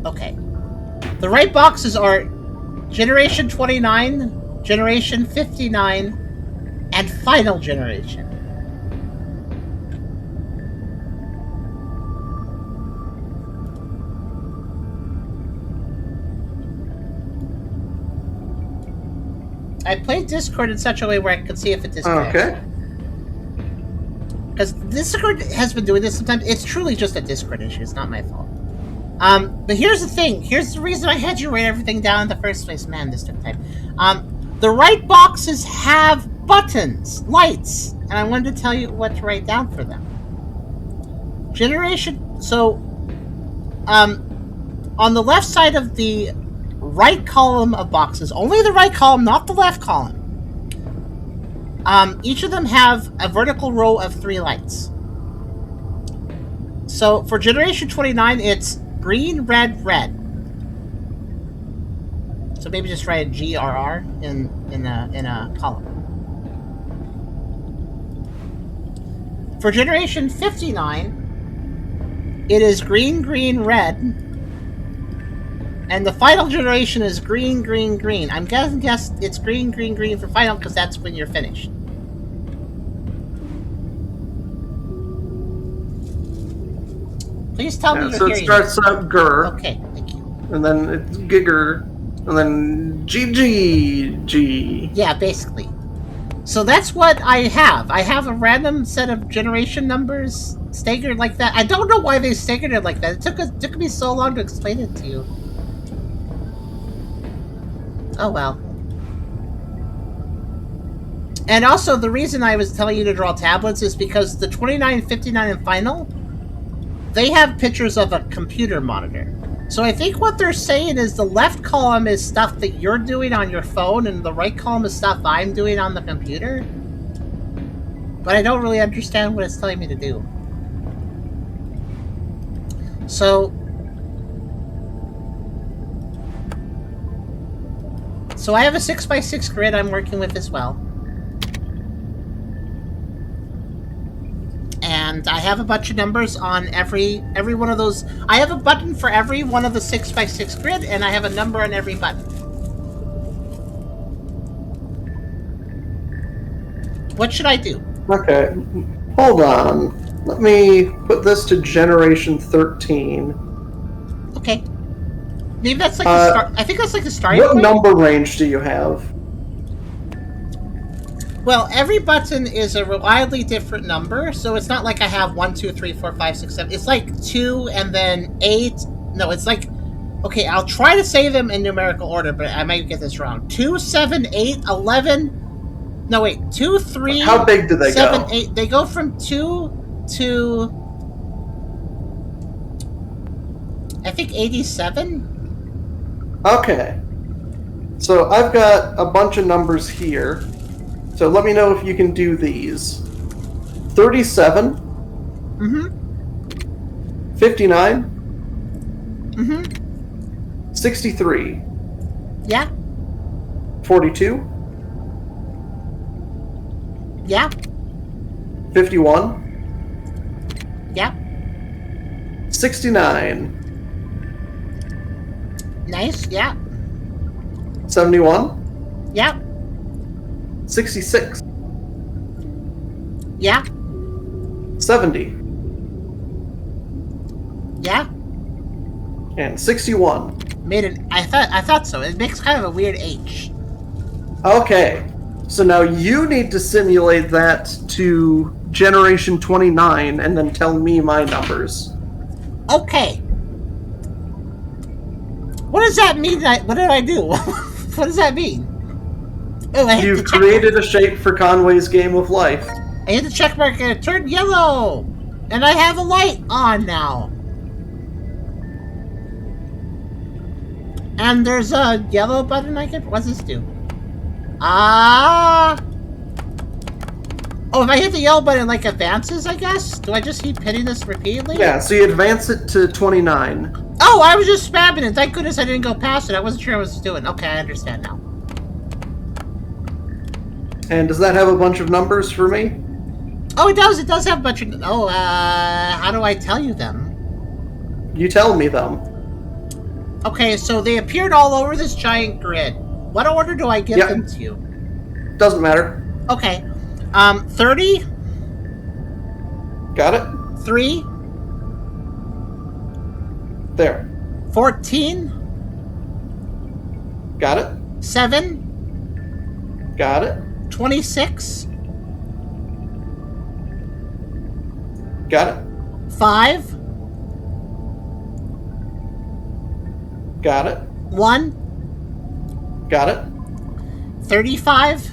Speaker 1: Okay. The right boxes are Generation 29, Generation 59, and Final Generation. I played Discord in such a way where I could see if it disconnects.
Speaker 2: Okay.
Speaker 1: Because Discord has been doing this sometimes. It's truly just a Discord issue. It's not my fault. But here's the thing. Here's the reason I had you write everything down in the first place. Man, this took time. The right boxes have buttons, lights, and I wanted to tell you what to write down for them. Generation. So, on the left side of the right column of boxes, only the right column, not the left column. Each of them have a vertical row of 3 lights. So for Generation 29, it's green, red, red. So maybe just write a GRR in a column. For Generation 59, it is green, green, red. And the final generation is green, green, green. I'm guessing it's green, green, green for final because that's when you're finished. Please tell me you're
Speaker 2: so
Speaker 1: hearing
Speaker 2: it starts out GR.
Speaker 1: Okay, thank you.
Speaker 2: And then it's Gigger. And then GG.
Speaker 1: Yeah, basically. So that's what I have. I have a random set of generation numbers staggered like that. I don't know why they staggered it like that. It took me so long to explain it to you. Oh well. And also, the reason I was telling you to draw tablets is because the 29, 59, and final, they have pictures of a computer monitor. So I think what they're saying is the left column is stuff that you're doing on your phone, and the right column is stuff I'm doing on the computer. But I don't really understand what it's telling me to do. So I have a 6x6 grid I'm working with as well. And I have a bunch of numbers on every one of those. I have a button for every one of the 6x6 grid, and I have a number on every button. What should I do?
Speaker 2: Okay, hold on. Let me put this to Generation 13.
Speaker 1: Okay. Maybe that's like the start. I think that's like the starting
Speaker 2: point. What number range do you have?
Speaker 1: Well, every button is a wildly different number, so it's not like I have 1, 2, 3, 4, 5, 6, 7. It's like 2 and then 8. No, it's like... Okay, I'll try to say them in numerical order, but I might get this wrong. 2, 7, 8, 11... No, wait. 2, 3...
Speaker 2: How big do they
Speaker 1: 7,
Speaker 2: go?
Speaker 1: 8. They go from 2 to... I think 87?
Speaker 2: Okay. So I've got a bunch of numbers here. So let me know if you can do these. 37.
Speaker 1: Mm-hmm.
Speaker 2: 59.
Speaker 1: Mm-hmm.
Speaker 2: 63.
Speaker 1: Yeah.
Speaker 2: 42.
Speaker 1: Yeah.
Speaker 2: 51.
Speaker 1: Yeah.
Speaker 2: 69.
Speaker 1: Nice, yeah.
Speaker 2: 71.
Speaker 1: Yeah.
Speaker 2: 66.
Speaker 1: Yeah.
Speaker 2: 70.
Speaker 1: Yeah.
Speaker 2: And 61.
Speaker 1: Made it. I thought so. It makes kind of a weird H.
Speaker 2: Okay. So now you need to simulate that to Generation 29 and then tell me my numbers.
Speaker 1: Okay. What does that mean? What did I do? What does that mean? Oh,
Speaker 2: You've created a shape for Conway's Game of Life.
Speaker 1: I hit the check mark and it turned yellow! And I have a light on now. And there's a yellow button I can... What's this do? Ah! Oh, if I hit the yellow button, it like advances, I guess? Do I just keep hitting this repeatedly?
Speaker 2: Yeah, so you advance it to 29.
Speaker 1: Oh, I was just spamming it. Thank goodness I didn't go past it. I wasn't sure what I was doing. Okay, I understand now.
Speaker 2: And does that have a bunch of numbers for me?
Speaker 1: Oh, it does. It does have a bunch of... Oh, how do I tell you them?
Speaker 2: You tell me them.
Speaker 1: Okay, so they appeared all over this giant grid. What order do I give them to you?
Speaker 2: Doesn't matter.
Speaker 1: Okay. 30.
Speaker 2: Got it.
Speaker 1: 3.
Speaker 2: There.
Speaker 1: 14.
Speaker 2: Got it.
Speaker 1: 7.
Speaker 2: Got it.
Speaker 1: 26.
Speaker 2: Got it.
Speaker 1: 5.
Speaker 2: Got it.
Speaker 1: 1.
Speaker 2: Got it.
Speaker 1: 35?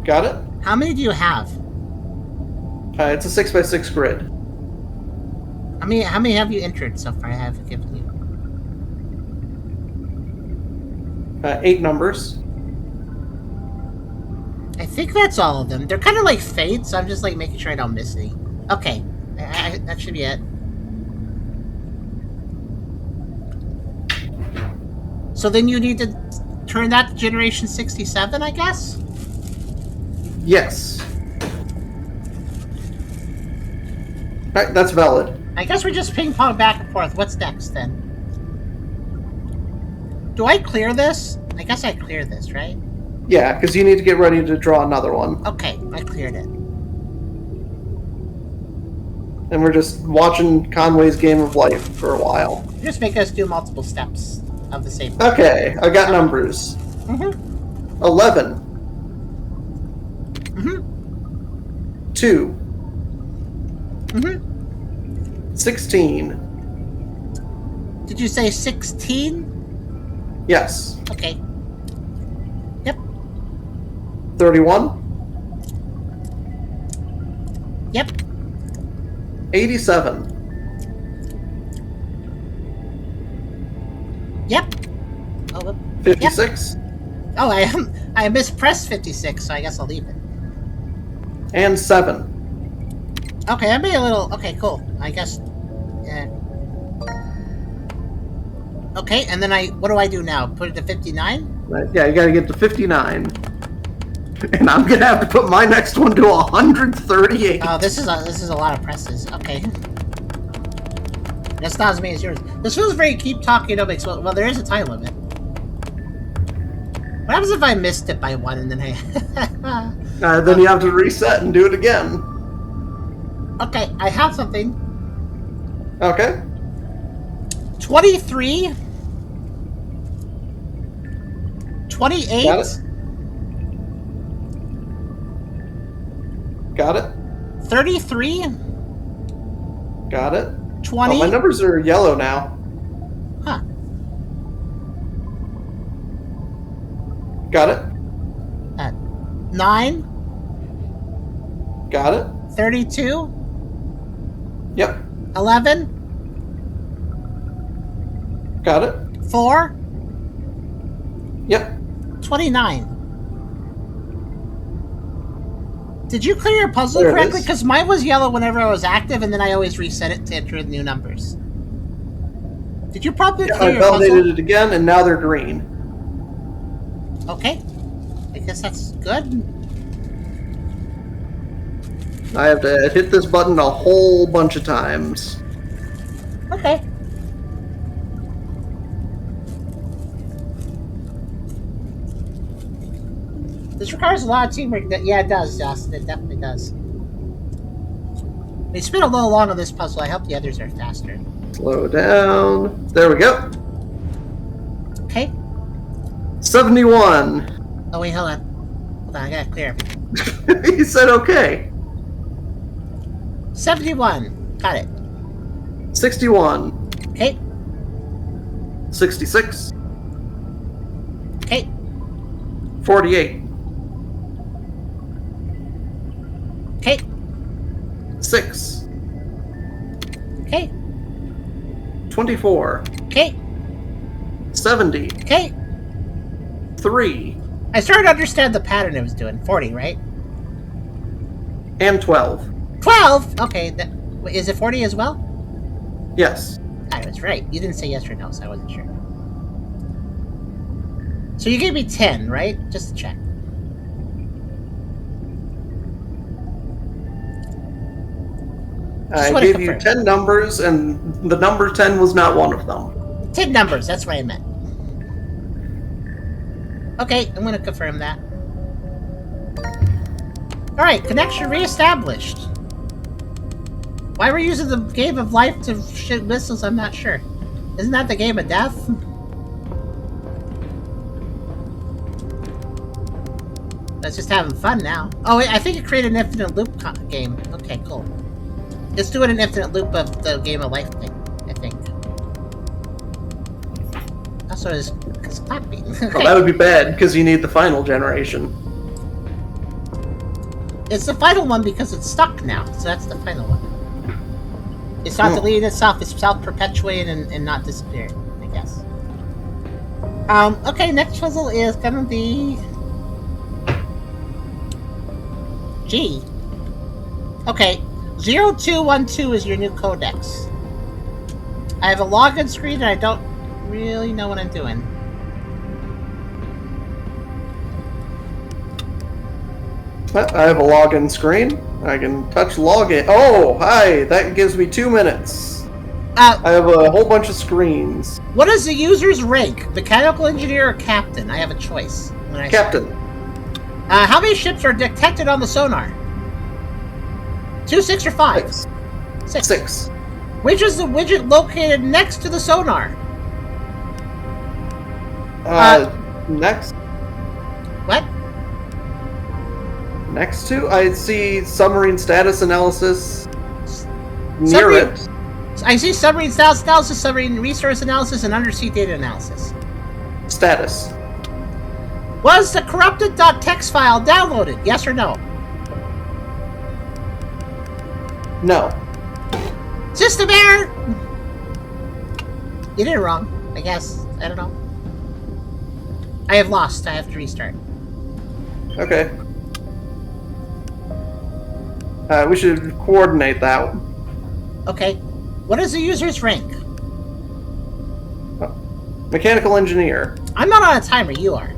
Speaker 2: Got it?
Speaker 1: How many do you have?
Speaker 2: It's a 6x6 grid.
Speaker 1: How many have you entered so far? I have given you
Speaker 2: 8 numbers.
Speaker 1: I think that's all of them. They're kind of like fades, so I'm just like making sure I don't miss any. Okay, that should be it. So then you need to turn that to generation 67, I guess?
Speaker 2: Yes. Alright, that's valid.
Speaker 1: I guess we just ping pong back and forth. What's next then? Do I clear this? I guess I clear this, right?
Speaker 2: Yeah, because you need to get ready to draw another one.
Speaker 1: Okay, I cleared it.
Speaker 2: And we're just watching Conway's Game of Life for a while.
Speaker 1: Just make us do multiple steps of the same.
Speaker 2: Okay, I got numbers. 11. 2. 16.
Speaker 1: Did you say 16?
Speaker 2: Yes.
Speaker 1: Okay. Yep.
Speaker 2: 31.
Speaker 1: Yep.
Speaker 2: 87.
Speaker 1: Yep. Oh,
Speaker 2: 56.
Speaker 1: Yep. Oh, I mispressed 56, so I guess I'll leave it.
Speaker 2: And 7.
Speaker 1: Okay, I made a little... Okay, cool. I guess... Okay, and then what do I do now? Put it to 59?
Speaker 2: Right, yeah, you gotta get to 59. And I'm gonna have to put my next one to 138.
Speaker 1: Oh, this is a lot of presses. Okay. That's not as many as yours. This feels very keep talking to make well, there is a time limit. What happens if I missed it by 1 and then I...
Speaker 2: Then you have to reset and do it again.
Speaker 1: Okay, I have something.
Speaker 2: Okay.
Speaker 1: 23. 28.
Speaker 2: Got it. Got it.
Speaker 1: 33.
Speaker 2: Got it.
Speaker 1: 20.
Speaker 2: Oh, my numbers are yellow now.
Speaker 1: Huh.
Speaker 2: Got it.
Speaker 1: 9.
Speaker 2: Got it.
Speaker 1: 32.
Speaker 2: Yep.
Speaker 1: 11.
Speaker 2: Got it.
Speaker 1: 4.
Speaker 2: Yep.
Speaker 1: 29. Did you clear your puzzle
Speaker 2: There it
Speaker 1: correctly?
Speaker 2: is.
Speaker 1: Because mine was yellow whenever I was active, and then I always reset it to enter the new numbers. Did you probably
Speaker 2: Yeah,
Speaker 1: clear
Speaker 2: I
Speaker 1: your
Speaker 2: validated
Speaker 1: puzzle?
Speaker 2: it again, and now they're green.
Speaker 1: Okay. I guess that's good.
Speaker 2: I have to hit this button a whole bunch of times.
Speaker 1: Okay. This requires a lot of teamwork. Yeah, it does, Justin. It definitely does. We spent a little long on this puzzle. I hope the others are faster.
Speaker 2: Slow down. There we go.
Speaker 1: Okay.
Speaker 2: 71.
Speaker 1: Oh, wait, hold on. Hold on, I gotta clear everything.
Speaker 2: He said okay.
Speaker 1: 71. Got it.
Speaker 2: 61.
Speaker 1: Okay.
Speaker 2: 66.
Speaker 1: Okay.
Speaker 2: 48.
Speaker 1: Okay.
Speaker 2: 6.
Speaker 1: Okay.
Speaker 2: 24.
Speaker 1: Okay.
Speaker 2: 70.
Speaker 1: Okay.
Speaker 2: 3.
Speaker 1: I started to understand the pattern it was doing. 40, right?
Speaker 2: And 12.
Speaker 1: 12? Okay. Is it 40 as well?
Speaker 2: Yes.
Speaker 1: I was right. You didn't say yes or no, so I wasn't sure. So you gave me 10, right? Just to check.
Speaker 2: I gave you 10 numbers, and the number 10 was not one of them.
Speaker 1: 10 numbers, that's what I meant. Okay, I'm gonna confirm that. Alright, connection reestablished. Why we're using the game of life to shoot missiles, I'm not sure. Isn't that the game of death? Let's just having fun now. Oh, wait, I think it created an infinite loop game. Okay, cool. Let's do it an infinite loop of the game of life thing, I think. So is Clapping.
Speaker 2: Well, that would be bad because you need the final generation.
Speaker 1: It's the final one because it's stuck now, so that's the final one. It's not deleting itself, it's self-perpetuating and not disappearing, I guess. Okay, next puzzle is gonna be... G. Okay, 0212 is your new codex. I have a login screen and I don't really know what I'm doing.
Speaker 2: I have a login screen. I can touch login. Oh, hi! That gives me 2 minutes. I have a whole bunch of screens.
Speaker 1: What is the user's rank? Mechanical engineer or captain? I have a choice.
Speaker 2: Captain.
Speaker 1: How many ships are detected on the sonar? 2, 6, or 5?
Speaker 2: 6.
Speaker 1: Which is the widget located next to the sonar?
Speaker 2: Next.
Speaker 1: What?
Speaker 2: Next to? I see submarine status analysis near it.
Speaker 1: I see submarine status analysis, submarine resource analysis, and undersea data analysis.
Speaker 2: Status.
Speaker 1: Was the corrupted.txt file downloaded? Yes or no?
Speaker 2: No.
Speaker 1: System error! You did it wrong, I guess. I don't know. I have lost. I have to restart.
Speaker 2: Okay. We should coordinate that.
Speaker 1: Okay. What is the user's rank?
Speaker 2: Mechanical engineer.
Speaker 1: I'm not on a timer, you are.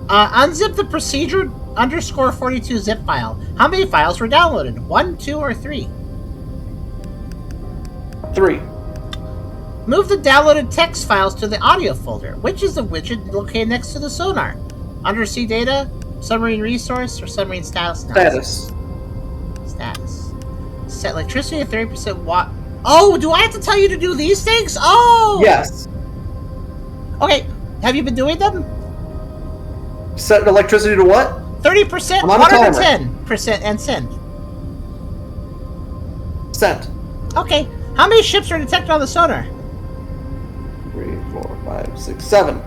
Speaker 1: Unzip the procedure _42 zip file. How many files were downloaded? 1, 2, or 3?
Speaker 2: 3.
Speaker 1: Move the downloaded text files to the audio folder. Which is the widget located next to the sonar? Undersea data, submarine resource, or submarine status analysis? Status. Set electricity at 30% watt. Oh, do I have to tell you to do these things? Oh!
Speaker 2: Yes.
Speaker 1: Okay, have you been doing them?
Speaker 2: Set electricity to what?
Speaker 1: 30%, water to 10%, and send.
Speaker 2: Sent.
Speaker 1: Okay, how many ships are detected on the sonar?
Speaker 2: 3, 4, 5, 6, 7.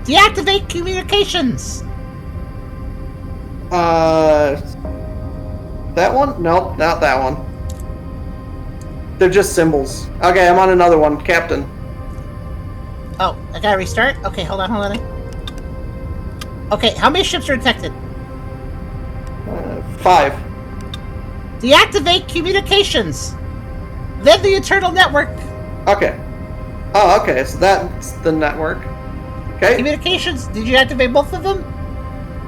Speaker 1: Deactivate communications.
Speaker 2: That one? Nope, not that one. They're just symbols. Okay, I'm on another one. Captain.
Speaker 1: Oh, I gotta restart? Okay, hold on. Okay, how many ships are detected?
Speaker 2: 5.
Speaker 1: Deactivate communications. Then the internal network.
Speaker 2: Okay. Oh, okay, so that's the network. Okay.
Speaker 1: Communications, did you activate both of them?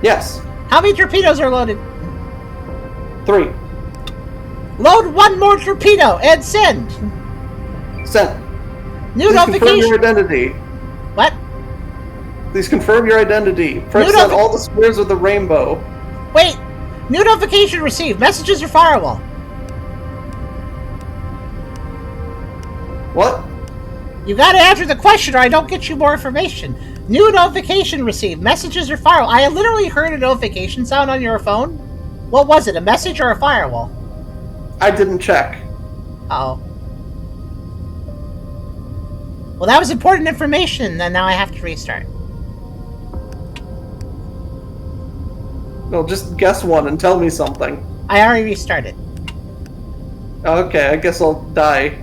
Speaker 2: Yes.
Speaker 1: How many torpedoes are loaded?
Speaker 2: 3.
Speaker 1: Load 1 more torpedo and send.
Speaker 2: Sent.
Speaker 1: New
Speaker 2: Please
Speaker 1: notification.
Speaker 2: confirm your identity.
Speaker 1: What?
Speaker 2: Please confirm your identity. Press on all the squares with the rainbow.
Speaker 1: Wait. New notification received. Messages or firewall?
Speaker 2: What?
Speaker 1: You gotta answer the question or I don't get you more information. New notification received. Messages or firewall? I literally heard a notification sound on your phone. What was it? A message or a firewall?
Speaker 2: I didn't check.
Speaker 1: Uh-oh. Well, that was important information, and now I have to restart.
Speaker 2: No, just guess one and tell me something.
Speaker 1: I already restarted.
Speaker 2: Okay, I guess I'll die.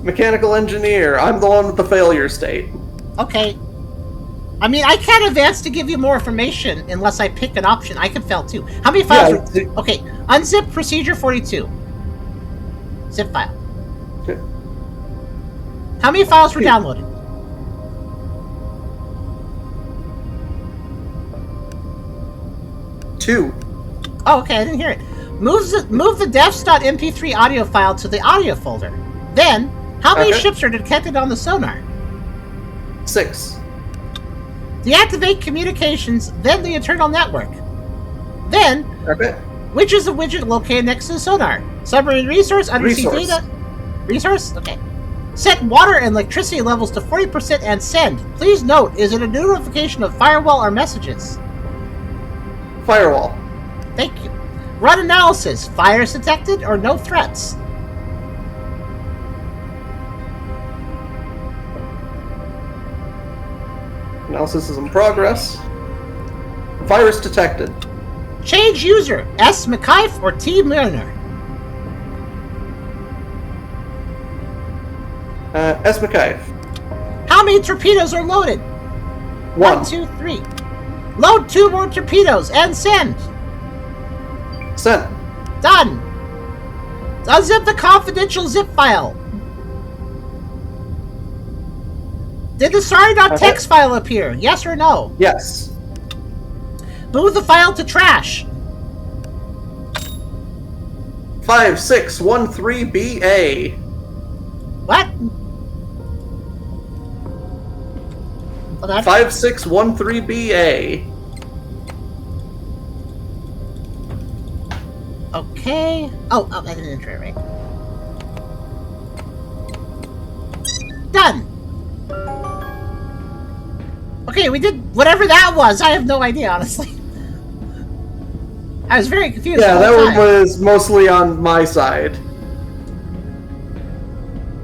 Speaker 2: Mechanical engineer. I'm the one with the failure state.
Speaker 1: Okay. I mean, I can't advance to give you more information unless I pick an option. I can fail too. How many files?
Speaker 2: Yeah,
Speaker 1: okay, unzip procedure 42. Zip file.
Speaker 2: Okay.
Speaker 1: How many files were downloaded?
Speaker 2: 2.
Speaker 1: Oh, okay, I didn't hear it. Move the defs.mp3 audio file to the audio folder. Then, how many ships are detected on the sonar?
Speaker 2: 6.
Speaker 1: Deactivate communications, then the internal network. Then, which is the widget located next to the sonar? Submarine resource, undersea data. Resource? Okay. Set water and electricity levels to 40% and send. Please note, is it a notification of firewall or messages?
Speaker 2: Firewall.
Speaker 1: Thank you. Run analysis. Fires detected or no threats?
Speaker 2: Analysis is in progress. Virus detected.
Speaker 1: Change user, S. McKife or T. Milner?
Speaker 2: S. McKife.
Speaker 1: How many torpedoes are loaded? 1, 2, 3. Load 2 more torpedoes and send.
Speaker 2: Sent.
Speaker 1: Done. Unzip the confidential zip file. Did the sorry.txt file appear? Yes or no?
Speaker 2: Yes.
Speaker 1: Move the file to trash.
Speaker 2: 5613BA.
Speaker 1: What? Hold on.
Speaker 2: 5613BA.
Speaker 1: Okay. Oh, I didn't enter it right. Done. Okay, we did whatever that was. I have no idea, honestly. I was very confused.
Speaker 2: Yeah, that one
Speaker 1: time.
Speaker 2: was mostly on my side.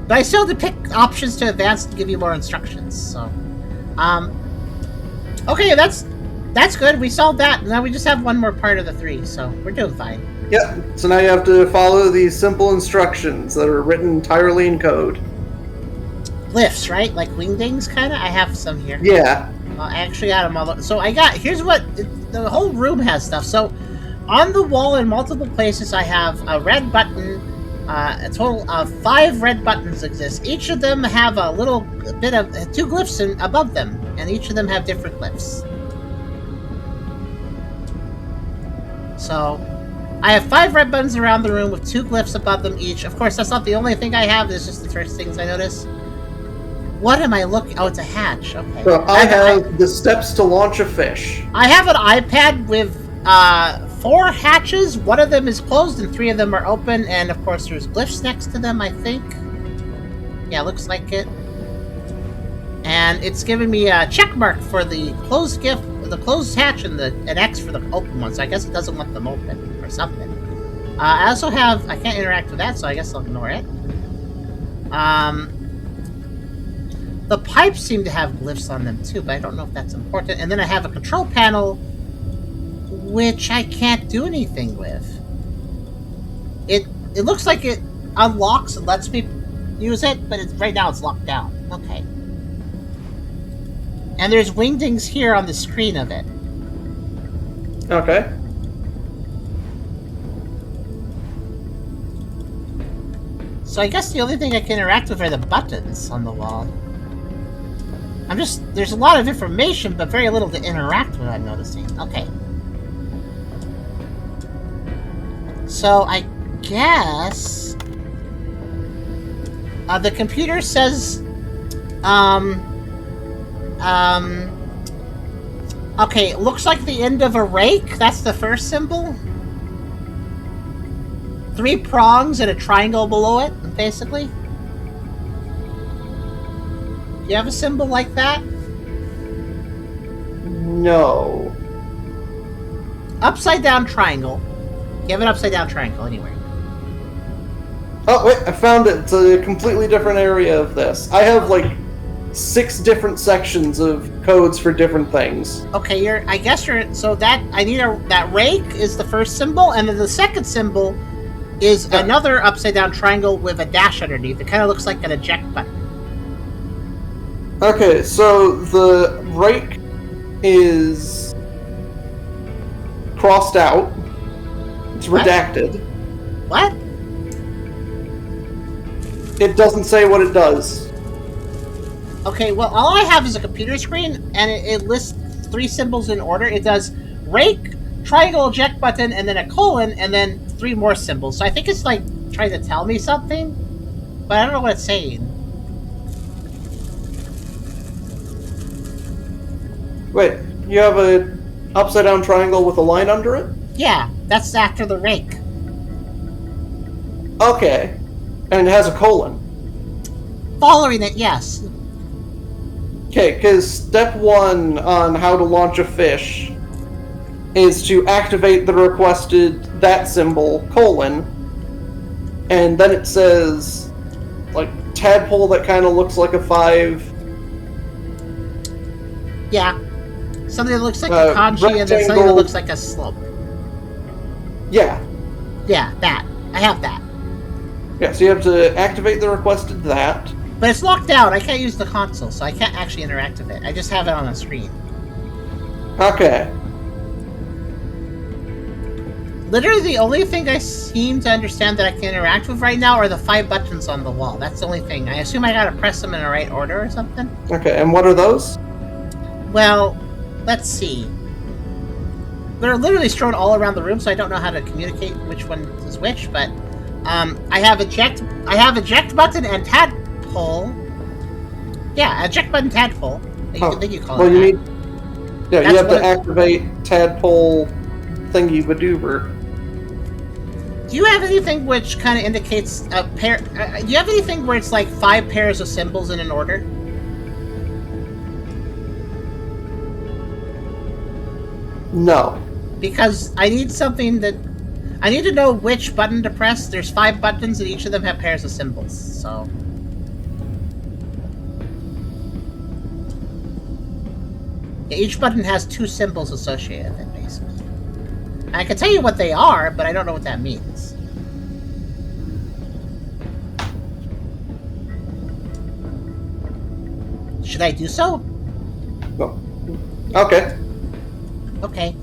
Speaker 1: But I still had to pick options to advance to give you more instructions. So, okay, that's good. We solved that. Now we just have one more part of the 3, so we're doing fine.
Speaker 2: Yep. So now you have to follow these simple instructions that are written entirely in code.
Speaker 1: Glyphs, right? Like wingdings, kind of? I have some here.
Speaker 2: Yeah.
Speaker 1: I actually got them all. So here's what, the whole room has stuff. So, on the wall in multiple places I have a red button. A total of 5 red buttons exist. Each of them have a little bit of 2 glyphs above them. And each of them have different glyphs. So, I have 5 red buttons around the room with 2 glyphs above them each. Of course, that's not the only thing I have. It's just the first things I notice. What am I looking? Oh, it's a hatch. Okay.
Speaker 2: So I have the steps to launch a fish.
Speaker 1: I have an iPad with 4 hatches. 1 of them is closed and 3 of them are open. And of course, there's glyphs next to them, I think. Yeah, looks like it. And it's giving me a check mark for the closed closed hatch, and an X for the open one. So I guess it doesn't want them open or something. I also have. I can't interact with that, so I guess I'll ignore it. The pipes seem to have glyphs on them too, but I don't know if that's important. And then I have a control panel, which I can't do anything with. It looks like it unlocks and lets me use it, but right now it's locked down. Okay. And there's wingdings here on the screen of it.
Speaker 2: Okay.
Speaker 1: So I guess the only thing I can interact with are the buttons on the wall. There's a lot of information, but very little to interact with, I'm noticing. Okay. So I guess... the computer says... Okay, it looks like the end of a rake. That's the first symbol. 3 prongs and a triangle below it, basically. Do you have a symbol like that?
Speaker 2: No.
Speaker 1: Upside down triangle. You have an upside down triangle anywhere.
Speaker 2: Oh, wait, I found it. It's a completely different area of this. I have, like, 6 different sections of codes for different things.
Speaker 1: Okay, I guess you're... So that rake is the first symbol, and then the second symbol is another upside down triangle with a dash underneath. It kind of looks like an eject button.
Speaker 2: Okay, so the rake is crossed out. It's redacted.
Speaker 1: What?
Speaker 2: It doesn't say what it does.
Speaker 1: Okay, well, all I have is a computer screen, and it lists 3 symbols in order. It does rake, triangle, eject button, and then a colon, and then 3 more symbols. So I think it's like trying to tell me something, but I don't know what it's saying.
Speaker 2: Wait, you have a upside down triangle with a line under it?
Speaker 1: Yeah, that's after the rake.
Speaker 2: Okay. And it has a colon.
Speaker 1: Following it, yes.
Speaker 2: Okay, because step 1 on how to launch a fish is to activate the requested that symbol, colon, and then it says, like, tadpole that kind of looks like a 5.
Speaker 1: Yeah. Something that looks like a kanji and then something that looks like a slope.
Speaker 2: Yeah.
Speaker 1: Yeah, that. I have that.
Speaker 2: Yeah, so you have to activate the requested that.
Speaker 1: But it's locked down. I can't use the console, so I can't actually interact with it. I just have it on the screen.
Speaker 2: Okay.
Speaker 1: Literally, the only thing I seem to understand that I can interact with right now are the 5 buttons on the wall. That's the only thing. I assume I gotta press them in the right order or something?
Speaker 2: Okay, and what are those?
Speaker 1: Well, let's see. They're literally strewn all around the room, so I don't know how to communicate which one is which, but I have eject button and tadpole. Yeah, eject button tadpole. I think you call it that.
Speaker 2: You have to activate tadpole thingy badoober.
Speaker 1: Do you have anything which kind of indicates a pair? Do you have anything where it's like 5 pairs of symbols in an order?
Speaker 2: No.
Speaker 1: Because I need something that... I need to know which button to press. There's 5 buttons and each of them have pairs of symbols, so... Yeah, each button has 2 symbols associated with it, basically. I can tell you what they are, but I don't know what that means. Should I do so?
Speaker 2: Well, okay.
Speaker 1: Okay.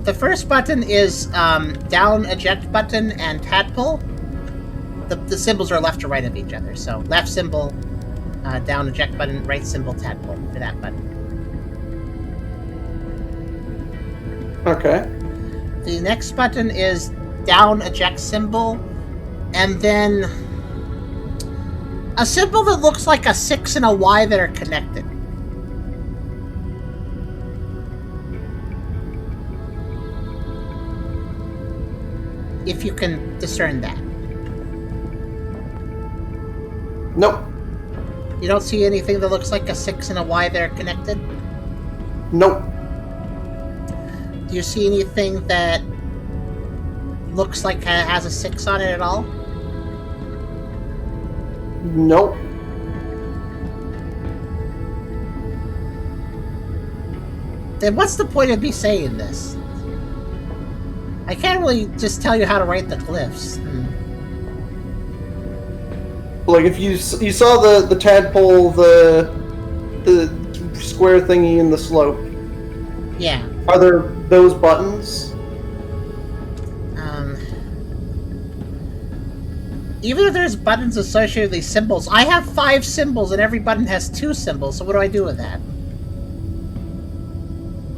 Speaker 1: The first button is down eject button and tadpole. The symbols are left to right of each other. So left symbol, down eject button, right symbol, tadpole for that button.
Speaker 2: Okay.
Speaker 1: The next button is down eject symbol, and then a symbol that looks like a 6 and a Y that are connected. If you can discern that.
Speaker 2: Nope.
Speaker 1: You don't see anything that looks like a 6 and a Y that are connected?
Speaker 2: Nope.
Speaker 1: Do you see anything that looks like it has a 6 on it at all?
Speaker 2: Nope.
Speaker 1: Then what's the point of me saying this? I can't really just tell you how to write the glyphs.
Speaker 2: Like if you saw the tadpole, the square thingy in the slope.
Speaker 1: Yeah.
Speaker 2: Are there those buttons?
Speaker 1: Even if there's buttons associated with these symbols, I have 5 symbols and every button has 2 symbols, so what do I do with that?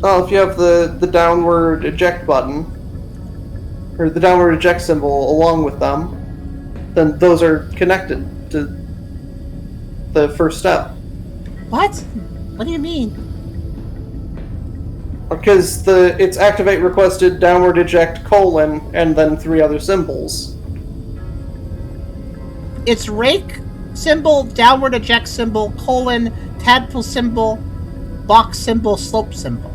Speaker 2: Oh, if you have the downward eject button, or the downward eject symbol along with them, then those are connected to the first step.
Speaker 1: What? What do you mean?
Speaker 2: Because it's activate requested downward eject colon and then 3 other symbols.
Speaker 1: It's rake symbol, downward eject symbol, colon, tadpole symbol, box symbol, slope symbol.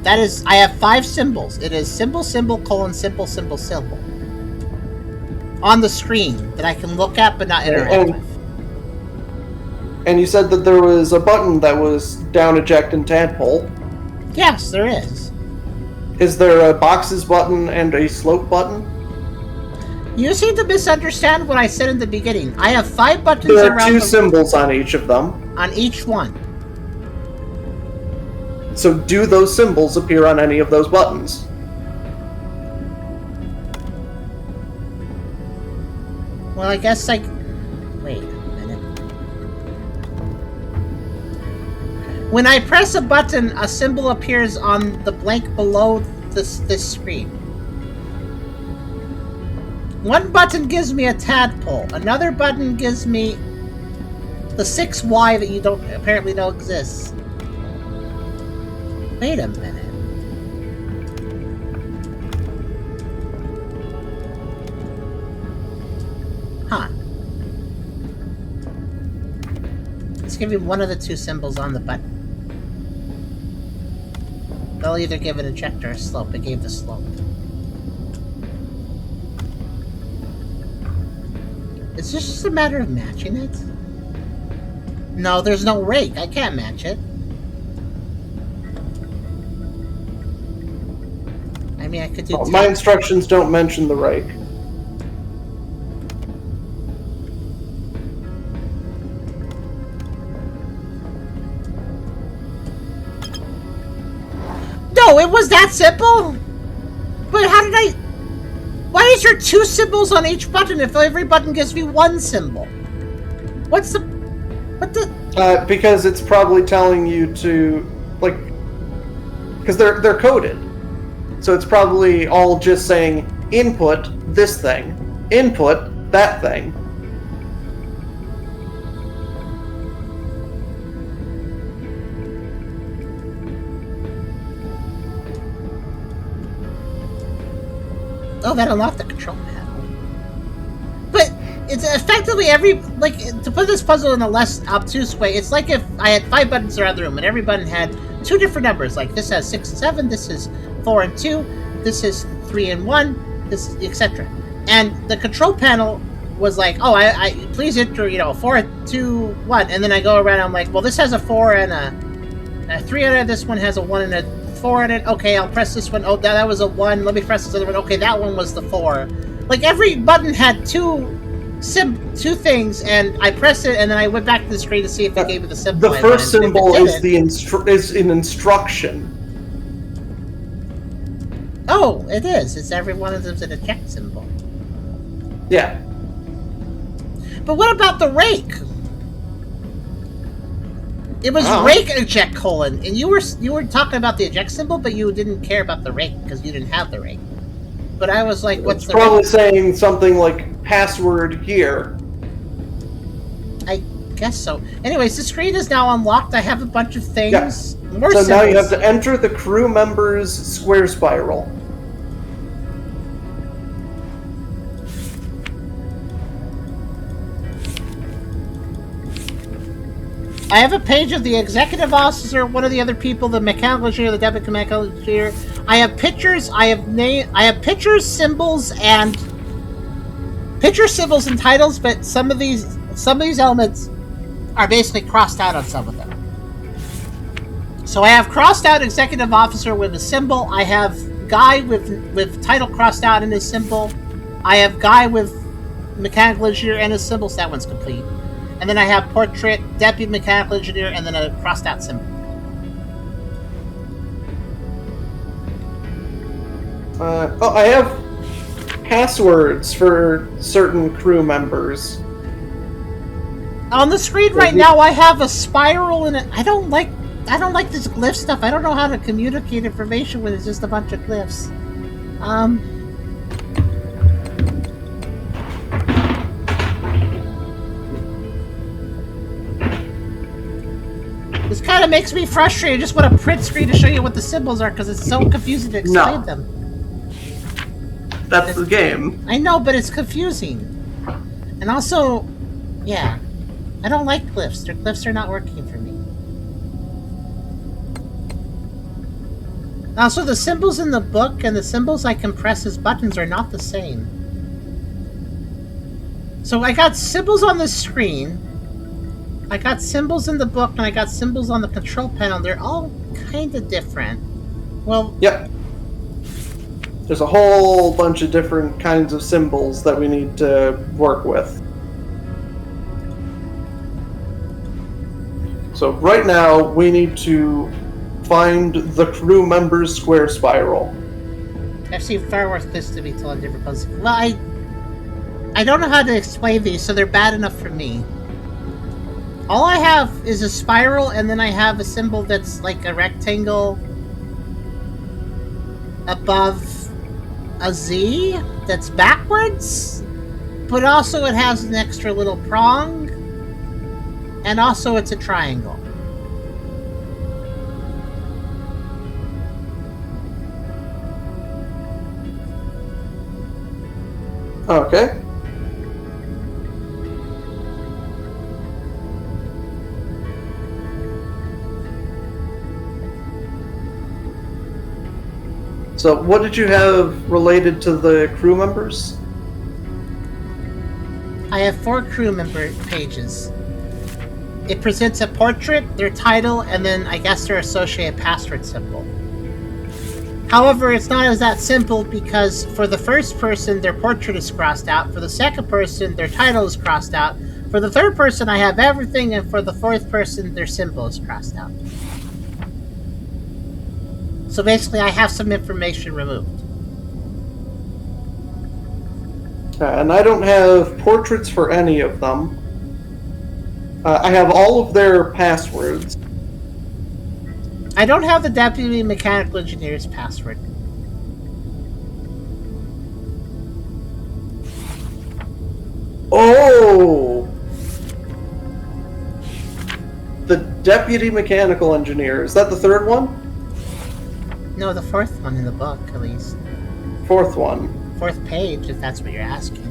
Speaker 1: That is, I have 5 symbols. It is symbol, symbol, colon, symbol, symbol, symbol. On the screen that I can look at but not interact with.
Speaker 2: And you said that there was a button that was down eject and tadpole.
Speaker 1: Yes, there is.
Speaker 2: Is there a boxes button and a slope button?
Speaker 1: You seem to misunderstand what I said in the beginning. I have 5 buttons
Speaker 2: there are
Speaker 1: around
Speaker 2: 2 symbols on each of them.
Speaker 1: On each one.
Speaker 2: So do those symbols appear on any of those buttons?
Speaker 1: Well, I guess wait a minute. When I press a button, a symbol appears on the blank below this screen. One button gives me a tadpole. Another button gives me the 6Y that you apparently don't exist. Wait a minute. Huh. Let's give you one of the 2 symbols on the button. They'll either give an eject or a slope. It gave the slope. It's just a matter of matching it. No, there's no rake. I can't match it. I mean, I could do...
Speaker 2: My instructions don't mention the rake.
Speaker 1: No, it was that simple? But how did I... Why is there 2 symbols on each button if every button gives me 1 symbol? What's the... What the...
Speaker 2: Because it's probably telling you to, like... Because they're coded. So it's probably all just saying, input this thing, input that thing.
Speaker 1: Oh, that unlocked the control panel. But it's effectively every... Like, to put this puzzle in a less obtuse way, it's like if I had 5 buttons around the room and every button had 2 different numbers. Like, this has 6 and 7, this is 4 and 2, this is 3 and 1, this is etc. And the control panel was like, oh, I please enter, 4, 2, 1. And then I go around and I'm like, well, this has a 4 and a 3 on it, this one has a 1 and a 4 on it. Okay, I'll press this one. Oh, that was a 1. Let me press this other one. Okay, that one was the 4. Like, every button had 2 things, and I pressed it, and then I went back to the screen to see if it gave me the symbol.
Speaker 2: The first symbol is an instruction.
Speaker 1: Oh, it is. It's every one of them's an eject symbol.
Speaker 2: Yeah.
Speaker 1: But what about the rake? It was rake eject colon, and you were talking about the eject symbol, but you didn't care about the rake because you didn't have the rake. But I was like, what's the rake?
Speaker 2: Probably saying something like password here.
Speaker 1: I guess so. Anyways, the screen is now unlocked. I have a bunch of things.
Speaker 2: Yeah.
Speaker 1: More
Speaker 2: so
Speaker 1: symbols.
Speaker 2: Now you have to enter the crew member's square spiral.
Speaker 1: I have a page of the executive officer, one of the other people, the mechanical engineer, the deputy mechanical engineer. I have pictures. I have pictures, symbols, and titles. But some of these elements are basically crossed out on some of them. So I have crossed out executive officer with a symbol. I have guy with title crossed out in his symbol. I have guy with mechanical engineer and his symbol. So that one's complete. And then I have portrait, deputy mechanical engineer, and then a crossed out symbol.
Speaker 2: I have passwords for certain crew members.
Speaker 1: On the screen right now, I have a spiral and I don't like this glyph stuff. I don't know how to communicate information when it's just a bunch of glyphs. This kind of makes me frustrated. I just want a print screen to show you what the symbols are because it's so confusing to explain them.
Speaker 2: That's the game.
Speaker 1: I know, but it's confusing. And also, yeah, I don't like glyphs. Their glyphs are not working for me. Also, the symbols in the book and the symbols I can press as buttons are not the same. So I got symbols on the screen. I got symbols in the book, and I got symbols on the control panel. They're all kind of different. Well...
Speaker 2: Yep. There's a whole bunch of different kinds of symbols that we need to work with. So right now, we need to find the crew member's square spiral.
Speaker 1: I've seen far worse this to be told different puzzles. Well, I don't know how to explain these, so they're bad enough for me. All I have is a spiral, and then I have a symbol that's like a rectangle above a Z that's backwards, but also it has an extra little prong, and also it's a triangle.
Speaker 2: Okay. So, what did you have related to the crew members?
Speaker 1: I have 4 crew member pages. it presents a portrait, their title, and then I guess their associated password symbol. However, it's not as that simple because for the first person, their portrait is crossed out. For the second person, their title is crossed out. For the third person, I have everything, and for the fourth person, their symbol is crossed out. So basically, I have some information removed.
Speaker 2: And I don't have portraits for any of them. I have all of their passwords.
Speaker 1: I don't have the Deputy Mechanical Engineer's password.
Speaker 2: Oh! The Deputy Mechanical Engineer. Is that the third one?
Speaker 1: No, the fourth one in the book, at least.
Speaker 2: Fourth one.
Speaker 1: Fourth page, if that's what you're asking.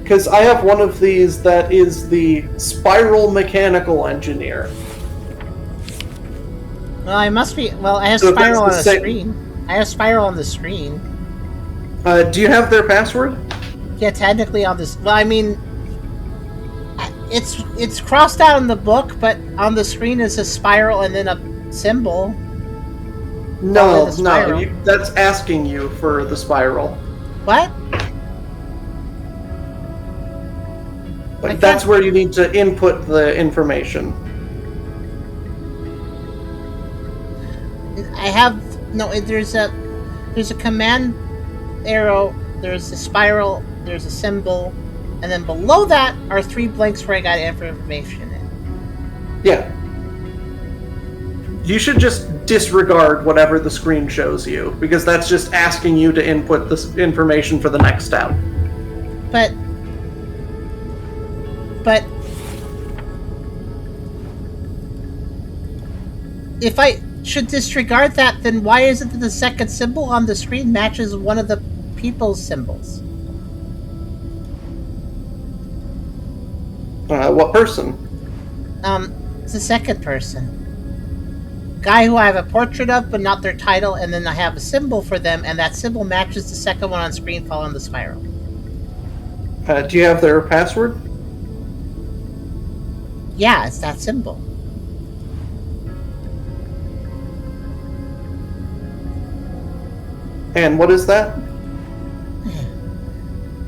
Speaker 2: Because I have one of these that is the Spiral Mechanical Engineer.
Speaker 1: Well, I must be... Well, I have
Speaker 2: So
Speaker 1: Spiral on
Speaker 2: that's
Speaker 1: the
Speaker 2: the
Speaker 1: screen. I have Spiral on the screen.
Speaker 2: Do you have their password?
Speaker 1: Yeah, technically on this... Well, I mean... It's crossed out in the book, but on the screen is a spiral and then a symbol.
Speaker 2: No, that's asking you for the spiral.
Speaker 1: What?
Speaker 2: But that's where you need to input the information.
Speaker 1: I have... No, there's a command arrow, there's a spiral, there's a symbol, and then below that are 3 blanks where I got information in.
Speaker 2: Yeah. You should just disregard whatever the screen shows you, because that's just asking you to input this information for the next step.
Speaker 1: But if I should disregard that, then why is it that the second symbol on the screen matches one of the people's symbols?
Speaker 2: What person?
Speaker 1: It's the second person. Guy who I have a portrait of, but not their title, and then I have a symbol for them, and that symbol matches the second one on screen following the spiral.
Speaker 2: Do you have their password?
Speaker 1: Yeah, it's that symbol.
Speaker 2: And what is that?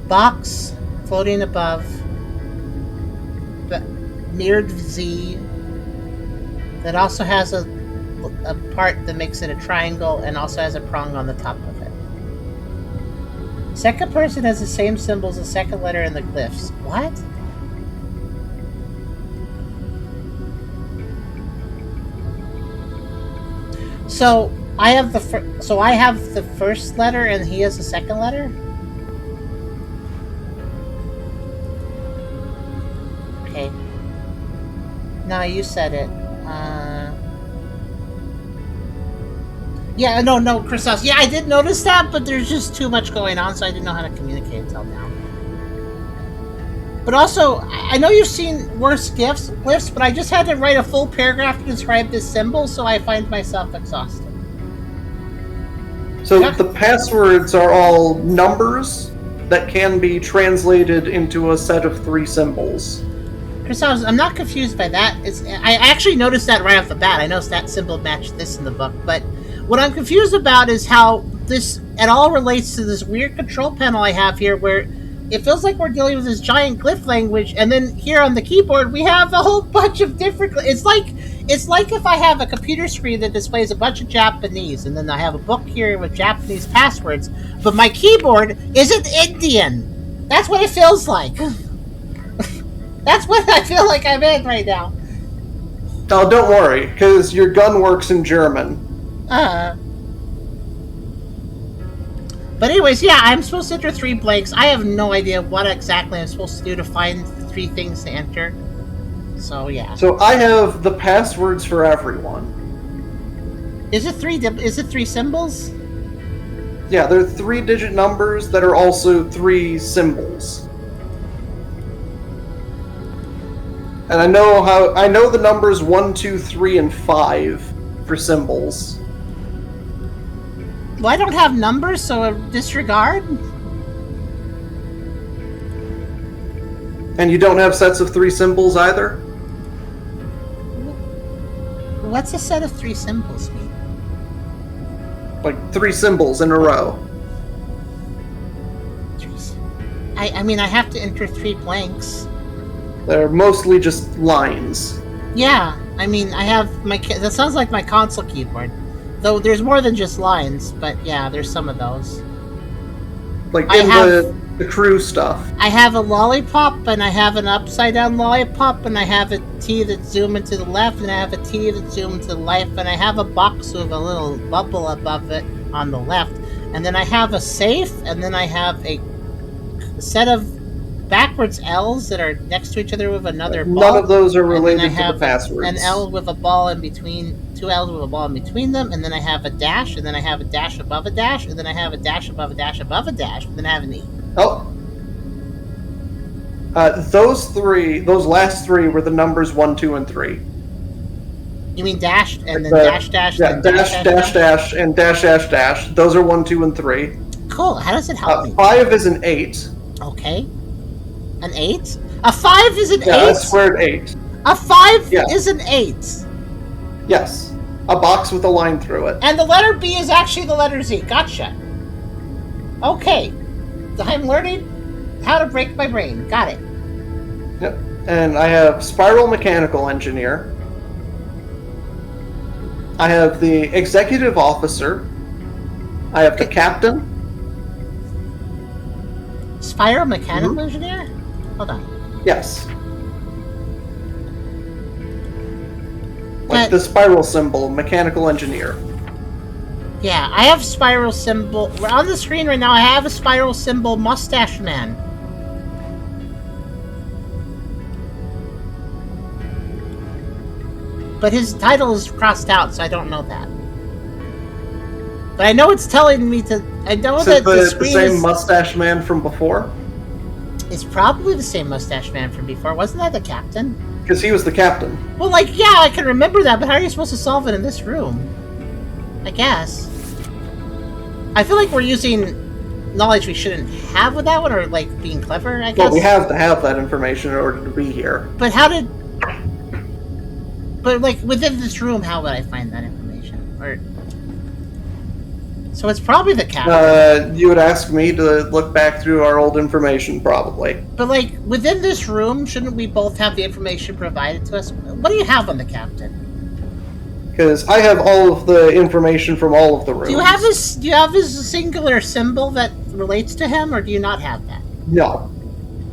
Speaker 1: Box floating above, mirrored Z, that also has a part that makes it a triangle and also has a prong on the top of it. Second person has the same symbol as the second letter in the glyphs. What? So I have the first letter and he has the second letter? Okay. No, you said it. Yeah, no, Christos. Yeah, I did notice that, but there's just too much going on, so I didn't know how to communicate until now. But also, I know you've seen worse glyphs, but I just had to write a full paragraph to describe this symbol, so I find myself exhausted.
Speaker 2: So the passwords are all numbers that can be translated into a set of 3 symbols.
Speaker 1: Christos, I'm not confused by that. I actually noticed that right off the bat. I noticed that symbol matched this in the book, but what I'm confused about is how this at all relates to this weird control panel I have here, where it feels like we're dealing with this giant glyph language, and then here on the keyboard we have a whole bunch of different... It's like if I have a computer screen that displays a bunch of Japanese, and then I have a book here with Japanese passwords, but my keyboard isn't Indian. That's what it feels like. That's what I feel like I'm in right now.
Speaker 2: Oh, don't worry, because your gun works in German.
Speaker 1: But anyways, yeah, I'm supposed to enter 3 blanks. I have no idea what exactly I'm supposed to do to find 3 things to enter. So, yeah.
Speaker 2: So I have the passwords for everyone.
Speaker 1: Is it 3 symbols?
Speaker 2: Yeah, they're 3-digit numbers that are also 3 symbols. And I know the numbers 1, 2, 3, and 5 for symbols.
Speaker 1: Well, I don't have numbers, so disregard.
Speaker 2: And you don't have sets of 3 symbols either?
Speaker 1: What's a set of 3 symbols mean?
Speaker 2: Like 3 symbols in a row.
Speaker 1: I mean, I have to enter 3 blanks.
Speaker 2: They're mostly just lines.
Speaker 1: Yeah, I mean, I have my... That sounds like my console keyboard. Though there's more than just lines, but yeah, there's some of those.
Speaker 2: Like in the crew stuff.
Speaker 1: I have a lollipop, and I have an upside-down lollipop, and I have a T that's zooming to the left, and I have a T that's zooming to the left, and I have a box with a little bubble above it on the left. And then I have a safe, and then I have a set of backwards L's that are next to each other with another ball.
Speaker 2: None of those are related to the passwords.
Speaker 1: An L with a ball in between, 2 L's with a ball in between them, and then I have a dash, and then I have a dash above a dash, and then I have a dash above a dash above a dash, and then I have an E.
Speaker 2: Oh. Those last 3 were the numbers 1, 2, and 3.
Speaker 1: You mean dash, and then dash, dash,
Speaker 2: yeah,
Speaker 1: then
Speaker 2: dash, and dash, dash, dash. Those are 1, 2, and 3.
Speaker 1: Cool, how does it help me?
Speaker 2: 5 is an 8.
Speaker 1: Okay. An 8? A 5 is an 8?
Speaker 2: Yeah, a squared 8.
Speaker 1: A 5 is an 8?
Speaker 2: Yes. A box with a line through it.
Speaker 1: And the letter B is actually the letter Z. Gotcha. Okay. I'm learning how to break my brain. Got it.
Speaker 2: Yep. And I have Spiral Mechanical Engineer. I have the Executive Officer. I have the Captain.
Speaker 1: Spiral Mechanical Engineer? Hold on.
Speaker 2: Yes. Like the spiral symbol, Mechanical Engineer.
Speaker 1: Yeah, I have spiral symbol. On the screen right now, I have a spiral symbol Mustache Man. But his title is crossed out, so I don't know that. But I know it's telling me to... I know that the screen
Speaker 2: the same Mustache Man from before?
Speaker 1: It's probably the same Mustache Man from before. Wasn't that the captain?
Speaker 2: Because he was the captain.
Speaker 1: Well, like, yeah, I can remember that, but how are you supposed to solve it in this room? I guess. I feel like we're using knowledge we shouldn't have with that one, or, like, being clever, I guess.
Speaker 2: Well, we have to have that information in order to be here.
Speaker 1: But how did... But, like, within this room, how would I find that information? Or... So it's probably the captain.
Speaker 2: You would ask me to look back through our old information, probably.
Speaker 1: But, like, within this room, shouldn't we both have the information provided to us? What do you have on the captain?
Speaker 2: Because I have all of the information from all of the rooms.
Speaker 1: Do you have his singular symbol that relates to him, or do you not have that?
Speaker 2: No.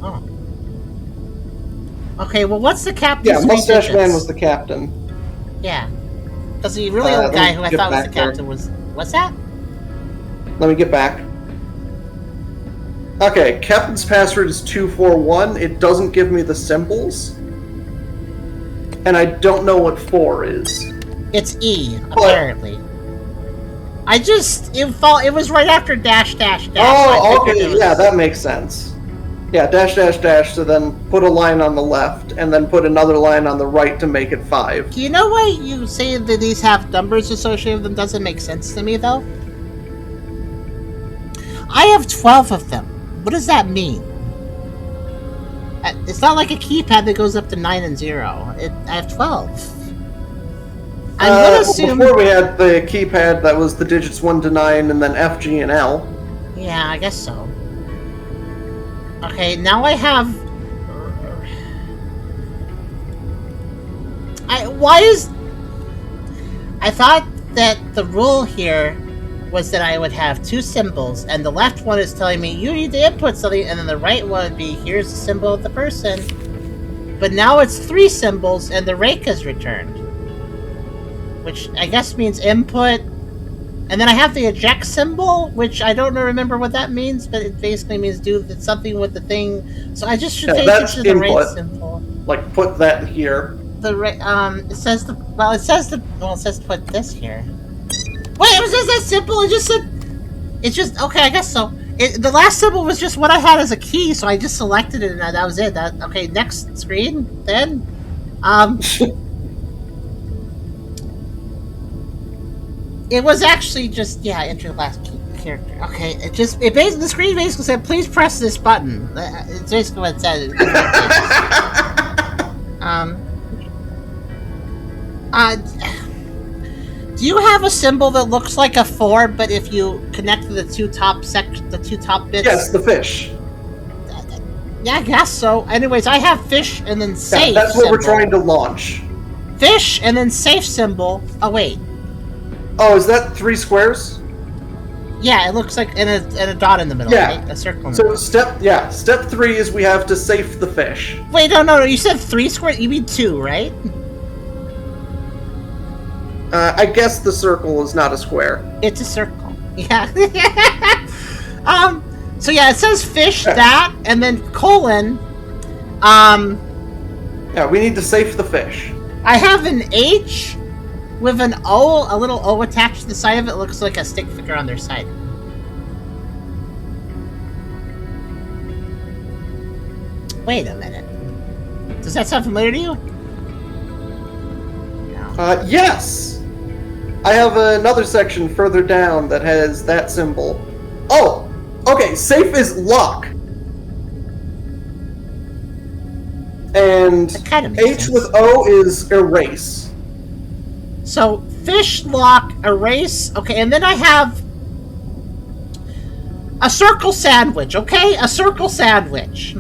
Speaker 1: Oh. Okay, well, what's the captain's
Speaker 2: Yeah, Mustache Man was the captain.
Speaker 1: Yeah. Because the really old guy who I thought was the captain was... What's that?
Speaker 2: Let me get back. Okay, Captain's password is 241. It doesn't give me the symbols. And I don't know what 4 is.
Speaker 1: It's E, apparently. I just... It was right after dash, dash, dash.
Speaker 2: Oh, okay, yeah, that makes sense. Yeah, dash, dash, dash, so then put a line on the left, and then put another line on the right to make it 5.
Speaker 1: Do you know why you say that these have numbers associated with them doesn't make sense to me, though? I have 12 of them. What does that mean? It's not like a keypad that goes up to 9 and 0. I have 12. I'm gonna assume...
Speaker 2: Before we had the keypad that was the digits 1 to 9, and then F, G, and L.
Speaker 1: Yeah, I guess so. Okay, now I have... I thought that the rule here was that I would have 2 symbols, and the left one is telling me, you need to input something, and then the right one would be, here's the symbol of the person. But now it's 3 symbols, and the rake is returned. Which I guess means input. And then I have the eject symbol, which I don't remember what that means, but it basically means do something with the thing. So I just should take it to the right symbol.
Speaker 2: Like, put that here.
Speaker 1: It says to put this here. Wait, it was just that simple. It's just okay. I guess so. The last symbol was just what I had as a key, so I just selected it, and that was it. Okay, next screen. Then, it was actually just enter the last character. Okay, the screen basically said, please press this button. It's basically what it said. Do you have a symbol that looks like a 4, but if you connect the two top bits?
Speaker 2: Yes, the fish.
Speaker 1: Yeah, I guess so. Anyways, I have fish and then safe.
Speaker 2: Yeah, that's what we're
Speaker 1: symbol.
Speaker 2: trying to launch.
Speaker 1: Fish and then safe symbol. Oh wait.
Speaker 2: Oh, is that 3 squares?
Speaker 1: Yeah, it looks like and a dot in the middle.
Speaker 2: Yeah.
Speaker 1: Right? A circle. In the
Speaker 2: So
Speaker 1: middle.
Speaker 2: step 3 is we have to safe the fish.
Speaker 1: Wait, no. You said 3 squares. You mean 2, right?
Speaker 2: I guess the circle is not a square.
Speaker 1: It's a circle. Yeah. So yeah, it says fish that, and then colon.
Speaker 2: Yeah, we need to safe the fish.
Speaker 1: I have an H with an O, a little O attached to the side of it. Looks like a stick figure on their side. Wait a minute. Does that sound familiar to you? No.
Speaker 2: Yes! I have another section further down that has that symbol. Oh! Okay, safe is lock. And
Speaker 1: kind of makes
Speaker 2: H
Speaker 1: sense.
Speaker 2: with O is erase.
Speaker 1: So, fish, lock, erase. Okay, and then I have a circle sandwich, okay? A circle sandwich.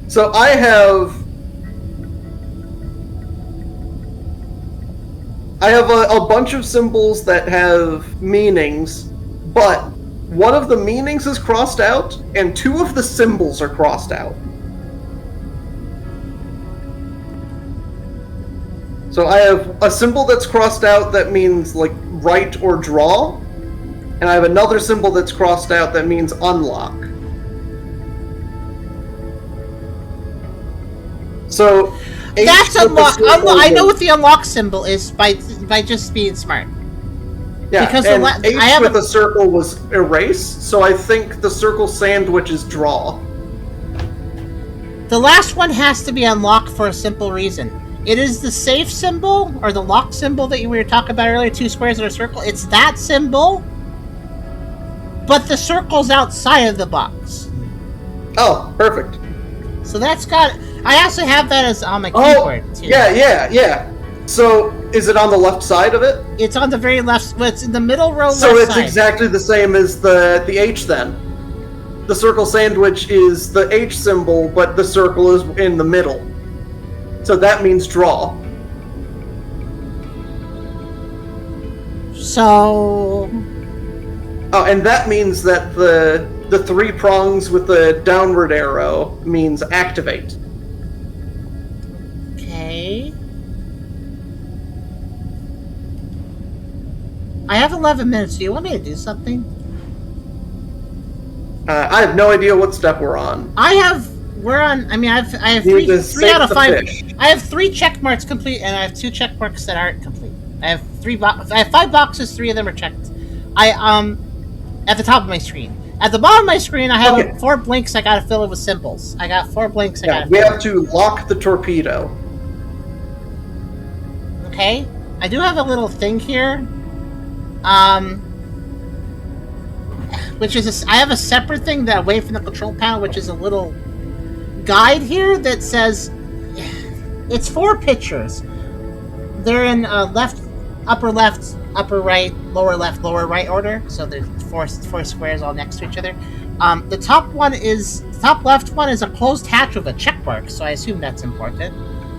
Speaker 2: So I have a bunch of symbols that have meanings, but one of the meanings is crossed out, and 2 of the symbols are crossed out. So I have a symbol that's crossed out that means, like, write or draw, and I have another symbol that's crossed out that means unlock. So
Speaker 1: That's
Speaker 2: H with the
Speaker 1: unlock.
Speaker 2: circle
Speaker 1: I know
Speaker 2: is-
Speaker 1: what the unlock symbol is by just being smart.
Speaker 2: Yeah,
Speaker 1: Because
Speaker 2: and
Speaker 1: the
Speaker 2: H
Speaker 1: I have
Speaker 2: with a circle was erase, so I think the circle sandwich is draw.
Speaker 1: The last one has to be unlocked for a simple reason. It is the safe symbol, or the lock symbol that we were talking about earlier, 2 squares and a circle. It's that symbol, but the circle's outside of the box.
Speaker 2: Oh, perfect.
Speaker 1: So that's got... I also have that as on my keyboard, too.
Speaker 2: Yeah. So, is it on the left side of it?
Speaker 1: It's on the very left... Well, it's in the middle row
Speaker 2: So
Speaker 1: left
Speaker 2: it's
Speaker 1: side.
Speaker 2: exactly the same as the H then. The circle sandwich is the H symbol, but the circle is in the middle. So that means draw.
Speaker 1: So...
Speaker 2: Oh, and that means that the 3 prongs with the downward arrow means activate.
Speaker 1: Okay. I have 11 minutes. Do you want me to do something?
Speaker 2: I have no idea what step we're on.
Speaker 1: I have
Speaker 2: You need to
Speaker 1: 3 out of
Speaker 2: save the
Speaker 1: 5.
Speaker 2: fish.
Speaker 1: I have 3 check marks complete, and I have 2 check marks that aren't complete. I have 5 boxes. 3 of them are checked. At the top of my screen. At the bottom of my screen, I have 4 blinks. I gotta fill it with symbols. I got 4 blinks.
Speaker 2: We have to lock the torpedo.
Speaker 1: Okay. I do have a little thing here. Which is I have a separate thing that away from the control panel, which is a little guide here that says it's 4 pictures. They're in left, upper right, lower left, lower right order. So there's 4 squares all next to each other. The top left one is a closed hatch with a check mark, so I assume that's important.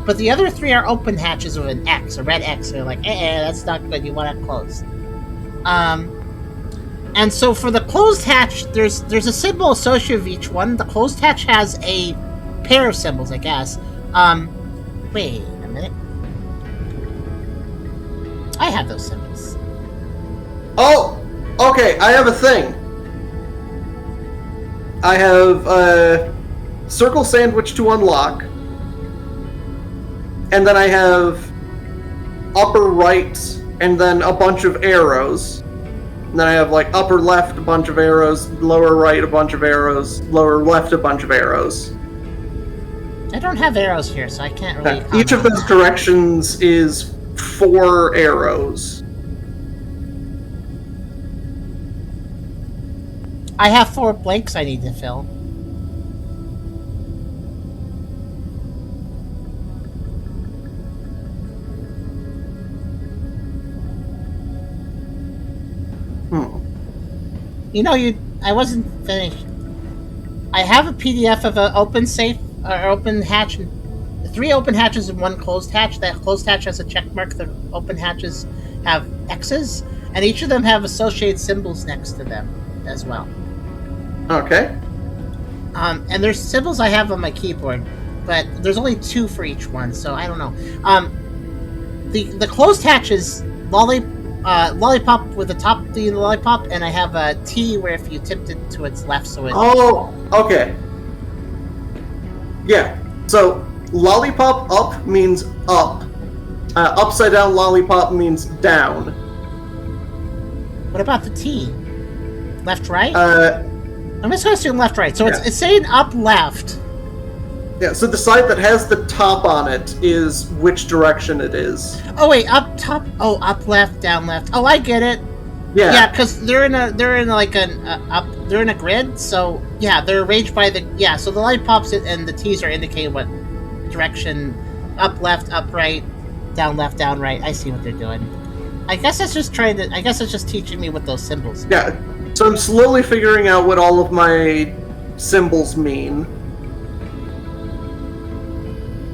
Speaker 1: But the other 3 are open hatches with an X, a red X. So they're like, that's not good. You want it closed. And so for the closed hatch, there's a symbol associated with each one. The closed hatch has a pair of symbols, I guess. Wait a minute. I have those symbols.
Speaker 2: Oh! Okay, I have a thing. I have a circle sandwich to unlock. And then I have upper right, and then a bunch of arrows. And then I have, like, upper left, a bunch of arrows, lower right, a bunch of arrows, lower left, a bunch of arrows.
Speaker 1: I don't have arrows here, so I can't really...
Speaker 2: Each of those directions is 4 arrows.
Speaker 1: I have 4 blanks I need to fill. I wasn't finished. I have a PDF of an open safe or open hatch, 3 open hatches and 1 closed hatch. That closed hatch has a check mark. The open hatches have X's, and each of them have associated symbols next to them as well.
Speaker 2: Okay.
Speaker 1: And there's symbols I have on my keyboard, but there's only 2 for each one, so I don't know. The closed hatch is lollipop with the top being the lollipop, and I have a T where if you tipped it to its left, so it.
Speaker 2: Oh, okay. Yeah. So lollipop up means up. Upside down lollipop means down.
Speaker 1: What about the T? Left, right? I'm just going to assume left, right. So it's saying up, left.
Speaker 2: Yeah, so the side that has the top on it is which direction it is.
Speaker 1: Oh wait, up top. Oh, up left, down left. Oh, I get it.
Speaker 2: Yeah.
Speaker 1: Yeah, because they're in a they're in a grid. So yeah, they're arranged by the So the light pops and the T's are indicating what direction: up left, up right, down left, down right. I see what they're doing. I guess it's just teaching me what those symbols mean.
Speaker 2: Yeah. So I'm slowly figuring out what all of my symbols mean.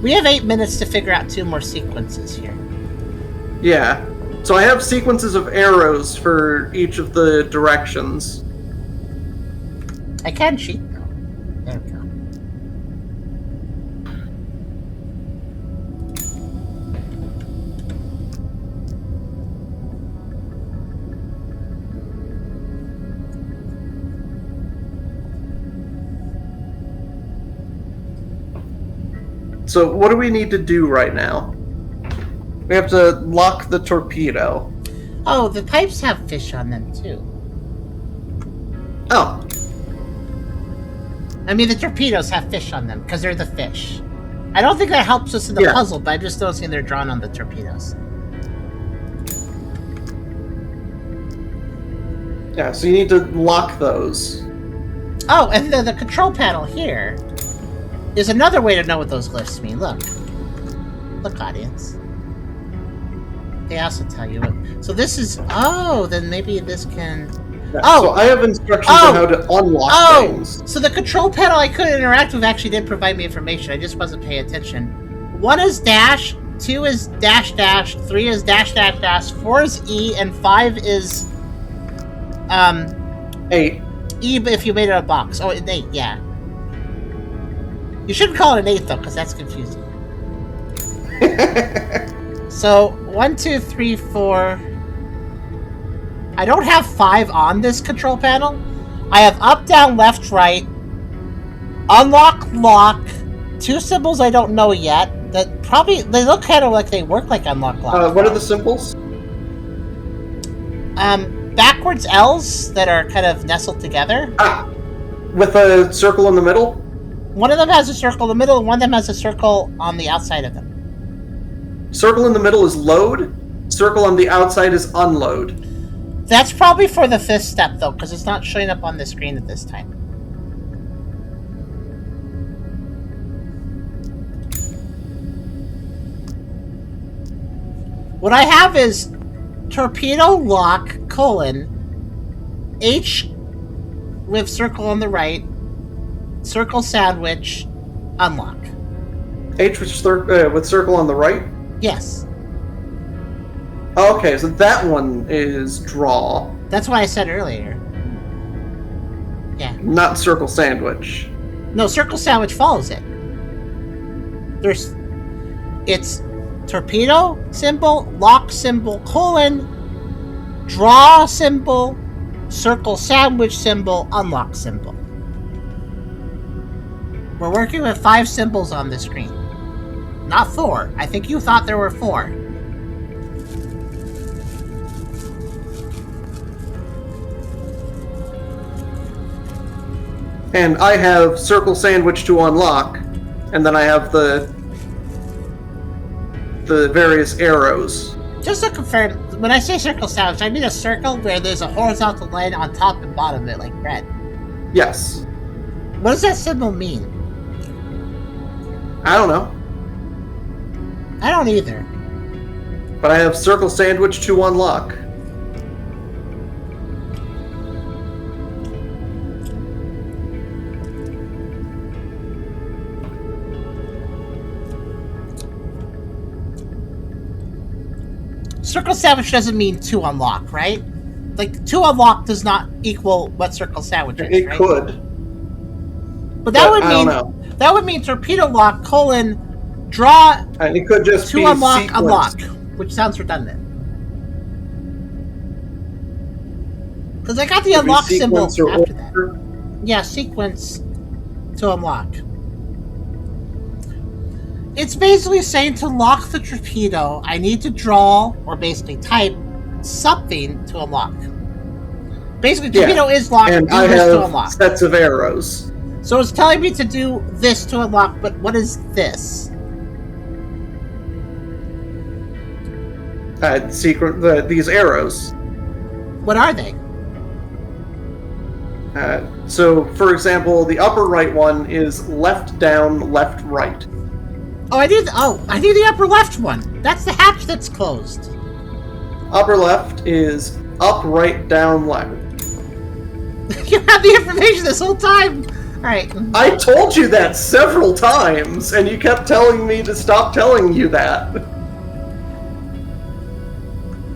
Speaker 1: We have 8 minutes to figure out 2 more sequences here.
Speaker 2: Yeah. So I have sequences of arrows for each of the directions.
Speaker 1: I can cheat though. There we go.
Speaker 2: So what do we need to do right now? We have to lock the torpedo.
Speaker 1: Oh, the pipes have fish on them too.
Speaker 2: Oh.
Speaker 1: I mean, the torpedoes have fish on them because they're the fish. I don't think that helps us in the puzzle, but I'm just noticing they're drawn on the torpedoes.
Speaker 2: Yeah, so you need to lock those.
Speaker 1: Oh, and the control panel here is another way to know what those glyphs mean. Look. Look, audience. They also tell you what. So this is. Oh, then maybe this can.
Speaker 2: Yeah, so I have instructions on how to unlock things.
Speaker 1: So the control panel I couldn't interact with actually did provide me information. I just wasn't paying attention. 1 is dash, 2 is dash dash, 3 is dash dash dash, 4 is E, and 5 is
Speaker 2: 8.
Speaker 1: E, but if you made it a box. Oh, an 8, yeah. You shouldn't call it an 8 though, because that's confusing. So 1, 2, 3, 4. I don't have 5 on this control panel. I have up, down, left, right, unlock, lock, 2 symbols I don't know yet. That probably they look kind of like they work like unlock, lock.
Speaker 2: What are the symbols?
Speaker 1: Backwards L's that are kind of nestled together.
Speaker 2: With a circle in the middle?
Speaker 1: One of them has a circle in the middle, and one of them has a circle on the outside of them.
Speaker 2: Circle in the middle is load. Circle on the outside is unload.
Speaker 1: That's probably for the 5th step, though, because it's not showing up on the screen at this time. What I have is torpedo lock, H with circle on the right, circle sandwich, unlock.
Speaker 2: H with circle on the right?
Speaker 1: Yes.
Speaker 2: Okay, so that one is draw.
Speaker 1: That's what I said earlier. Yeah.
Speaker 2: Not circle sandwich.
Speaker 1: No, circle sandwich follows it. It's torpedo symbol, lock symbol, draw symbol, circle sandwich symbol, unlock symbol. We're working with 5 symbols on the screen. Not 4. I think you thought there were 4.
Speaker 2: And I have circle sandwich to unlock, and then I have the various arrows.
Speaker 1: Just to confirm, when I say circle sandwich, I mean a circle where there's a horizontal line on top and bottom of it, like bread.
Speaker 2: Yes.
Speaker 1: What does that symbol mean?
Speaker 2: I don't know.
Speaker 1: I don't either.
Speaker 2: But I have circle sandwich to unlock.
Speaker 1: circle sandwich doesn't mean to unlock, right? Like, to unlock does not equal what circle sandwich is,
Speaker 2: It
Speaker 1: right?
Speaker 2: could.
Speaker 1: But that would
Speaker 2: I
Speaker 1: mean
Speaker 2: don't know.
Speaker 1: that would mean torpedo lock draw
Speaker 2: And it could just
Speaker 1: to
Speaker 2: be
Speaker 1: unlock
Speaker 2: sequenced.
Speaker 1: which sounds redundant. Because I got the
Speaker 2: Could be
Speaker 1: unlock symbol
Speaker 2: sequence or
Speaker 1: after
Speaker 2: order.
Speaker 1: that. Yeah, sequence to unlock. It's basically saying to lock the torpedo, I need to draw, or basically type, something to unlock. Basically, torpedo is locked,
Speaker 2: and
Speaker 1: do
Speaker 2: I
Speaker 1: this to
Speaker 2: have
Speaker 1: unlock.
Speaker 2: sets of arrows.
Speaker 1: So it's telling me to do this to unlock, but what is this?
Speaker 2: These arrows.
Speaker 1: What are they?
Speaker 2: So, for example, the upper right one is left down, left right.
Speaker 1: Oh, I need the upper left one. That's the hatch that's closed.
Speaker 2: Upper left is up, right, down, left.
Speaker 1: You have the information this whole time. All right.
Speaker 2: I told you that several times, and you kept telling me to stop telling you that.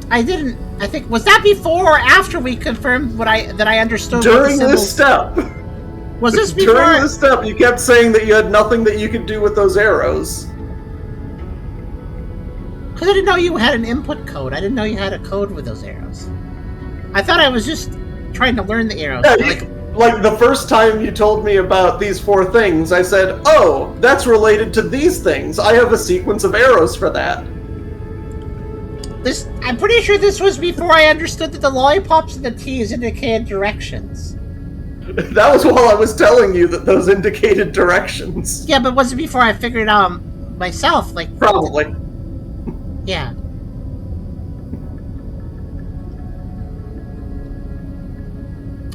Speaker 1: I didn't. I think was that before or after we confirmed that I understood.
Speaker 2: During this step.
Speaker 1: Was this before?
Speaker 2: During this step, you kept saying that you had nothing that you could do with those arrows.
Speaker 1: Because I didn't know you had an input code. I didn't know you had a code with those arrows. I thought I was just trying to learn the arrows.
Speaker 2: Yeah, like the first time you told me about these 4 things, I said, oh, that's related to these things. I have a sequence of arrows for that.
Speaker 1: I'm pretty sure this was before I understood that the lollipops and the T's indicated directions.
Speaker 2: That was while I was telling you that those indicated directions.
Speaker 1: Yeah, but was it before I figured it out myself? Like,
Speaker 2: probably.
Speaker 1: Yeah.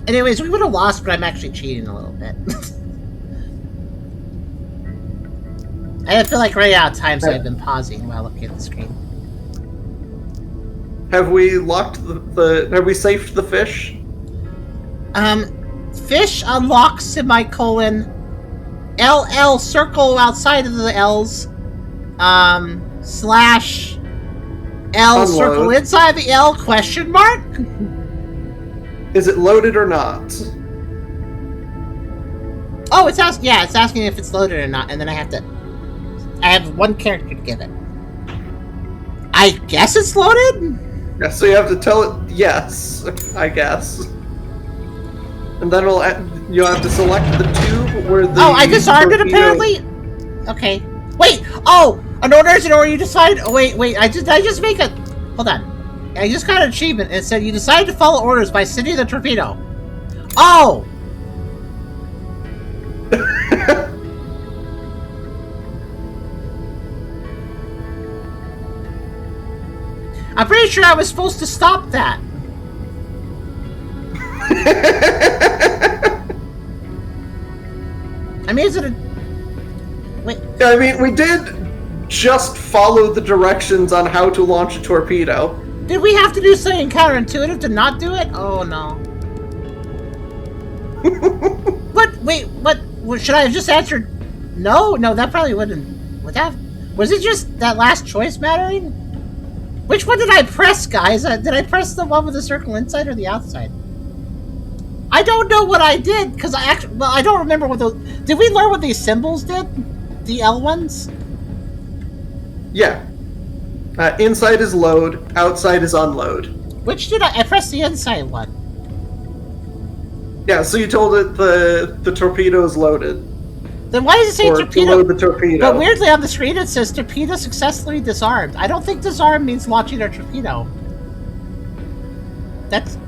Speaker 1: Anyways, we would have lost, but I'm actually cheating a little bit. I feel like running out of time, so I've been pausing while looking at the screen.
Speaker 2: Have we locked have we safed the fish?
Speaker 1: Fish unlock semicolon LL circle outside of the L's slash L
Speaker 2: Unload.
Speaker 1: Circle inside the L question mark?
Speaker 2: Is it loaded or not?
Speaker 1: Oh, it's asking if it's loaded or not, and then I have one character to give it. I guess it's loaded?
Speaker 2: Yeah, so you have to tell it yes, I guess. And then you'll have to select the tube where the...
Speaker 1: Oh, I disarmed it
Speaker 2: torpedo...
Speaker 1: apparently? Okay. Wait! Oh! An order is an order you decide... Oh, wait. I just make a... Hold on. I just got an achievement. It said you decided to follow orders by sending the torpedo. Oh! I'm pretty sure I was supposed to stop that. I mean, is it a... Wait.
Speaker 2: I mean, we did just follow the directions on how to launch a torpedo.
Speaker 1: Did we have to do something counterintuitive to not do it? Oh, no. What? Wait, what? Should I have just answered no? No, that probably wouldn't... Would that... Was it just that last choice mattering? Which one did I press, guys? Did I press the one with the circle inside or the outside? I don't know what I did, because I don't remember what those... Did we learn what these symbols did? The L ones?
Speaker 2: Yeah. Inside is load, outside is unload.
Speaker 1: Which did I pressed the inside one.
Speaker 2: Yeah, so you told it the torpedo is loaded.
Speaker 1: Then why does it say
Speaker 2: or
Speaker 1: torpedo?
Speaker 2: To load the torpedo.
Speaker 1: But weirdly on the screen it says torpedo successfully disarmed. I don't think disarm means launching a torpedo. That's...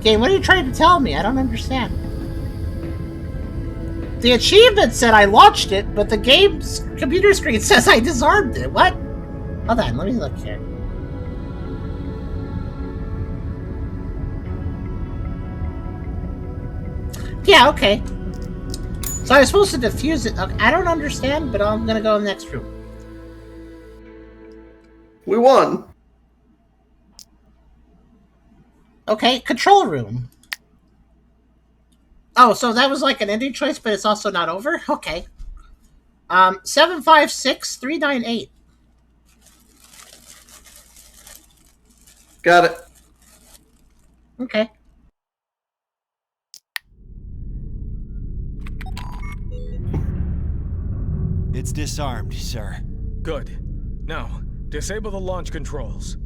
Speaker 1: Game, what are you trying to tell me? I don't understand. The achievement said I launched it, but the game's computer screen says I disarmed it. What? Hold on, let me look here. Yeah, okay. So I was supposed to defuse it. Okay, I don't understand, but I'm gonna go in the next room.
Speaker 2: We won.
Speaker 1: Okay, control room. Oh, so that was like an ending choice, but it's also not over? Okay. 756-398.
Speaker 2: Got it.
Speaker 1: Okay.
Speaker 7: It's disarmed, sir.
Speaker 6: Good. Now, disable the launch controls.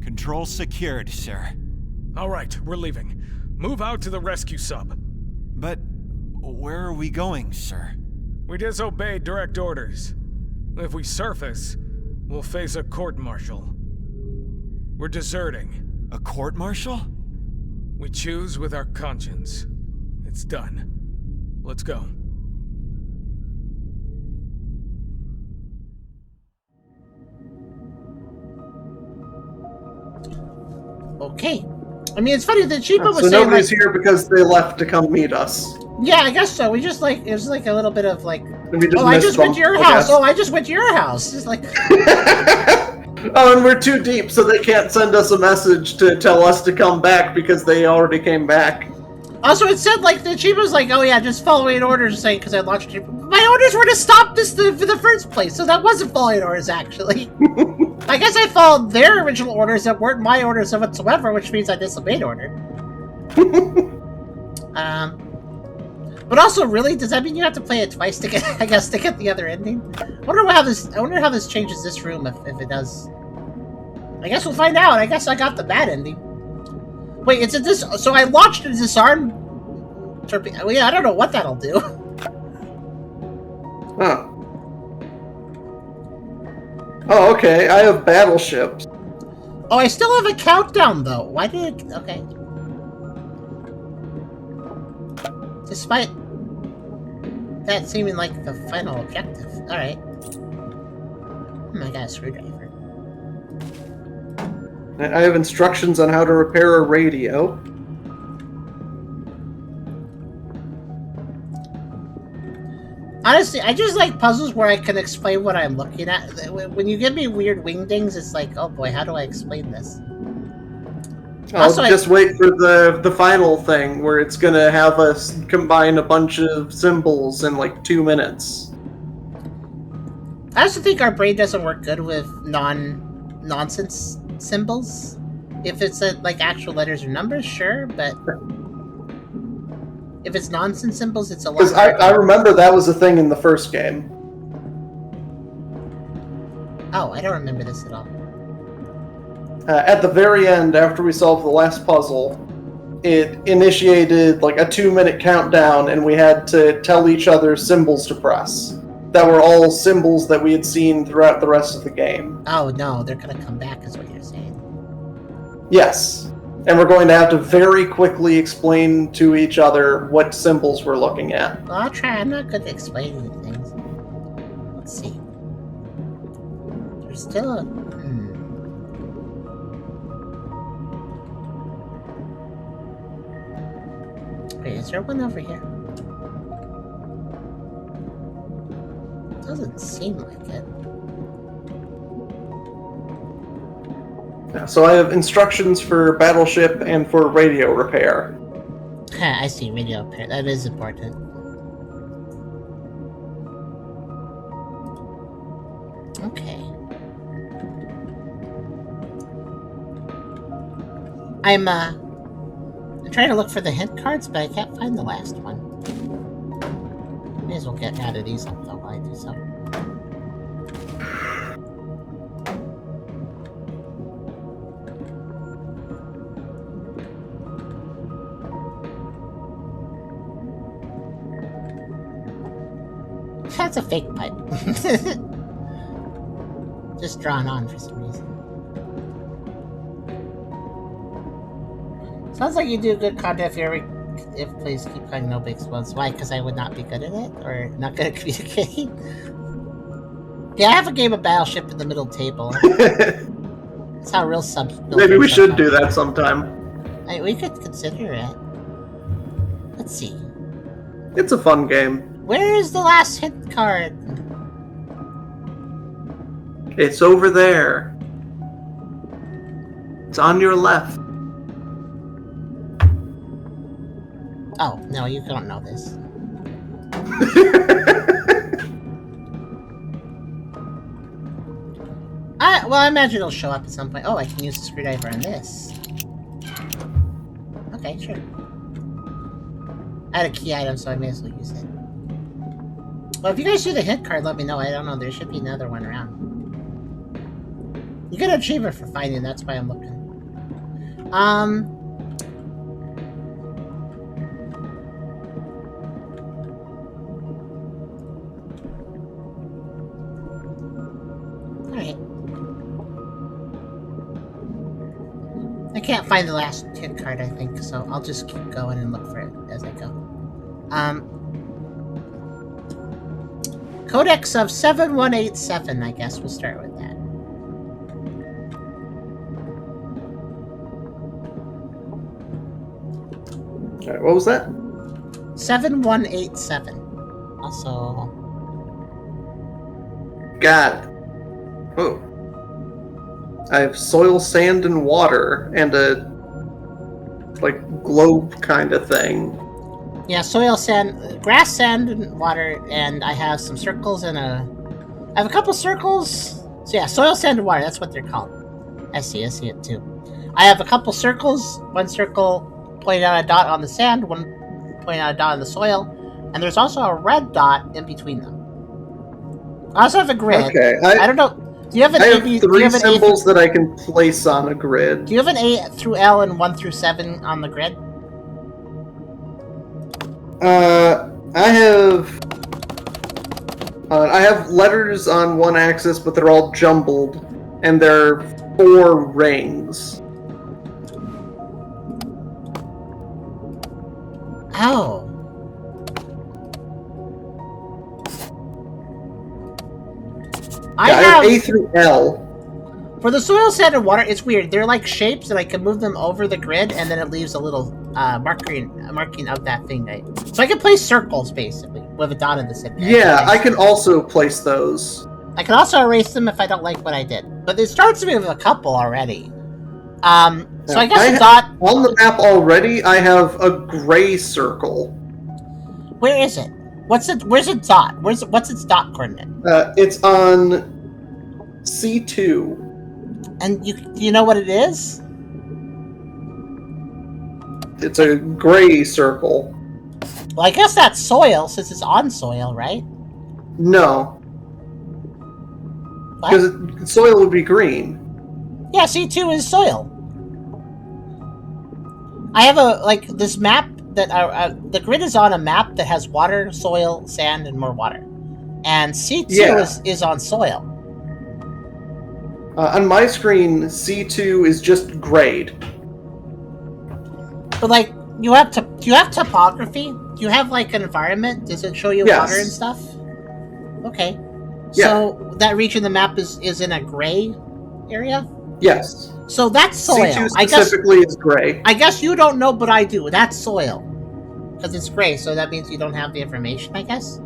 Speaker 7: Control secured, sir.
Speaker 6: All right, we're leaving. Move out to the rescue sub.
Speaker 7: But where are we going, sir?
Speaker 6: We disobeyed direct orders. If we surface, we'll face a court-martial. We're deserting.
Speaker 7: A court-martial?
Speaker 6: We choose with our conscience. It's done. Let's go.
Speaker 1: Okay. I mean, it's funny that Chiba was
Speaker 2: So
Speaker 1: saying,
Speaker 2: nobody's
Speaker 1: like,
Speaker 2: here because they left to come meet us.
Speaker 1: yeah, I guess so. We just, like, it was like a little bit of, like,
Speaker 2: And we just
Speaker 1: oh, I
Speaker 2: missed
Speaker 1: just
Speaker 2: them,
Speaker 1: went to your
Speaker 2: I
Speaker 1: house.
Speaker 2: guess.
Speaker 1: Oh, I just went to your house. Just like,
Speaker 2: Oh, and we're too deep, so they can't send us a message to tell us to come back because they already came back.
Speaker 1: also, it said, like, the Chiba was like, oh, yeah, just following orders, saying, because I launched Chiba. My orders were to stop this for the first place, so that wasn't following orders, actually. I guess I followed their original orders that weren't my orders whatsoever, which means I disobeyed order. But also, really, does that mean you have to play it twice to get, I guess, to get the other ending? I wonder how this changes this room if it does. I guess we'll find out. I guess I got the bad ending. Wait, it's a so I launched a disarm torpedo. Well, yeah, I don't know what that'll do.
Speaker 2: Huh. Oh, okay. I have battleships.
Speaker 1: Oh, I still have a countdown though. Why did it? Okay. Despite that seeming like the final objective. Alright. I got a screwdriver.
Speaker 2: I have instructions on how to repair a radio.
Speaker 1: Honestly, I just like puzzles where I can explain what I'm looking at. When you give me weird wingdings, it's like, oh boy, how do I explain this?
Speaker 2: I'll just wait for the final thing where it's gonna have us combine a bunch of symbols in like 2 minutes.
Speaker 1: I also think our brain doesn't work good with nonsense symbols. If it's like actual letters or numbers, sure, but if it's nonsense symbols, it's a lot.
Speaker 2: Because I remember that was a thing in the first game.
Speaker 1: Oh, I don't remember this at all.
Speaker 2: At the very end, after we solved the last puzzle, it initiated like a 2-minute countdown, and we had to tell each other symbols to press. That were all symbols that we had seen throughout the rest of the game.
Speaker 1: Oh no, they're gonna come back, is what you're saying.
Speaker 2: Yes. And we're going to have to very quickly explain to each other what symbols we're looking at.
Speaker 1: Well, I'll try. I'm not good at explaining things. Let's see. There's still a... Wait, is there one over here? Doesn't seem like it.
Speaker 2: Yeah, so I have instructions for battleship and for radio repair.
Speaker 1: I see, radio repair. That is important. Okay. I'm trying to look for the hint cards, but I can't find the last one. May as well get out of these up though while I do so. That's a fake pipe. Just drawn on for some reason. Sounds like you do good content if please keep calling no big spoons. Why? Because I would not be good at it? Or not good at communicating? Yeah, I have a game of Battleship in the middle table. That's how real subs build.
Speaker 2: Maybe we should do that sometime.
Speaker 1: We could consider it. Let's see.
Speaker 2: It's a fun game.
Speaker 1: Where is the last hint card?
Speaker 2: It's over there. It's on your left.
Speaker 1: Oh, no, you don't know this. well, I imagine it'll show up at some point. Oh, I can use the screwdriver on this. Okay, sure. I had a key item, so I may as well use it. Well, if you guys do the hint card, let me know. I don't know. There should be another one around. You get an achiever for finding. That's why I'm looking. Alright. I can't find the last hint card, I think, so I'll just keep going and look for it as I go. Codex of 7187, I guess. We'll start with that.
Speaker 2: Alright, what was that?
Speaker 1: 7187. Also...
Speaker 2: Got it. Oh. I have soil, sand, and water, and a, like, globe kind of thing.
Speaker 1: Yeah, soil, sand, grass, sand, and water, and I have some circles and I have a couple circles. So yeah, soil, sand, and water, that's what they're called. I see it too. I have a couple circles, one circle pointing out a dot on the sand, one pointing out a dot on the soil, and there's also a red dot in between them. I also have a grid. Okay, I don't know. Do you have an
Speaker 2: I have three symbols that I can place on a grid.
Speaker 1: Do you have an A through L and 1 through 7 on the grid?
Speaker 2: I have letters on one axis, but they're all jumbled, and they're 4 rings.
Speaker 1: Oh.
Speaker 2: I have A through L.
Speaker 1: For the soil, sand, and water, it's weird. They're like shapes, and I can move them over the grid, and then it leaves a little marking of that thing. Right? So I can place circles, basically, with a dot in the center.
Speaker 2: Yeah, I can also place those.
Speaker 1: I can also erase them if I don't like what I did. But it starts me with a couple already. So I guess a dot...
Speaker 2: On the map already, I have a gray circle.
Speaker 1: Where is it? Where's the dot? What's its dot coordinate?
Speaker 2: It's on C2.
Speaker 1: And do you know what it is?
Speaker 2: It's a gray circle.
Speaker 1: Well, I guess that's soil, since it's on soil, right?
Speaker 2: No. Because soil would be green.
Speaker 1: Yeah, C2 is soil. I have this map that the grid is on a map that has water, soil, sand, and more water. And C2 is on soil.
Speaker 2: On my screen, C2 is just grayed.
Speaker 1: But do you have topography? Do you have an environment? Does it show you water and stuff? Okay.
Speaker 2: Yeah.
Speaker 1: So that region of the map is in a gray area?
Speaker 2: Yes.
Speaker 1: So that's soil.
Speaker 2: C2 specifically is gray.
Speaker 1: I guess you don't know, but I do. That's soil. Because it's gray, so that means you don't have the information, I guess?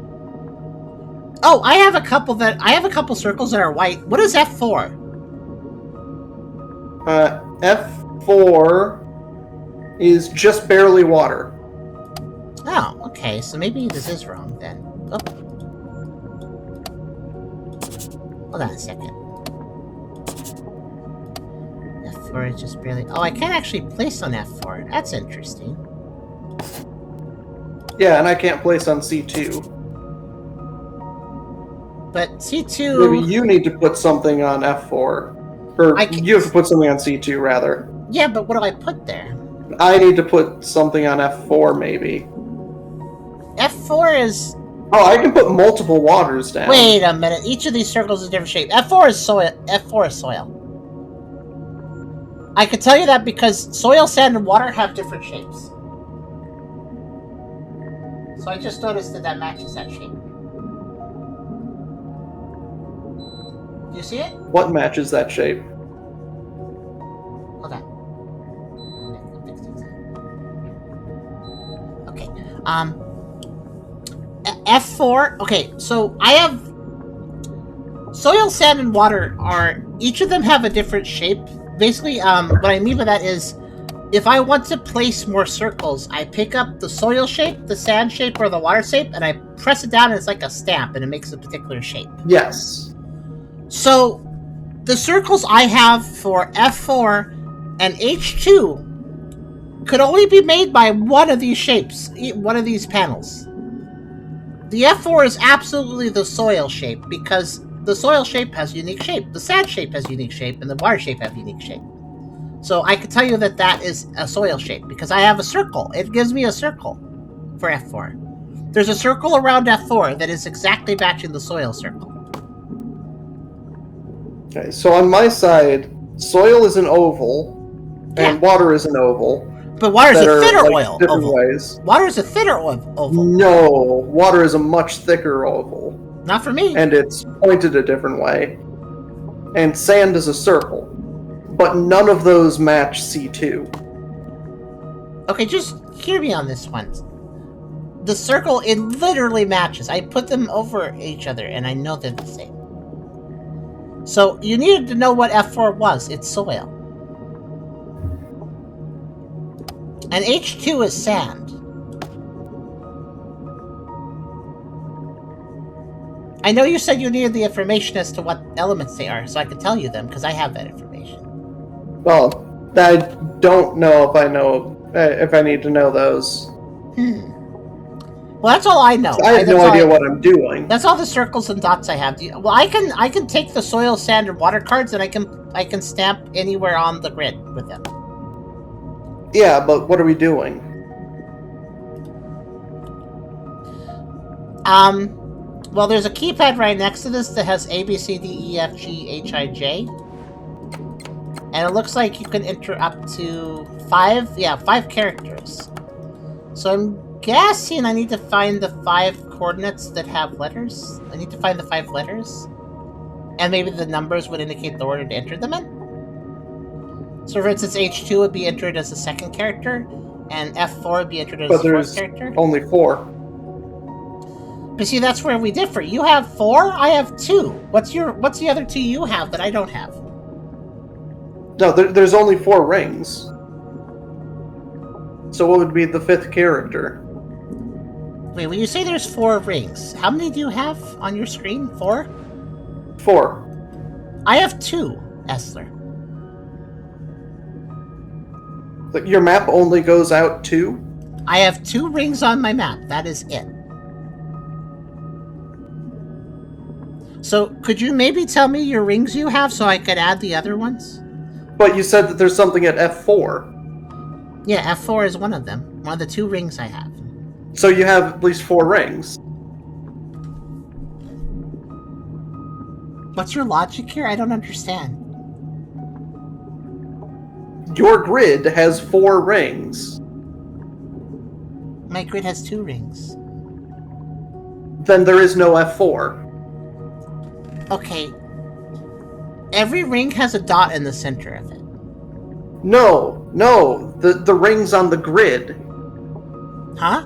Speaker 1: Oh, I have a couple circles that are white. What is F4?
Speaker 2: F4 is just barely water.
Speaker 1: Oh, okay. So maybe this is wrong then. Oh. Hold on a second. F4 is just barely... Oh, I can't actually place on F4. That's interesting.
Speaker 2: Yeah, and I can't place on C2.
Speaker 1: But C2...
Speaker 2: Maybe you need to put something on F4. Or you have to put something on C2, rather.
Speaker 1: Yeah, but what do I put there?
Speaker 2: I need to put something on F4, maybe.
Speaker 1: F4 is...
Speaker 2: Oh, I can put multiple waters down.
Speaker 1: Wait a minute. Each of these circles is a different shape. F4 is soil. F4 is soil. I can tell you that because soil, sand, and water have different shapes. So I just noticed that matches that shape. Do you see it?
Speaker 2: What matches that shape?
Speaker 1: Hold on. Okay. F4. Okay, so I have soil, sand, and water are each of them have a different shape. Basically, what I mean by that is, if I want to place more circles, I pick up the soil shape, the sand shape, or the water shape, and I press it down, and it's like a stamp, and it makes a particular shape.
Speaker 2: Yes.
Speaker 1: So, The circles I have for F4 and H2 could only be made by one of these shapes, one of these panels. The F4 is absolutely the soil shape, because the soil shape has unique shape, the sand shape has unique shape, and the water shape have unique shape. So I could tell you that that is a soil shape, because I have a circle. It gives me a circle for F4. There's a circle around F4 that is exactly matching the soil circle.
Speaker 2: Okay, so on my side, soil is an oval, and water is an oval.
Speaker 1: But water is a thinner
Speaker 2: different
Speaker 1: oval.
Speaker 2: ways.
Speaker 1: Water is a thinner oval.
Speaker 2: No, water is a much thicker oval.
Speaker 1: Not for me.
Speaker 2: And it's pointed a different way. And sand is a circle. But none of those match C2.
Speaker 1: Okay, just hear me on this one. The circle, it literally matches. I put them over each other, and I know they're the same. So, you needed to know what F4 was. It's soil. And H2 is sand. I know you said you needed the information as to what elements they are, so I could tell you them, because I have that information.
Speaker 2: Well, I don't know if I need to know those.
Speaker 1: Well, that's all I know.
Speaker 2: I have no idea what I'm doing.
Speaker 1: That's all the circles and dots I have. Well, I can take the soil, sand, and water cards, and I can stamp anywhere on the grid with them.
Speaker 2: Yeah, but what are we doing?
Speaker 1: Well, there's a keypad right next to this that has A, B, C, D, E, F, G, H, I, J. And it looks like you can enter up to 5 characters. So I'm guessing I need to find the 5 coordinates that have letters. I need to find the 5 letters. And maybe the numbers would indicate the order to enter them in. So for instance, H2 would be entered as the 2nd character, and F4 would be entered as the 4th character.
Speaker 2: Only 4.
Speaker 1: But see, that's where we differ. You have 4, I have 2. What's the other 2 you have that I don't have?
Speaker 2: No, there's only 4 rings. So what would be the 5th character?
Speaker 1: Wait, when you say there's 4 rings, how many do you have on your screen? 4?
Speaker 2: 4.
Speaker 1: I have 2, Essler.
Speaker 2: Your map only goes out 2?
Speaker 1: I have 2 rings on my map. That is it. So, could you maybe tell me your rings you have so I could add the other ones?
Speaker 2: But you said that there's something at F4.
Speaker 1: Yeah, F4 is one of them. One of the 2 rings I have.
Speaker 2: So you have at least 4 rings.
Speaker 1: What's your logic here? I don't understand.
Speaker 2: Your grid has 4 rings.
Speaker 1: My grid has 2 rings.
Speaker 2: Then there is no F4.
Speaker 1: Okay. Every ring has a dot in the center of it.
Speaker 2: No. The rings on the grid.
Speaker 1: Huh?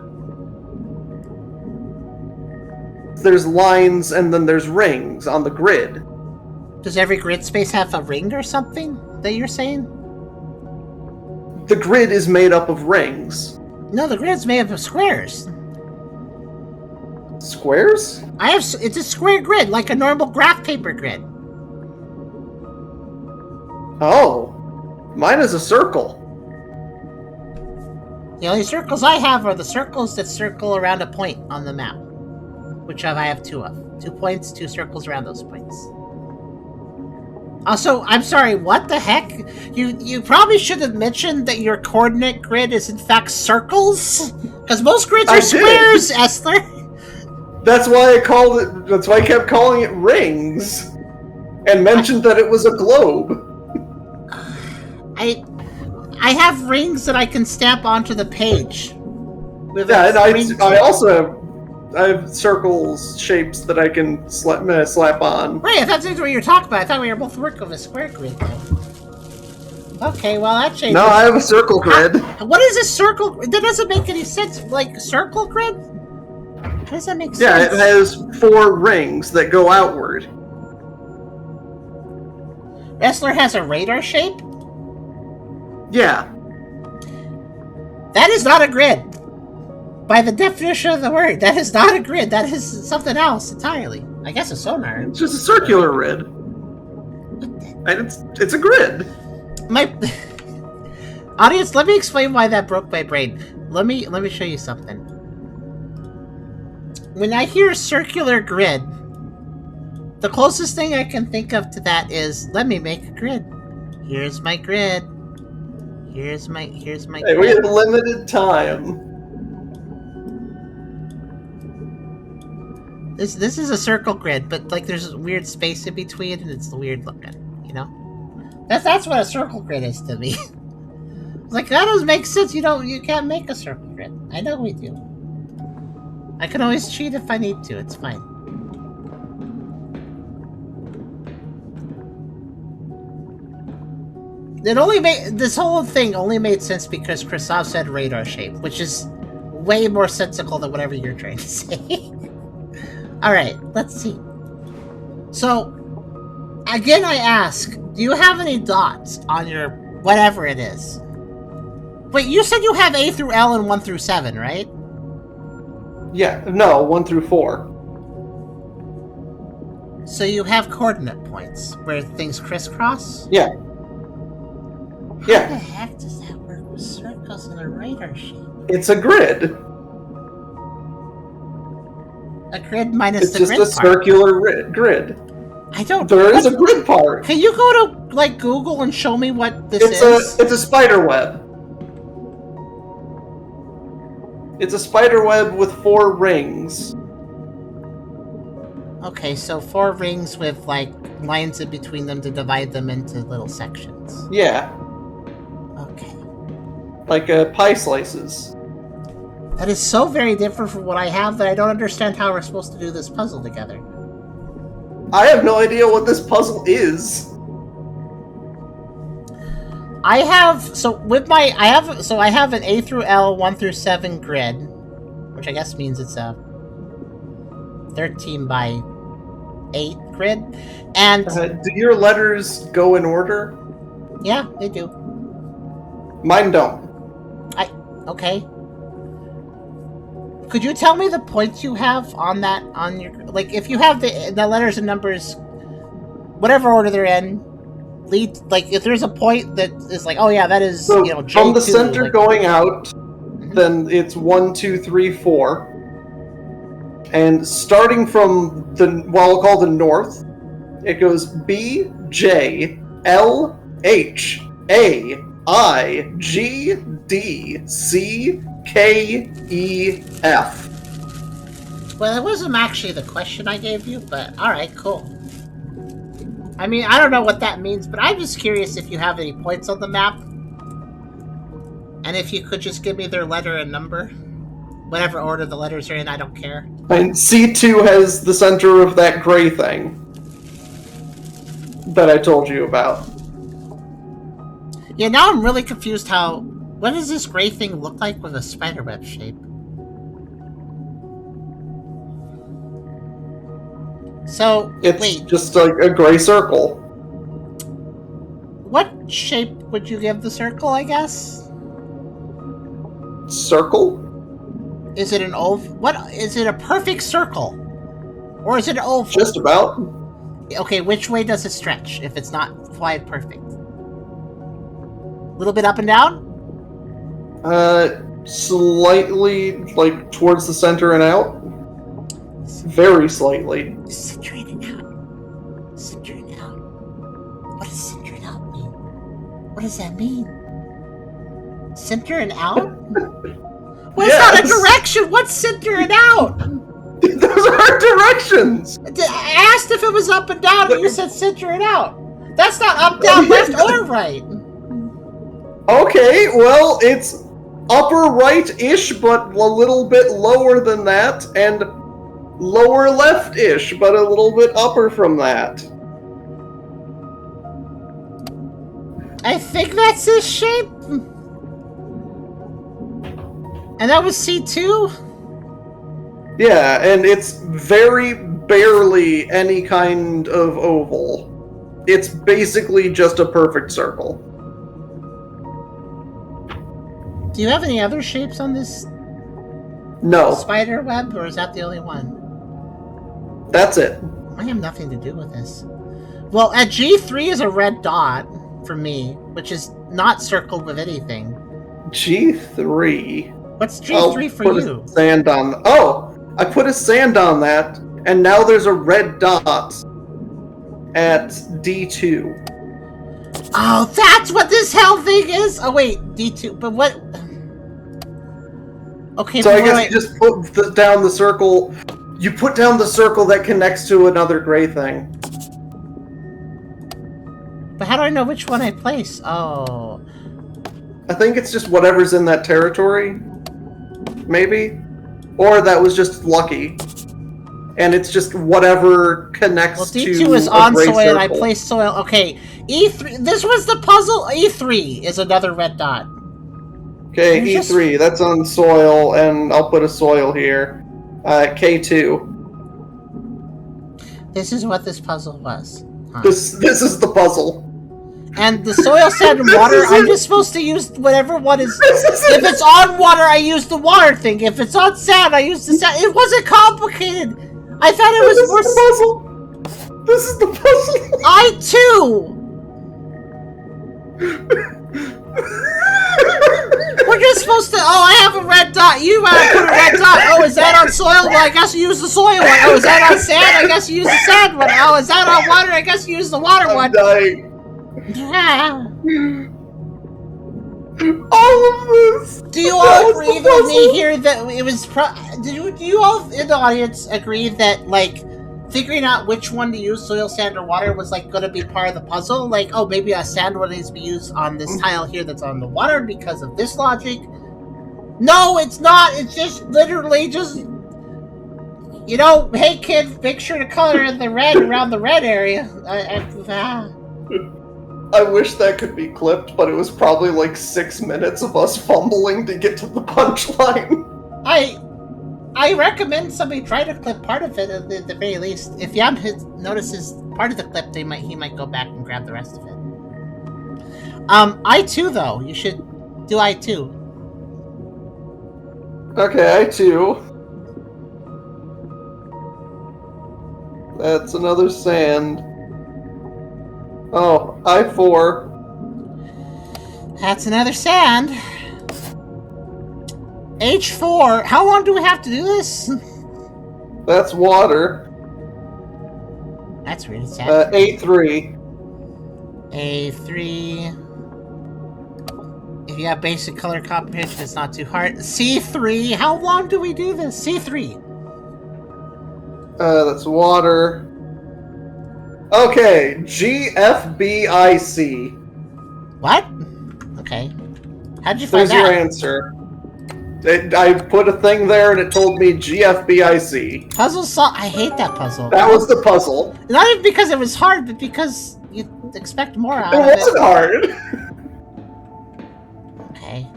Speaker 2: There's lines and then there's rings on the grid.
Speaker 1: Does every grid space have a ring or something that you're saying?
Speaker 2: The grid is made up of rings.
Speaker 1: No, the grid's made up of squares.
Speaker 2: Squares?
Speaker 1: It's a square grid, like a normal graph paper grid.
Speaker 2: Oh. Mine is a circle.
Speaker 1: The only circles I have are the circles that circle around a point on the map. Which I have 2 of. 2 points, 2 circles around those points. Also, I'm sorry, what the heck? You probably should have mentioned that your coordinate grid is in fact circles? Because most grids are squares, Essler!
Speaker 2: That's why I kept calling it rings. And mentioned that it was a globe.
Speaker 1: I have rings that I can stamp onto the page.
Speaker 2: Yeah, and I also have circles, shapes that I can slap on.
Speaker 1: Right, I thought that's what you were talking about. I thought we were both working with a square grid, though. Okay, well, that changes.
Speaker 2: No, I have a circle grid.
Speaker 1: What is a circle? That doesn't make any sense. Like, circle grid? How does that make sense?
Speaker 2: Yeah, it has 4 rings that go outward.
Speaker 1: Essler has a radar shape?
Speaker 2: Yeah.
Speaker 1: That is not a grid. By the definition of the word, that is not a grid. That is something else entirely. I guess a sonar.
Speaker 2: It's just a circular grid. And it's a grid.
Speaker 1: My audience, let me explain why that broke my brain. Let me show you something. When I hear circular grid, the closest thing I can think of to that is, let me make a grid. Here's my grid. Here's my
Speaker 2: Hey,
Speaker 1: grid.
Speaker 2: we have limited time.
Speaker 1: This is a circle grid, but like there's a weird space in between, and it's weird looking. You know, that's what a circle grid is to me. Like that doesn't make sense. You can't make a circle grid. I know we do. I can always cheat if I need to. It's fine. This whole thing only made sense because Krasov said radar shape, which is way more sensical than whatever you're trying to say. Alright, let's see. So, again I ask, do you have any dots on your whatever it is? Wait, you said you have A through L and 1 through 7, right?
Speaker 2: Yeah, no, 1 through 4.
Speaker 1: So you have coordinate points where things crisscross?
Speaker 2: Yeah.
Speaker 1: How
Speaker 2: Yeah.
Speaker 1: the heck does that work with circles and a radar shape?
Speaker 2: It's a grid.
Speaker 1: A grid minus
Speaker 2: It's
Speaker 1: the
Speaker 2: just
Speaker 1: grid
Speaker 2: a
Speaker 1: part.
Speaker 2: circular grid.
Speaker 1: I don't.
Speaker 2: There is a grid part.
Speaker 1: Can you go to like Google and show me what this is?
Speaker 2: It's a spider web. It's a spider web with 4 rings.
Speaker 1: Okay, so 4 rings with like lines in between them to divide them into little sections.
Speaker 2: Yeah.
Speaker 1: Okay.
Speaker 2: Like pie slices.
Speaker 1: That is so very different from what I have that I don't understand how we're supposed to do this puzzle together.
Speaker 2: I have no idea what this puzzle is.
Speaker 1: I have an A through L 1 through 7 grid, which I guess means it's a 13 by 8 grid, and
Speaker 2: Do your letters go in order?
Speaker 1: yeah, they do.
Speaker 2: Mine don't.
Speaker 1: Okay. Could you tell me the points you have on that, on your, like, if you have the letters and numbers, whatever order they're in, lead, like, if there's a point that is like, oh yeah, that is,
Speaker 2: So
Speaker 1: J2,
Speaker 2: from the center
Speaker 1: like,
Speaker 2: going out, then it's 1, 2, 3, 4. And starting from what I'll call the north, it goes B, J, L, H, A, I, G, D, C, K, E, F.
Speaker 1: Well, that wasn't actually the question I gave you, but alright, cool. I mean, I don't know what that means, but I'm just curious if you have any points on the map. And if you could just give me their letter and number. Whatever order the letters are in, I don't care.
Speaker 2: And C2 has the center of that gray thing that I told you about.
Speaker 1: Yeah, now I'm really confused what does this gray thing look like with a spiderweb shape? So,
Speaker 2: It's
Speaker 1: wait,
Speaker 2: just like a gray circle.
Speaker 1: what shape would you give the circle, I guess?
Speaker 2: Circle?
Speaker 1: Is it an oval? What, is it a perfect circle? Or is it an oval?
Speaker 2: Just about.
Speaker 1: Okay, which way does it stretch if it's not quite perfect? A little bit up and down?
Speaker 2: Slightly, like, towards the center and out. Very slightly.
Speaker 1: Center in and out. Center and out. What does center and out mean? What does that mean? Center and out? Well, it's not a direction! What's center and out?
Speaker 2: Those are directions!
Speaker 1: I asked if it was up and down, and you said center and out. That's not up, down, left, or right.
Speaker 2: Okay, well, it's upper right-ish, but a little bit lower than that, and lower left-ish, but a little bit upper from that.
Speaker 1: I think that's his shape. And that was C2?
Speaker 2: Yeah, and it's very barely any kind of oval. It's basically just a perfect circle.
Speaker 1: Do you have any other shapes on this
Speaker 2: No,
Speaker 1: spider web, or is that the only one?
Speaker 2: that's it.
Speaker 1: I have nothing to do with this. Well, at G3 is a red dot for me, which is not circled with anything.
Speaker 2: G3.
Speaker 1: What's G3 for you?
Speaker 2: Sand on. Oh, I put a sand on that, and now there's a red dot at D2.
Speaker 1: Oh, that's what this hell thing is. Oh wait, D2. But what? Okay.
Speaker 2: So I guess you just put down the circle. You put down the circle that connects to another gray thing.
Speaker 1: But how do I know which one I place? Oh.
Speaker 2: I think it's just whatever's in that territory. Maybe. Or that was just lucky. And it's just whatever connects to
Speaker 1: D2 is on soil, and I placed soil. Okay, E3. This was the puzzle. E3 is another red dot.
Speaker 2: Okay, E3. That's on soil, and I'll put a soil here. K2.
Speaker 1: This is what this puzzle was. Huh.
Speaker 2: This is the puzzle.
Speaker 1: And the soil, sand, and water, I'm just supposed to use whatever one is... If it's on water, I use the water thing. If it's on sand, I use the sand. It wasn't complicated. I thought it was more...
Speaker 2: This is the puzzle.
Speaker 1: I, too. We're just supposed to... Oh, I have a red dot. You put a red dot. Oh, is that on soil? Well, I guess you use the soil one. Oh, is that on sand? I guess you use the sand one. Oh, is that on water? I guess you use the water one.
Speaker 2: I'm dying.
Speaker 1: Yeah.
Speaker 2: All of this.
Speaker 1: Do you all agree with me here that it was? Do you all in the audience agree that like figuring out which one to use, soil, sand, or water, was like going to be part of the puzzle? Like, oh, maybe a sand one needs to be used on this tile here that's on the water because of this logic. No, it's not. It's just literally just. You know, hey kid, make sure to color in the red around the red area.
Speaker 2: I wish that could be clipped, but it was probably like 6 minutes of us fumbling to get to the punchline.
Speaker 1: I recommend somebody try to clip part of it at the very least. If Yam notices part of the clip, he might go back and grab the rest of it. I2 though, you should do I2.
Speaker 2: Okay, I2. That's another sand. Oh, I4.
Speaker 1: That's another sand. H4. How long do we have to do this?
Speaker 2: That's water.
Speaker 1: That's really sad.
Speaker 2: A3.
Speaker 1: A3. If you have basic color comprehension, it's not too hard. C3. How long do we do this? C3.
Speaker 2: That's water. Okay, GFBIC.
Speaker 1: What? Okay. How'd you find that?
Speaker 2: There's your answer. I put a thing there and it told me GFBIC.
Speaker 1: Puzzle I hate that puzzle.
Speaker 2: That was the puzzle.
Speaker 1: Not even because it was hard, but because you'd expect more out of it.
Speaker 2: It wasn't hard.
Speaker 1: Okay.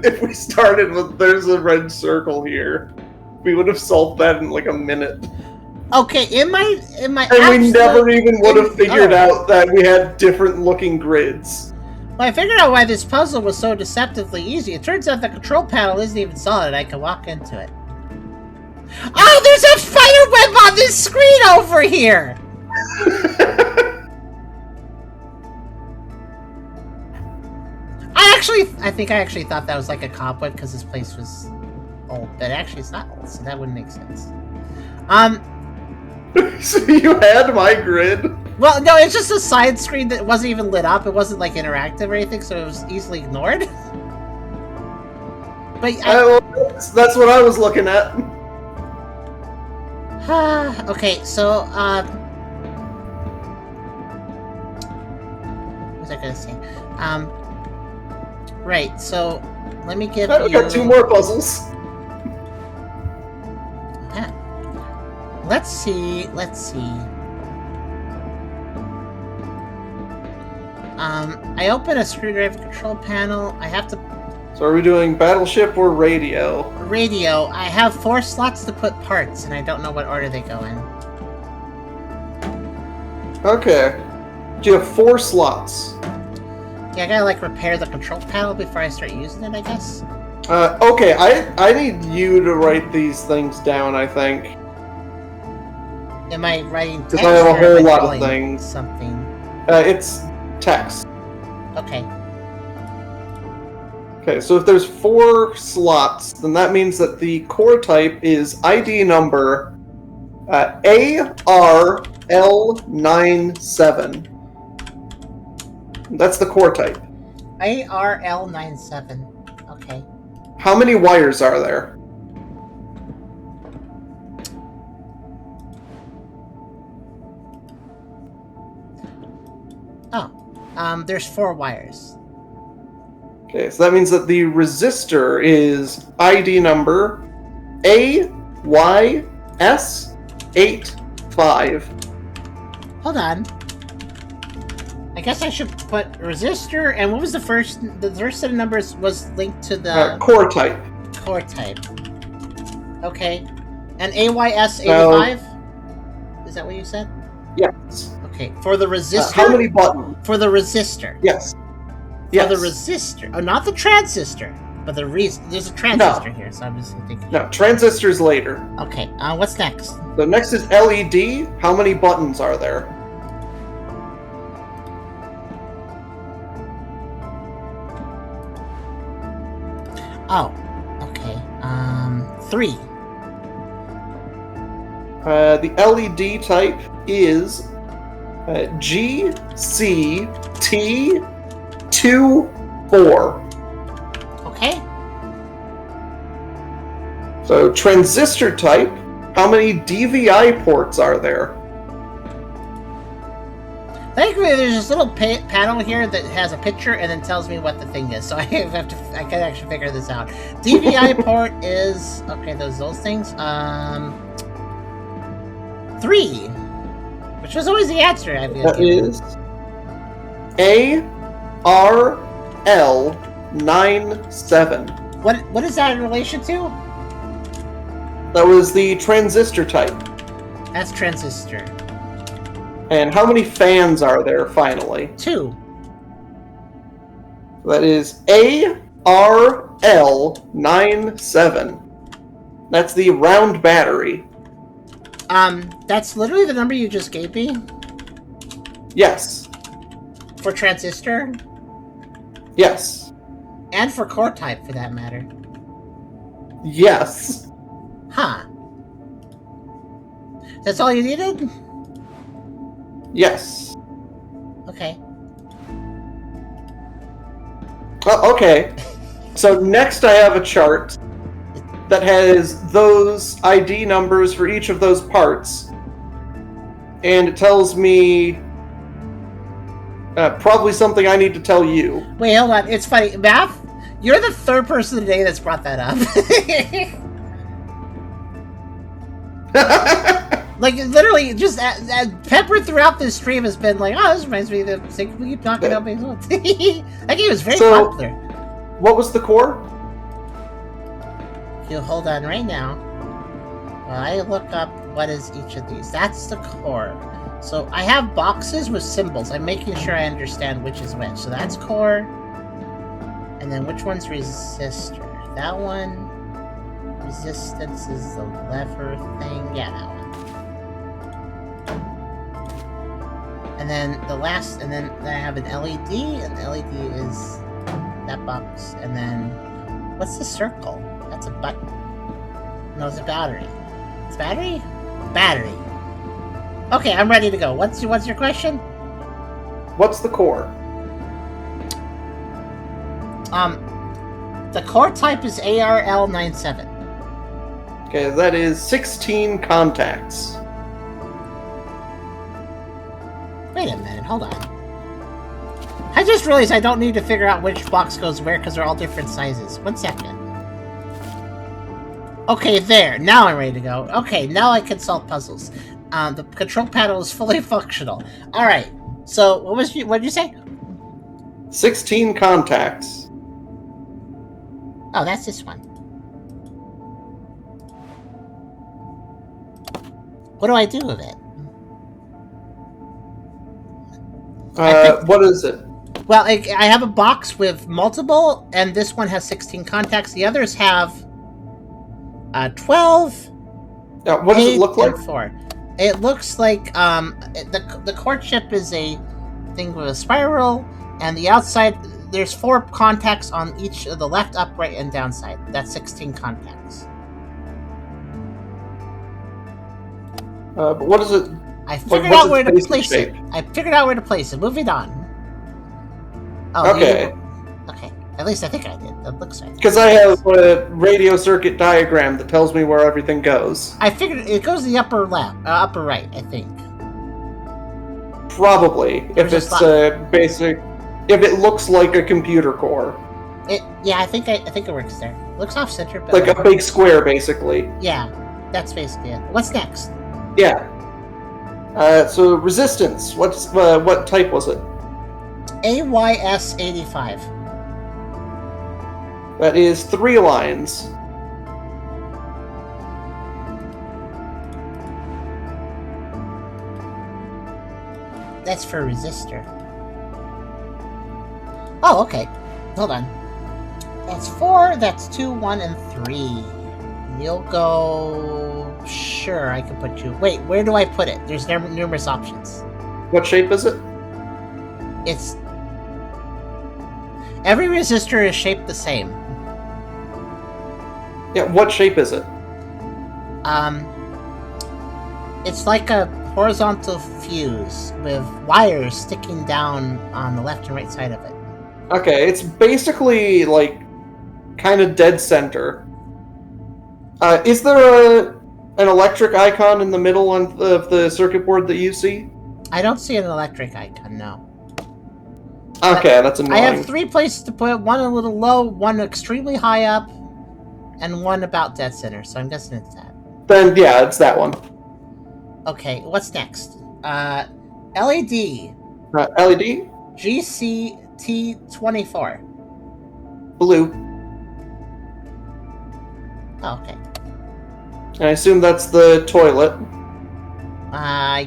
Speaker 2: If we started with there's a red circle here, we would have solved that in like a minute.
Speaker 1: Okay, in my
Speaker 2: and we never even would have figured out that we had different looking grids.
Speaker 1: Well, I figured out why this puzzle was so deceptively easy. It turns out the control panel isn't even solid. I can walk into it. Oh, there's a spider web on this screen over here! I think I actually thought that was like a cobweb because this place was old, but actually it's not old, so that wouldn't make sense.
Speaker 2: So you had my grid?
Speaker 1: Well, no, it's just a side screen that wasn't even lit up. It wasn't like interactive or anything, so it was easily ignored. But
Speaker 2: that's what I was looking at.
Speaker 1: Okay, so what was I gonna say? Right, so let me give you...
Speaker 2: got 2 more puzzles.
Speaker 1: Yeah. Let's see. I open a screwdriver control panel. I have to...
Speaker 2: So are we doing battleship or radio?
Speaker 1: Radio. I have 4 slots to put parts, and I don't know what order they go in.
Speaker 2: Okay. Do you have 4 slots?
Speaker 1: Yeah, I gotta like repair the control panel before I start using it, I guess.
Speaker 2: Okay, I need you to write these things down, I think.
Speaker 1: Am I writing text?
Speaker 2: Because I have a
Speaker 1: or
Speaker 2: whole
Speaker 1: am I
Speaker 2: lot of
Speaker 1: drawing
Speaker 2: things.
Speaker 1: Something.
Speaker 2: It's text.
Speaker 1: Okay.
Speaker 2: Okay, so if there's 4 slots, then that means that the core type is ID number ARL97. That's the core type.
Speaker 1: ARL97. Okay.
Speaker 2: How many wires are there?
Speaker 1: Oh. There's 4 wires.
Speaker 2: Okay, so that means that the resistor is ID number AYS85.
Speaker 1: Hold on. I guess I should put resistor, and what was the first set of numbers was linked to the
Speaker 2: core type.
Speaker 1: Core type. Okay. And AYS85? Is that what you said?
Speaker 2: Yes.
Speaker 1: Okay. For the resistor?
Speaker 2: How many buttons?
Speaker 1: For the resistor.
Speaker 2: Yes.
Speaker 1: For the resistor. Oh, not the transistor. But there's a transistor here, so I'm just thinking.
Speaker 2: No, transistors later.
Speaker 1: Okay. What's next?
Speaker 2: The next is LED. How many buttons are there?
Speaker 1: Oh. Okay. 3.
Speaker 2: The LED type is GCT24.
Speaker 1: Okay.
Speaker 2: So transistor type, how many DVI ports are there?
Speaker 1: Thankfully, there's this little panel here that has a picture and then tells me what the thing is, so I can actually figure this out. DVI port is okay. Those things. 3, which was always the answer. I feel
Speaker 2: that is ARL97.
Speaker 1: What is that in relation to?
Speaker 2: That was the transistor type.
Speaker 1: That's transistor.
Speaker 2: And how many fans are there finally?
Speaker 1: 2.
Speaker 2: That is ARL97. That's the round battery.
Speaker 1: That's literally the number you just gave me?
Speaker 2: Yes.
Speaker 1: For transistor?
Speaker 2: Yes.
Speaker 1: And for core type, for that matter.
Speaker 2: Yes.
Speaker 1: Huh. That's all you needed?
Speaker 2: Yes.
Speaker 1: Okay.
Speaker 2: Okay. So next I have a chart that has those ID numbers for each of those parts. And it tells me probably something I need to tell you.
Speaker 1: Wait, hold on. It's funny. Math, you're the 3rd person today that's brought that up. Like, literally, just peppered throughout this stream has been like, oh, this reminds me of the thing we keep talking about. That game was very popular.
Speaker 2: What was the core?
Speaker 1: You hold on right now. While I look up what is each of these. That's the core. So I have boxes with symbols. I'm making sure I understand which is which. So that's core. And then which one's resistor? That one. Resistance is the lever thing. Yeah, that one. And then the last, and then I have an LED, and the LED is that box. And then, what's the circle? That's a button. No, it's a battery. It's battery? Battery. Okay, I'm ready to go. What's your question?
Speaker 2: What's the core?
Speaker 1: The core type is ARL97.
Speaker 2: Okay, that is 16 contacts.
Speaker 1: Wait a minute, hold on. I just realized I don't need to figure out which box goes where because they're all different sizes. 1 second. Okay, there. Now I'm ready to go. Okay, now I can solve puzzles. The control panel is fully functional. Alright, so what did you say?
Speaker 2: 16 contacts.
Speaker 1: Oh, that's this one. What do I do with it?
Speaker 2: What is it?
Speaker 1: Well, I have a box with multiple, and this one has 16 contacts. The others have 12.
Speaker 2: What does it look like?
Speaker 1: 4. It looks like the courtship is a thing with a spiral, and the outside there's 4 contacts on each of the left, up, right, and downside. That's 16 contacts.
Speaker 2: But what is it?
Speaker 1: I figured out where to place it. Moving on. Oh,
Speaker 2: okay.
Speaker 1: Okay. At least I think I did. That looks right.
Speaker 2: Because I have a radio circuit diagram that tells me where everything goes.
Speaker 1: I figured it goes to the upper left, upper right, I think.
Speaker 2: Probably, if it's basic. If it looks like a computer core.
Speaker 1: Yeah, I think it works there. It looks off center, but
Speaker 2: like a big square, basically.
Speaker 1: Yeah, that's basically it. What's next?
Speaker 2: Yeah. So resistance. What type was it?
Speaker 1: AYS-85.
Speaker 2: That is 3 lines.
Speaker 1: That's for resistor. Oh, okay. Hold on. That's 4, that's 2, 1, and 3. You'll go... Sure, I can put you... Wait, where do I put it? There's numerous options.
Speaker 2: What shape is it?
Speaker 1: It's... Every resistor is shaped the same.
Speaker 2: Yeah, what shape is it?
Speaker 1: It's like a horizontal fuse with wires sticking down on the left and right side of it.
Speaker 2: Okay, it's basically like kind of dead center. Is there an electric icon in the middle of the circuit board that you see?
Speaker 1: I don't see an electric icon, no.
Speaker 2: Okay, that's annoying.
Speaker 1: I have 3 places to put it. One a little low, one extremely high up, and one about dead center, so I'm guessing it's that.
Speaker 2: Then, yeah, it's that one.
Speaker 1: Okay, what's next? LED.
Speaker 2: LED?
Speaker 1: GCT24.
Speaker 2: Blue.
Speaker 1: Oh, okay.
Speaker 2: I assume that's the toilet.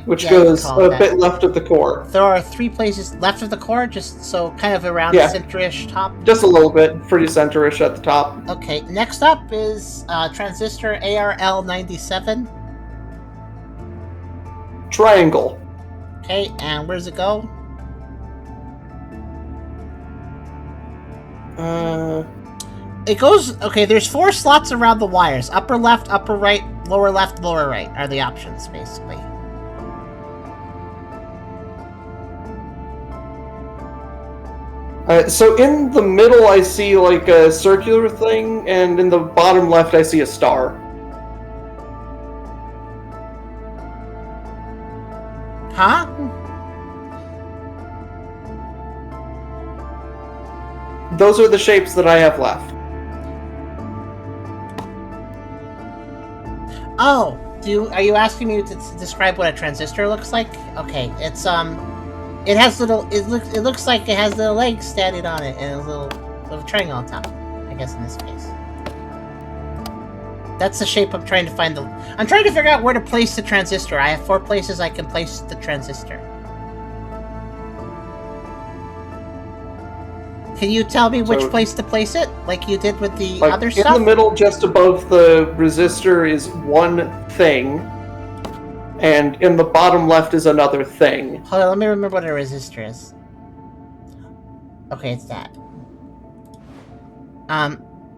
Speaker 2: Which goes a bit left of the core.
Speaker 1: There are 3 places left of the core, just so kind of around center-ish top.
Speaker 2: Just a little bit, pretty center-ish at the top.
Speaker 1: Okay, next up is transistor ARL97.
Speaker 2: Triangle.
Speaker 1: Okay, and where does it go? It goes... Okay, there's 4 slots around the wires. Upper left, upper right, lower left, lower right are the options, basically.
Speaker 2: So in the middle I see like a circular thing, and in the bottom left I see a star.
Speaker 1: Huh?
Speaker 2: Those are the shapes that I have left.
Speaker 1: Oh, are you asking me to describe what a transistor looks like? Okay, it's it has little. It looks like it has little legs standing on it and a little triangle on top. I guess in this case, that's the shape I'm trying to find. I'm trying to figure out where to place the transistor. I have 4 places I can place the transistor. Can you tell me which place to place it, like you did with the other stuff?
Speaker 2: In the middle, just above the resistor, is one thing, and in the bottom left is another thing.
Speaker 1: Hold on, let me remember what a resistor is. Okay, it's that.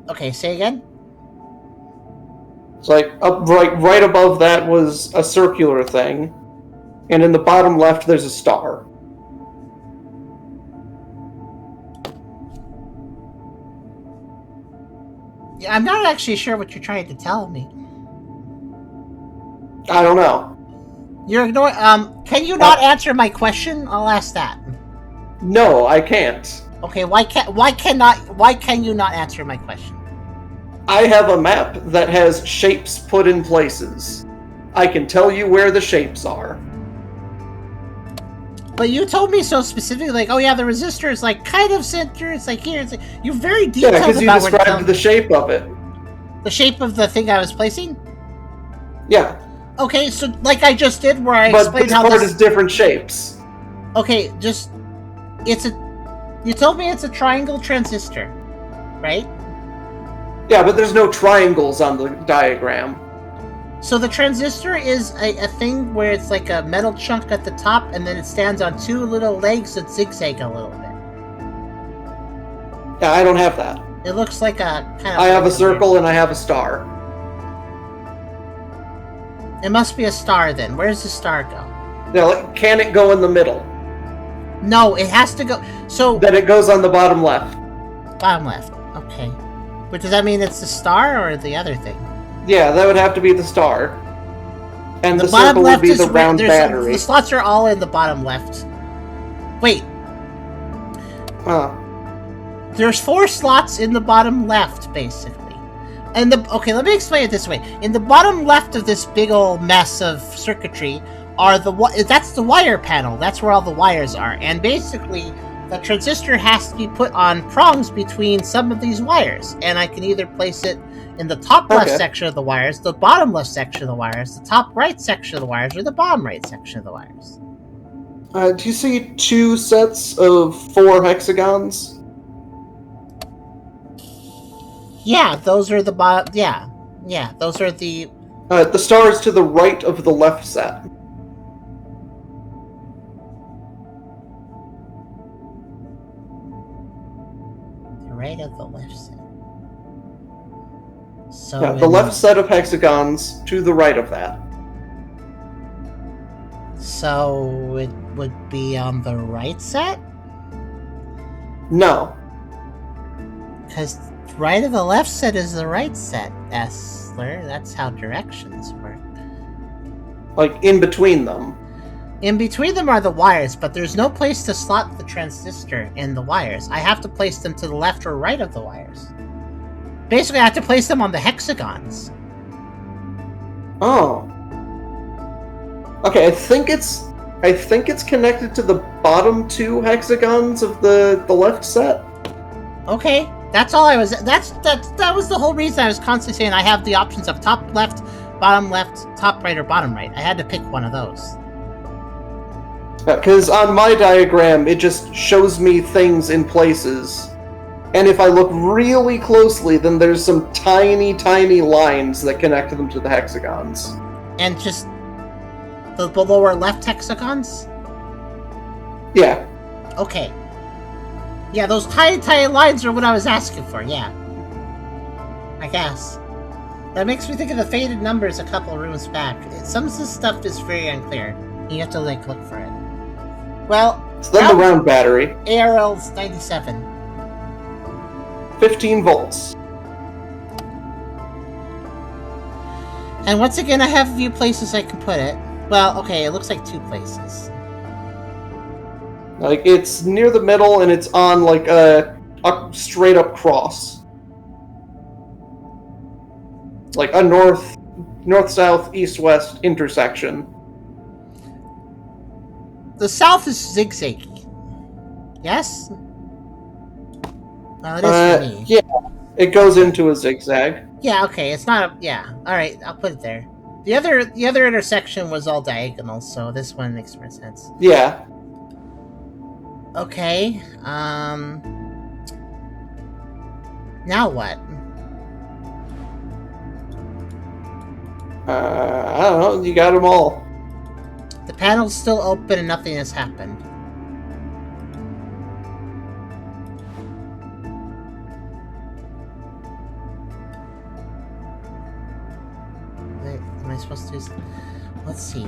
Speaker 1: Okay, say again?
Speaker 2: It's like right above that was a circular thing, and in the bottom left there's a star.
Speaker 1: Yeah, I'm not actually sure what you're trying to tell me.
Speaker 2: I don't know.
Speaker 1: You're ignoring. Can you not answer my question? I'll ask that.
Speaker 2: No, I can't.
Speaker 1: Okay, why can you not answer my question?
Speaker 2: I have a map that has shapes put in places. I can tell you where the shapes are.
Speaker 1: But you told me so specifically, like, oh yeah, the resistor is like kind of center. It's like here. It's like, you're very detailed about
Speaker 2: because you described the shape of it.
Speaker 1: The shape of the thing I was placing.
Speaker 2: Yeah.
Speaker 1: Okay, so like I just did, where I explained how
Speaker 2: this part is different shapes.
Speaker 1: Okay, just it's a. You told me it's a triangle transistor, right?
Speaker 2: Yeah, but there's no triangles on the diagram.
Speaker 1: So the transistor is a thing where it's like a metal chunk at the top, and then it stands on two little legs that zigzag a little bit.
Speaker 2: Yeah, I don't have that.
Speaker 1: It looks like a kind of...
Speaker 2: I have a circle and I have a star.
Speaker 1: It must be a star then. Where does the star go?
Speaker 2: Yeah, like, can it go in the middle?
Speaker 1: No, it has to go... So...
Speaker 2: Then it goes on the bottom left.
Speaker 1: Bottom left. Okay. But does that mean it's the star or the other thing?
Speaker 2: Yeah, that would have to be the star. And the
Speaker 1: bottom
Speaker 2: circle would
Speaker 1: left
Speaker 2: be
Speaker 1: is
Speaker 2: the round battery.
Speaker 1: The slots are all in the bottom left. Wait. There's 4 slots in the bottom left, basically. And okay, let me explain it this way. In the bottom left of this big old mess of circuitry are that's the wire panel. That's where all the wires are. And basically, the transistor has to be put on prongs between some of these wires. And I can either place it in the top left section of the wires, the bottom left section of the wires, the top right section of the wires, or the bottom right section of the wires.
Speaker 2: Do you see 2 sets of 4 hexagons?
Speaker 1: Yeah, those are the bottom. Yeah, those are the...
Speaker 2: the star is to the right of the left set.
Speaker 1: The right of the left set. So
Speaker 2: yeah, the left set of hexagons to the right of that.
Speaker 1: So it would be on the right set?
Speaker 2: No.
Speaker 1: Because right of the left set is the right set, Essler. That's how directions work.
Speaker 2: Like, in between them.
Speaker 1: In between them are the wires, but there's no place to slot the transistor in the wires. I have to place them to the left or right of the wires. Basically, I have to place them on the hexagons.
Speaker 2: Oh. Okay, I think it's connected to the bottom 2 hexagons of the left set.
Speaker 1: Okay, that's all I was... That was the whole reason I was constantly saying I have the options of top left, top right, or bottom right. I had to pick one of those.
Speaker 2: Because on my diagram, it just shows me things in places. And if I look really closely, then there's some tiny, tiny lines that connect them to the hexagons.
Speaker 1: And just the lower left hexagons?
Speaker 2: Yeah.
Speaker 1: Okay. Yeah, those tiny, tiny lines are what I was asking for, yeah. I guess. That makes me think of the faded numbers a couple of rooms back. Some of this stuff is very unclear. You have to, like, look for it. Well...
Speaker 2: So then the round battery.
Speaker 1: ARL's 97.
Speaker 2: 15 volts.
Speaker 1: And once again, I have a few places I can put it. Well, okay, it looks like 2 places.
Speaker 2: Like, it's near the middle, and it's on, like, a straight-up cross. Like, a north-south, east-west intersection.
Speaker 1: The south is zigzaggy. Yes? Well, it is for me.
Speaker 2: Yeah, it goes into a zigzag.
Speaker 1: Yeah, okay, it's not a... Yeah, alright, I'll put it there. The other intersection was all diagonal, so this one makes more sense.
Speaker 2: Yeah.
Speaker 1: Okay, now what?
Speaker 2: I don't know, you got them all.
Speaker 1: The panel's still open and nothing has happened. Wait, am I supposed to do something? Let's see.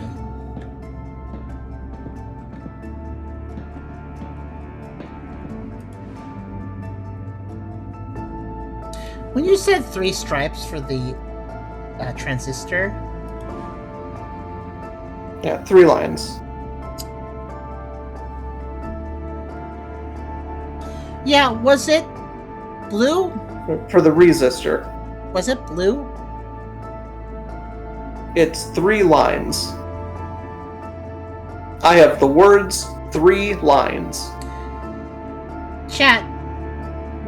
Speaker 1: When you said 3 stripes for the transistor...
Speaker 2: Yeah, 3 lines.
Speaker 1: Yeah, was it blue?
Speaker 2: For the resistor.
Speaker 1: Was it blue?
Speaker 2: It's 3 lines. I have the words 3 lines.
Speaker 1: Chat,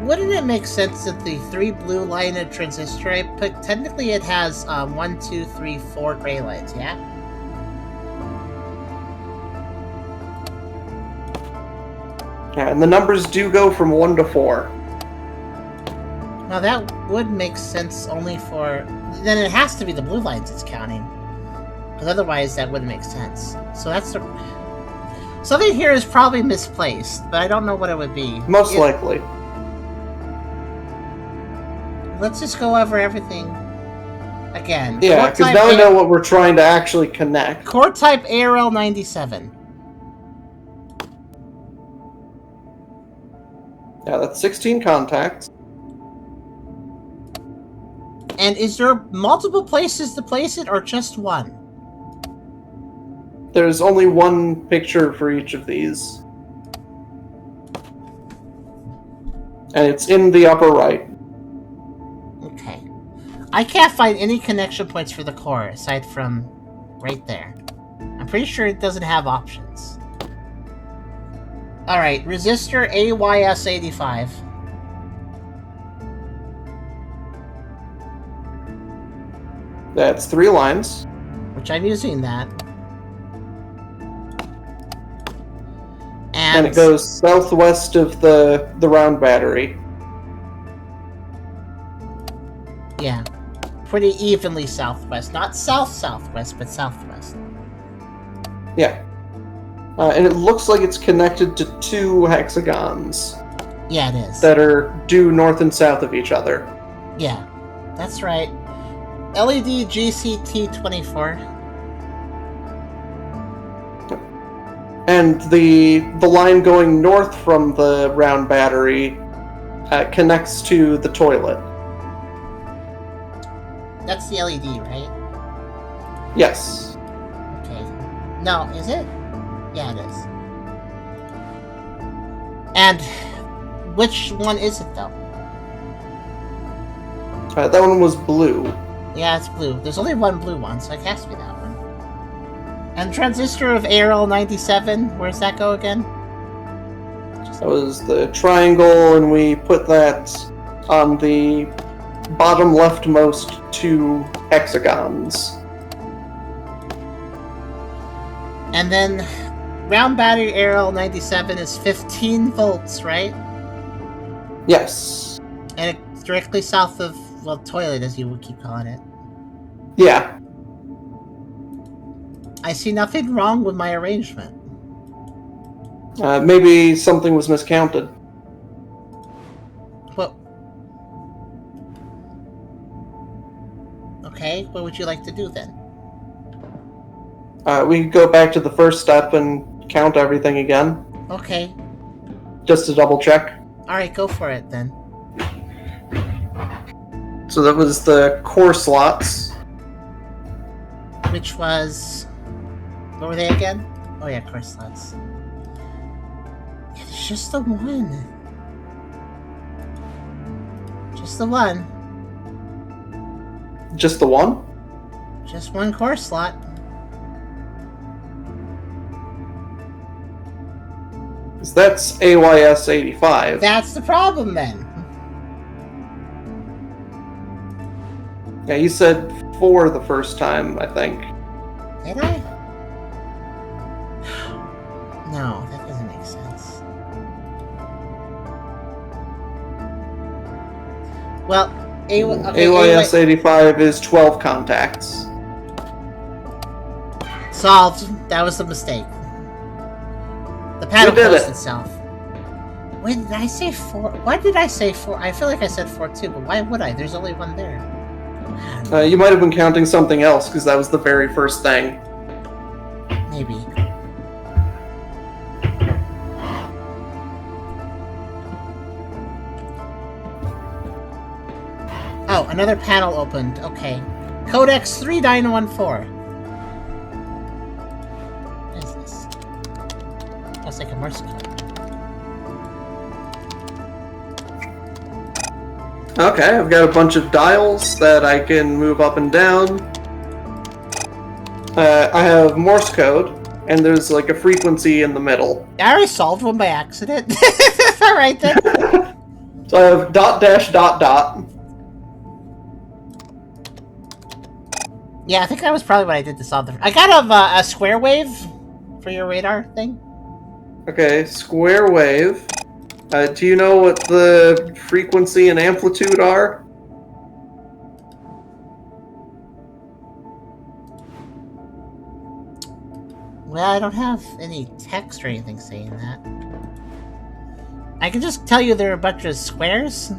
Speaker 1: wouldn't it make sense that the 3 blue line of transistor I put, technically it has 1, 2, 3, 4 gray lines, yeah?
Speaker 2: Yeah, and the numbers do go from 1 to 4.
Speaker 1: Now that would make sense only for... Then it has to be the blue lines it's counting. Because otherwise that wouldn't make sense. So that's the... Something here is probably misplaced, but I don't know what it would be.
Speaker 2: Most likely.
Speaker 1: Let's just go over everything again.
Speaker 2: Yeah, because now we know what we're trying to actually connect.
Speaker 1: Core type ARL 97.
Speaker 2: Yeah, that's 16 contacts.
Speaker 1: And is there multiple places to place it, or just one?
Speaker 2: There's only one picture for each of these. And it's in the upper right.
Speaker 1: Okay. I can't find any connection points for the core, aside from right there. I'm pretty sure it doesn't have options. Alright, resistor AYS85.
Speaker 2: That's 3 lines.
Speaker 1: Which I'm using that.
Speaker 2: And it goes southwest of the round battery.
Speaker 1: Yeah. Pretty evenly southwest. Not south-southwest, but southwest.
Speaker 2: Yeah. And it looks like it's connected to 2 hexagons.
Speaker 1: Yeah, it is.
Speaker 2: That are due north and south of each other.
Speaker 1: Yeah, that's right. LED GCT24.
Speaker 2: And the line going north from the round battery connects to the toilet.
Speaker 1: That's the LED, right?
Speaker 2: Yes.
Speaker 1: Okay. No, is it? Yeah, it is. And which one is it, though?
Speaker 2: That one was blue.
Speaker 1: Yeah, it's blue. There's only one blue one, so it has to be that one. And transistor of ARL 97, where's that go again?
Speaker 2: That was the triangle, and we put that on the bottom leftmost 2 hexagons.
Speaker 1: And then round battery ARL 97 is 15 volts, right?
Speaker 2: Yes.
Speaker 1: And it's directly south of, well, toilet, as you would keep calling it.
Speaker 2: Yeah.
Speaker 1: I see nothing wrong with my arrangement.
Speaker 2: Maybe something was miscounted.
Speaker 1: Well, okay, what would you like to do then?
Speaker 2: We could go back to the first step and count everything again.
Speaker 1: Okay.
Speaker 2: Just to double check.
Speaker 1: Alright, go for it then.
Speaker 2: So that was the core slots.
Speaker 1: Which was... What were they again? Oh yeah, core slots. Yeah, it's just the one. Just the one.
Speaker 2: Just the one?
Speaker 1: Just one core slot.
Speaker 2: Because that's AYS 85.
Speaker 1: That's the problem then.
Speaker 2: Yeah, you said 4 the first time, I think.
Speaker 1: Did I? No, that doesn't make sense. Well,
Speaker 2: AYS 85 is 12 contacts.
Speaker 1: Solved. That was the mistake. The panel closed itself. Wait, did I say 4? Why did I say 4? I feel like I said 4 too, but why would I? There's only one there.
Speaker 2: You might have been counting something else, because that was the very first thing.
Speaker 1: Maybe. Oh, another panel opened. Okay. Codex 3914. What is this? That's like a Morse code.
Speaker 2: Okay, I've got a bunch of dials that I can move up and down. I have Morse code, and there's like a frequency in the middle.
Speaker 1: I already solved one by accident. Alright then.
Speaker 2: So I have dot dash dot dot.
Speaker 1: Yeah, I think that was probably what I did to solve the... I got a square wave for your radar thing.
Speaker 2: Okay, square wave. Do you know what the frequency and amplitude are?
Speaker 1: Well, I don't have any text or anything saying that. I can just tell you there are a bunch of squares.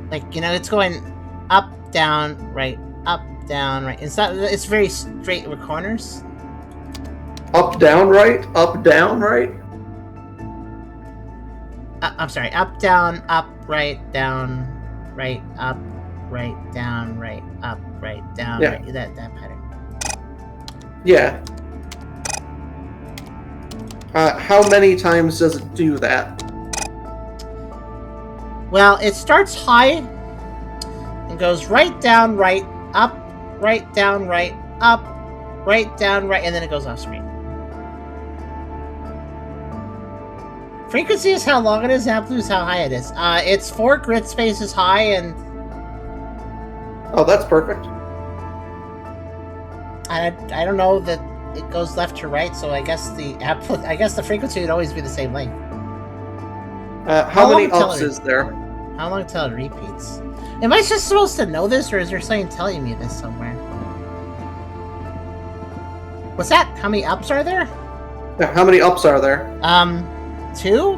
Speaker 1: Like, you know, it's going up, down, right, up, down, right. It's very straight with corners.
Speaker 2: Up, down, right? Up, down, right?
Speaker 1: I'm sorry, up, down, up, right, up, right, down, right, up, right, down,
Speaker 2: Yeah.
Speaker 1: right. That pattern.
Speaker 2: Yeah. How many times does it do that?
Speaker 1: Well, it starts high and goes right, down, right, up, right, down, right, up, right, down, right, and then it goes off screen. Frequency is how long it is, amplitude is how high it is. It's 4 grid spaces high and...
Speaker 2: Oh, that's perfect.
Speaker 1: I don't know that it goes left to right, so I guess the frequency would always be the same length.
Speaker 2: How many ups is there?
Speaker 1: How long till it repeats? Am I just supposed to know this, or is there something telling me this somewhere? What's that? How many ups are there?
Speaker 2: Yeah, how many ups are there?
Speaker 1: 2?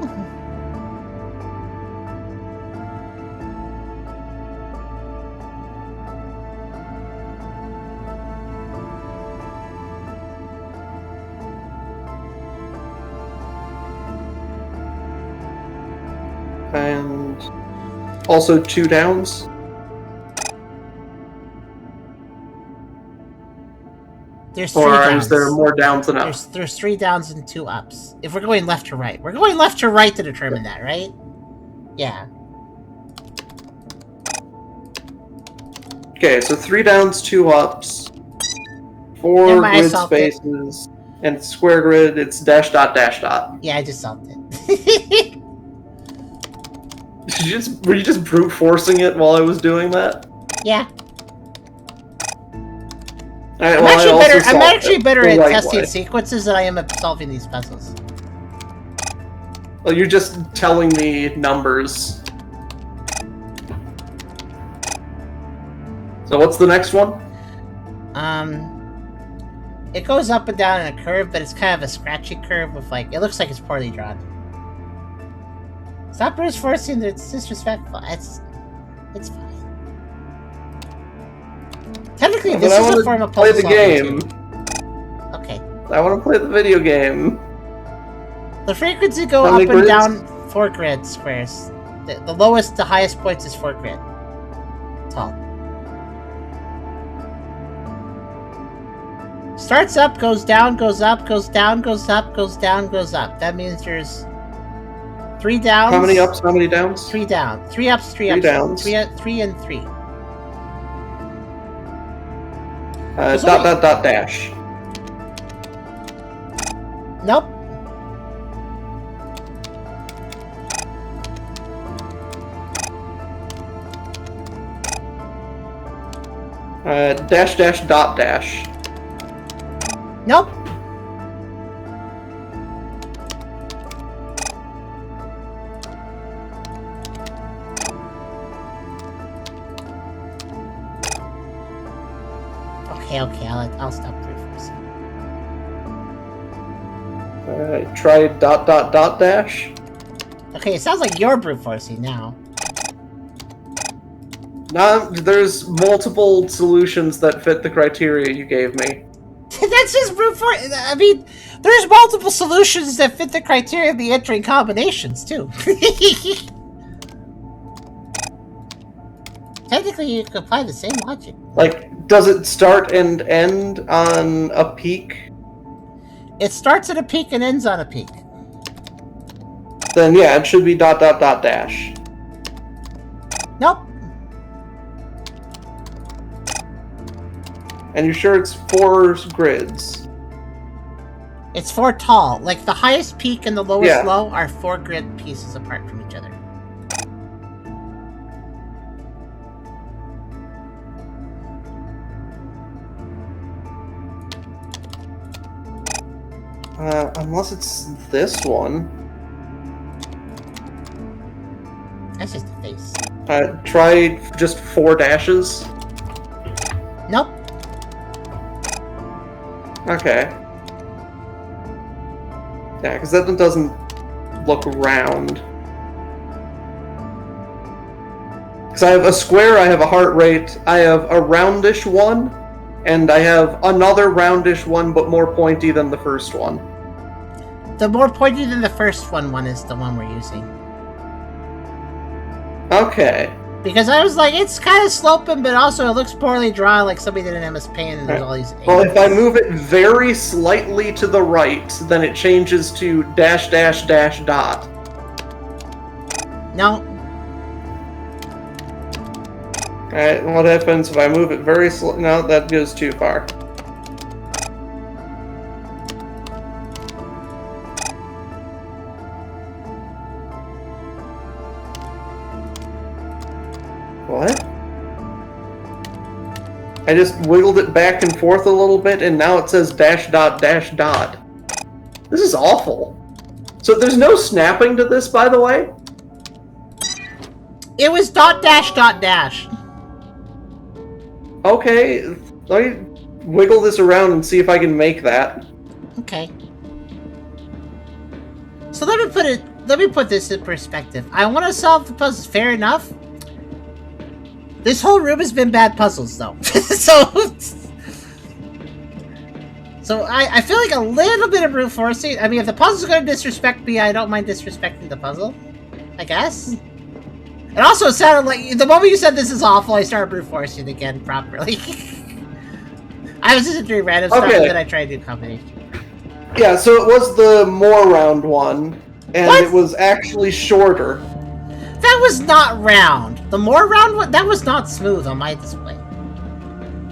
Speaker 2: And also 2 downs?
Speaker 1: There's 3
Speaker 2: or
Speaker 1: downs.
Speaker 2: is there more downs than ups?
Speaker 1: There's 3 downs and 2 ups. If we're going left to right. We're going left to right to determine that, right? Yeah.
Speaker 2: Okay, so 3 downs, 2 ups, 4 grid spaces, and square grid, it's dash dot dash dot.
Speaker 1: Yeah, I just solved it.
Speaker 2: Were you just brute forcing it while I was doing that?
Speaker 1: Yeah.
Speaker 2: Right,
Speaker 1: I'm actually better at testing sequences than I am at solving these puzzles.
Speaker 2: Well, you're just telling me numbers. So what's the next one?
Speaker 1: It goes up and down in a curve, but it's kind of a scratchy curve with like, it looks like it's poorly drawn. Stop brute forcing, it's disrespectful. It's fine. Technically, this is a form of puzzle
Speaker 2: play the game.
Speaker 1: Okay.
Speaker 2: I want to play the video game.
Speaker 1: The frequency go up and down 4 grid squares. The lowest to highest points is 4 grid. Tall. Starts up, goes down, goes up, goes down, goes up, goes down, goes up. That means there's 3 downs.
Speaker 2: How many ups, how many downs?
Speaker 1: 3 down. 3 ups, 3 ups.
Speaker 2: 3 downs.
Speaker 1: 3 and 3.
Speaker 2: Dot dot dash.
Speaker 1: Nope.
Speaker 2: Dash dash dot dash.
Speaker 1: Nope. Okay, I'll stop brute forcing.
Speaker 2: Try dot dot dot dash.
Speaker 1: Okay, it sounds like you're brute forcing now.
Speaker 2: No, there's multiple solutions that fit the criteria you gave me.
Speaker 1: That's just brute force. I mean, there's multiple solutions that fit the criteria of the entering combinations, too. Technically, you could apply the same logic.
Speaker 2: Like, does it start and end on a peak?
Speaker 1: It starts at a peak and ends on a peak.
Speaker 2: Then yeah, it should be dot dot dot dash.
Speaker 1: Nope.
Speaker 2: And you're sure it's 4 grids?
Speaker 1: It's 4 tall. Like, the highest peak and the lowest low are 4 grid pieces apart from each other.
Speaker 2: Unless it's this one.
Speaker 1: That's just a face.
Speaker 2: Try just 4 dashes.
Speaker 1: Nope.
Speaker 2: Okay. Yeah, because that one doesn't look round. Because I have a square, I have a heart rate, I have a roundish one, and I have another roundish one, but more pointy than the first one.
Speaker 1: The more pointy than the first one is the one we're using.
Speaker 2: Okay.
Speaker 1: Because I was like, it's kind of sloping, but also it looks poorly drawn, like somebody did an MS Paint, and there's all these...
Speaker 2: Well, if I move it very slightly to the right, then it changes to dash dash dash dot.
Speaker 1: No.
Speaker 2: Alright, what happens if I move it very slightly? No, that goes too far. What? I just wiggled it back and forth a little bit, and now it says dash dot dash dot. This is awful. So there's no snapping to this, by the way?
Speaker 1: It was dot dash dot dash.
Speaker 2: Okay, let me wiggle this around and see if I can make that.
Speaker 1: Okay. So let me put this in perspective. I want to solve the puzzles, fair enough. This whole room has been bad puzzles, though. So I feel like a little bit of brute forcing. I mean, if the puzzle's going to disrespect me, I don't mind disrespecting the puzzle, I guess. It also sounded like, the moment you said this is awful, I started brute forcing again properly. I was just doing random stuff, and then I tried to do combination.
Speaker 2: Yeah, so it was the more round one, and it was actually shorter.
Speaker 1: That was not round. The more round one, that was not smooth on my display.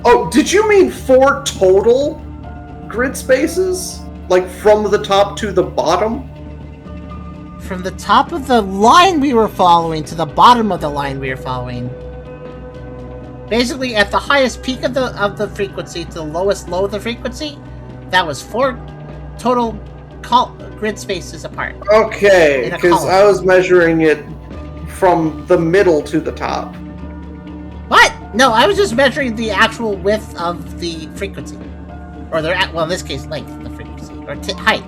Speaker 2: Oh, did you mean 4 total grid spaces? Like from the top to the bottom?
Speaker 1: From the top of the line we were following to the bottom of the line we were following. Basically, at the highest peak of the frequency to the lowest low of the frequency, that was 4 total grid spaces apart.
Speaker 2: Okay, because I was measuring it from the middle to the top.
Speaker 1: What? No, I was just measuring the actual width of the frequency. Or well, in this case, length of the frequency. Or height.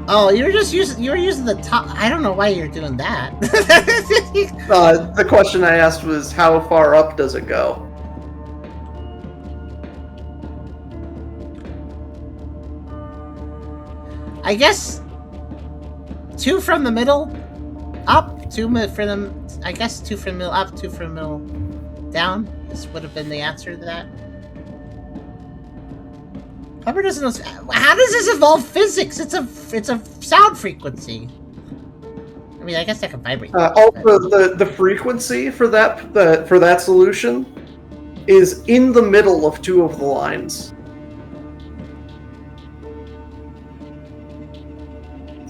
Speaker 1: Oh, you were using the top. I don't know why you're doing that.
Speaker 2: The question I asked was, how far up does it go?
Speaker 1: I guess 2 from the middle up, 2 from the, I guess 2 from the middle up, 2 from the middle down. This would have been the answer to that. Pepper doesn't know. How does this involve physics? It's a sound frequency. I mean, I guess that can vibrate.
Speaker 2: Also, the frequency for that solution is in the middle of 2 of the lines.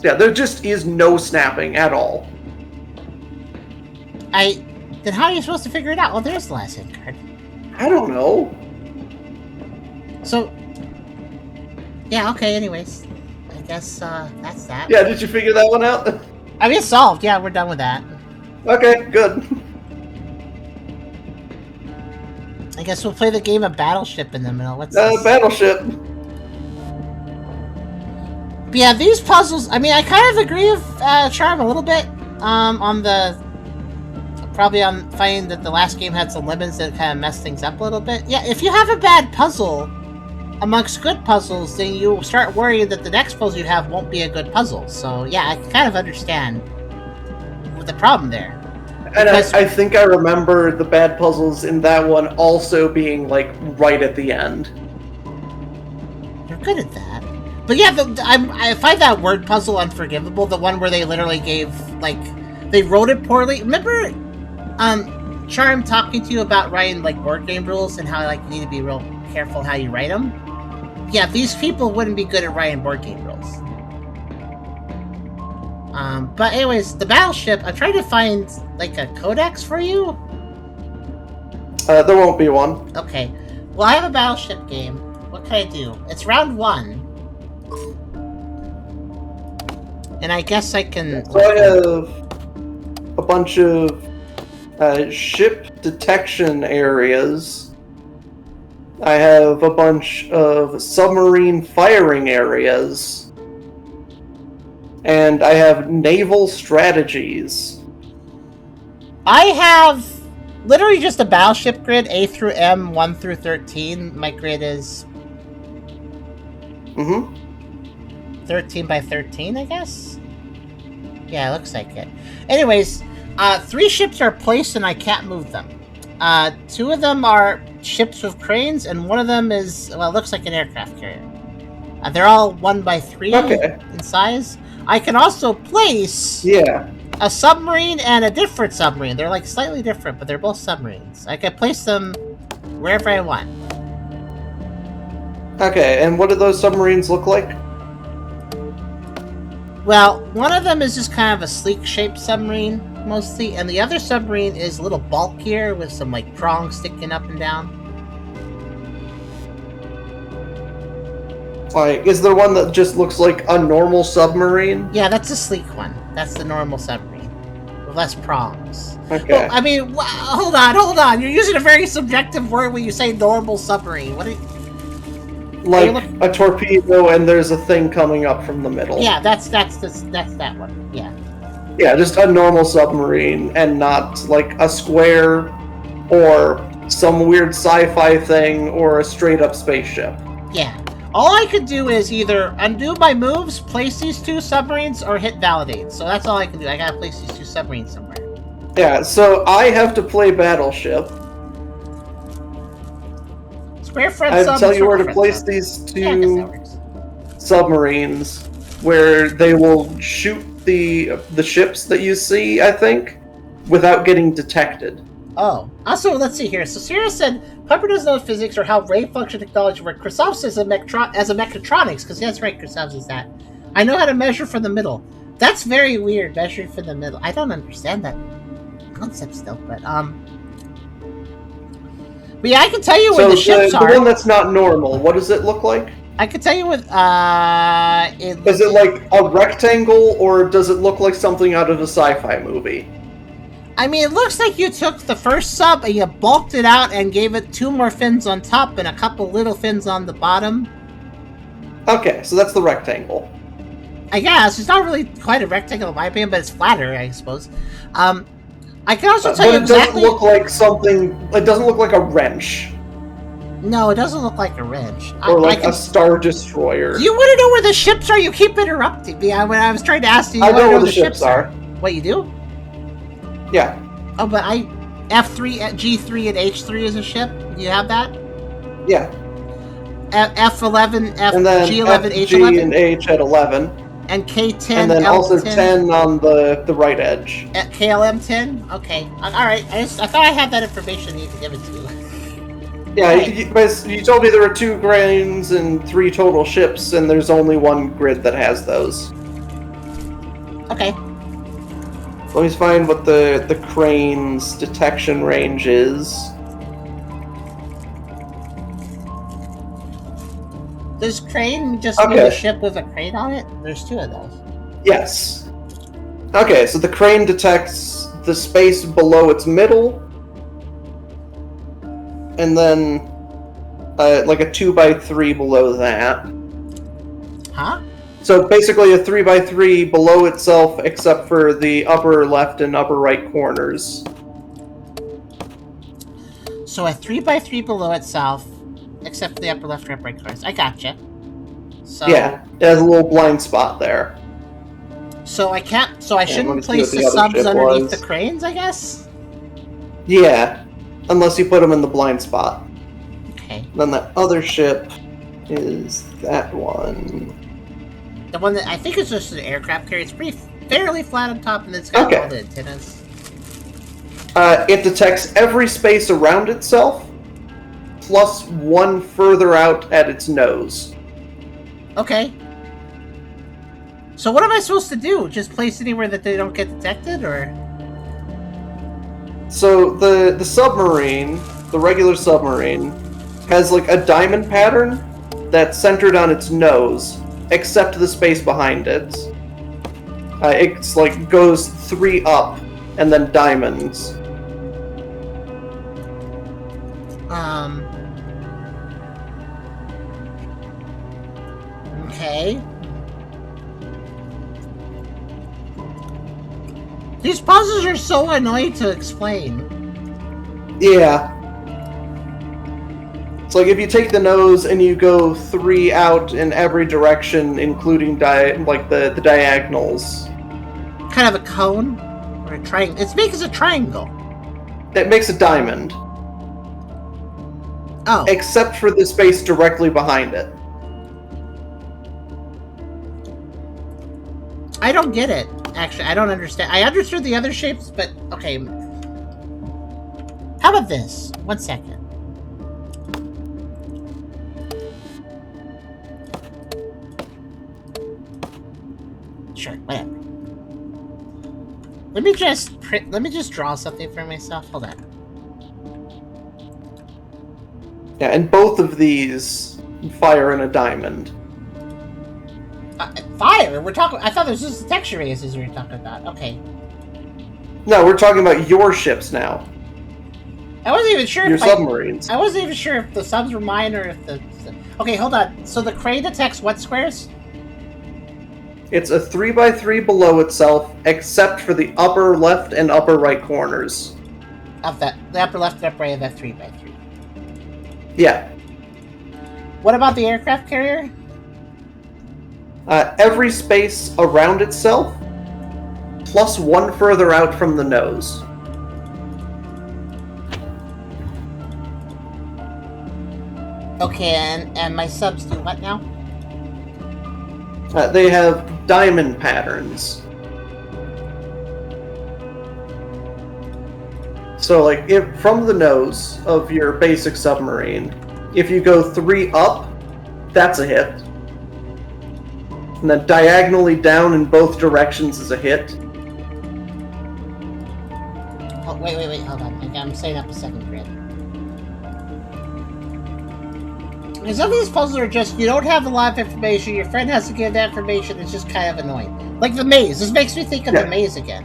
Speaker 2: Yeah, there just is no snapping at all.
Speaker 1: Then how are you supposed to figure it out? Well, there's the last hit card.
Speaker 2: I don't know.
Speaker 1: So, yeah, okay, anyways. I guess, that's that.
Speaker 2: Yeah, did you figure that one out?
Speaker 1: I mean, it's solved. Yeah, we're done with that.
Speaker 2: Okay, good.
Speaker 1: I guess we'll play the game of Battleship in the middle. What's this?
Speaker 2: Battleship.
Speaker 1: But yeah, these puzzles, I mean, I kind of agree with Charem a little bit, probably on finding that the last game had some lemons that kind of messed things up a little bit. Yeah, if you have a bad puzzle amongst good puzzles, then you start worrying that the next puzzle you have won't be a good puzzle. So yeah, I kind of understand the problem there.
Speaker 2: And I think I remember the bad puzzles in that one also being, like, right at the end.
Speaker 1: You're good at that. But yeah, I find that word puzzle unforgivable. The one where they literally gave, like, they wrote it poorly. Remember, Charem talking to you about writing, like, board game rules and how, like, you need to be real careful how you write them? Yeah, these people wouldn't be good at writing board game rules. But anyways, the Battleship, I'm trying to find, like, a codex for you?
Speaker 2: There won't be one.
Speaker 1: Okay. Well, I have a Battleship game. What can I do? It's round 1. And I guess I can...
Speaker 2: So I have a bunch of ship detection areas. I have a bunch of submarine firing areas. And I have naval strategies.
Speaker 1: I have literally just a battleship grid, A through M, 1 through 13. My grid is... 13 by 13, I guess? Yeah, it looks like it. Anyways, 3 ships are placed and I can't move them. 2 of them are ships with cranes, and 1 of them is, well, it looks like an aircraft carrier. They're all 1 by 3 in size. I can also place a submarine and a different submarine. They're like slightly different, but they're both submarines. I can place them wherever I want.
Speaker 2: Okay, and what do those submarines look like?
Speaker 1: Well, one of them is just kind of a sleek-shaped submarine, mostly, and the other submarine is a little bulkier with some, like, prongs sticking up and down.
Speaker 2: Like, is there one that just looks like a normal submarine?
Speaker 1: Yeah, that's a sleek one. That's the normal submarine. With less prongs.
Speaker 2: Okay.
Speaker 1: Well, I mean, hold on. You're using a very subjective word when you say normal submarine. What are you...
Speaker 2: Like a torpedo and there's a thing coming up from the middle.
Speaker 1: Yeah, that's that one. Yeah.
Speaker 2: Yeah, just a normal submarine and not like a square or some weird sci-fi thing or a straight-up spaceship.
Speaker 1: Yeah. All I could do is either undo my moves, place these 2 submarines, or hit validate. So that's all I can do. I gotta place these 2 submarines somewhere.
Speaker 2: Yeah, so I have to play battleship.
Speaker 1: Square front
Speaker 2: I have to tell you where to place
Speaker 1: sub.
Speaker 2: these 2 submarines, where they will shoot the ships that you see, I think, without getting detected.
Speaker 1: Oh. Also, let's see here. So Sierra said, Pepper doesn't know physics or how ray function technology works. Krasov says as a mechatronics, because that's right, Krasov says that. I know how to measure from the middle. That's very weird, measuring from the middle. I don't understand that concept still, but yeah, I can tell you where the ships are.
Speaker 2: The one that's not normal, what does it look like?
Speaker 1: I can tell you what,
Speaker 2: Is it like a rectangle, or does it look like something out of a sci-fi movie?
Speaker 1: I mean, it looks like you took the first sub and you bulked it out and gave it 2 more fins on top and a couple little fins on the bottom.
Speaker 2: Okay, so that's the rectangle.
Speaker 1: I guess. It's not really quite a rectangle in my opinion, but it's flatter, I suppose. I can also tell you exactly...
Speaker 2: But it doesn't look like something... It doesn't look like a wrench.
Speaker 1: No, it doesn't look like a wrench.
Speaker 2: Or like a Star Destroyer.
Speaker 1: You want to know where the ships are? You keep interrupting me. When I was trying to ask you,
Speaker 2: I know where the ships are.
Speaker 1: What, you do?
Speaker 2: Yeah.
Speaker 1: Oh, but F3, G3, and H3 is a ship? Do you have that?
Speaker 2: Yeah.
Speaker 1: F11,
Speaker 2: and then
Speaker 1: G11,
Speaker 2: F,
Speaker 1: H11?
Speaker 2: G, and H at 11.
Speaker 1: And K10,
Speaker 2: and then
Speaker 1: L10.
Speaker 2: Also 10 on the right edge.
Speaker 1: At KLM10? Okay. Alright, I thought I had that information you could give it to you.
Speaker 2: Yeah, you told me there were 2 cranes and 3 total ships, and there's only 1 grid that has those.
Speaker 1: Okay.
Speaker 2: Let me find what the crane's detection range is.
Speaker 1: Does crane just mean a ship with a crane on it? There's 2 of those.
Speaker 2: Yes. Okay, so the crane detects the space below its middle, and then like a 2x3 below that.
Speaker 1: Huh?
Speaker 2: So basically a 3x3 below itself, except for the upper left and upper right corners.
Speaker 1: So a 3x3 below itself, except for the upper left and upper right corners. I gotcha. So
Speaker 2: yeah, it has a little blind spot there.
Speaker 1: So I can't. So I shouldn't place the subs underneath the cranes, I guess.
Speaker 2: Yeah, unless you put them in the blind spot.
Speaker 1: Okay.
Speaker 2: Then that other ship is that one.
Speaker 1: The one that I think is just an aircraft carrier. It's fairly flat on top, and it's got all the antennas.
Speaker 2: It detects every space around itself, plus 1 further out at its nose.
Speaker 1: Okay. So what am I supposed to do? Just place anywhere that they don't get detected, or?
Speaker 2: So the submarine, the regular submarine, has like a diamond pattern that's centered on its nose, except the space behind it. It's like goes 3 up, and then diamonds.
Speaker 1: Okay. These puzzles are so annoying to explain.
Speaker 2: Yeah. It's like if you take the nose and you go 3 out in every direction, including the diagonals.
Speaker 1: Kind of a cone? Or a triangle? It makes a triangle.
Speaker 2: That makes a diamond.
Speaker 1: Oh.
Speaker 2: Except for the space directly behind it.
Speaker 1: I don't get it. Actually, I don't understand. I understood the other shapes, but okay. How about this? 1 second. Sure, whatever. Let me just draw something for myself. Hold on.
Speaker 2: Yeah, and both of these fire in a diamond.
Speaker 1: Fire? We're talking. I thought this was just the texture races we were talking about. Okay.
Speaker 2: No, we're talking about your ships now.
Speaker 1: I wasn't even sure.
Speaker 2: Your submarines.
Speaker 1: I wasn't even sure if the subs were mine or if the. Okay, hold on. So the crane detects what squares?
Speaker 2: It's a 3x3 below itself, except for the upper left and upper right corners.
Speaker 1: Of that, the upper left and upper right of that 3x3.
Speaker 2: Yeah.
Speaker 1: What about the aircraft carrier?
Speaker 2: Every space around itself, plus 1 further out from the nose.
Speaker 1: Okay, and my subs do what now?
Speaker 2: They have diamond patterns. So, like, if from the nose of your basic submarine, if you go 3 up, that's a hit. And then diagonally down in both directions is a hit.
Speaker 1: Oh, wait, hold on. I'm setting up a second grid. Because some of these puzzles are just, you don't have a lot of information, your friend has to give that information, it's just kind of annoying. Like the maze. This makes me think of the maze again.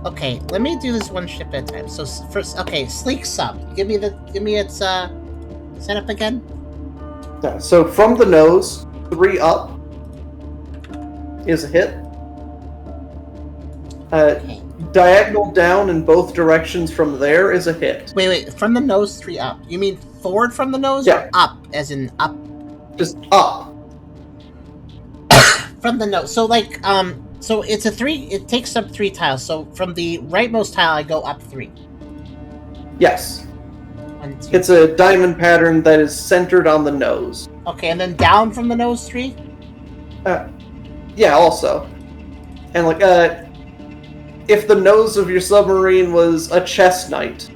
Speaker 1: Okay, let me do this one ship at a time. So first, okay, sleek sub. Give me its setup again.
Speaker 2: Yeah, so from the nose, 3 up is a hit.
Speaker 1: Okay.
Speaker 2: Diagonal down in both directions from there is a hit.
Speaker 1: Wait, from the nose, 3 up. You mean forward from the nose,
Speaker 2: yeah.
Speaker 1: Or up, as in up?
Speaker 2: Just up.
Speaker 1: From the nose. So like, so it's a 3. It takes up 3 tiles. So from the rightmost tile, I go up 3.
Speaker 2: Yes.
Speaker 1: 1, 2.
Speaker 2: It's a diamond pattern that is centered on the nose.
Speaker 1: Okay, and then down from the nose 3?
Speaker 2: Yeah, also. And like, if the nose of your submarine was a chess knight,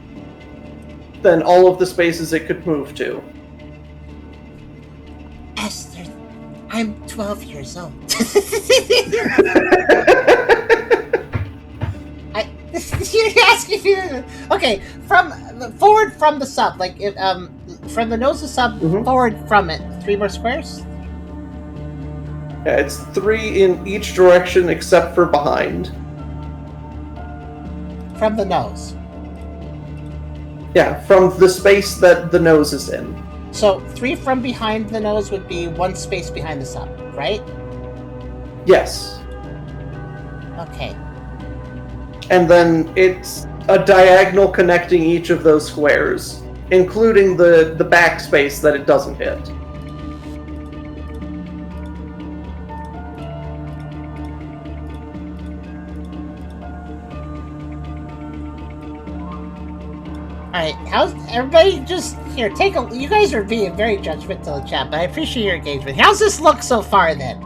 Speaker 2: then all of the spaces it could move to.
Speaker 1: Essler, I'm 12 years old. You're asking me. Okay, from forward from the sub, like if, from the nose of the sub, forward from it, 3 more squares.
Speaker 2: Yeah, it's 3 in each direction except for behind.
Speaker 1: From the nose.
Speaker 2: Yeah, from the space that the nose is in.
Speaker 1: So 3 from behind the nose would be 1 space behind the sub, right?
Speaker 2: Yes.
Speaker 1: Okay.
Speaker 2: And then it's a diagonal connecting each of those squares, including the backspace that it doesn't hit.
Speaker 1: Alright, how's everybody just here, you guys are being very judgmental in chat, but I appreciate your engagement. How's this look so far then?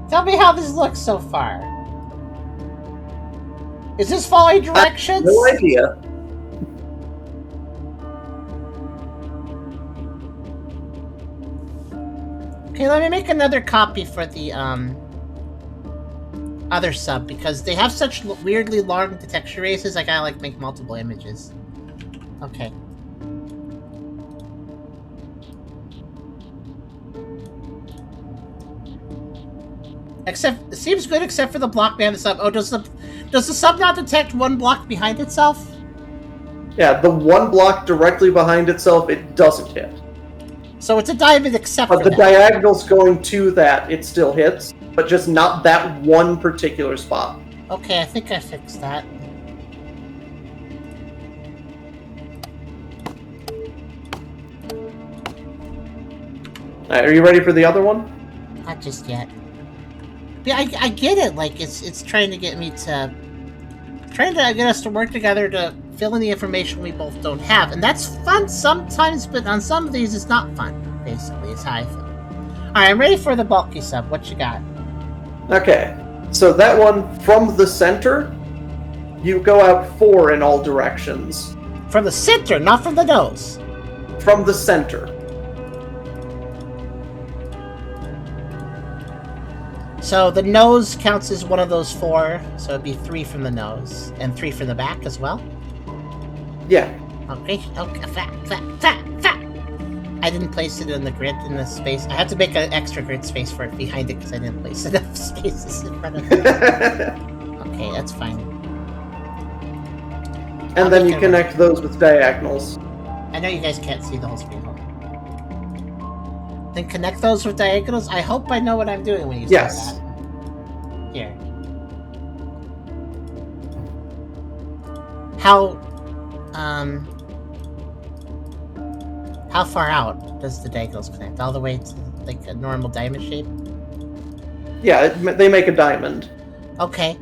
Speaker 1: Tell me how this looks so far. Is this following directions?
Speaker 2: No idea.
Speaker 1: Okay, let me make another copy for the other sub, because they have such weirdly long texture races, I gotta like make multiple images. Okay. Except, it seems good except for the block behind the sub. Oh, does the sub not detect one block behind itself?
Speaker 2: Yeah, the one block directly behind itself, it doesn't hit.
Speaker 1: So it's a diamond except
Speaker 2: But
Speaker 1: for
Speaker 2: the
Speaker 1: that.
Speaker 2: diagonals going to that, it still hits, but just not that one particular spot.
Speaker 1: Okay, I think I fixed that.
Speaker 2: Alright, are you ready for the other one?
Speaker 1: Not just yet. Yeah, I get it. Like it's trying to get me to, get us to work together to fill in the information we both don't have, and that's fun sometimes. But on some of these, it's not fun. Basically, is how I feel. All right, I'm ready for the bulky sub. What you got?
Speaker 2: Okay, so that one from the center, you go out 4 in all directions.
Speaker 1: From the center, not from the nose.
Speaker 2: From the center.
Speaker 1: So the nose counts as one of those 4, so it'd be 3 from the nose, and 3 from the back as well?
Speaker 2: Yeah.
Speaker 1: Okay, fat. I didn't place it in the grid in the space. I had to make an extra grid space for it behind it because I didn't place enough spaces in front of it. Okay, that's fine.
Speaker 2: And then you connect those with diagonals.
Speaker 1: I know you guys can't see the whole screen. Then connect those with diagonals? I hope I know what I'm doing when you say
Speaker 2: Yes.
Speaker 1: that. Here. How far out does the diagonals connect? All the way to, like, a normal diamond shape?
Speaker 2: Yeah, they make a diamond.
Speaker 1: Okay.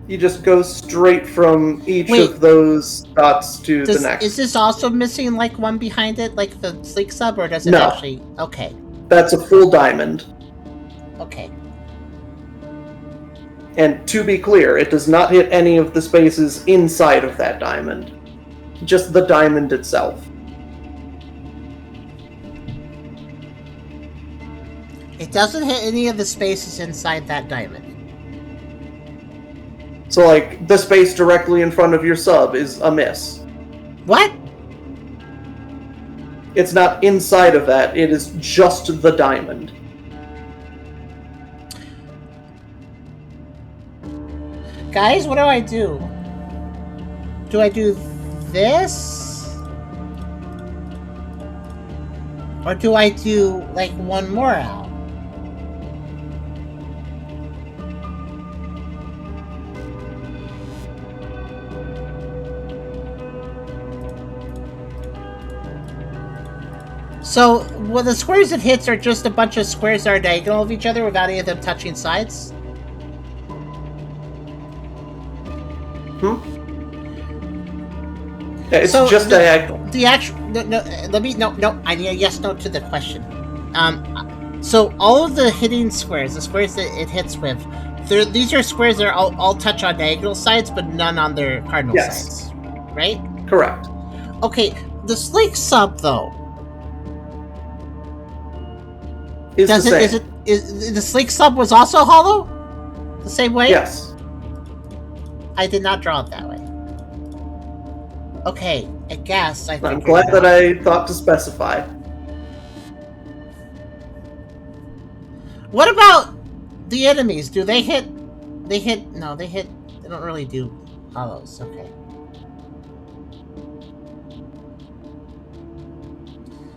Speaker 2: You just go straight from each of those dots to the next.
Speaker 1: Is this also missing, like, one behind it, like the sleek sub, or does it
Speaker 2: No.
Speaker 1: actually... Okay.
Speaker 2: That's a full diamond.
Speaker 1: Okay.
Speaker 2: And to be clear, it does not hit any of the spaces inside of that diamond. Just the diamond itself.
Speaker 1: It doesn't hit any of the spaces inside that diamond.
Speaker 2: So, like, the space directly in front of your sub is a miss.
Speaker 1: What?
Speaker 2: It's not inside of that, it is just the diamond.
Speaker 1: Guys, what do I do? Do I do this? Or do I do, like, one more out? So, well, the squares it hits are just a bunch of squares that are diagonal of each other without any of them touching sides?
Speaker 2: Yeah, it's
Speaker 1: So
Speaker 2: just diagonal.
Speaker 1: The actual I need a yes no to the question. So all of the hitting squares, the squares that it hits with, these are squares that are all touch on diagonal sides, but none on their cardinal sides, right?
Speaker 2: Correct.
Speaker 1: Okay, the sleek sub though.
Speaker 2: Is the same.
Speaker 1: Is the sleek sub was also hollow? The same way?
Speaker 2: Yes.
Speaker 1: I did not draw it that way. Okay, I guess I think
Speaker 2: I'm glad that I thought to specify.
Speaker 1: What about the enemies? Do they hit? No, they don't really do hollows. Okay.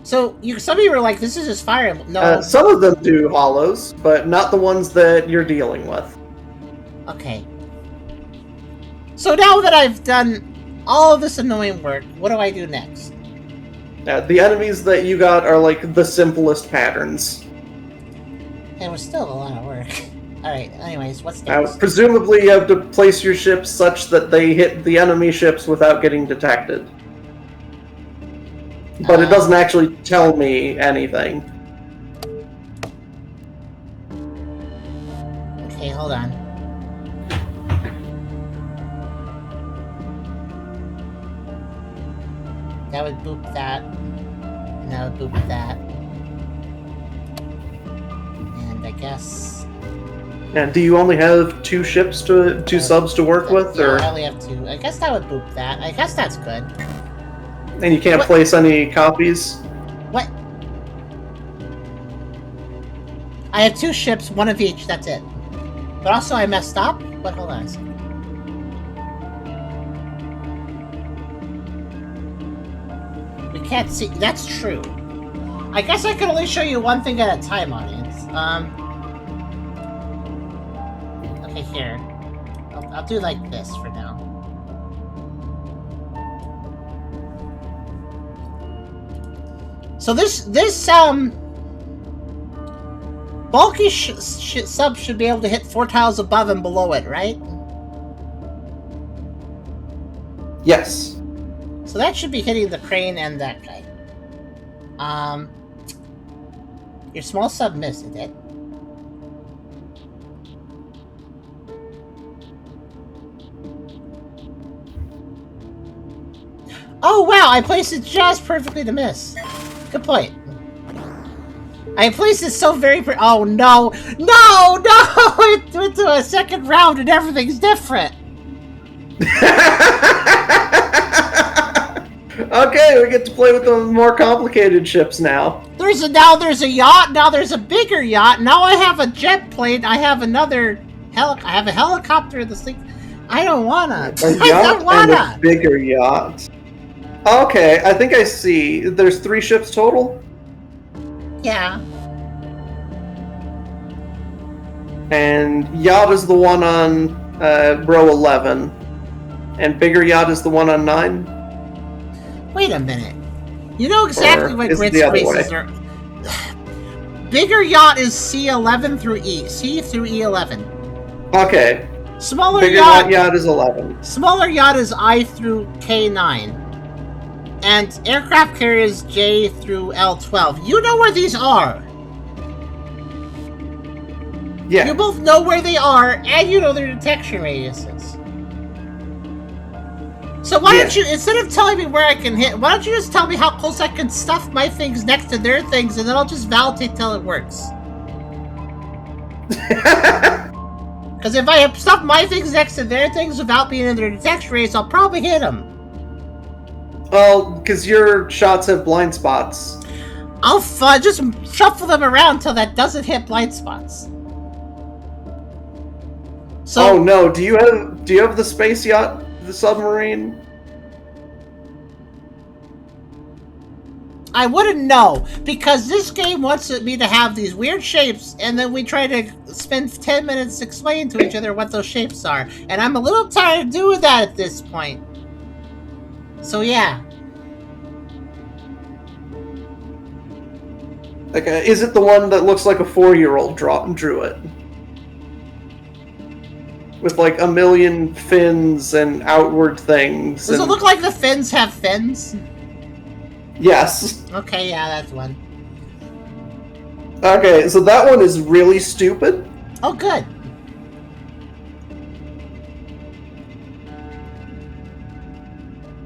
Speaker 1: So some of you were like, "This is just Fire Emblem." No.
Speaker 2: Some of them do hollows, but not the ones that you're dealing with.
Speaker 1: Okay. So now that I've done all of this annoying work, what do I do next?
Speaker 2: The enemies that you got are like the simplest patterns.
Speaker 1: It was still a lot of work. Alright, anyways, what's
Speaker 2: Now,
Speaker 1: next?
Speaker 2: presumably you have to place your ships such that they hit the enemy ships without getting detected. But it doesn't actually tell me anything.
Speaker 1: Okay, hold on. That would boop that. And that would boop that. And I guess...
Speaker 2: And do you only have two subs to work with,
Speaker 1: Yeah,
Speaker 2: or?
Speaker 1: I only have 2. I guess that would boop that. I guess that's good.
Speaker 2: And you can't
Speaker 1: What?
Speaker 2: place any copies?
Speaker 1: What? I have 2 ships, 1 of each, that's it. But also I messed up? But hold on a second. We can't see, that's true. I guess I can only show you one thing at a time, audience. Okay, here. I'll do like this for now. So this bulky sub should be able to hit 4 tiles above and below it, right?
Speaker 2: Yes.
Speaker 1: So that should be hitting the crane and that guy. Your small sub missed, it did. Oh wow, I placed it just perfectly to miss. Good point. I placed it so very oh no! No! No! It went to a second round and everything's different!
Speaker 2: Okay, we get to play with the more complicated ships now.
Speaker 1: Now there's a yacht, now there's a bigger yacht, now I have a jet plane, I have another I have a helicopter, this thing. I don't wanna.
Speaker 2: A yacht and a bigger yacht. Okay, I think I see. There's 3 ships total?
Speaker 1: Yeah.
Speaker 2: And yacht is the one on row 11. And bigger yacht is the one on 9?
Speaker 1: Wait a minute. You know exactly what grid spaces are. Bigger yacht is C11 through E. C through E11.
Speaker 2: Okay.
Speaker 1: Smaller
Speaker 2: bigger yacht is 11.
Speaker 1: Smaller yacht is I through K9. And aircraft carriers J through L12. You know where these are.
Speaker 2: Yeah.
Speaker 1: You both know where they are, and you know their detection radiuses. So why don't you, instead of telling me where I can hit, why don't you just tell me how close I can stuff my things next to their things, and then I'll just validate till it works. Because if I have stuffed my things next to their things without being in their detection radius, I'll probably hit them.
Speaker 2: Well, because your shots have blind spots.
Speaker 1: I'll just shuffle them around till that doesn't hit blind spots. So,
Speaker 2: oh no! Do you have the space yacht, the submarine?
Speaker 1: I wouldn't know, because this game wants me to have these weird shapes, and then we try to spend 10 minutes explaining to each other what those shapes are, and I'm a little tired of doing that at this point. So yeah.
Speaker 2: Okay, is it the one that looks like a 4-year-old drew it? With like a million fins and outward things.
Speaker 1: Does it look like the fins have fins?
Speaker 2: Yes.
Speaker 1: Okay, yeah, that's one.
Speaker 2: Okay, so that one is really stupid.
Speaker 1: Oh, good.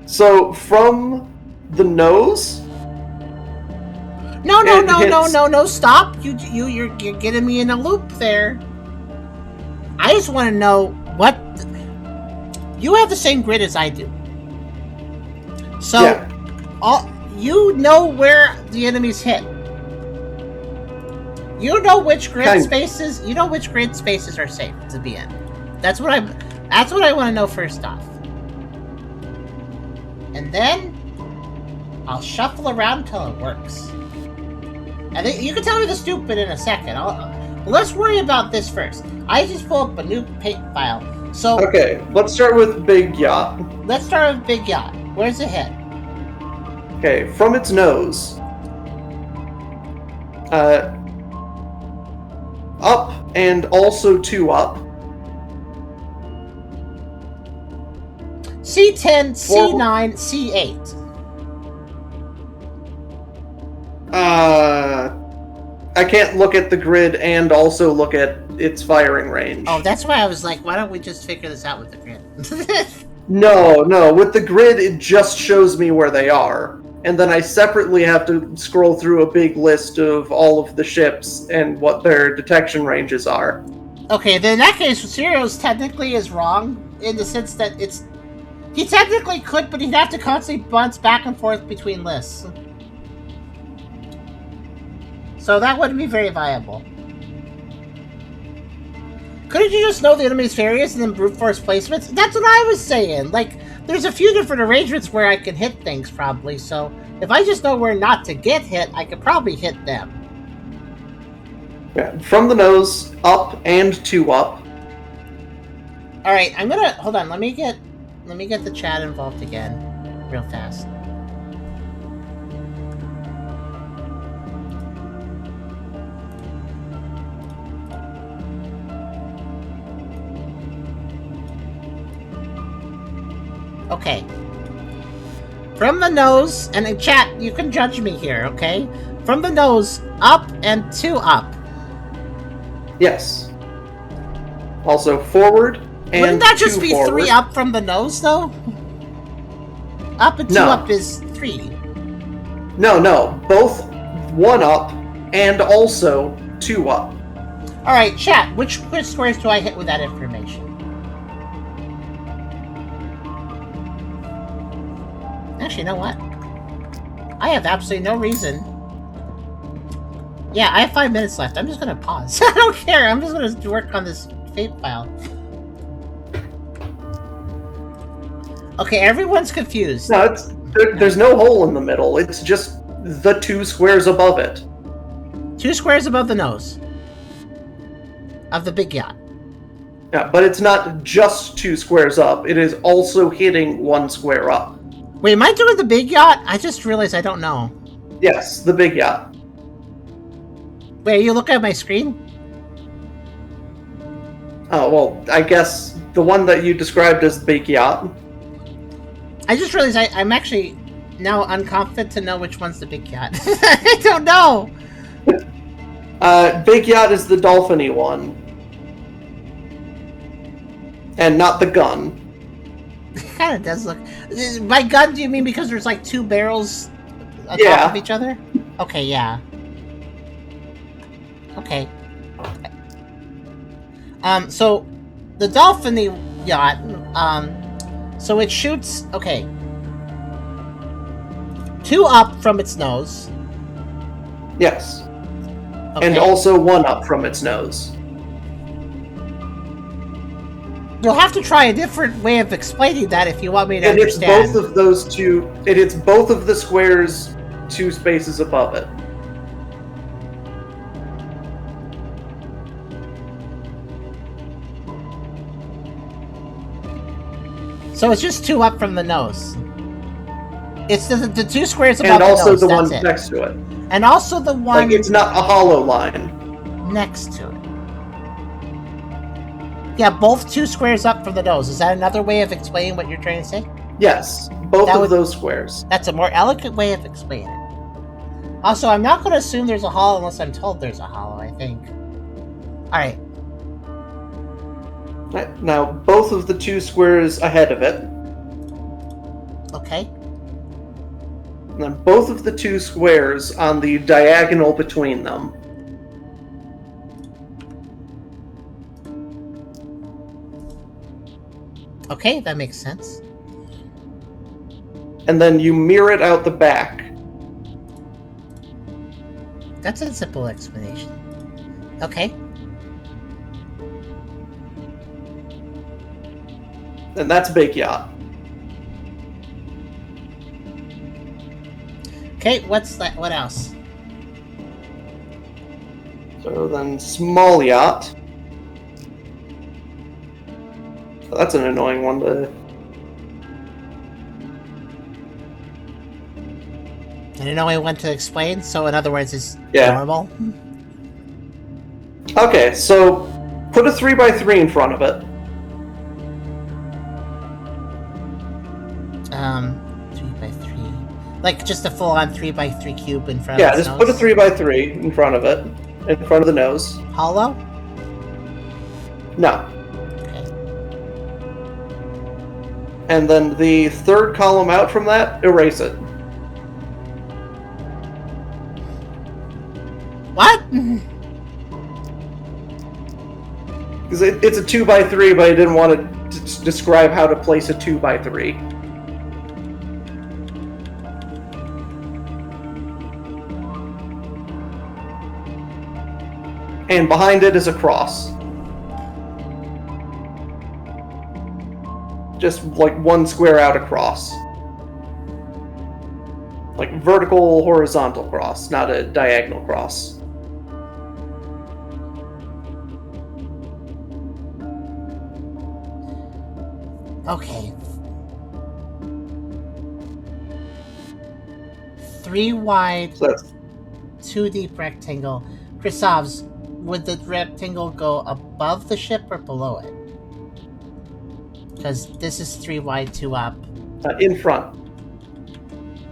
Speaker 2: So from the nose.
Speaker 1: No! Stop! You're getting me in a loop there. I just want to know what you have the same grid as I do. So, yeah. You know where the enemies hit. You know which grid spaces. You know which grid spaces are safe to be in. That's what I want to know first off. And then I'll shuffle around until it works. And then you can tell me the stupid in a second. Let's worry about this first. I just pulled up a new file. So
Speaker 2: okay, let's start with big yacht.
Speaker 1: Let's start with big yacht. Where's it hit?
Speaker 2: Okay, from its nose. Up and also 2 up.
Speaker 1: C10, C9, C8.
Speaker 2: I can't look at the grid and also look at its firing range.
Speaker 1: Oh, that's why I was like, why don't we just figure this out with the grid?
Speaker 2: No, with the grid it just shows me where they are. And then I separately have to scroll through a big list of all of the ships and what their detection ranges are.
Speaker 1: Okay, then in that case, Sirius technically is wrong, in the sense that he technically could, but he'd have to constantly bounce back and forth between lists. So that wouldn't be very viable. couldn't you just know the enemy's areas and then brute force placements? That's what I was saying. Like, there's a few different arrangements where I can hit things, probably, so if I just know where not to get hit, I could probably hit them.
Speaker 2: Yeah, from the nose, up and 2 up.
Speaker 1: Alright, I'm gonna... Hold on, let me get the chat involved again. Real fast. Okay. From the nose, and in chat, you can judge me here, okay? From the nose, up and 2 up.
Speaker 2: Yes. Also forward and
Speaker 1: Wouldn't that just
Speaker 2: 2
Speaker 1: be
Speaker 2: forward.
Speaker 1: 3 up from the nose, though? Up and 2
Speaker 2: No.
Speaker 1: up is 3.
Speaker 2: No. Both 1 up and also 2 up.
Speaker 1: Alright, chat, which squares do I hit with that information? Actually, you know what? I have absolutely no reason. Yeah, I have 5 minutes left. I'm just gonna pause. I don't care. I'm just gonna work on this fate file. Okay, everyone's confused.
Speaker 2: No, there's no hole in the middle. It's just the 2 squares above it.
Speaker 1: 2 squares above the nose of the big yacht.
Speaker 2: Yeah, but it's not just 2 squares up. It is also hitting 1 square up.
Speaker 1: Wait, am I doing the big yacht? I just realized I don't know.
Speaker 2: Yes, the big yacht.
Speaker 1: Wait, are you looking at my screen?
Speaker 2: Oh, well, I guess the one that you described as the big yacht.
Speaker 1: I just realized I'm actually now unconfident to know which one's the big yacht. I don't know!
Speaker 2: Big yacht is the dolphin-y one. And not the gun.
Speaker 1: It kind of does look... By gun, do you mean because there's like 2 barrels on
Speaker 2: Yeah.
Speaker 1: top of each other? Okay, yeah. Okay. So, the dolphin-y yacht, so it shoots... Okay. 2 up from its nose.
Speaker 2: Yes.
Speaker 1: Okay.
Speaker 2: And also 1 up from its nose.
Speaker 1: You'll have to try a different way of explaining that if you want me to
Speaker 2: And it's
Speaker 1: understand.
Speaker 2: both of those 2... It hits both of the squares 2 spaces above it.
Speaker 1: So it's just 2 up from the nose. It's the 2 squares above
Speaker 2: And
Speaker 1: the
Speaker 2: also
Speaker 1: nose,
Speaker 2: the
Speaker 1: that's
Speaker 2: one
Speaker 1: it.
Speaker 2: next to it.
Speaker 1: And also the one
Speaker 2: Like, it's not a hollow line.
Speaker 1: next to it. Yeah, both 2 squares up from the nose. Is that another way of explaining what you're trying to say?
Speaker 2: Yes, both
Speaker 1: That
Speaker 2: of
Speaker 1: would-
Speaker 2: those squares.
Speaker 1: That's a more elegant way of explaining it. Also, I'm not going to assume there's a hollow unless I'm told there's a hollow, I think. Alright.
Speaker 2: Right, now, both of the 2 squares ahead of it,
Speaker 1: Okay.
Speaker 2: and then both of the 2 squares on the diagonal between them.
Speaker 1: Okay, that makes sense.
Speaker 2: And then you mirror it out the back.
Speaker 1: That's a simple explanation. Okay.
Speaker 2: And that's Big Yacht.
Speaker 1: Okay, what's that? What else?
Speaker 2: So then Small Yacht. So that's an annoying one to...
Speaker 1: I didn't know I went to explain, so in other words, it's
Speaker 2: Yeah.
Speaker 1: normal.
Speaker 2: Okay, so put a 3x3 in front of it.
Speaker 1: 3x3. Like just a full-on 3x3 cube in front
Speaker 2: Yeah,
Speaker 1: of its
Speaker 2: just
Speaker 1: nose.
Speaker 2: put a 3x3 in front of it. In front of the nose.
Speaker 1: Hollow?
Speaker 2: No.
Speaker 1: Okay.
Speaker 2: And then the third column out from that, erase it.
Speaker 1: What?
Speaker 2: Because it's a 2x3, but I didn't want to describe how to place a 2x3. And behind it is a cross. just like one square out across. Like vertical, horizontal cross, not a diagonal cross.
Speaker 1: Okay. 3 wide,
Speaker 2: So that's
Speaker 1: 2 deep rectangle. Krisov's, would the rectangle go above the ship or below it? Because this is 3 wide, 2 up.
Speaker 2: in front.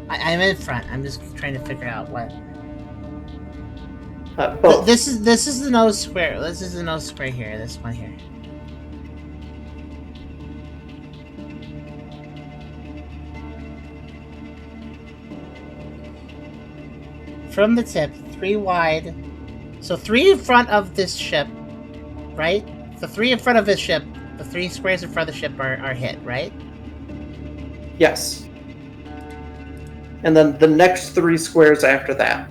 Speaker 1: I'm in front. I'm just trying to figure out what.
Speaker 2: Both.
Speaker 1: This is the nose square. This is the nose square here. This one here. From the tip, 3 wide. So 3 in front of this ship, right? The 3 in front of this ship, the 3 squares in front of the ship are hit, right?
Speaker 2: Yes. And then the next 3 squares after that.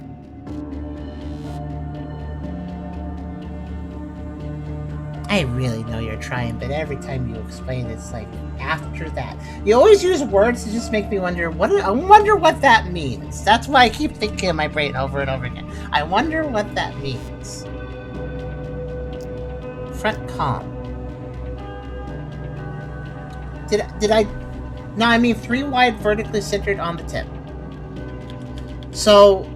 Speaker 1: I really know you're trying, but every time you explain, it's like after that. You always use words to just make me wonder. I wonder what that means. That's why I keep thinking in my brain over and over again. I wonder what that means. Front column. Did I? No, I mean 3 wide, vertically centered on the tip. So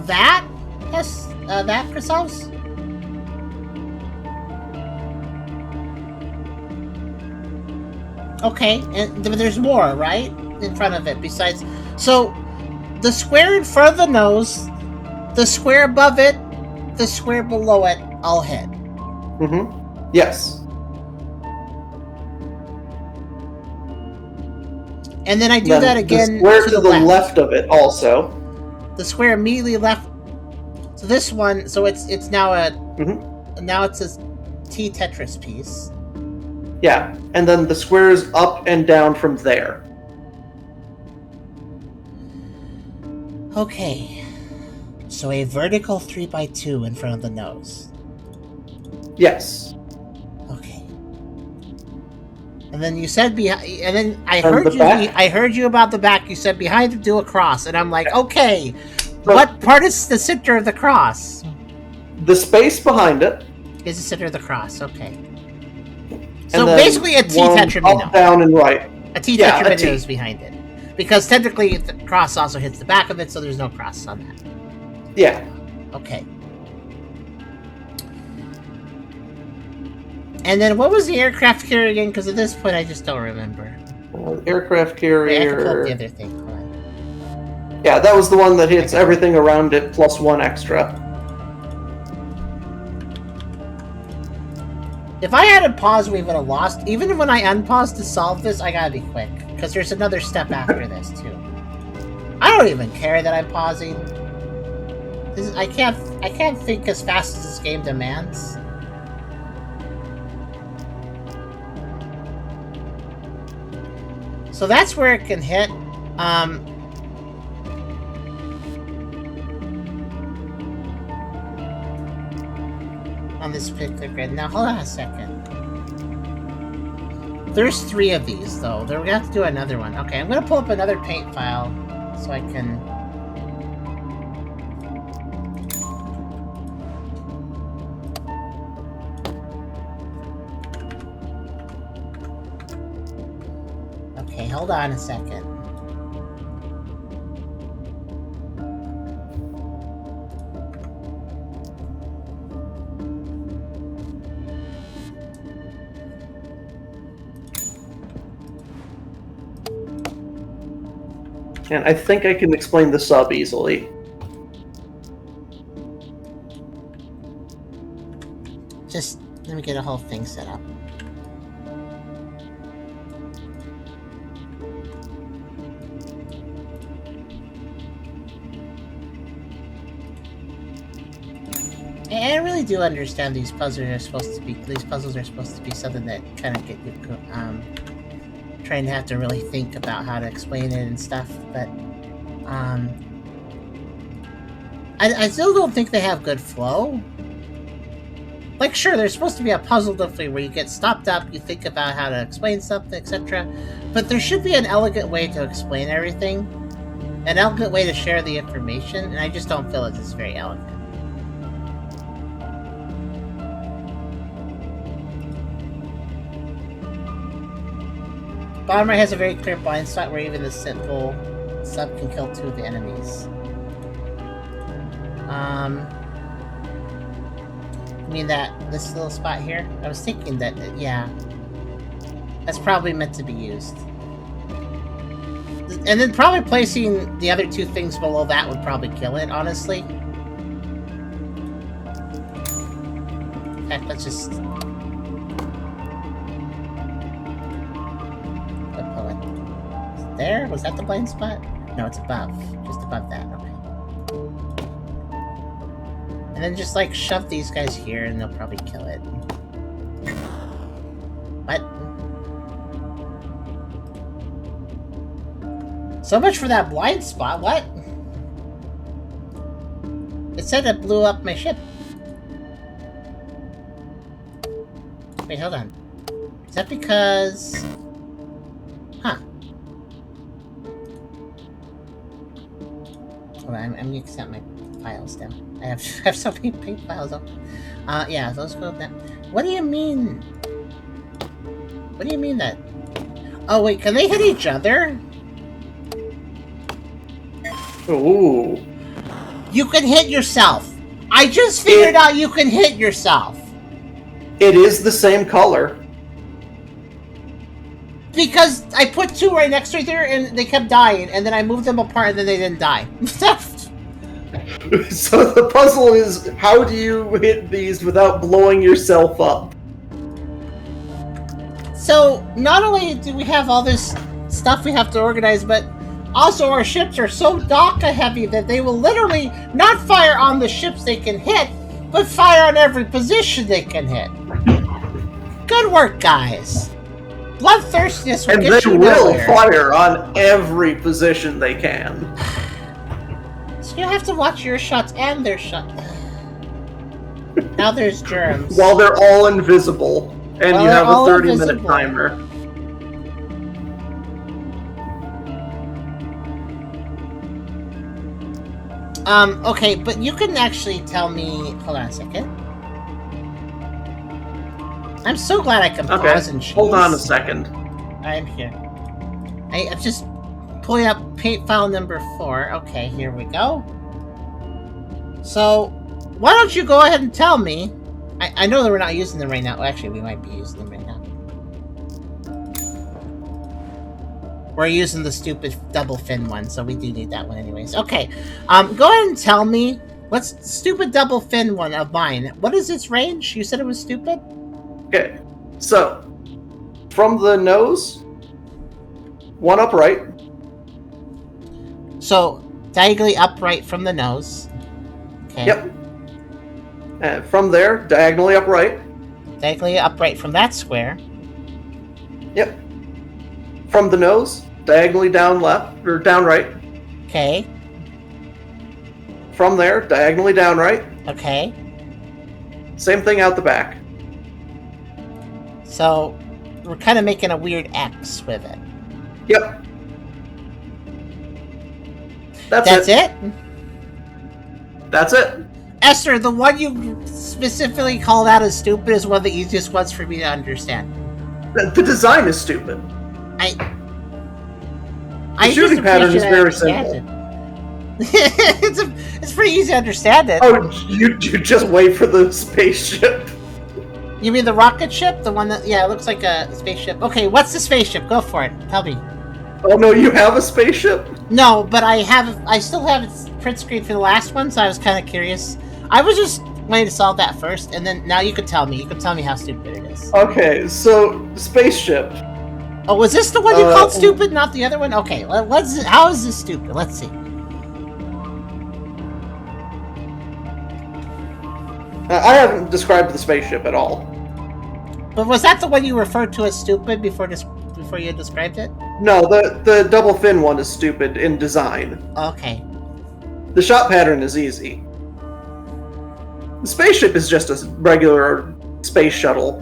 Speaker 1: that has that Krisov's. Okay, and there's more, right? In front of it, besides... So, the square in front of the nose, the square above it, the square below it, all hit.
Speaker 2: Mm-hmm. Yes.
Speaker 1: And then I do that again
Speaker 2: the square to the left of it also.
Speaker 1: The square immediately left... So this one, so it's now a...
Speaker 2: Mm-hmm.
Speaker 1: Now it's a T Tetris piece.
Speaker 2: Yeah, and then the squares up and down from there.
Speaker 1: Okay. So a vertical 3x2 in front of the nose.
Speaker 2: Yes.
Speaker 1: Okay. And then you said behind, and then I heard you about the back. You said behind to do a cross, and I'm like, okay, what part is the center of the cross?
Speaker 2: The space behind it
Speaker 1: is the center of the cross. Okay.
Speaker 2: And
Speaker 1: so basically a T tetromino.
Speaker 2: Up, down, and right.
Speaker 1: A T tetromino is behind it. Because technically the cross also hits the back of it, so there's no cross on that.
Speaker 2: Yeah.
Speaker 1: Okay. And then what was the aircraft carrier again? Because at this point I just don't remember.
Speaker 2: Aircraft carrier...
Speaker 1: Wait, I can pull up the other thing.
Speaker 2: Yeah, that was the one that hits everything around it plus 1 extra.
Speaker 1: If I hadn't paused, we would have lost. Even when I unpaused to solve this, I gotta be quick. Because there's another step after this, too. I don't even care that I'm pausing. I can't think as fast as this game demands. So that's where it can hit. On this particular grid. Now, hold on a second. There's 3 of these, though. We're gonna have to do another one. Okay, I'm gonna pull up another paint file so I can... Okay, hold on a second.
Speaker 2: And I think I can explain the sub easily.
Speaker 1: Just let me get a whole thing set up. I really do understand these puzzles are supposed to be something that kind of get you trying to have to really think about how to explain it and stuff, but I still don't think they have good flow. Like, sure, there's supposed to be a puzzle definitely where you get stopped up, you think about how to explain something, etc. But there should be an elegant way to explain everything. An elegant way to share the information, and I just don't feel it is very elegant. Bomber has a very clear blind spot where even the simple sub can kill 2 of the enemies. I mean this little spot here? I was thinking that, yeah. That's probably meant to be used. And then probably placing the other 2 things below that would probably kill it, honestly. In fact, let's just... There? Was that the blind spot? No, it's above. Just above that. Okay. And then just, like, shove these guys here and they'll probably kill it. What? So much for that blind spot. What? It said it blew up my ship. Wait, hold on. Is that because... Huh. Hold on, I'm mixing up my files down. I have so many big files up. Yeah, those go down. What do you mean? What do you mean that? Oh wait, can they hit each other?
Speaker 2: Ooh.
Speaker 1: You can hit yourself. I just figured out you can hit yourself.
Speaker 2: It is the same color.
Speaker 1: Because I put 2 right next to each other and they kept dying, and then I moved them apart and then they didn't die.
Speaker 2: So the puzzle is, how do you hit these without blowing yourself up?
Speaker 1: So, not only do we have all this stuff we have to organize, but also our ships are so DACA heavy that they will literally not fire on the ships they can hit, but fire on every position they can hit. Good work, guys. Bloodthirstiness will get you nowhere.
Speaker 2: And they will fire on every position they can.
Speaker 1: So you have to watch your shots and their shots. Now there's germs.
Speaker 2: While they're all invisible, and you have a 30-minute timer.
Speaker 1: Okay, but you can actually tell me... Hold on a second. I'm so glad I can pause and choose.
Speaker 2: Hold on a second.
Speaker 1: I'm here. I'm just pulling up paint file number 4. Okay, here we go. So, why don't you go ahead and tell me... I know that we're not using them right now. Actually, we might be using them right now. We're using the stupid double fin one, so we do need that one anyways. Okay, go ahead and tell me what's the stupid double fin one of mine. What is its range? You said it was stupid?
Speaker 2: Okay, so from the nose, 1 upright.
Speaker 1: So diagonally upright from the nose. Okay.
Speaker 2: Yep. And from there, diagonally upright.
Speaker 1: Diagonally upright from that square.
Speaker 2: Yep. From the nose, diagonally down left, or down right.
Speaker 1: Okay.
Speaker 2: From there, diagonally down right.
Speaker 1: Okay.
Speaker 2: Same thing out the back.
Speaker 1: So, we're kind of making a weird X with it.
Speaker 2: Yep.
Speaker 1: That's it?
Speaker 2: That's it.
Speaker 1: Esther, the one you specifically called out as stupid is one of the easiest ones for me to understand.
Speaker 2: The design is stupid.
Speaker 1: The
Speaker 2: shooting pattern is very simple.
Speaker 1: It's pretty easy to understand it.
Speaker 2: Oh, you just wait for the spaceship.
Speaker 1: You mean the rocket ship? The one that, yeah, it looks like a spaceship. Okay, what's the spaceship? Go for it. Tell me.
Speaker 2: Oh no, you have a spaceship?
Speaker 1: No, but I still have its print screen for the last one, so I was kind of curious. I was just waiting to solve that first, and then now you can tell me. You can tell me how stupid it is.
Speaker 2: Okay, so spaceship.
Speaker 1: Oh, was this the one you called stupid, not the other one? Okay, how is this stupid? Let's see.
Speaker 2: I haven't described the spaceship at all.
Speaker 1: But was that the one you referred to as stupid before you described it?
Speaker 2: No, the double fin one is stupid in design.
Speaker 1: Okay.
Speaker 2: The shot pattern is easy. The spaceship is just a regular space shuttle.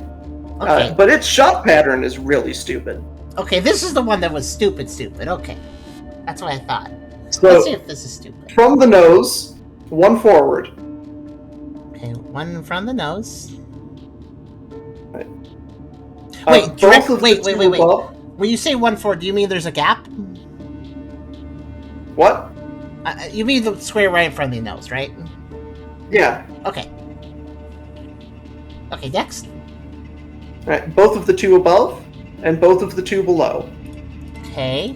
Speaker 1: Okay.
Speaker 2: But its shot pattern is really stupid.
Speaker 1: Okay, this is the one that was stupid. Okay. That's what I thought.
Speaker 2: So,
Speaker 1: let's see if this is stupid.
Speaker 2: From the nose, one forward.
Speaker 1: Okay, one from the nose.
Speaker 2: Right.
Speaker 1: Wait.
Speaker 2: Above.
Speaker 1: When you say one forward, do you mean there's a gap?
Speaker 2: What?
Speaker 1: You mean the square right in front of the nose, right?
Speaker 2: Yeah.
Speaker 1: Okay. Okay, next.
Speaker 2: Right, both of the two above, and both of the two below.
Speaker 1: Okay.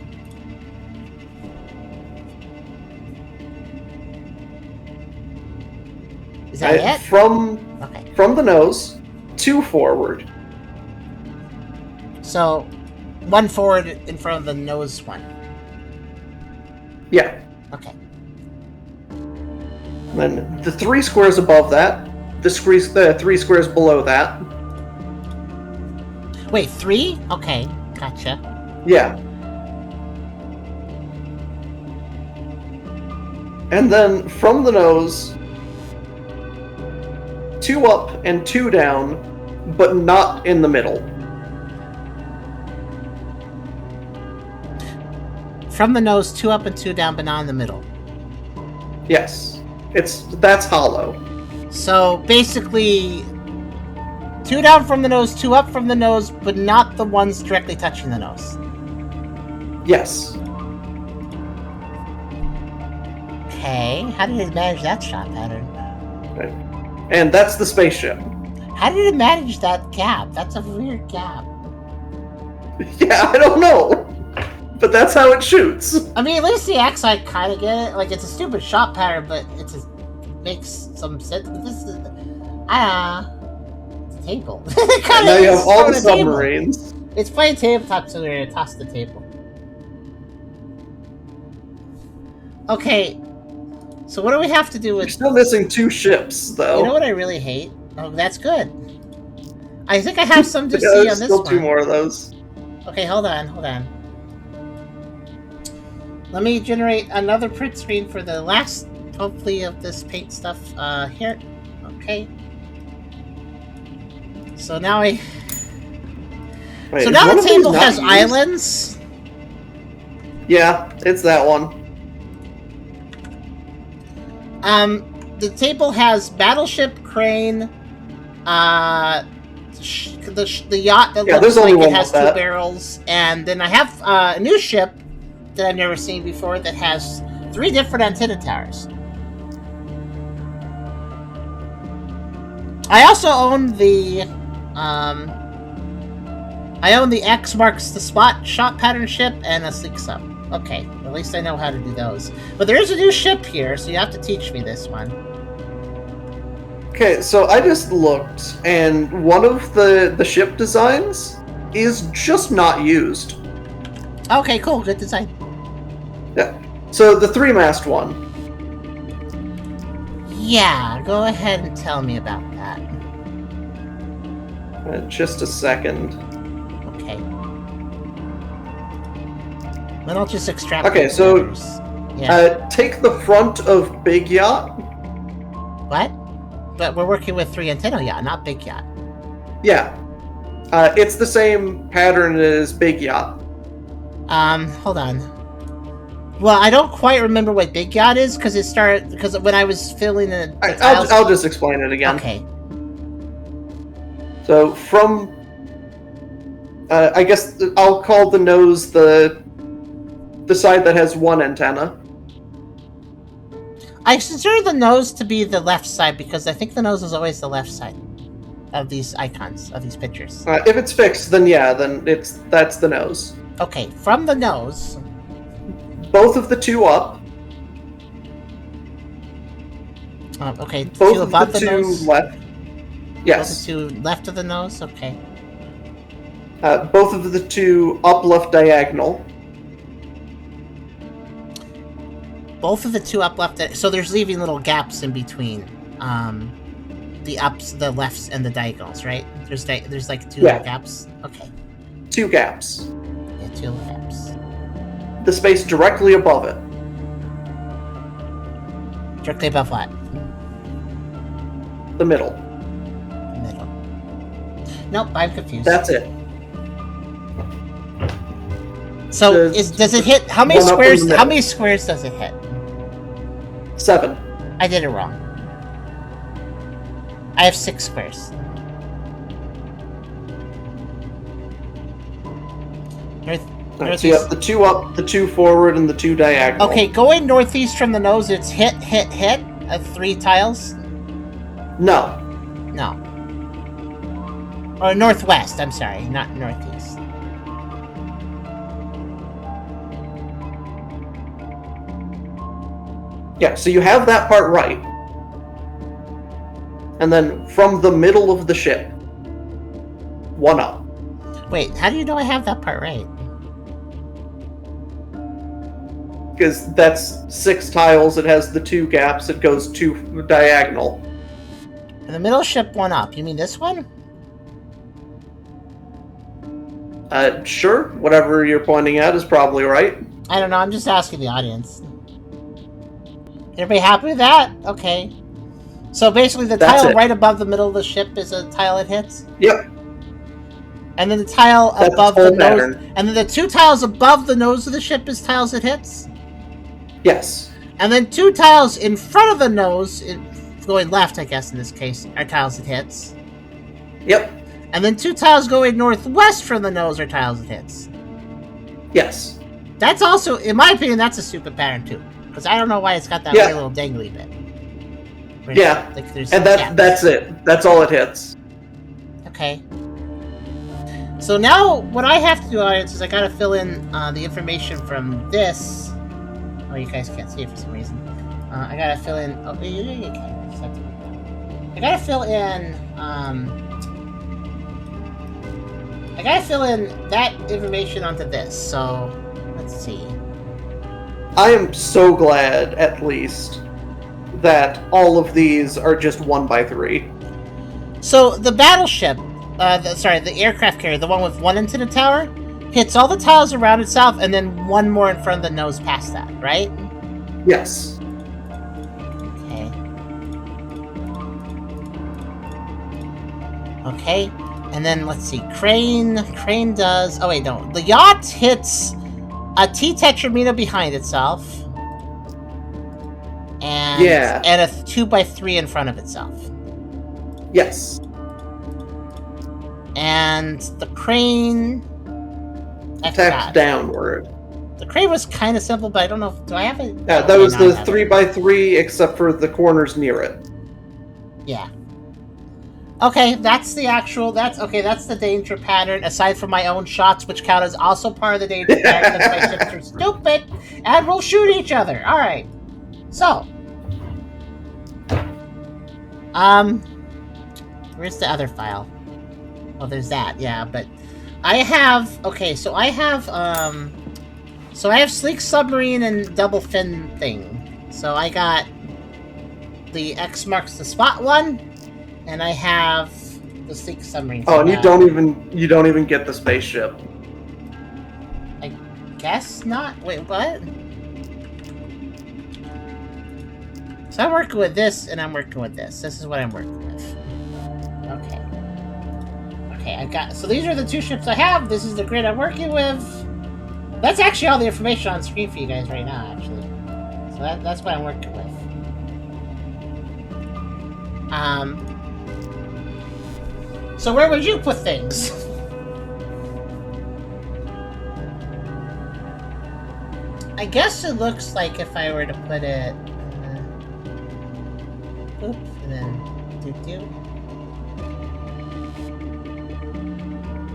Speaker 1: Is that it?
Speaker 2: From the nose, two forward.
Speaker 1: So, one forward in front of the nose one.
Speaker 2: Yeah.
Speaker 1: Okay.
Speaker 2: And then the three squares above that, the three squares below that.
Speaker 1: Wait, three? Okay, gotcha.
Speaker 2: Yeah. And then from the nose, two up and two down, but not in the middle.
Speaker 1: From the nose, two up and two down, but not in the middle.
Speaker 2: Yes. That's hollow.
Speaker 1: So basically, two down from the nose, two up from the nose, but not the ones directly touching the nose.
Speaker 2: Yes.
Speaker 1: Okay, how did it manage that shot pattern?
Speaker 2: Right. And that's the spaceship.
Speaker 1: How did it manage that gap? That's a weird gap.
Speaker 2: Yeah, I don't know. But that's how it shoots.
Speaker 1: I mean, at least the X, I kind of get it. Like, it's a stupid shot pattern, but it makes some sense. But this is... it's a table.
Speaker 2: Now you have all the submarines.
Speaker 1: It's playing tabletop, so we're going to toss the table. Okay, so what do we have to do with...
Speaker 2: You're still missing two ships, though.
Speaker 1: You know what I really hate? Oh, that's good. I think I have some to see on this
Speaker 2: still
Speaker 1: one.
Speaker 2: two more of those.
Speaker 1: Okay, hold on. Let me generate another print screen for the last, hopefully, of this paint stuff here. Okay. So now
Speaker 2: Wait,
Speaker 1: so now the table has islands.
Speaker 2: Yeah, it's that one.
Speaker 1: The table has battleship, crane, the yacht that looks like it has two barrels, and then I have a new ship that I've never seen before that has 3 different antenna towers. I also own the X marks the spot shot pattern ship and a sleek sub. Okay, at least I know how to do those. But there is a new ship here, so you have to teach me this one.
Speaker 2: Okay, so I just looked, and one of the ship designs is just not used.
Speaker 1: Okay, cool, good design.
Speaker 2: Yeah. So the 3-mast one.
Speaker 1: Yeah, go ahead and tell me about that.
Speaker 2: Just a second.
Speaker 1: Okay. Then I'll just extract.
Speaker 2: Okay, so take the front of Big Yacht.
Speaker 1: What? But we're working with 3 antenna yacht, not Big Yacht.
Speaker 2: Yeah. It's the same pattern as Big Yacht.
Speaker 1: Hold on. Well, I don't quite remember what Big Yacht is because when I was filling the tiles...
Speaker 2: I'll just explain it again.
Speaker 1: Okay.
Speaker 2: So from, I guess I'll call the nose the side that has one antenna.
Speaker 1: I consider the nose to be the left side because I think the nose is always the left side of these icons, of these pictures.
Speaker 2: If it's fixed, then yeah, that's the nose.
Speaker 1: Okay, from the nose.
Speaker 2: Both of the 2 up.
Speaker 1: Okay,
Speaker 2: both
Speaker 1: 2
Speaker 2: of
Speaker 1: above
Speaker 2: the 2
Speaker 1: nose?
Speaker 2: left. Yes.
Speaker 1: Both of the 2 left of the nose? Okay.
Speaker 2: Both of the 2 up left diagonal.
Speaker 1: Both of the 2 up left, so there's leaving little gaps in between the ups, the lefts, and the diagonals, right? There's like 2 little gaps? Okay.
Speaker 2: 2 gaps.
Speaker 1: Yeah, 2 little gaps.
Speaker 2: The space directly above it.
Speaker 1: Directly above what?
Speaker 2: The middle.
Speaker 1: Middle. Nope, I'm confused.
Speaker 2: That's it.
Speaker 1: So does it hit? How many squares? How many squares does it hit?
Speaker 2: 7.
Speaker 1: I did it wrong. I have 6 squares.
Speaker 2: Right, so you have the 2 up, the 2 forward, and the 2 diagonal.
Speaker 1: Okay, going northeast from the nose, it's hit, 3 tiles?
Speaker 2: No.
Speaker 1: No. Or northwest, I'm sorry, not northeast.
Speaker 2: Yeah, so you have that part right. And then from the middle of the ship, 1 up.
Speaker 1: Wait, how do you know I have that part right?
Speaker 2: Because that's 6 tiles, it has the 2 gaps, it goes 2 diagonal.
Speaker 1: In the middle ship, 1 up. You mean this one?
Speaker 2: Sure. Whatever you're pointing at is probably right.
Speaker 1: I don't know, I'm just asking the audience. Everybody happy with that? Okay. So basically the tile right above the middle of the ship is a tile it hits?
Speaker 2: Yep.
Speaker 1: And then the tile
Speaker 2: That's
Speaker 1: above
Speaker 2: the
Speaker 1: the
Speaker 2: whole
Speaker 1: nose...
Speaker 2: pattern.
Speaker 1: And then the 2 tiles above the nose of the ship is tiles it hits?
Speaker 2: Yes.
Speaker 1: And then 2 tiles in front of the nose, going left, I guess, in this case, are tiles it hits.
Speaker 2: Yep.
Speaker 1: And then 2 tiles going northwest from the nose are tiles it hits.
Speaker 2: Yes.
Speaker 1: That's also, in my opinion, that's a stupid pattern, too. Because I don't know why it's got that weird little dangly bit.
Speaker 2: Yeah.
Speaker 1: Like
Speaker 2: and that's it. That's all it hits.
Speaker 1: Okay. So now, what I have to do, audience, is I gotta fill in the information from this. Oh, you guys can't see it for some reason. I gotta fill in... Oh, you can. Just have to read that. I gotta fill in... I gotta fill in that information onto this, so... Let's see.
Speaker 2: I am so glad, at least, that all of these are just 1x3.
Speaker 1: So, the battleship... the aircraft carrier, the one with 1 into the tower, hits all the tiles around itself, and then 1 more in front of the nose past that, right?
Speaker 2: Yes.
Speaker 1: Okay. Okay, and then let's see. Crane does... Oh, wait, no. The yacht hits a T-Tetramino behind itself. And, and a 2x3 in front of itself.
Speaker 2: Yes.
Speaker 1: And the crane...
Speaker 2: Tapped downward.
Speaker 1: The crane was kind of simple, but I don't know... Do I have it?
Speaker 2: Yeah, that was the 3x3, except for the corners near it.
Speaker 1: Yeah. Okay, that's the actual... That's the danger pattern, aside from my own shots, which count as also part of the danger pattern, because my ships are stupid, and will shoot each other. Alright. So. Where's the other file? Oh, there's that, yeah, but I have... Okay, so I have Sleek Submarine and Double Fin thing. So I got the X marks the spot one, and I have the Sleek Submarine.
Speaker 2: Oh, and you don't even get the spaceship.
Speaker 1: I guess not. Wait, what? So I'm working with this, and I'm working with this. This is what I'm working with. Okay. Okay, I got... So these are the 2 ships I have. This is the grid I'm working with. That's actually all the information on screen for you guys right now, actually. So that's what I'm working with. So where would you put things? I guess it looks like if I were to put it... oops, and then... do.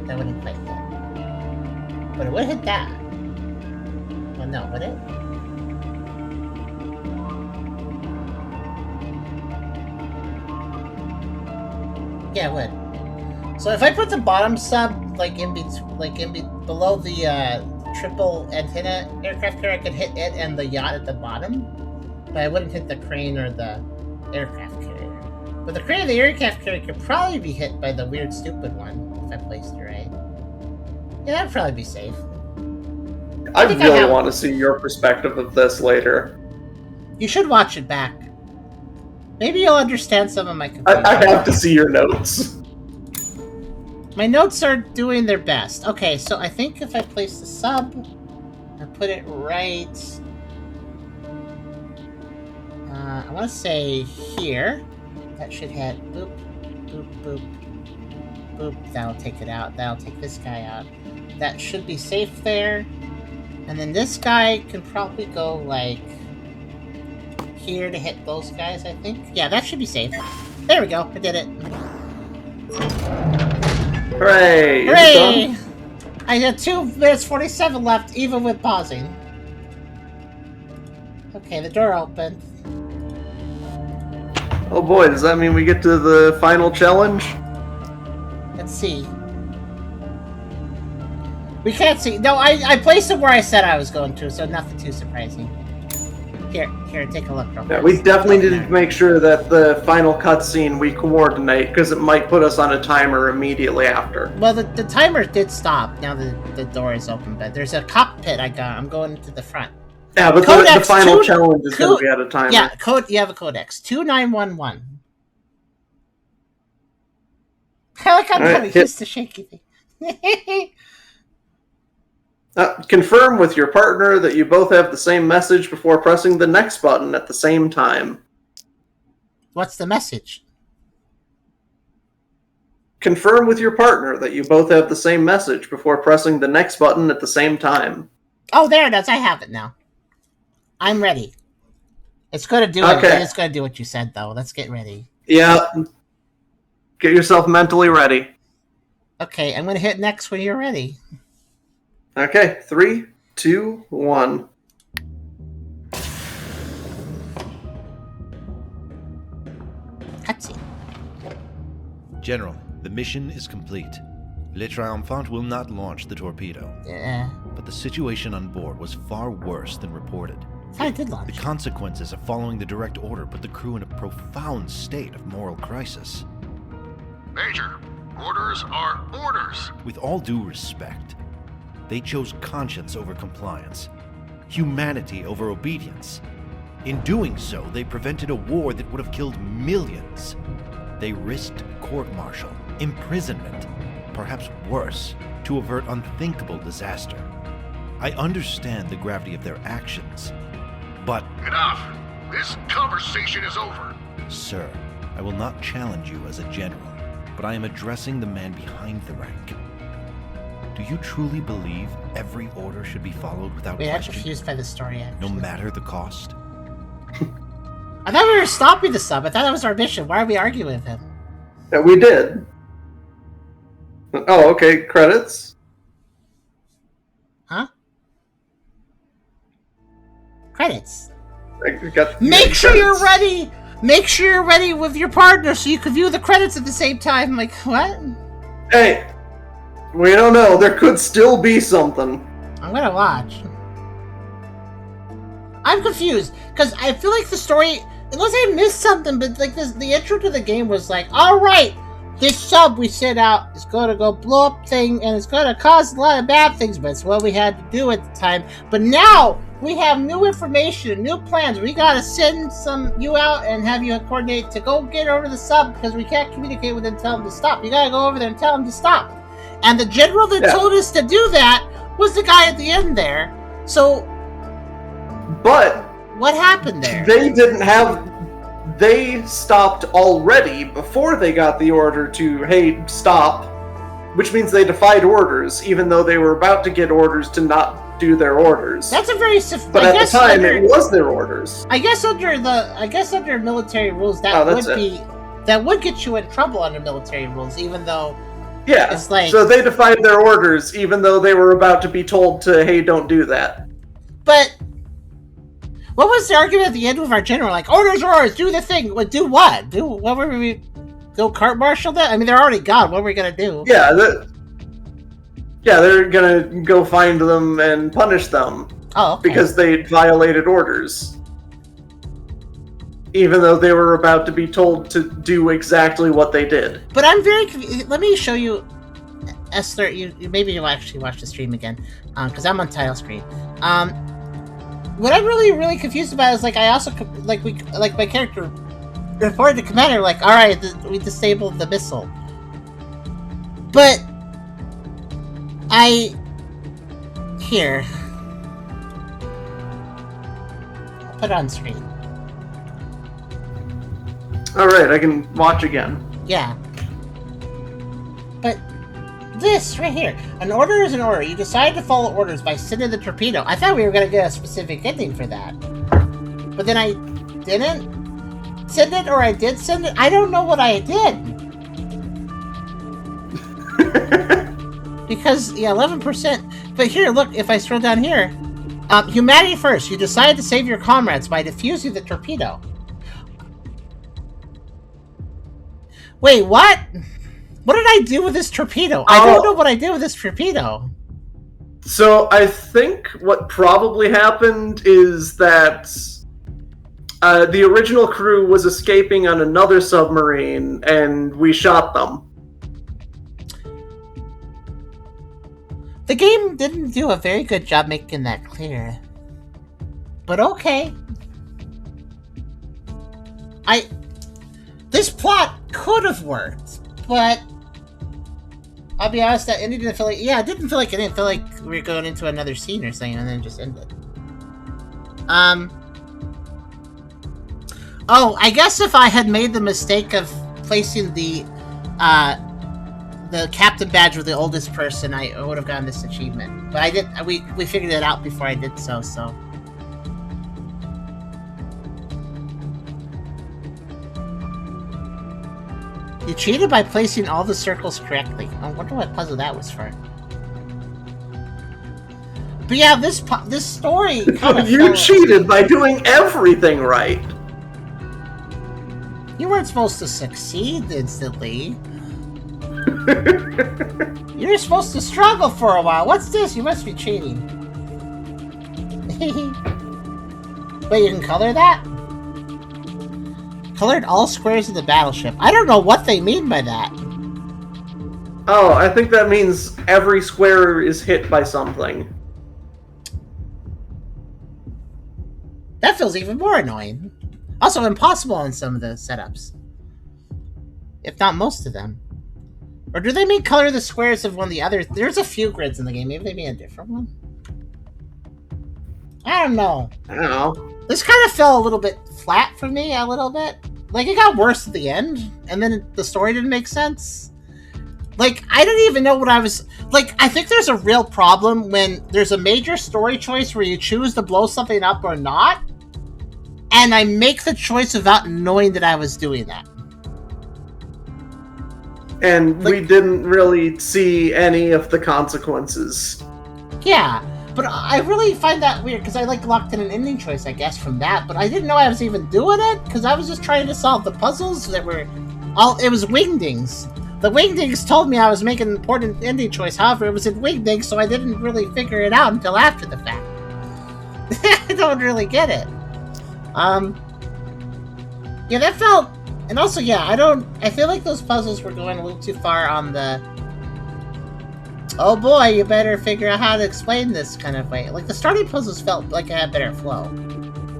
Speaker 1: That wouldn't quite hit. But it would hit that. Well, no, would it? Yeah, it would. So if I put the bottom sub below the triple antenna aircraft carrier, I could hit it and the yacht at the bottom, but I wouldn't hit the crane or the aircraft carrier. But the crane or the aircraft carrier could probably be hit by the weird stupid one if I placed it right. Yeah, that'd probably be safe.
Speaker 2: I really want to see your perspective of this later.
Speaker 1: You should watch it back. Maybe you'll understand some of my confusion.
Speaker 2: I have to see your notes.
Speaker 1: My notes are doing their best. Okay, so I think if I place the sub and put it right, I want to say here. That should hit. Boop, boop, boop, boop. That'll take it out. That'll take this guy out. That should be safe there. And then this guy can probably go like here to hit those guys, I think. Yeah, that should be safe. There we go. I did it.
Speaker 2: Hooray!
Speaker 1: Hooray! I had 2 minutes 47 left, even with pausing. Okay, the door opened.
Speaker 2: Oh boy, does that mean we get to the final challenge?
Speaker 1: Let's see. We can't see. No, I placed it where I said I was going to, so nothing too surprising. Here, take a look.
Speaker 2: Yeah, we definitely need to make sure that the final cutscene we coordinate, because it might put us on a timer immediately after.
Speaker 1: Well, the timer did stop. Now the door is open, but there's a cockpit I got. I'm going to the front.
Speaker 2: Yeah, but the final challenge is going to be at a timer.
Speaker 1: Yeah, you have a codex. 2911. I like I'm kind of used to shaky thing.
Speaker 2: Confirm with your partner that you both have the same message before pressing the next button at the same time.
Speaker 1: What's the message?
Speaker 2: Confirm with your partner that you both have the same message before pressing the next button at the same time.
Speaker 1: Oh, there it is. I have it now. I'm ready. It's going to do it. It's going to do what you said, though. Let's get ready.
Speaker 2: Yeah. Get yourself mentally ready.
Speaker 1: Okay, I'm going to hit next when you're ready.
Speaker 2: Okay, 3, 2, 1.
Speaker 1: Cutscene.
Speaker 4: General, the mission is complete. Le Triomphant will not launch the torpedo. But the situation on board was far worse than reported.
Speaker 1: I did launch.
Speaker 4: The consequences of following the direct order put the crew in a profound state of moral crisis.
Speaker 3: Major, orders are orders.
Speaker 4: With all due respect, they chose conscience over compliance, humanity over obedience. In doing so, they prevented a war that would have killed millions. They risked court-martial, imprisonment, perhaps worse, to avert unthinkable disaster. I understand the gravity of their actions, but...
Speaker 3: Enough! This conversation is over!
Speaker 4: Sir, I will not challenge you as a general, but I am addressing the man behind the rank. Do you truly believe every order should be followed without question?
Speaker 1: I'm confused by the story, actually.
Speaker 4: No matter the cost?
Speaker 1: I thought we were stopping the sub. I thought that was our mission. Why are we arguing with him?
Speaker 2: Yeah, we did. Oh, okay. Credits.
Speaker 1: Huh? Credits.
Speaker 2: Make
Speaker 1: sure you're ready! Make sure you're ready with your partner so you can view the credits at the same time. I'm like, what?
Speaker 2: Hey! We don't know. There could still be something.
Speaker 1: I'm gonna watch. I'm confused because I feel like the story, unless I missed something, but like the intro to the game was like, all right, this sub we set out is gonna go blow up thing, and it's gonna cause a lot of bad things, but it's what we had to do at the time. But now we have new information, new plans. We gotta send you out and have you coordinate to go get over the sub because we can't communicate with them and tell them to stop. You gotta go over there and tell them to stop. And the general that told us to do that was the guy at the end there. So,
Speaker 2: but
Speaker 1: what happened there?
Speaker 2: They stopped already before they got the order to, hey, stop, which means they defied orders, even though they were about to get orders to not do their orders.
Speaker 1: That's a very...
Speaker 2: But at the time, it was their orders.
Speaker 1: I guess under military rules, that would get you in trouble under military rules, even though...
Speaker 2: Yeah,
Speaker 1: it's like,
Speaker 2: so they defied their orders, even though they were about to be told to, hey, don't do that.
Speaker 1: But what was the argument at the end with our general? Like, orders are orders, do the thing. Well, do what? What were we... Go court-martial that? I mean, they're already gone. What were we going to do?
Speaker 2: Yeah, they're going to go find them and punish them.
Speaker 1: Oh, okay.
Speaker 2: Because they violated orders. Even though they were about to be told to do exactly what they did.
Speaker 1: But I'm very confused. Let me show you, Essler. You maybe you'll actually watch the stream again, because I'm on title screen. What I'm really confused about is like I also like my character reported to commander, like, alright, we disabled the missile. But here. I'll put it on screen.
Speaker 2: Alright, I can watch again.
Speaker 1: Yeah. But this right here. An order is an order. You decide to follow orders by sending the torpedo. I thought we were going to get a specific ending for that. But then I didn't send it, or I did send it. I don't know what I did. Because, yeah, 11%. But here, look, if I scroll down here. Humanity first. You decide to save your comrades by defusing the torpedo. Wait, what? What did I do with this torpedo? I don't know what I did with this torpedo.
Speaker 2: So I think what probably happened is that the original crew was escaping on another submarine, and we shot them.
Speaker 1: The game didn't do a very good job making that clear. But okay. This plot could have worked, but I'll be honest, that ending didn't feel like... Yeah, it didn't feel like it didn't feel like we were going into another scene or something, and then it just ended. Oh, I guess if I had made the mistake of placing the captain badge with the oldest person, I would have gotten this achievement. But I did. We figured it out before I did so. You cheated by placing all the circles correctly. I wonder what puzzle that was for. But yeah, this story kind of
Speaker 2: You cheated by doing everything right.
Speaker 1: You weren't supposed to succeed instantly. You're supposed to struggle for a while. What's this? You must be cheating. Wait, you can color that? Colored all squares of the battleship. I don't know what they mean by that.
Speaker 2: Oh, I think that means every square is hit by something.
Speaker 1: That feels even more annoying. Also impossible on some of the setups. If not most of them. Or do they mean color the squares of one of the others? There's a few grids in the game. Maybe they mean a different one? I don't know.
Speaker 2: I don't know.
Speaker 1: This kind of fell a little bit flat for me, a little bit. Like, it got worse at the end, and then the story didn't make sense. Like, I didn't even know what I was... Like, I think there's a real problem when there's a major story choice where you choose to blow something up or not, and I make the choice without knowing that I was doing that.
Speaker 2: And we didn't really see any of the consequences.
Speaker 1: Yeah, but I really find that weird, because I, like, locked in an ending choice, I guess, from that, but I didn't know I was even doing it, because I was just trying to solve the puzzles that were... It was wingdings. The wingdings told me I was making an important ending choice, however, it was in wingdings, so I didn't really figure it out until after the fact. I don't really get it. Yeah, that felt... And also, yeah, I feel like those puzzles were going a little too far on the... Oh boy, you better figure out how to explain this kind of way. Like, the starting puzzles felt like it had better flow.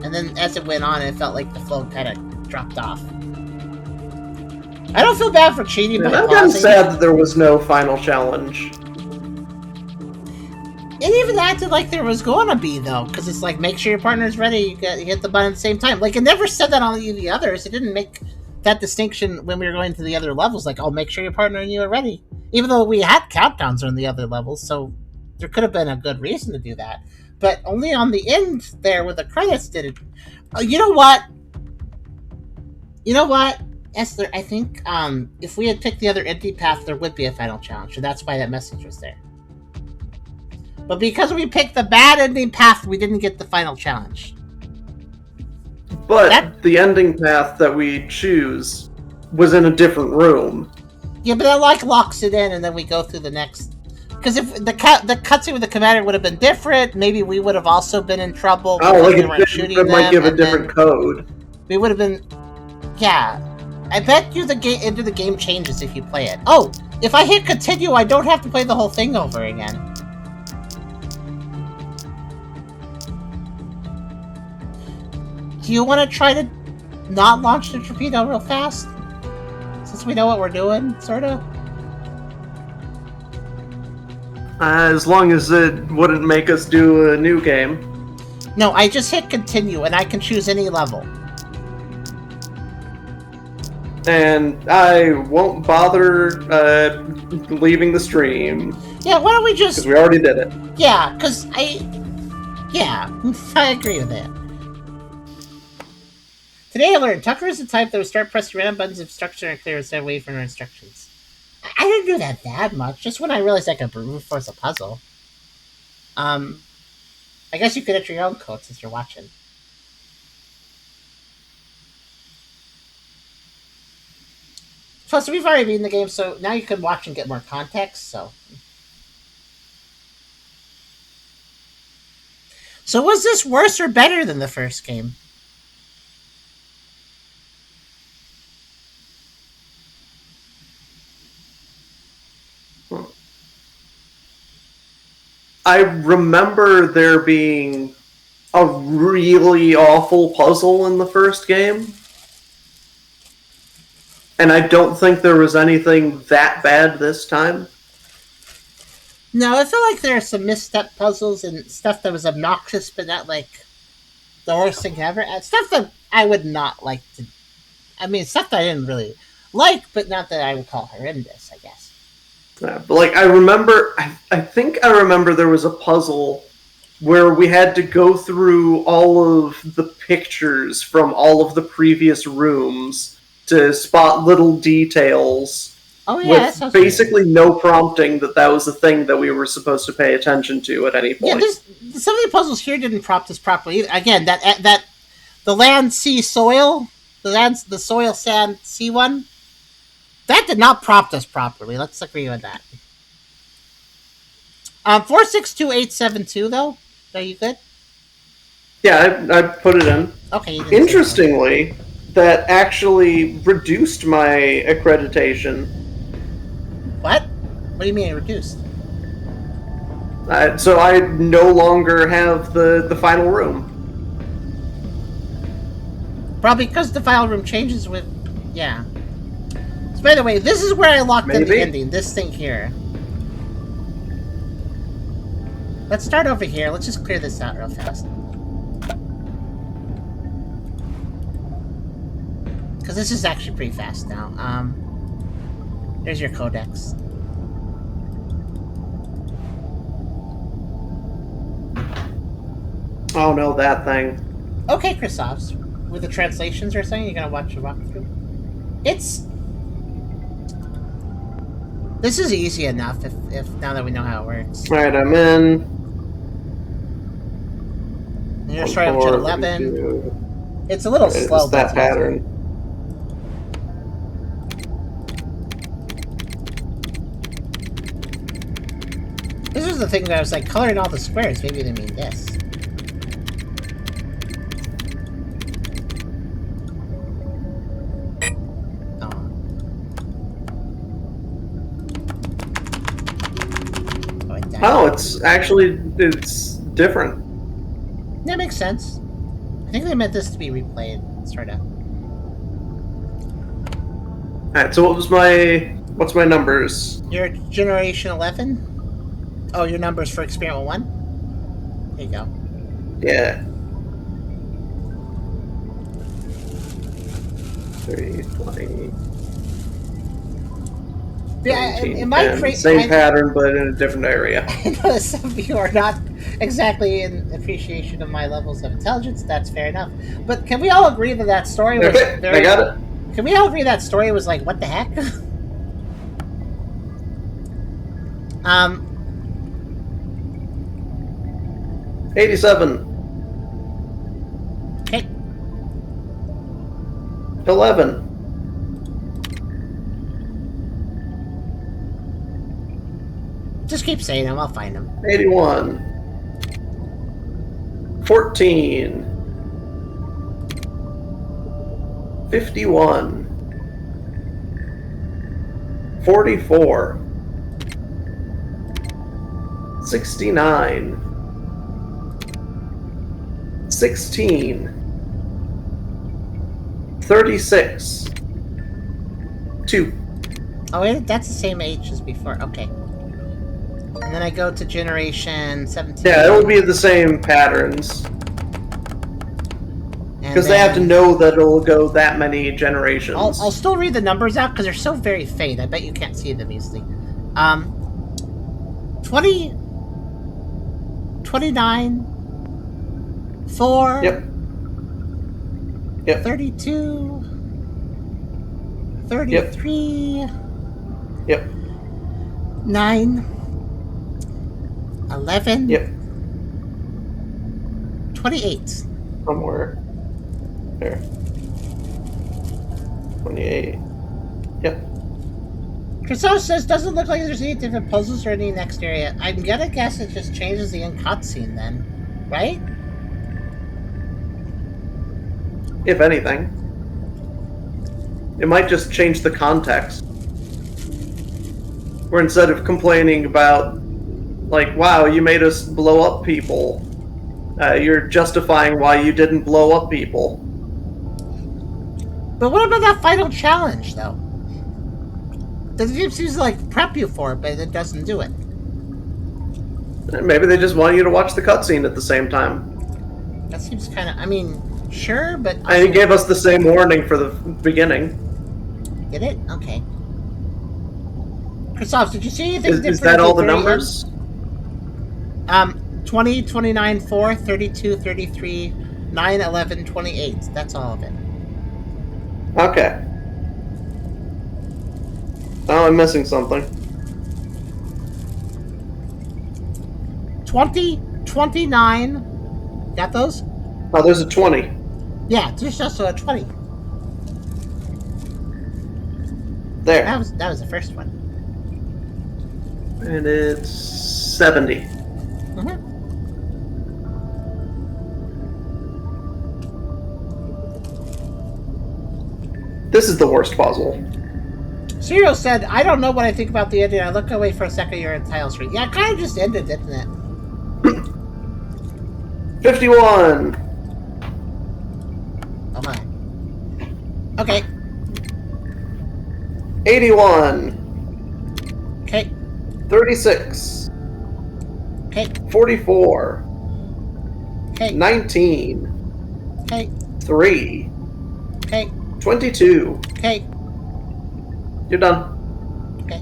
Speaker 1: And then as it went on, it felt like the flow kind of dropped off. I don't feel bad for cheating, but
Speaker 2: I'm kind of sad that there was no final challenge.
Speaker 1: It even acted like there was going to be, though, because it's like, make sure your partner's ready, you hit the button at the same time. Like, it never said that on any of the others. It didn't make that distinction when we were going to the other levels, like, oh, make sure your partner and you are ready. Even though we had countdowns on the other levels, so there could have been a good reason to do that. But only on the end there where the credits did it. You know what? Essler, I think if we had picked the other empty path, there would be a final challenge, so that's why that message was there. But because we picked the bad ending path, we didn't get the final challenge.
Speaker 2: But the ending path that we choose was in a different room.
Speaker 1: Yeah, but that like locks it in, and then we go through the next. Because if the cutscene with the commander would have been different, maybe we would have also been in trouble.
Speaker 2: Oh, like it might give a different code.
Speaker 1: We would have been. Yeah, I bet you the game changes if you play it. Oh, if I hit continue, I don't have to play the whole thing over again. Do you want to try to not launch the torpedo real fast? Since we know what we're doing, sorta?
Speaker 2: As long as it wouldn't make us do a new game.
Speaker 1: No, I just hit continue, and I can choose any level.
Speaker 2: And I won't bother leaving the stream.
Speaker 1: Yeah, why don't we just...
Speaker 2: Because we already did it.
Speaker 1: Yeah, because Yeah, I agree with that. Today I learned Tucker is the type that would start pressing random buttons if structure and clear instead of waiting for instructions. I didn't do that much, just when I realized I could brute force a puzzle. I guess you could enter your own code since you're watching. Plus, we've already beaten the game, so now you can watch and get more context, so... So was this worse or better than the first game?
Speaker 2: I remember there being a really awful puzzle in the first game. And I don't think there was anything that bad this time.
Speaker 1: No, I feel like there are some misstep puzzles and stuff that was obnoxious, but not like the worst thing ever. And stuff that I would not like to... I mean, stuff that I didn't really like, but not that I would call horrendous, I guess.
Speaker 2: Yeah, but like, I remember... I think I remember there was a puzzle where we had to go through all of the pictures from all of the previous rooms to spot little details.
Speaker 1: Oh yeah,
Speaker 2: with basically no prompting that was a thing that we were supposed to pay attention to at any point.
Speaker 1: Yeah, some of the puzzles here didn't prompt us properly either. Again, that the land, sea, soil, the soil, sand, sea one, that did not prompt us properly. Let's agree on that. 462872 though, are you good?
Speaker 2: Yeah, I put it in.
Speaker 1: Okay.
Speaker 2: Interestingly, that actually reduced my accreditation.
Speaker 1: What? What do you mean it reduced?
Speaker 2: So I no longer have the final room.
Speaker 1: Probably because the final room changes with... Yeah. So by the way, this is where I locked in the ending. This thing here. Let's start over here. Let's just clear this out real fast. Because this is actually pretty fast now. There's your codex.
Speaker 2: Oh no, that thing.
Speaker 1: Okay, Christophs. With the translations or something, you're gonna watch the walkthrough? This is easy enough if now that we know how it works.
Speaker 2: Alright, I'm in.
Speaker 1: And you're starting with 11. It's a little slow.
Speaker 2: It's that pattern.
Speaker 1: This is the thing that I was like, coloring all the squares. Maybe they mean this.
Speaker 2: Oh, it's different.
Speaker 1: That makes sense. I think they meant this to be replayed. Sort of.
Speaker 2: Alright, so what's my numbers?
Speaker 1: Your generation 11? Oh, your numbers for experiment 1? There you go.
Speaker 2: Yeah. 30, 20...
Speaker 1: Yeah, in my
Speaker 2: same pattern, but in a different area.
Speaker 1: I know some of you are not exactly in appreciation of my levels of intelligence. That's fair enough. But can we all agree that story was very...
Speaker 2: I got it.
Speaker 1: Can we all agree that story was like, what the heck?
Speaker 2: 87.
Speaker 1: Okay.
Speaker 2: 11.
Speaker 1: Just keep saying them, I'll find them.
Speaker 2: 81. 14. 51. 44. 69. 16. 36. 2.
Speaker 1: Oh, wait, that's the same age as before. Okay. And then I go to generation 17.
Speaker 2: Yeah, it'll be the same patterns. Because they have to
Speaker 1: then-
Speaker 2: know that it'll go that many generations.
Speaker 1: I'll still read the numbers out because they're so very faint. I bet you can't see them easily. 20, 29, 4,
Speaker 2: Yep.
Speaker 1: 32, 33,
Speaker 2: Yep.
Speaker 1: 9, 11,
Speaker 2: Yep.
Speaker 1: 28.
Speaker 2: Somewhere. There. 28. Yep.
Speaker 1: Chriso says, doesn't look like there's any different puzzles or any next area. I'm gonna guess it just changes the end cutscene then, right?
Speaker 2: If anything. It might just change the context. Where instead of complaining about, like, wow, you made us blow up people, you're justifying why you didn't blow up people.
Speaker 1: But what about that final challenge, though? The game seems to, like, prep you for it, but it doesn't do it.
Speaker 2: Maybe they just want you to watch the cutscene at the same time.
Speaker 1: That seems kind of... I mean, sure, but...
Speaker 2: And it gave us the same warning for the beginning.
Speaker 1: Did it? Okay. Christoph, did you see anything different?
Speaker 2: Is that all the
Speaker 1: at very
Speaker 2: numbers?
Speaker 1: end? 20, 29, 4, 32, 33, 9, 11, 28. That's all of it.
Speaker 2: Okay. Oh, I'm missing something.
Speaker 1: 20, 29. Got those?
Speaker 2: Oh, there's a 20.
Speaker 1: Yeah, there's also a 20.
Speaker 2: There.
Speaker 1: That was the first one.
Speaker 2: And it's 70.
Speaker 1: Mm-hmm.
Speaker 2: This is the worst puzzle.
Speaker 1: Serial said, I don't know what I think about the ending. I look away for a second, you're in tile street. Yeah, it kind of just ended, didn't it?
Speaker 2: 51.
Speaker 1: Oh my. Okay.
Speaker 2: 81.
Speaker 1: Okay.
Speaker 2: 36.
Speaker 1: Okay.
Speaker 2: 44.
Speaker 1: Okay.
Speaker 2: 19.
Speaker 1: Okay.
Speaker 2: 3.
Speaker 1: Okay.
Speaker 2: 22.
Speaker 1: Okay.
Speaker 2: You're done.
Speaker 1: Okay.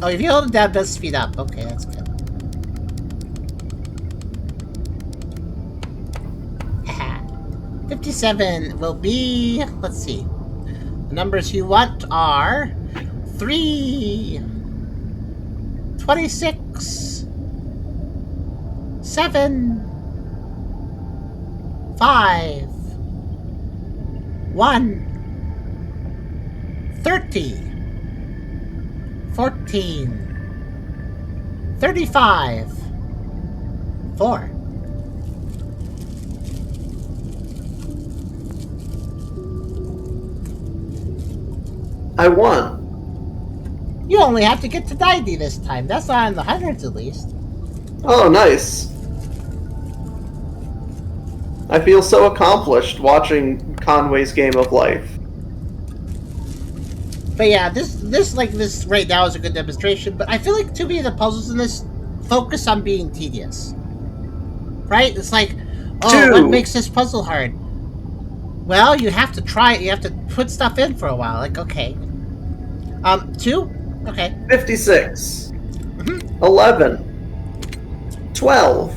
Speaker 1: Oh, if you hold it down, it does speed up. Okay, that's good. Haha. 57 will be... Let's see. The numbers you want are... 3... 26... 7... 5... 1... 30... 14... 35... 4...
Speaker 2: I won.
Speaker 1: You only have to get to 90 this time. That's not in the hundreds, at least.
Speaker 2: Oh, nice. I feel so accomplished watching Conway's Game of Life.
Speaker 1: But yeah, this right now is a good demonstration. But I feel like too many of the puzzles in this focus on being tedious. Right? It's like, oh, what makes this puzzle hard? Well, you have to try it. You have to put stuff in for a while. Like, okay. 2? Okay.
Speaker 2: 56. 11. 12.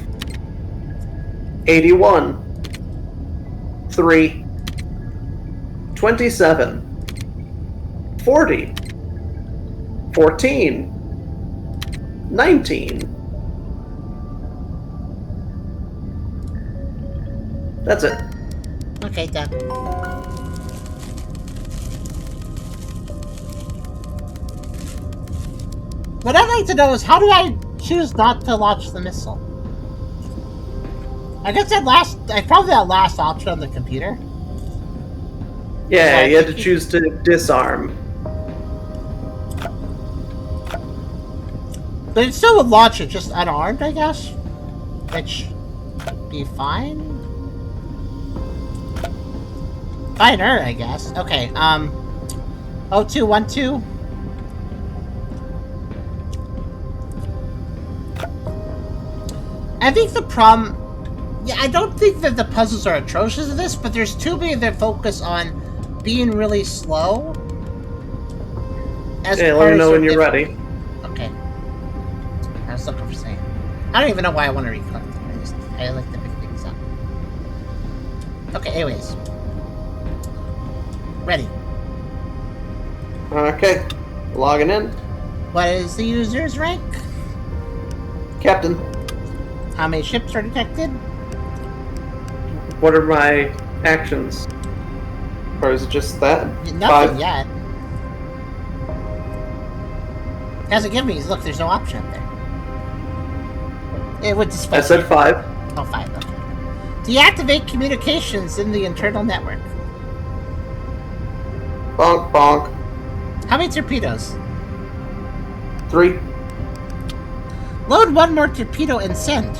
Speaker 2: 81. 3. 27. 40. 14. 19. That's it.
Speaker 1: Okay, done. What I'd like to know is, how do I choose not to launch the missile? I guess I probably that last option on the computer.
Speaker 2: Yeah, you had to choose to disarm.
Speaker 1: But it still would launch it just unarmed, I guess. Which be fine. Finer, I guess. Okay, 0212. I think the problem... Yeah, I don't think that the puzzles are atrocious in this, but there's too many that focus on being really slow.
Speaker 2: Yeah, let me know when you're ready.
Speaker 1: Okay. I was looking for saying. I don't even know why I want to recollect them. I like to pick things up. Okay, anyways. Ready.
Speaker 2: Okay. Logging in.
Speaker 1: What is the user's rank?
Speaker 2: Captain.
Speaker 1: How many ships are detected?
Speaker 2: What are my actions? Or is it just that?
Speaker 1: Nothing yet. Hasn't given me. Look, there's no option up there. It would display.
Speaker 2: I said 5.
Speaker 1: Oh, 5. Okay. Deactivate communications in the internal network.
Speaker 2: Bonk, bonk.
Speaker 1: How many torpedoes?
Speaker 2: 3.
Speaker 1: Load 1 more torpedo and send.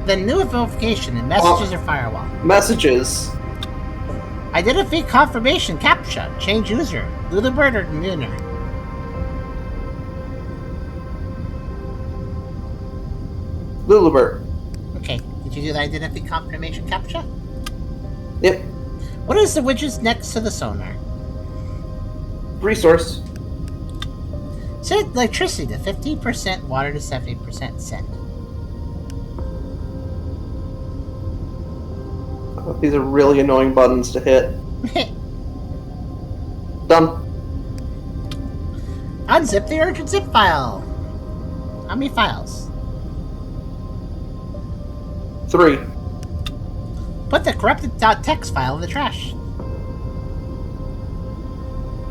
Speaker 1: Then new notification and messages or firewall.
Speaker 2: Messages.
Speaker 1: Identify confirmation captcha. Change user. Lulibird or Muner.
Speaker 2: Lulibird.
Speaker 1: Okay. Did you do the identify confirmation captcha?
Speaker 2: Yep.
Speaker 1: What is the widget next to the sonar?
Speaker 2: Resource.
Speaker 1: Set electricity to 50%, water to 70%, send.
Speaker 2: These are really annoying buttons to hit. Done.
Speaker 1: Unzip the urgent zip file. How many files?
Speaker 2: 3.
Speaker 1: Put the corrupted .txt file in the trash.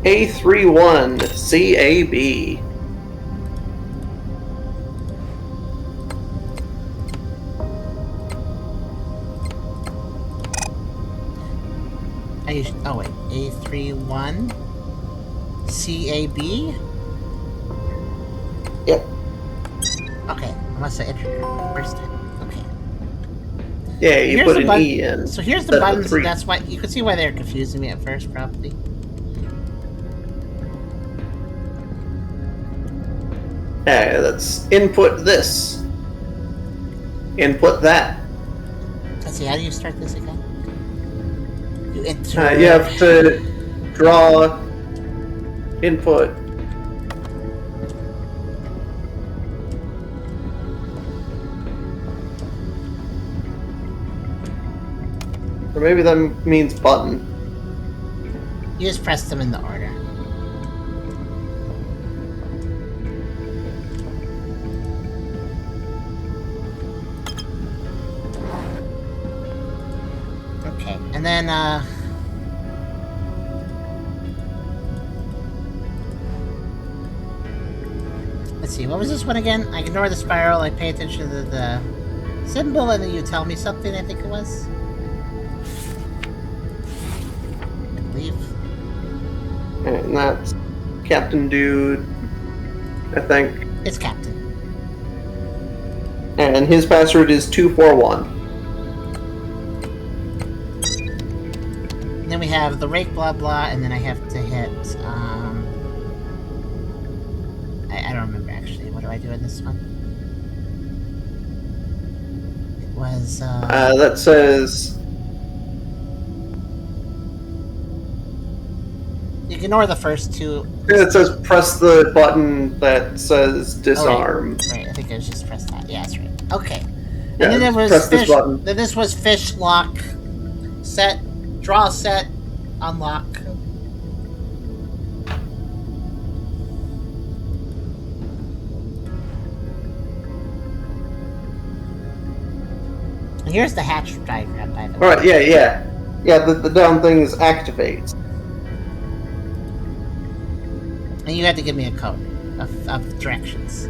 Speaker 2: A31 CAB.
Speaker 1: Oh wait, A31 CAB?
Speaker 2: Yep.
Speaker 1: Okay, unless I entered it the first time. Okay.
Speaker 2: Yeah, you
Speaker 1: Here's
Speaker 2: put
Speaker 1: the
Speaker 2: an E in.
Speaker 1: So here's the
Speaker 2: That's
Speaker 1: buttons,
Speaker 2: the
Speaker 1: and that's why you can see why they're confusing me at first, probably.
Speaker 2: Yeah, that's input this. Input that.
Speaker 1: Let's see, how do you start this again? You enter.
Speaker 2: You have to draw input. Or maybe that means button.
Speaker 1: You just press them in the order. Okay, and then, let's see, what was this one again? I ignore the spiral, I pay attention to the symbol, and then you tell me something, I think it was. I believe.
Speaker 2: And that's Captain Dude, I think.
Speaker 1: It's Captain.
Speaker 2: And his password is 241.
Speaker 1: And then we have the rake blah blah, and then I have to hit, I don't remember actually. What do I do in this one? It was,
Speaker 2: that says...
Speaker 1: You ignore the first two.
Speaker 2: It says press the button that says disarm.
Speaker 1: Oh, right, I think it was just press that. Yeah, that's right. Okay. And
Speaker 2: Yeah,
Speaker 1: then there was
Speaker 2: press
Speaker 1: fish.
Speaker 2: this button.
Speaker 1: Then this was fish lock, set, draw set, unlock. And here's the hatch diagram, by the way.
Speaker 2: Alright, yeah. Yeah, the down thing is activate.
Speaker 1: And you had to give me a code of directions.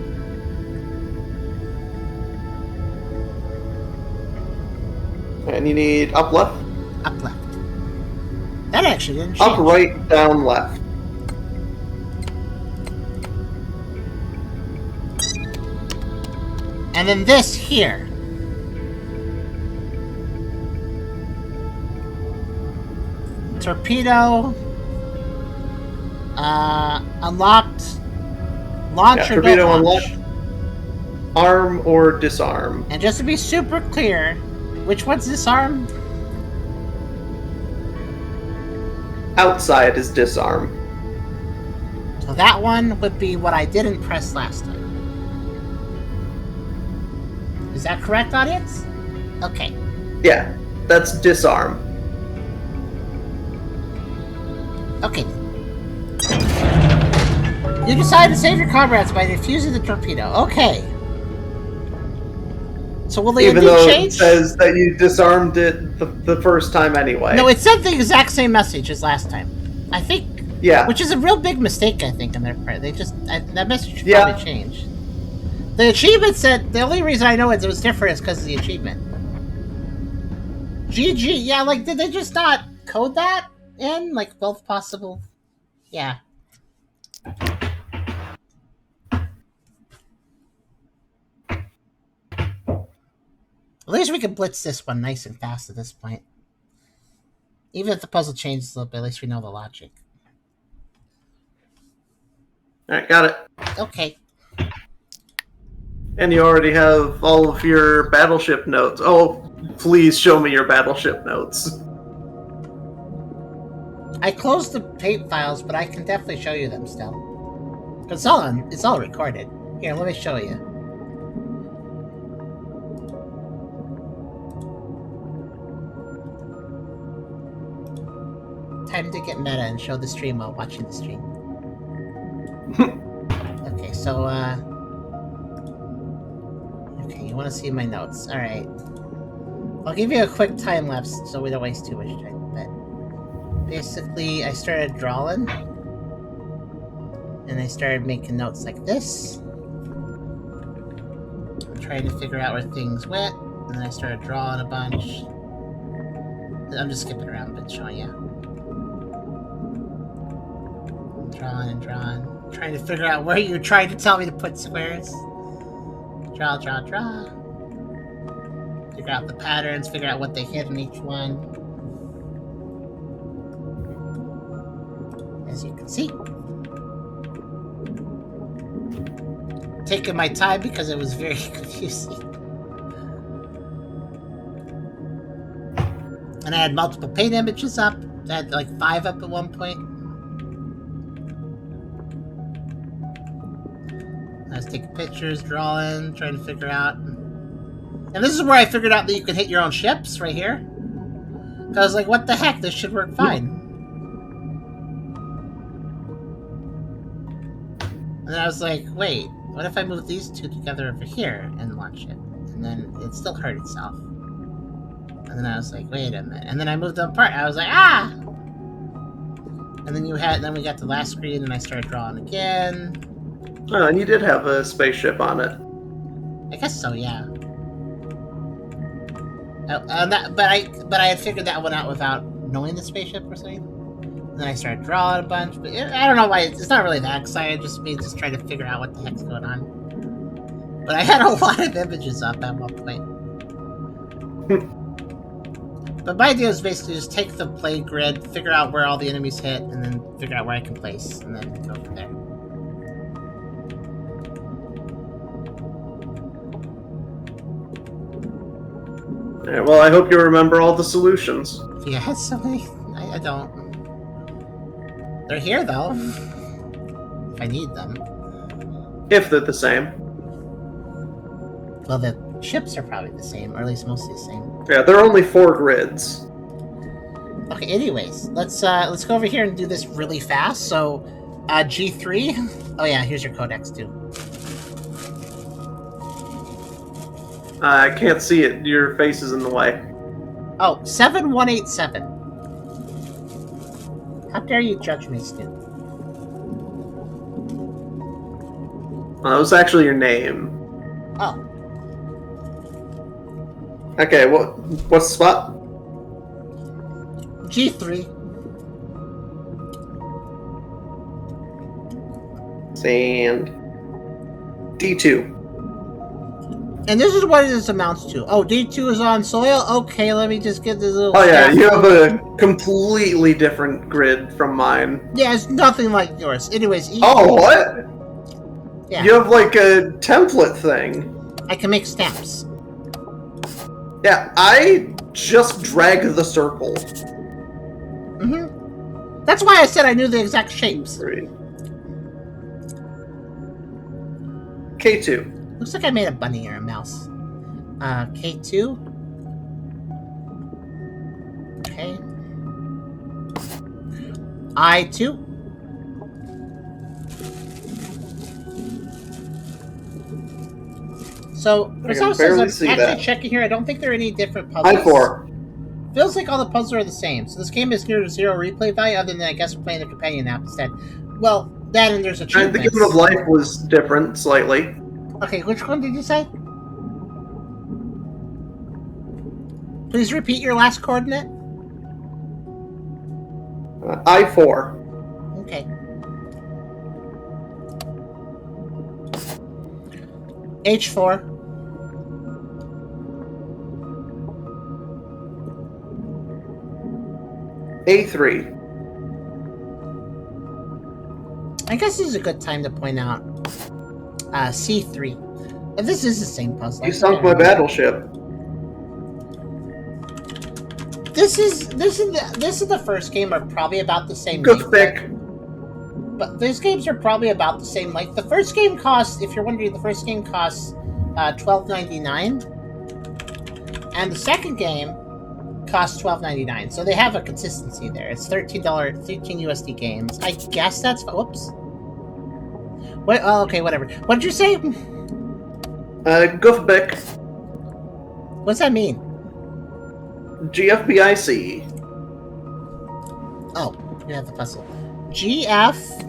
Speaker 2: And you need up left?
Speaker 1: Up left. That actually didn't change.
Speaker 2: Up right, down left.
Speaker 1: And then this here. Torpedo. Unlocked. Launch or
Speaker 2: torpedo
Speaker 1: don't launch.
Speaker 2: unlocked. Arm or disarm.
Speaker 1: And just to be super clear, which one's disarm?
Speaker 2: Outside is disarm.
Speaker 1: So that one would be what I didn't press last time. Is that correct, audience? Okay.
Speaker 2: Yeah, that's disarm.
Speaker 1: Okay. You decide to save your comrades by defusing the torpedo. Okay. So will they
Speaker 2: Even
Speaker 1: indeed
Speaker 2: though
Speaker 1: change?
Speaker 2: it says that you disarmed it the first time anyway.
Speaker 1: No, it said the exact same message as last time. I think.
Speaker 2: Yeah.
Speaker 1: Which is a real big mistake, I think, on their part. They just that message should
Speaker 2: Yeah.
Speaker 1: probably change. The achievement said the only reason I know it was different is because of the achievement. GG, yeah, like did they just not code that in? Like both possible. Yeah. At least we can blitz this one nice and fast at this point. Even if the puzzle changes a little bit, at least we know the logic.
Speaker 2: Alright, got it.
Speaker 1: Okay.
Speaker 2: And you already have all of your battleship notes. Oh, please show me your battleship notes.
Speaker 1: I closed the paint files, but I can definitely show you them still. It's all recorded. Here, let me show you. Time to get meta and show the stream while watching the stream. Okay, so, okay, you want to see my notes. Alright. I'll give you a quick time lapse so we don't waste too much time, but... Basically, I started drawing. And I started making notes like this. I'm trying to figure out where things went. And then I started drawing a bunch. I'm just skipping around but showing you. Drawing and drawing. Trying to figure out where you're trying to tell me to put squares. Draw, draw, draw. Figure out the patterns, figure out what they hit in each one. As you can see. Taking my time because it was very confusing. And I had multiple paint images up. I had like 5 up at one point. I was taking pictures, drawing, trying to figure out. And this is where I figured out that you could hit your own ships, right here. I was like, what the heck, this should work fine. And then I was like, wait, what if I move these two together over here and launch it? And then it still hurt itself. And then I was like, wait a minute. And then I moved them apart. I was like, ah! And then then we got the last screen and I started drawing again.
Speaker 2: Oh, and you did have a spaceship on it.
Speaker 1: I guess so, yeah. But I had figured that one out without knowing the spaceship or something. And then I started drawing a bunch, but I don't know why. It's not really that exciting. Just me just trying to figure out what the heck's going on. But I had a lot of images up at one point. But my idea was basically just take the play grid, figure out where all the enemies hit, and then figure out where I can place, and then go from there.
Speaker 2: Yeah, well, I hope you remember all the solutions.
Speaker 1: Yeah, so many. I don't. They're here, though. If I need them.
Speaker 2: If they're the same.
Speaker 1: Well, the ships are probably the same, or at least mostly the same.
Speaker 2: Yeah, there are only 4 grids.
Speaker 1: Okay, anyways, let's go over here and do this really fast. So, G3. Oh yeah, here's your codex too.
Speaker 2: I can't see it. Your face is in the way.
Speaker 1: Oh, 7187. How dare you judge me, Stu?
Speaker 2: That was actually your name.
Speaker 1: Oh.
Speaker 2: Okay, what's the spot?
Speaker 1: G3.
Speaker 2: And D2.
Speaker 1: And this is what this amounts to. Oh, D2 is on soil? Okay, let me just get this little...
Speaker 2: Oh yeah, you have a completely different grid from mine.
Speaker 1: Yeah, it's nothing like yours. Anyways,
Speaker 2: Oh, what?
Speaker 1: Yeah.
Speaker 2: You have like a template thing.
Speaker 1: I can make stamps.
Speaker 2: Yeah, I just drag the circle.
Speaker 1: Mm-hmm. That's why I said I knew the exact shapes.
Speaker 2: K2.
Speaker 1: Looks like I made a bunny or a mouse. K2. Okay. I2. So, Chris says I'm actually checking here. I don't think there are any different puzzles.
Speaker 2: I4.
Speaker 1: Feels like all the puzzles are the same. So this game is near zero replay value, other than I guess we're playing the companion app instead. Well, that and there's achievements.
Speaker 2: The Game of Life was different slightly.
Speaker 1: Okay, which one did you say? Please repeat your last coordinate.
Speaker 2: I4.
Speaker 1: Okay. H4.
Speaker 2: A3.
Speaker 1: I guess this is a good time to point out C3. If this is the same puzzle.
Speaker 2: You sunk my battleship.
Speaker 1: This is the first game are probably about the same
Speaker 2: Good pick.
Speaker 1: But these games are probably about the same length. The first game costs, if you're wondering, the first game costs $12.99, and the second game costs $12.99. So they have a consistency there. It's $13 USD games. I guess that's whoops. What? Oh, okay, whatever. What did you say?
Speaker 2: Goofbeck.
Speaker 1: What's that mean?
Speaker 2: GFBIC.
Speaker 1: Oh, you have the puzzle. GFBIC?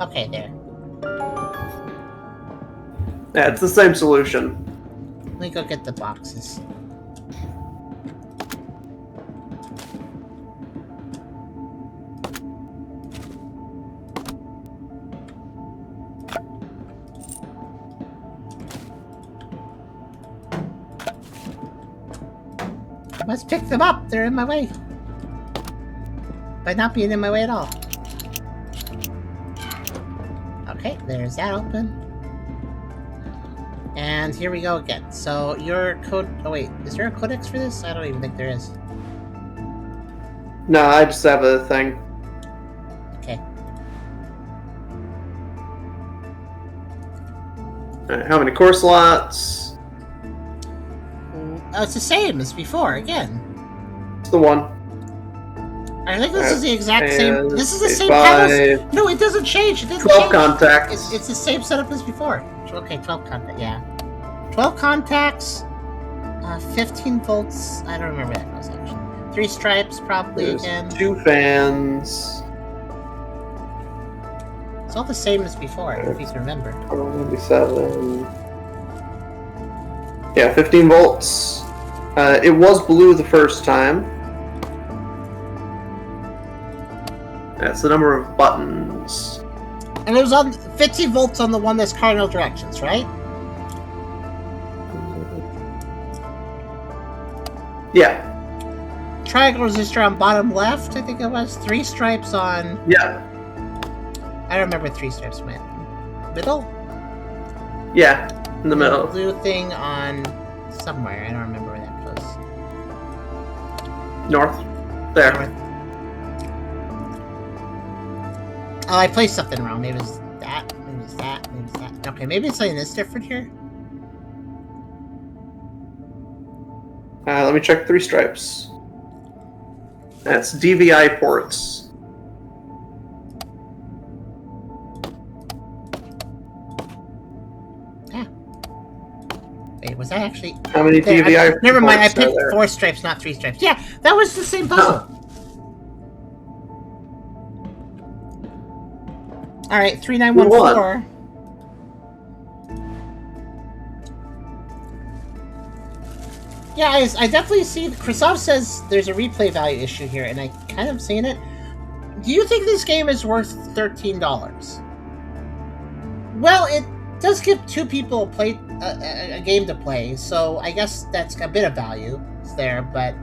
Speaker 1: Okay, there.
Speaker 2: Yeah, it's the same solution.
Speaker 1: Let me go get the boxes. Let's pick them up. They're in my way. By not being in my way at all. Okay, there's that open. And here we go again. So your code... Oh wait, is there a codex for this? I don't even think there is.
Speaker 2: No, I just have a thing.
Speaker 1: Okay.
Speaker 2: Alright, how many core slots?
Speaker 1: Oh, it's the same as before, again.
Speaker 2: It's the one.
Speaker 1: I think this is the exact same... This is the same
Speaker 2: pattern.
Speaker 1: No, it doesn't change. It doesn't
Speaker 2: 12
Speaker 1: change.
Speaker 2: contacts.
Speaker 1: It's the same setup as before. Okay, 12 contacts, yeah. 12 contacts, 15 volts. I don't remember that was actually. 3 stripes, probably.
Speaker 2: There's
Speaker 1: again.
Speaker 2: 2 fans.
Speaker 1: It's all the same as before, if you can remember.
Speaker 2: 97. Yeah, 15 volts. It was blue the first time. That's the number of buttons.
Speaker 1: And it was on 15 volts on the one that's cardinal directions, right?
Speaker 2: Yeah.
Speaker 1: Triangle resistor on bottom left, I think it was. 3 stripes on...
Speaker 2: Yeah.
Speaker 1: I don't remember 3 stripes, man. Middle?
Speaker 2: Yeah, in the middle.
Speaker 1: Blue thing on somewhere. I don't remember where that was.
Speaker 2: North. There.
Speaker 1: North. Oh, I placed something wrong. Maybe it was that. Maybe it was that. Maybe it was that. Okay, maybe it's something that's different here.
Speaker 2: Let me check 3 stripes. That's DVI ports.
Speaker 1: Yeah. Wait, was that actually...
Speaker 2: How many DVI
Speaker 1: never mind, I
Speaker 2: ports are
Speaker 1: picked
Speaker 2: there?
Speaker 1: 4 stripes, not 3 stripes. Yeah, that was the same puzzle. Alright, 3914. Yeah, I definitely see... Christoph says there's a replay value issue here, and I kind of seen it. Do you think this game is worth $13? Well, it does give two people a game to play, so I guess that's a bit of value there, but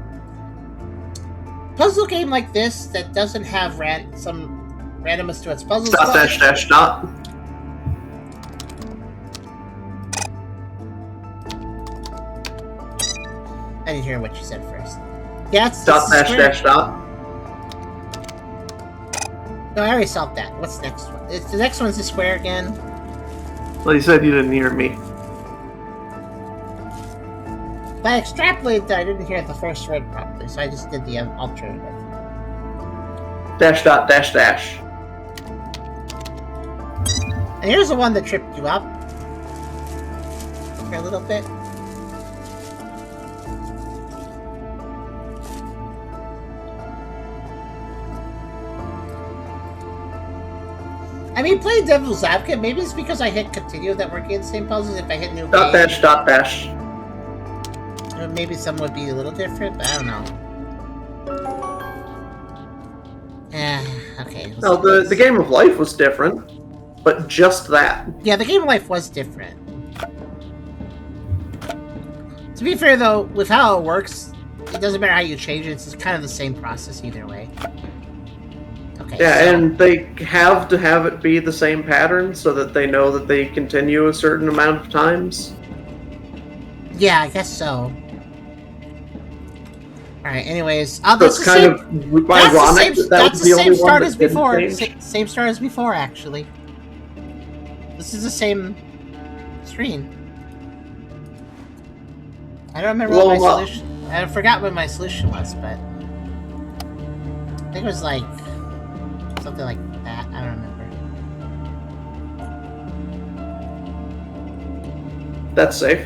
Speaker 1: puzzle game like this that doesn't have some randomness to its puzzles.
Speaker 2: Dot dash dash dot.
Speaker 1: I didn't hear what you said first. Yeah, it's
Speaker 2: Dot dash dash dot.
Speaker 1: No, I already solved that. What's the next one? The next one's the square again.
Speaker 2: Well, you said you didn't hear me.
Speaker 1: But I extrapolated that I didn't hear the first word properly, so I just did the alternative.
Speaker 2: Dash dot dash dash.
Speaker 1: And here's the one that tripped you up for a little bit. I mean, playing devil's advocate, maybe it's because I hit continue that we're getting the same puzzles. If I hit new
Speaker 2: Dot dash dot dash.
Speaker 1: Maybe some would be a little different, but I don't know. Okay.
Speaker 2: No, the game of life was different, but just that.
Speaker 1: Yeah, the game of life was different. To be fair, though, with how it works, it doesn't matter how you change it. It's kind of the same process either way. Okay,
Speaker 2: Yeah,
Speaker 1: so,
Speaker 2: and they have to have it be the same pattern so that they know that they continue a certain amount of times.
Speaker 1: yeah, I guess so. Alright, anyways.
Speaker 2: So it's kind of ironic that was the only one that didn't change.
Speaker 1: Same start as before, actually. This is the same screen. I don't remember what my solution... I forgot what my solution was, but... I think it was like... something like that. I don't remember.
Speaker 2: That's safe.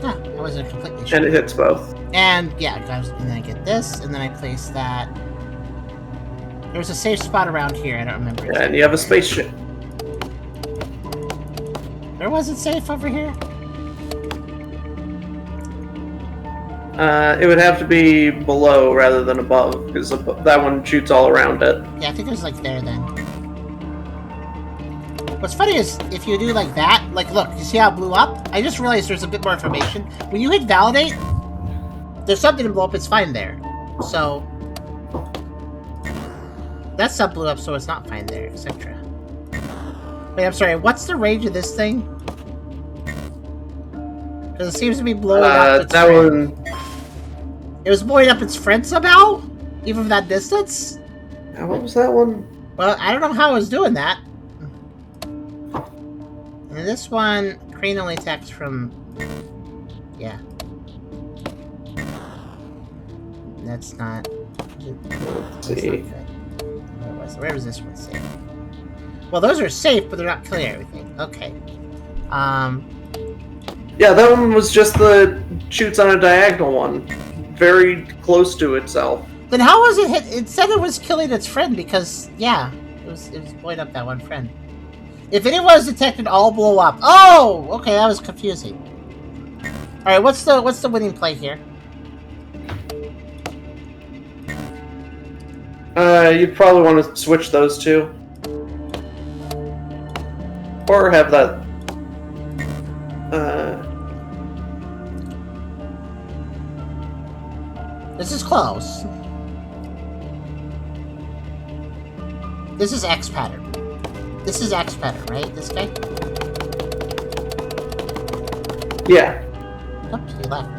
Speaker 1: Huh, I wasn't completely sure.
Speaker 2: And it hits both.
Speaker 1: And yeah, and then I get this, and then I place that. There was a safe spot around here. I don't remember.
Speaker 2: Yeah, and you have a spaceship.
Speaker 1: Where was it safe over here?
Speaker 2: It would have to be below rather than above, because that one shoots all around it.
Speaker 1: Yeah, I think it was like there then. What's funny is, if you do like that, like look, you see how it blew up? I just realized there's a bit more information. When you hit validate, there's something to blow up, it's fine there. So, that stuff blew up, so it's not fine there, etc. Wait, I'm sorry, what's the range of this thing? Because it seems to be blowing up its
Speaker 2: that
Speaker 1: friend.
Speaker 2: one...
Speaker 1: It was blowing up its friend somehow? Even from that distance?
Speaker 2: What was that one?
Speaker 1: Well, I don't know how it was doing that. And this one, crane only attacks from... Yeah. That's not...
Speaker 2: Let's see.
Speaker 1: Where was this one safe? Well, those are safe, but they're not killing everything. Okay.
Speaker 2: Yeah, that one was just the shoots on a diagonal one. Very close to itself.
Speaker 1: Then how was it hit? It said it was killing its friend because, yeah, it was blowing up that one friend. If any was detected, all blow up. Oh, okay, that was confusing. All right, what's the winning play here?
Speaker 2: You'd probably want to switch those two, or have that.
Speaker 1: This is close. This is X pattern. This is X pattern, right? This guy?
Speaker 2: Yeah.
Speaker 1: Oops, he left.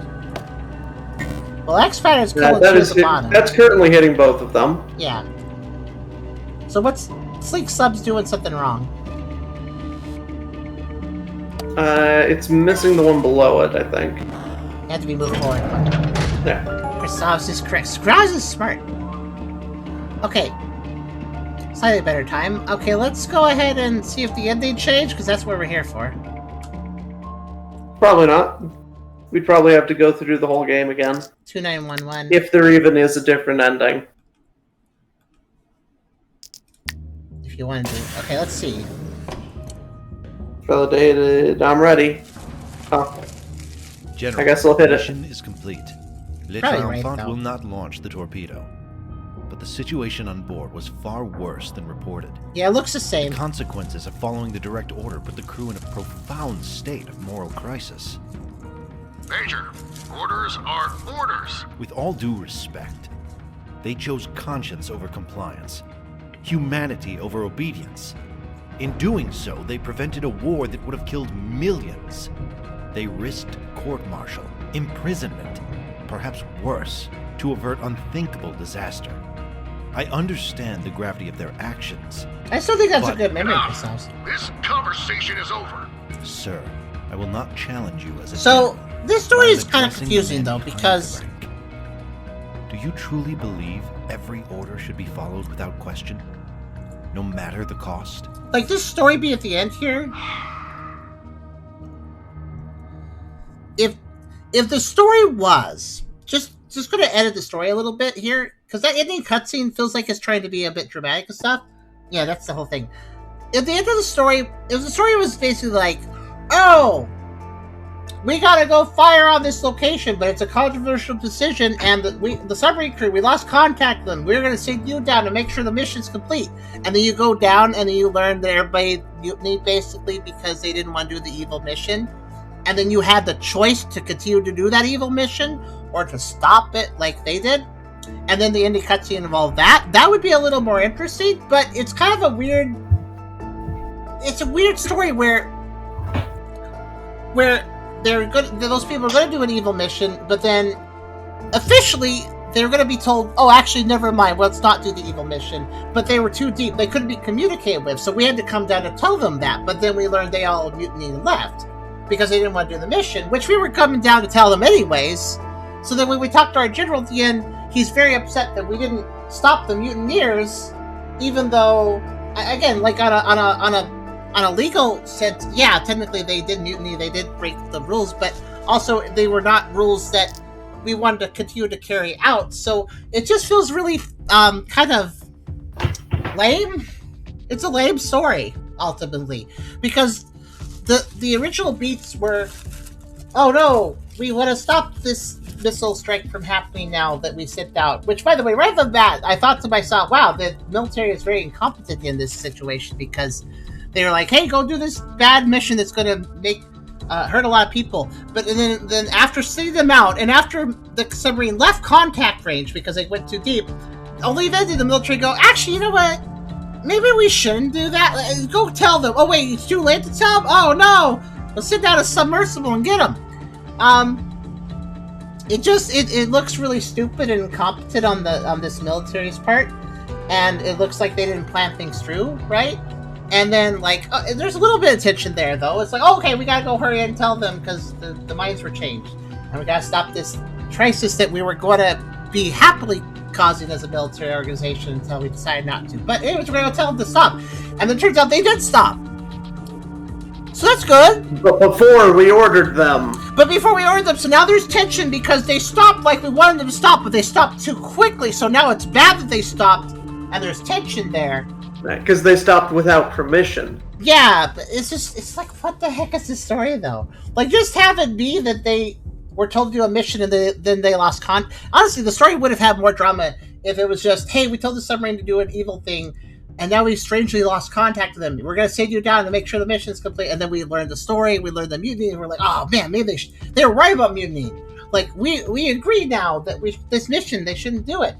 Speaker 1: Well, X pattern's cool
Speaker 2: That is
Speaker 1: the bottom.
Speaker 2: that's currently hitting both of them.
Speaker 1: Yeah. So what's Sleek Sub's doing something wrong?
Speaker 2: It's missing the one below it, I think.
Speaker 1: You have to be moved forward.
Speaker 2: Yeah.
Speaker 1: Krasav's is correct. Skraz is smart. Okay. Slightly better time. Okay, let's go ahead and see if the ending changed, because that's what we're here for.
Speaker 2: Probably not. We'd probably have to go through the whole game again.
Speaker 1: 2911.
Speaker 2: If there even is a different ending.
Speaker 1: If you want to do it. Okay, let's see.
Speaker 2: Validated. I'm ready. Oh.
Speaker 4: General,
Speaker 2: I guess I'll hit it.
Speaker 4: mission is complete. Le
Speaker 1: Probably right,
Speaker 4: Triomphant
Speaker 1: though.
Speaker 4: will not launch the torpedo. But the situation on board was far worse than reported.
Speaker 1: Yeah, it looks the same.
Speaker 4: The consequences of following the direct order put the crew in a profound state of moral crisis.
Speaker 3: Major, orders are orders.
Speaker 4: With all due respect, they chose conscience over compliance, humanity over obedience. In doing so, they prevented a war that would have killed millions. They risked court-martial, imprisonment, perhaps worse, to avert unthinkable disaster. I understand the gravity of their actions.
Speaker 1: I still think that's a
Speaker 4: but-
Speaker 1: good memory of themselves.
Speaker 3: This conversation is over.
Speaker 4: Sir, I will not challenge you as a
Speaker 1: So,
Speaker 4: general,
Speaker 1: this story
Speaker 4: but
Speaker 1: is kind of
Speaker 4: addressing
Speaker 1: confusing,
Speaker 4: men
Speaker 1: though,
Speaker 4: behind the
Speaker 1: because...
Speaker 4: rank. Do you truly believe every order should be followed without question? No matter the cost?
Speaker 1: Like, this story be at the end here... If the story was... Just gonna edit the story a little bit here, because that ending cutscene feels like it's trying to be a bit dramatic and stuff. Yeah, that's the whole thing. At the end of the story, if the story was basically like, oh, we gotta go fire on this location, but it's a controversial decision, and the submarine crew, we lost contact with them. We're gonna send you down to make sure the mission's complete. And then you go down, and then you learn that everybody mutinied basically because they didn't want to do the evil mission. And then you had the choice to continue to do that evil mission, or to stop it like they did. And then the ending cutscene involved that. That would be a little more interesting, but it's kind of a weird... It's a weird story where those people are going to do an evil mission, but then officially they're going to be told, oh, actually, never mind, let's not do the evil mission. But they were too deep. They couldn't be communicated with, so we had to come down to tell them that. But then we learned they all mutinied and left because they didn't want to do the mission, which we were coming down to tell them anyways. So then when we talked to our general at the end, he's very upset that we didn't stop the mutineers, even though, again, like on a legal sense, yeah, technically they did mutiny, they did break the rules, but also they were not rules that we wanted to continue to carry out. So it just feels really kind of lame. It's a lame story, ultimately, because the original beats were, oh no, we want to stop this missile strike from happening now that we sent out. Which, by the way, right off the bat, I thought to myself, wow, the military is very incompetent in this situation, because they were like, hey, go do this bad mission that's going to make hurt a lot of people. But then after sending them out, and after the submarine left contact range because they went too deep, only then did the military go, actually, you know what? Maybe we shouldn't do that. Go tell them. Oh, wait, it's too late to tell them? Oh, no. Let's send out a submersible and get them. It looks really stupid and incompetent on this military's part, and it looks like they didn't plan things through, right? And then, like, there's a little bit of tension there, though. It's like, oh, okay, we gotta go hurry and tell them because the minds were changed, and we gotta stop this crisis that we were going to be happily causing as a military organization until we decided not to. But anyways, we're gonna tell them to stop, and then it turns out they did stop. So that's good.
Speaker 2: But before we ordered them.
Speaker 1: So now there's tension because they stopped like we wanted them to stop, but they stopped too quickly. So now it's bad that they stopped, and there's tension there.
Speaker 2: Because they stopped without permission.
Speaker 1: Yeah, but it's like, what the heck is this story, though? Like, just have it be that they were told to do a mission and then they lost Honestly, the story would have had more drama if it was just, hey, we told the submarine to do an evil thing, and now we strangely lost contact with them. We're going to send you down to make sure the mission's complete. And then we learned the story, we learned the mutiny, and we're like, oh man, maybe they were right about mutiny. Like, we agree now that this mission, they shouldn't do it.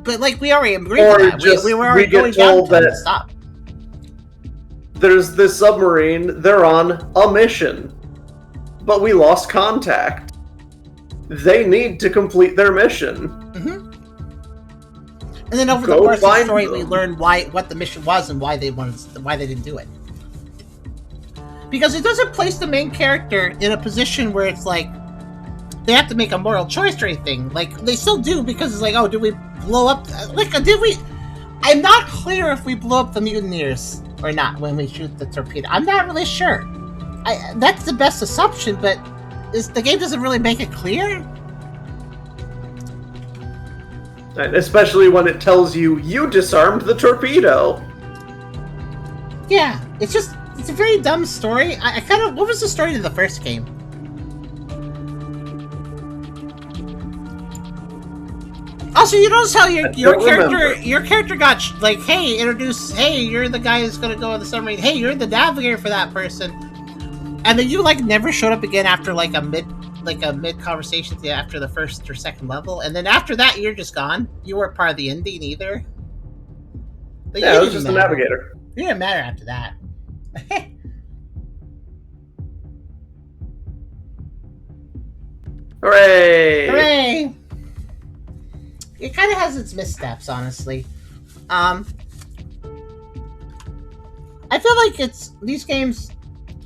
Speaker 1: But, like, we already agreed to that. We were already going down to stop.
Speaker 2: There's this submarine, they're on a mission. But we lost contact. They need to complete their mission.
Speaker 1: Mm-hmm. And then over the course of the story, we learned what the mission was and why they didn't do it. Because it doesn't place the main character in a position where it's like they have to make a moral choice or anything. Like, they still do, because it's like, oh, did we blow up? Like, did we? I'm not clear if we blew up the mutineers or not when we shoot the torpedo. I'm not really sure. That's the best assumption, but the game doesn't really make it clear.
Speaker 2: Especially when it tells you disarmed the torpedo.
Speaker 1: Yeah, it's a very dumb story. What was the story of the first game? Also, you notice how your
Speaker 2: remember.
Speaker 1: character got like, hey, introduce, hey, you're the guy who's gonna go on the submarine. Hey, you're the navigator for that person, and then you like never showed up again after like a mid conversation after the first or second level, and then after that you're just gone. You weren't part of the ending either. But
Speaker 2: Yeah, it was just the navigator.
Speaker 1: You didn't matter after that.
Speaker 2: Hooray!
Speaker 1: Hooray! It kind of has its missteps, honestly. I feel like these games.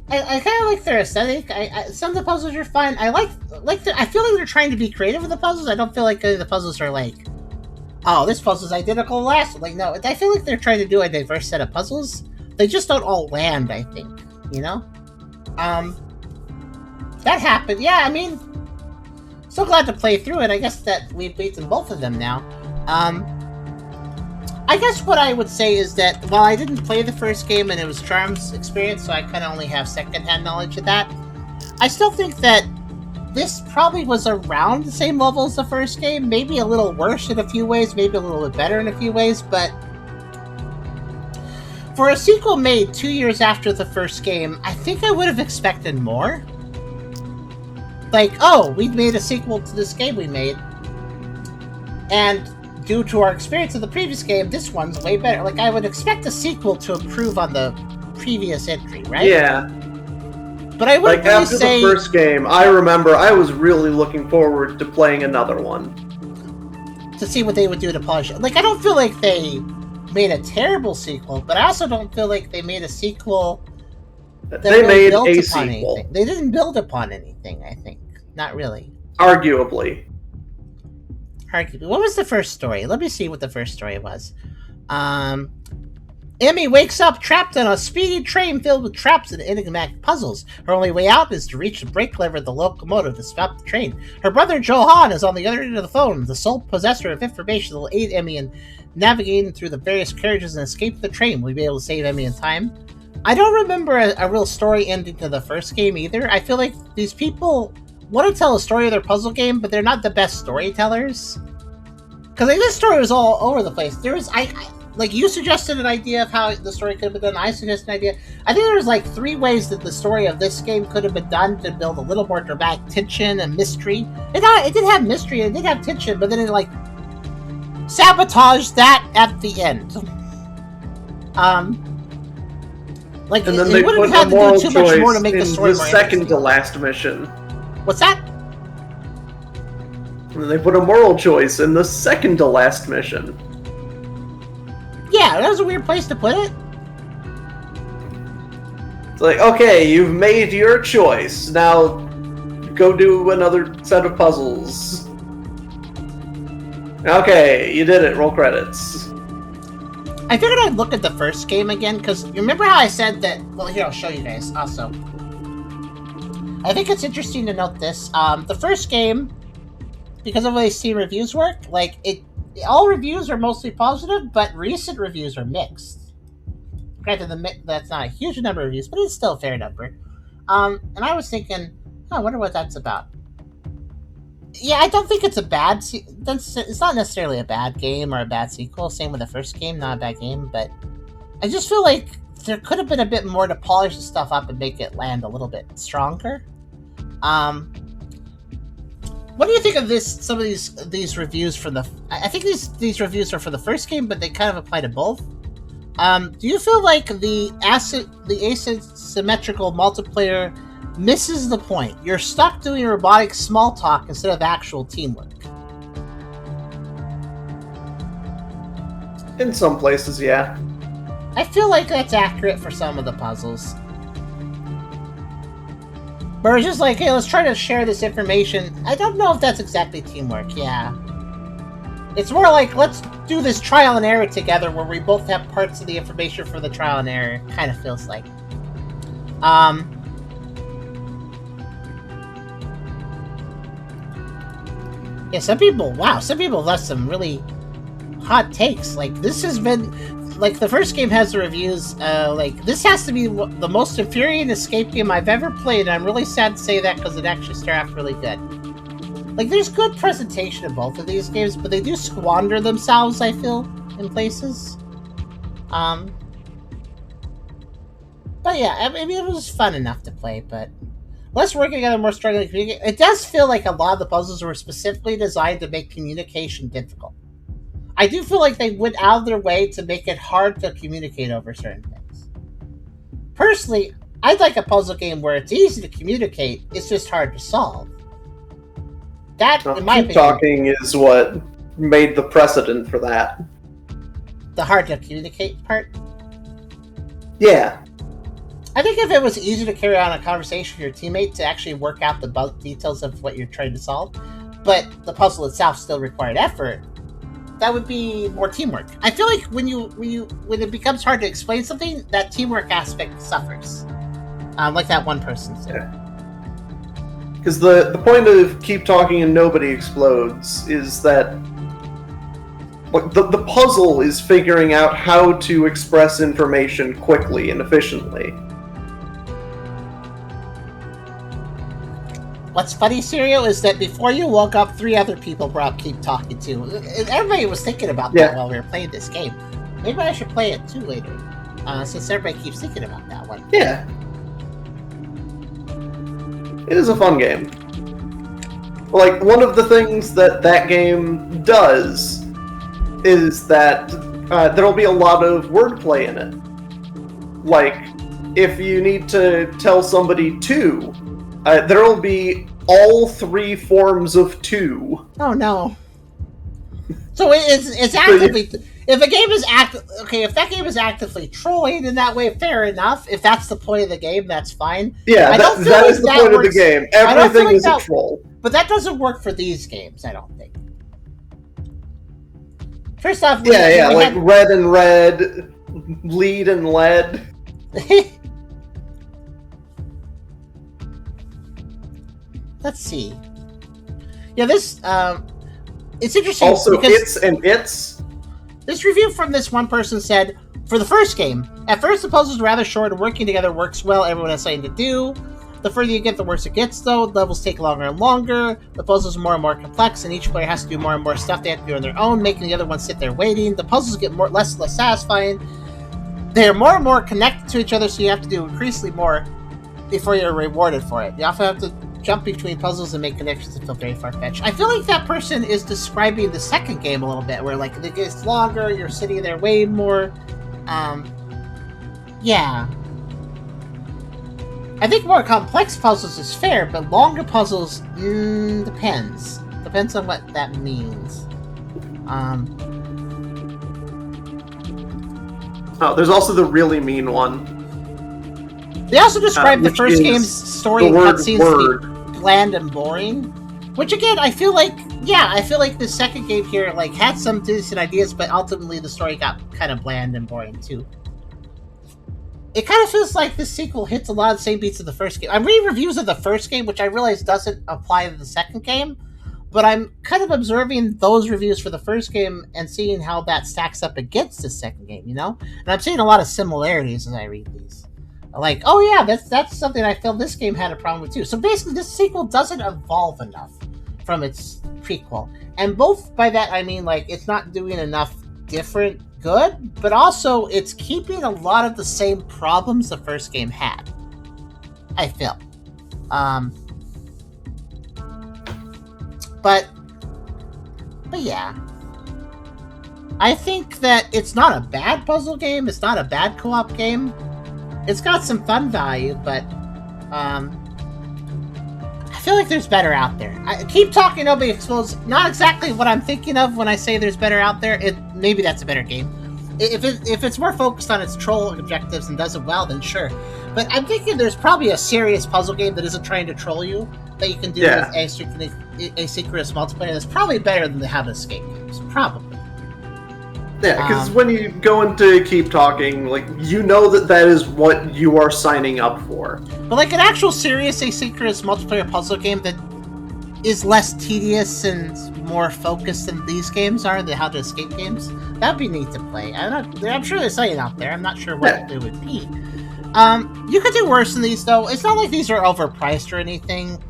Speaker 1: I kind of like their aesthetic. Some of the puzzles are fun. I feel like they're trying to be creative with the puzzles. I don't feel like the puzzles are like, oh, this puzzle's identical to the last one. Like, no, I feel like they're trying to do a diverse set of puzzles. They just don't all land, I think. You know? That happened. Yeah, I mean, so glad to play through it. I guess that we've beaten both of them now. I guess what I would say is that while I didn't play the first game and it was Charem's experience, so I kind of only have secondhand knowledge of that, I still think that this probably was around the same level as the first game, maybe a little worse in a few ways, maybe a little bit better in a few ways, but for a sequel made 2 years after the first game, I think I would have expected more. Like, oh, we made a sequel to this game we made, and due to our experience of the previous game, this one's way better. Like, I would expect a sequel to improve on the previous entry, right?
Speaker 2: Yeah.
Speaker 1: But I wouldn't really
Speaker 2: after
Speaker 1: say...
Speaker 2: the first game, I remember I was really looking forward to playing another one.
Speaker 1: To see what they would do to polish it. Like, I don't feel like they made a terrible sequel, but I also don't feel like they made a sequel that
Speaker 2: they
Speaker 1: really
Speaker 2: made
Speaker 1: built
Speaker 2: a
Speaker 1: upon
Speaker 2: sequel.
Speaker 1: anything. They didn't build upon anything, I think. Not really.
Speaker 2: Arguably.
Speaker 1: What was the first story? Let me see what the first story was. Emmy wakes up trapped on a speeding train filled with traps and enigmatic puzzles. Her only way out is to reach the brake lever of the locomotive to stop the train. Her brother Johan is on the other end of the phone, the sole possessor of information that will aid Emmy in navigating through the various carriages and escape the train. Will we be able to save Emmy in time? I don't remember a real story ending to the first game either. I feel like these people want to tell a story of their puzzle game, but they're not the best storytellers. Because like, this story was all over the place. There was, like, you suggested an idea of how the story could have been done. I suggested an idea. I think there was like 3 ways that the story of this game could have been done to build a little more dramatic tension and mystery. It did have mystery and it did have tension, but then it like sabotaged that at the end. Like,
Speaker 2: and then
Speaker 1: it
Speaker 2: they
Speaker 1: wouldn't
Speaker 2: put
Speaker 1: have
Speaker 2: a
Speaker 1: to
Speaker 2: moral
Speaker 1: do too much
Speaker 2: choice
Speaker 1: more to make the
Speaker 2: in
Speaker 1: story
Speaker 2: the
Speaker 1: more
Speaker 2: second
Speaker 1: interesting.
Speaker 2: to last mission.
Speaker 1: What's that?
Speaker 2: And then they put a moral choice in the second to last mission.
Speaker 1: Yeah, that was a weird place to put it.
Speaker 2: It's like, okay, you've made your choice. Now, go do another set of puzzles. Okay, you did it. Roll credits.
Speaker 1: I figured I'd look at the first game again, because remember how I said that... Well, here, I'll show you guys, also. I think it's interesting to note this. The first game, because of the way Steam reviews work, like, all reviews are mostly positive, but recent reviews are mixed. Granted, that's not a huge number of reviews, but it's still a fair number. And I was thinking, I wonder what that's about. Yeah, I don't think it's a bad... It's not necessarily a bad game or a bad sequel. Same with the first game, not a bad game, but I just feel like there could have been a bit more to polish the stuff up and make it land a little bit stronger. What do you think of this? Some of these reviews for the... I think these reviews are for the first game, but they kind of apply to both. Do you feel like the asymmetrical multiplayer misses the point? You're stuck doing robotic small talk instead of actual teamwork.
Speaker 2: In some places, yeah.
Speaker 1: I feel like that's accurate for some of the puzzles. But it's just like, hey, let's try to share this information. I don't know if that's exactly teamwork, yeah. It's more like, let's do this trial and error together where we both have parts of the information for the trial and error. Kind of feels like. Yeah, some people left some really hot takes. Like, this has been... Like, the first game has the reviews, like, this has to be the most infuriating escape game I've ever played, and I'm really sad to say that because it actually started off really good. Like, there's good presentation in both of these games, but they do squander themselves, I feel, in places. But yeah, I mean, it was fun enough to play, but less working together, more struggling to communicate. It does feel like a lot of the puzzles were specifically designed to make communication difficult. I do feel like they went out of their way to make it hard to communicate over certain things. Personally, I'd like a puzzle game where it's easy to communicate, it's just hard to solve. That, in my opinion,
Speaker 2: talking is what made the precedent for that.
Speaker 1: The hard to communicate part?
Speaker 2: Yeah.
Speaker 1: I think if it was easy to carry on a conversation with your teammate to actually work out the details of what you're trying to solve, but the puzzle itself still required effort, that would be more teamwork. I feel like when it becomes hard to explain something, that teamwork aspect suffers. Like that one person said.
Speaker 2: Because the point of keep talking and nobody explodes is that the puzzle is figuring out how to express information quickly and efficiently.
Speaker 1: What's funny, Serial, is that before you woke up, 3 other people brought Keep Talking too. Everybody was thinking about that while we were playing this game. Maybe I should play it too later, since everybody keeps thinking about that one.
Speaker 2: Yeah. It is a fun game. Like, one of the things that game does is that there'll be a lot of wordplay in it. Like, if you need to tell somebody to, there'll be all 3 forms of to.
Speaker 1: Oh no. So it's actively... If a game is if that game is actively trolling in that way, fair enough. If that's the point of the game, that's fine.
Speaker 2: Yeah, that is the point of the game. Everything is a troll.
Speaker 1: But that doesn't work for these games, I don't think. First off,
Speaker 2: like red and red, lead and lead.
Speaker 1: Let's see. Yeah, this it's interesting.
Speaker 2: Also, it's.
Speaker 1: This review from this one person said, for the first game, at first the puzzles are rather short and working together works well, everyone has something to do. The further you get, the worse it gets though. The levels take longer and longer. The puzzles are more and more complex, and each player has to do more and more stuff they have to do on their own, making the other one sit there waiting. The puzzles get less and less satisfying. They're more and more connected to each other, so you have to do increasingly more before you're rewarded for it. You often have to jump between puzzles and make connections that feel very far-fetched. I feel like that person is describing the second game a little bit, where like it gets longer, you're sitting there way more. Yeah. I think more complex puzzles is fair, but longer puzzles, depends. Depends on what that means.
Speaker 2: Oh, there's also the really mean one.
Speaker 1: They also describe the first game's story and cutscenes to be bland and boring. Which again, I feel like the second game here like had some decent ideas, but ultimately the story got kind of bland and boring too. It kind of feels like this sequel hits a lot of the same beats of the first game. I'm reading reviews of the first game, which I realize doesn't apply to the second game, but I'm kind of observing those reviews for the first game and seeing how that stacks up against the second game, you know? And I'm seeing a lot of similarities as I read these. Like, oh yeah, that's something I feel this game had a problem with too. So basically, this sequel doesn't evolve enough from its prequel. And both by that, I mean, like, it's not doing enough different good, but also it's keeping a lot of the same problems the first game had, I feel. But yeah. I think that it's not a bad puzzle game, it's not a bad co-op game. It's got some fun value, but I feel like there's better out there. I keep talking, nobody explodes. Not exactly what I'm thinking of when I say there's better out there. Maybe that's a better game. If it's more focused on its troll objectives and does it well, then sure. But I'm thinking there's probably a serious puzzle game that isn't trying to troll you that you can do with asynchronous multiplayer that's probably better than the How to Escape games. Probably.
Speaker 2: Yeah, because when you go into Keep Talking, like, you know that is what you are signing up for.
Speaker 1: But like an actual serious asynchronous multiplayer puzzle game that is less tedious and more focused than these games are, the How to Escape games, that'd be neat to play. I'm sure there's something out there. I'm not sure what it would be. You could do worse than these, though. It's not like these are overpriced or anything.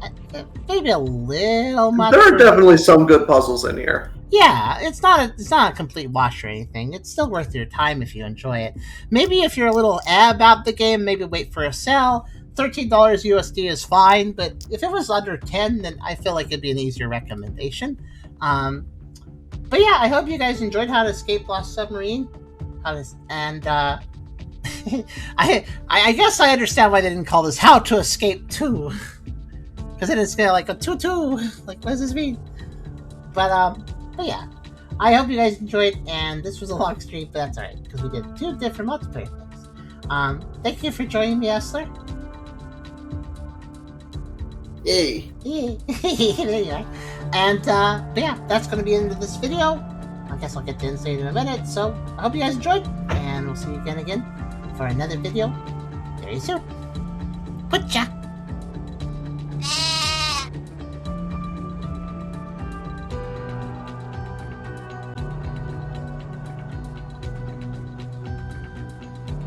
Speaker 1: maybe a little much.
Speaker 2: There are definitely some good puzzles in here.
Speaker 1: Yeah, it's not a complete wash or anything. It's still worth your time if you enjoy it. Maybe if you're a little about the game, maybe wait for a sale. $13 USD is fine, but if it was under 10, then I feel like it'd be an easier recommendation. But yeah, I hope you guys enjoyed How to Escape Lost Submarine. I guess I understand why they didn't call this How to Escape 2. Because it is kind of like a 2-2. Like, what does this mean? But yeah. I hope you guys enjoyed, and this was a long stream, but that's alright, because we did 2 different multiplayer things. Thank you for joining me, Essler.
Speaker 2: Yay.
Speaker 1: There you are. And, but yeah, that's going to be the end of this video. I guess I'll get to insane in a minute, so I hope you guys enjoyed, and we'll see you again for another video very soon. Putcha!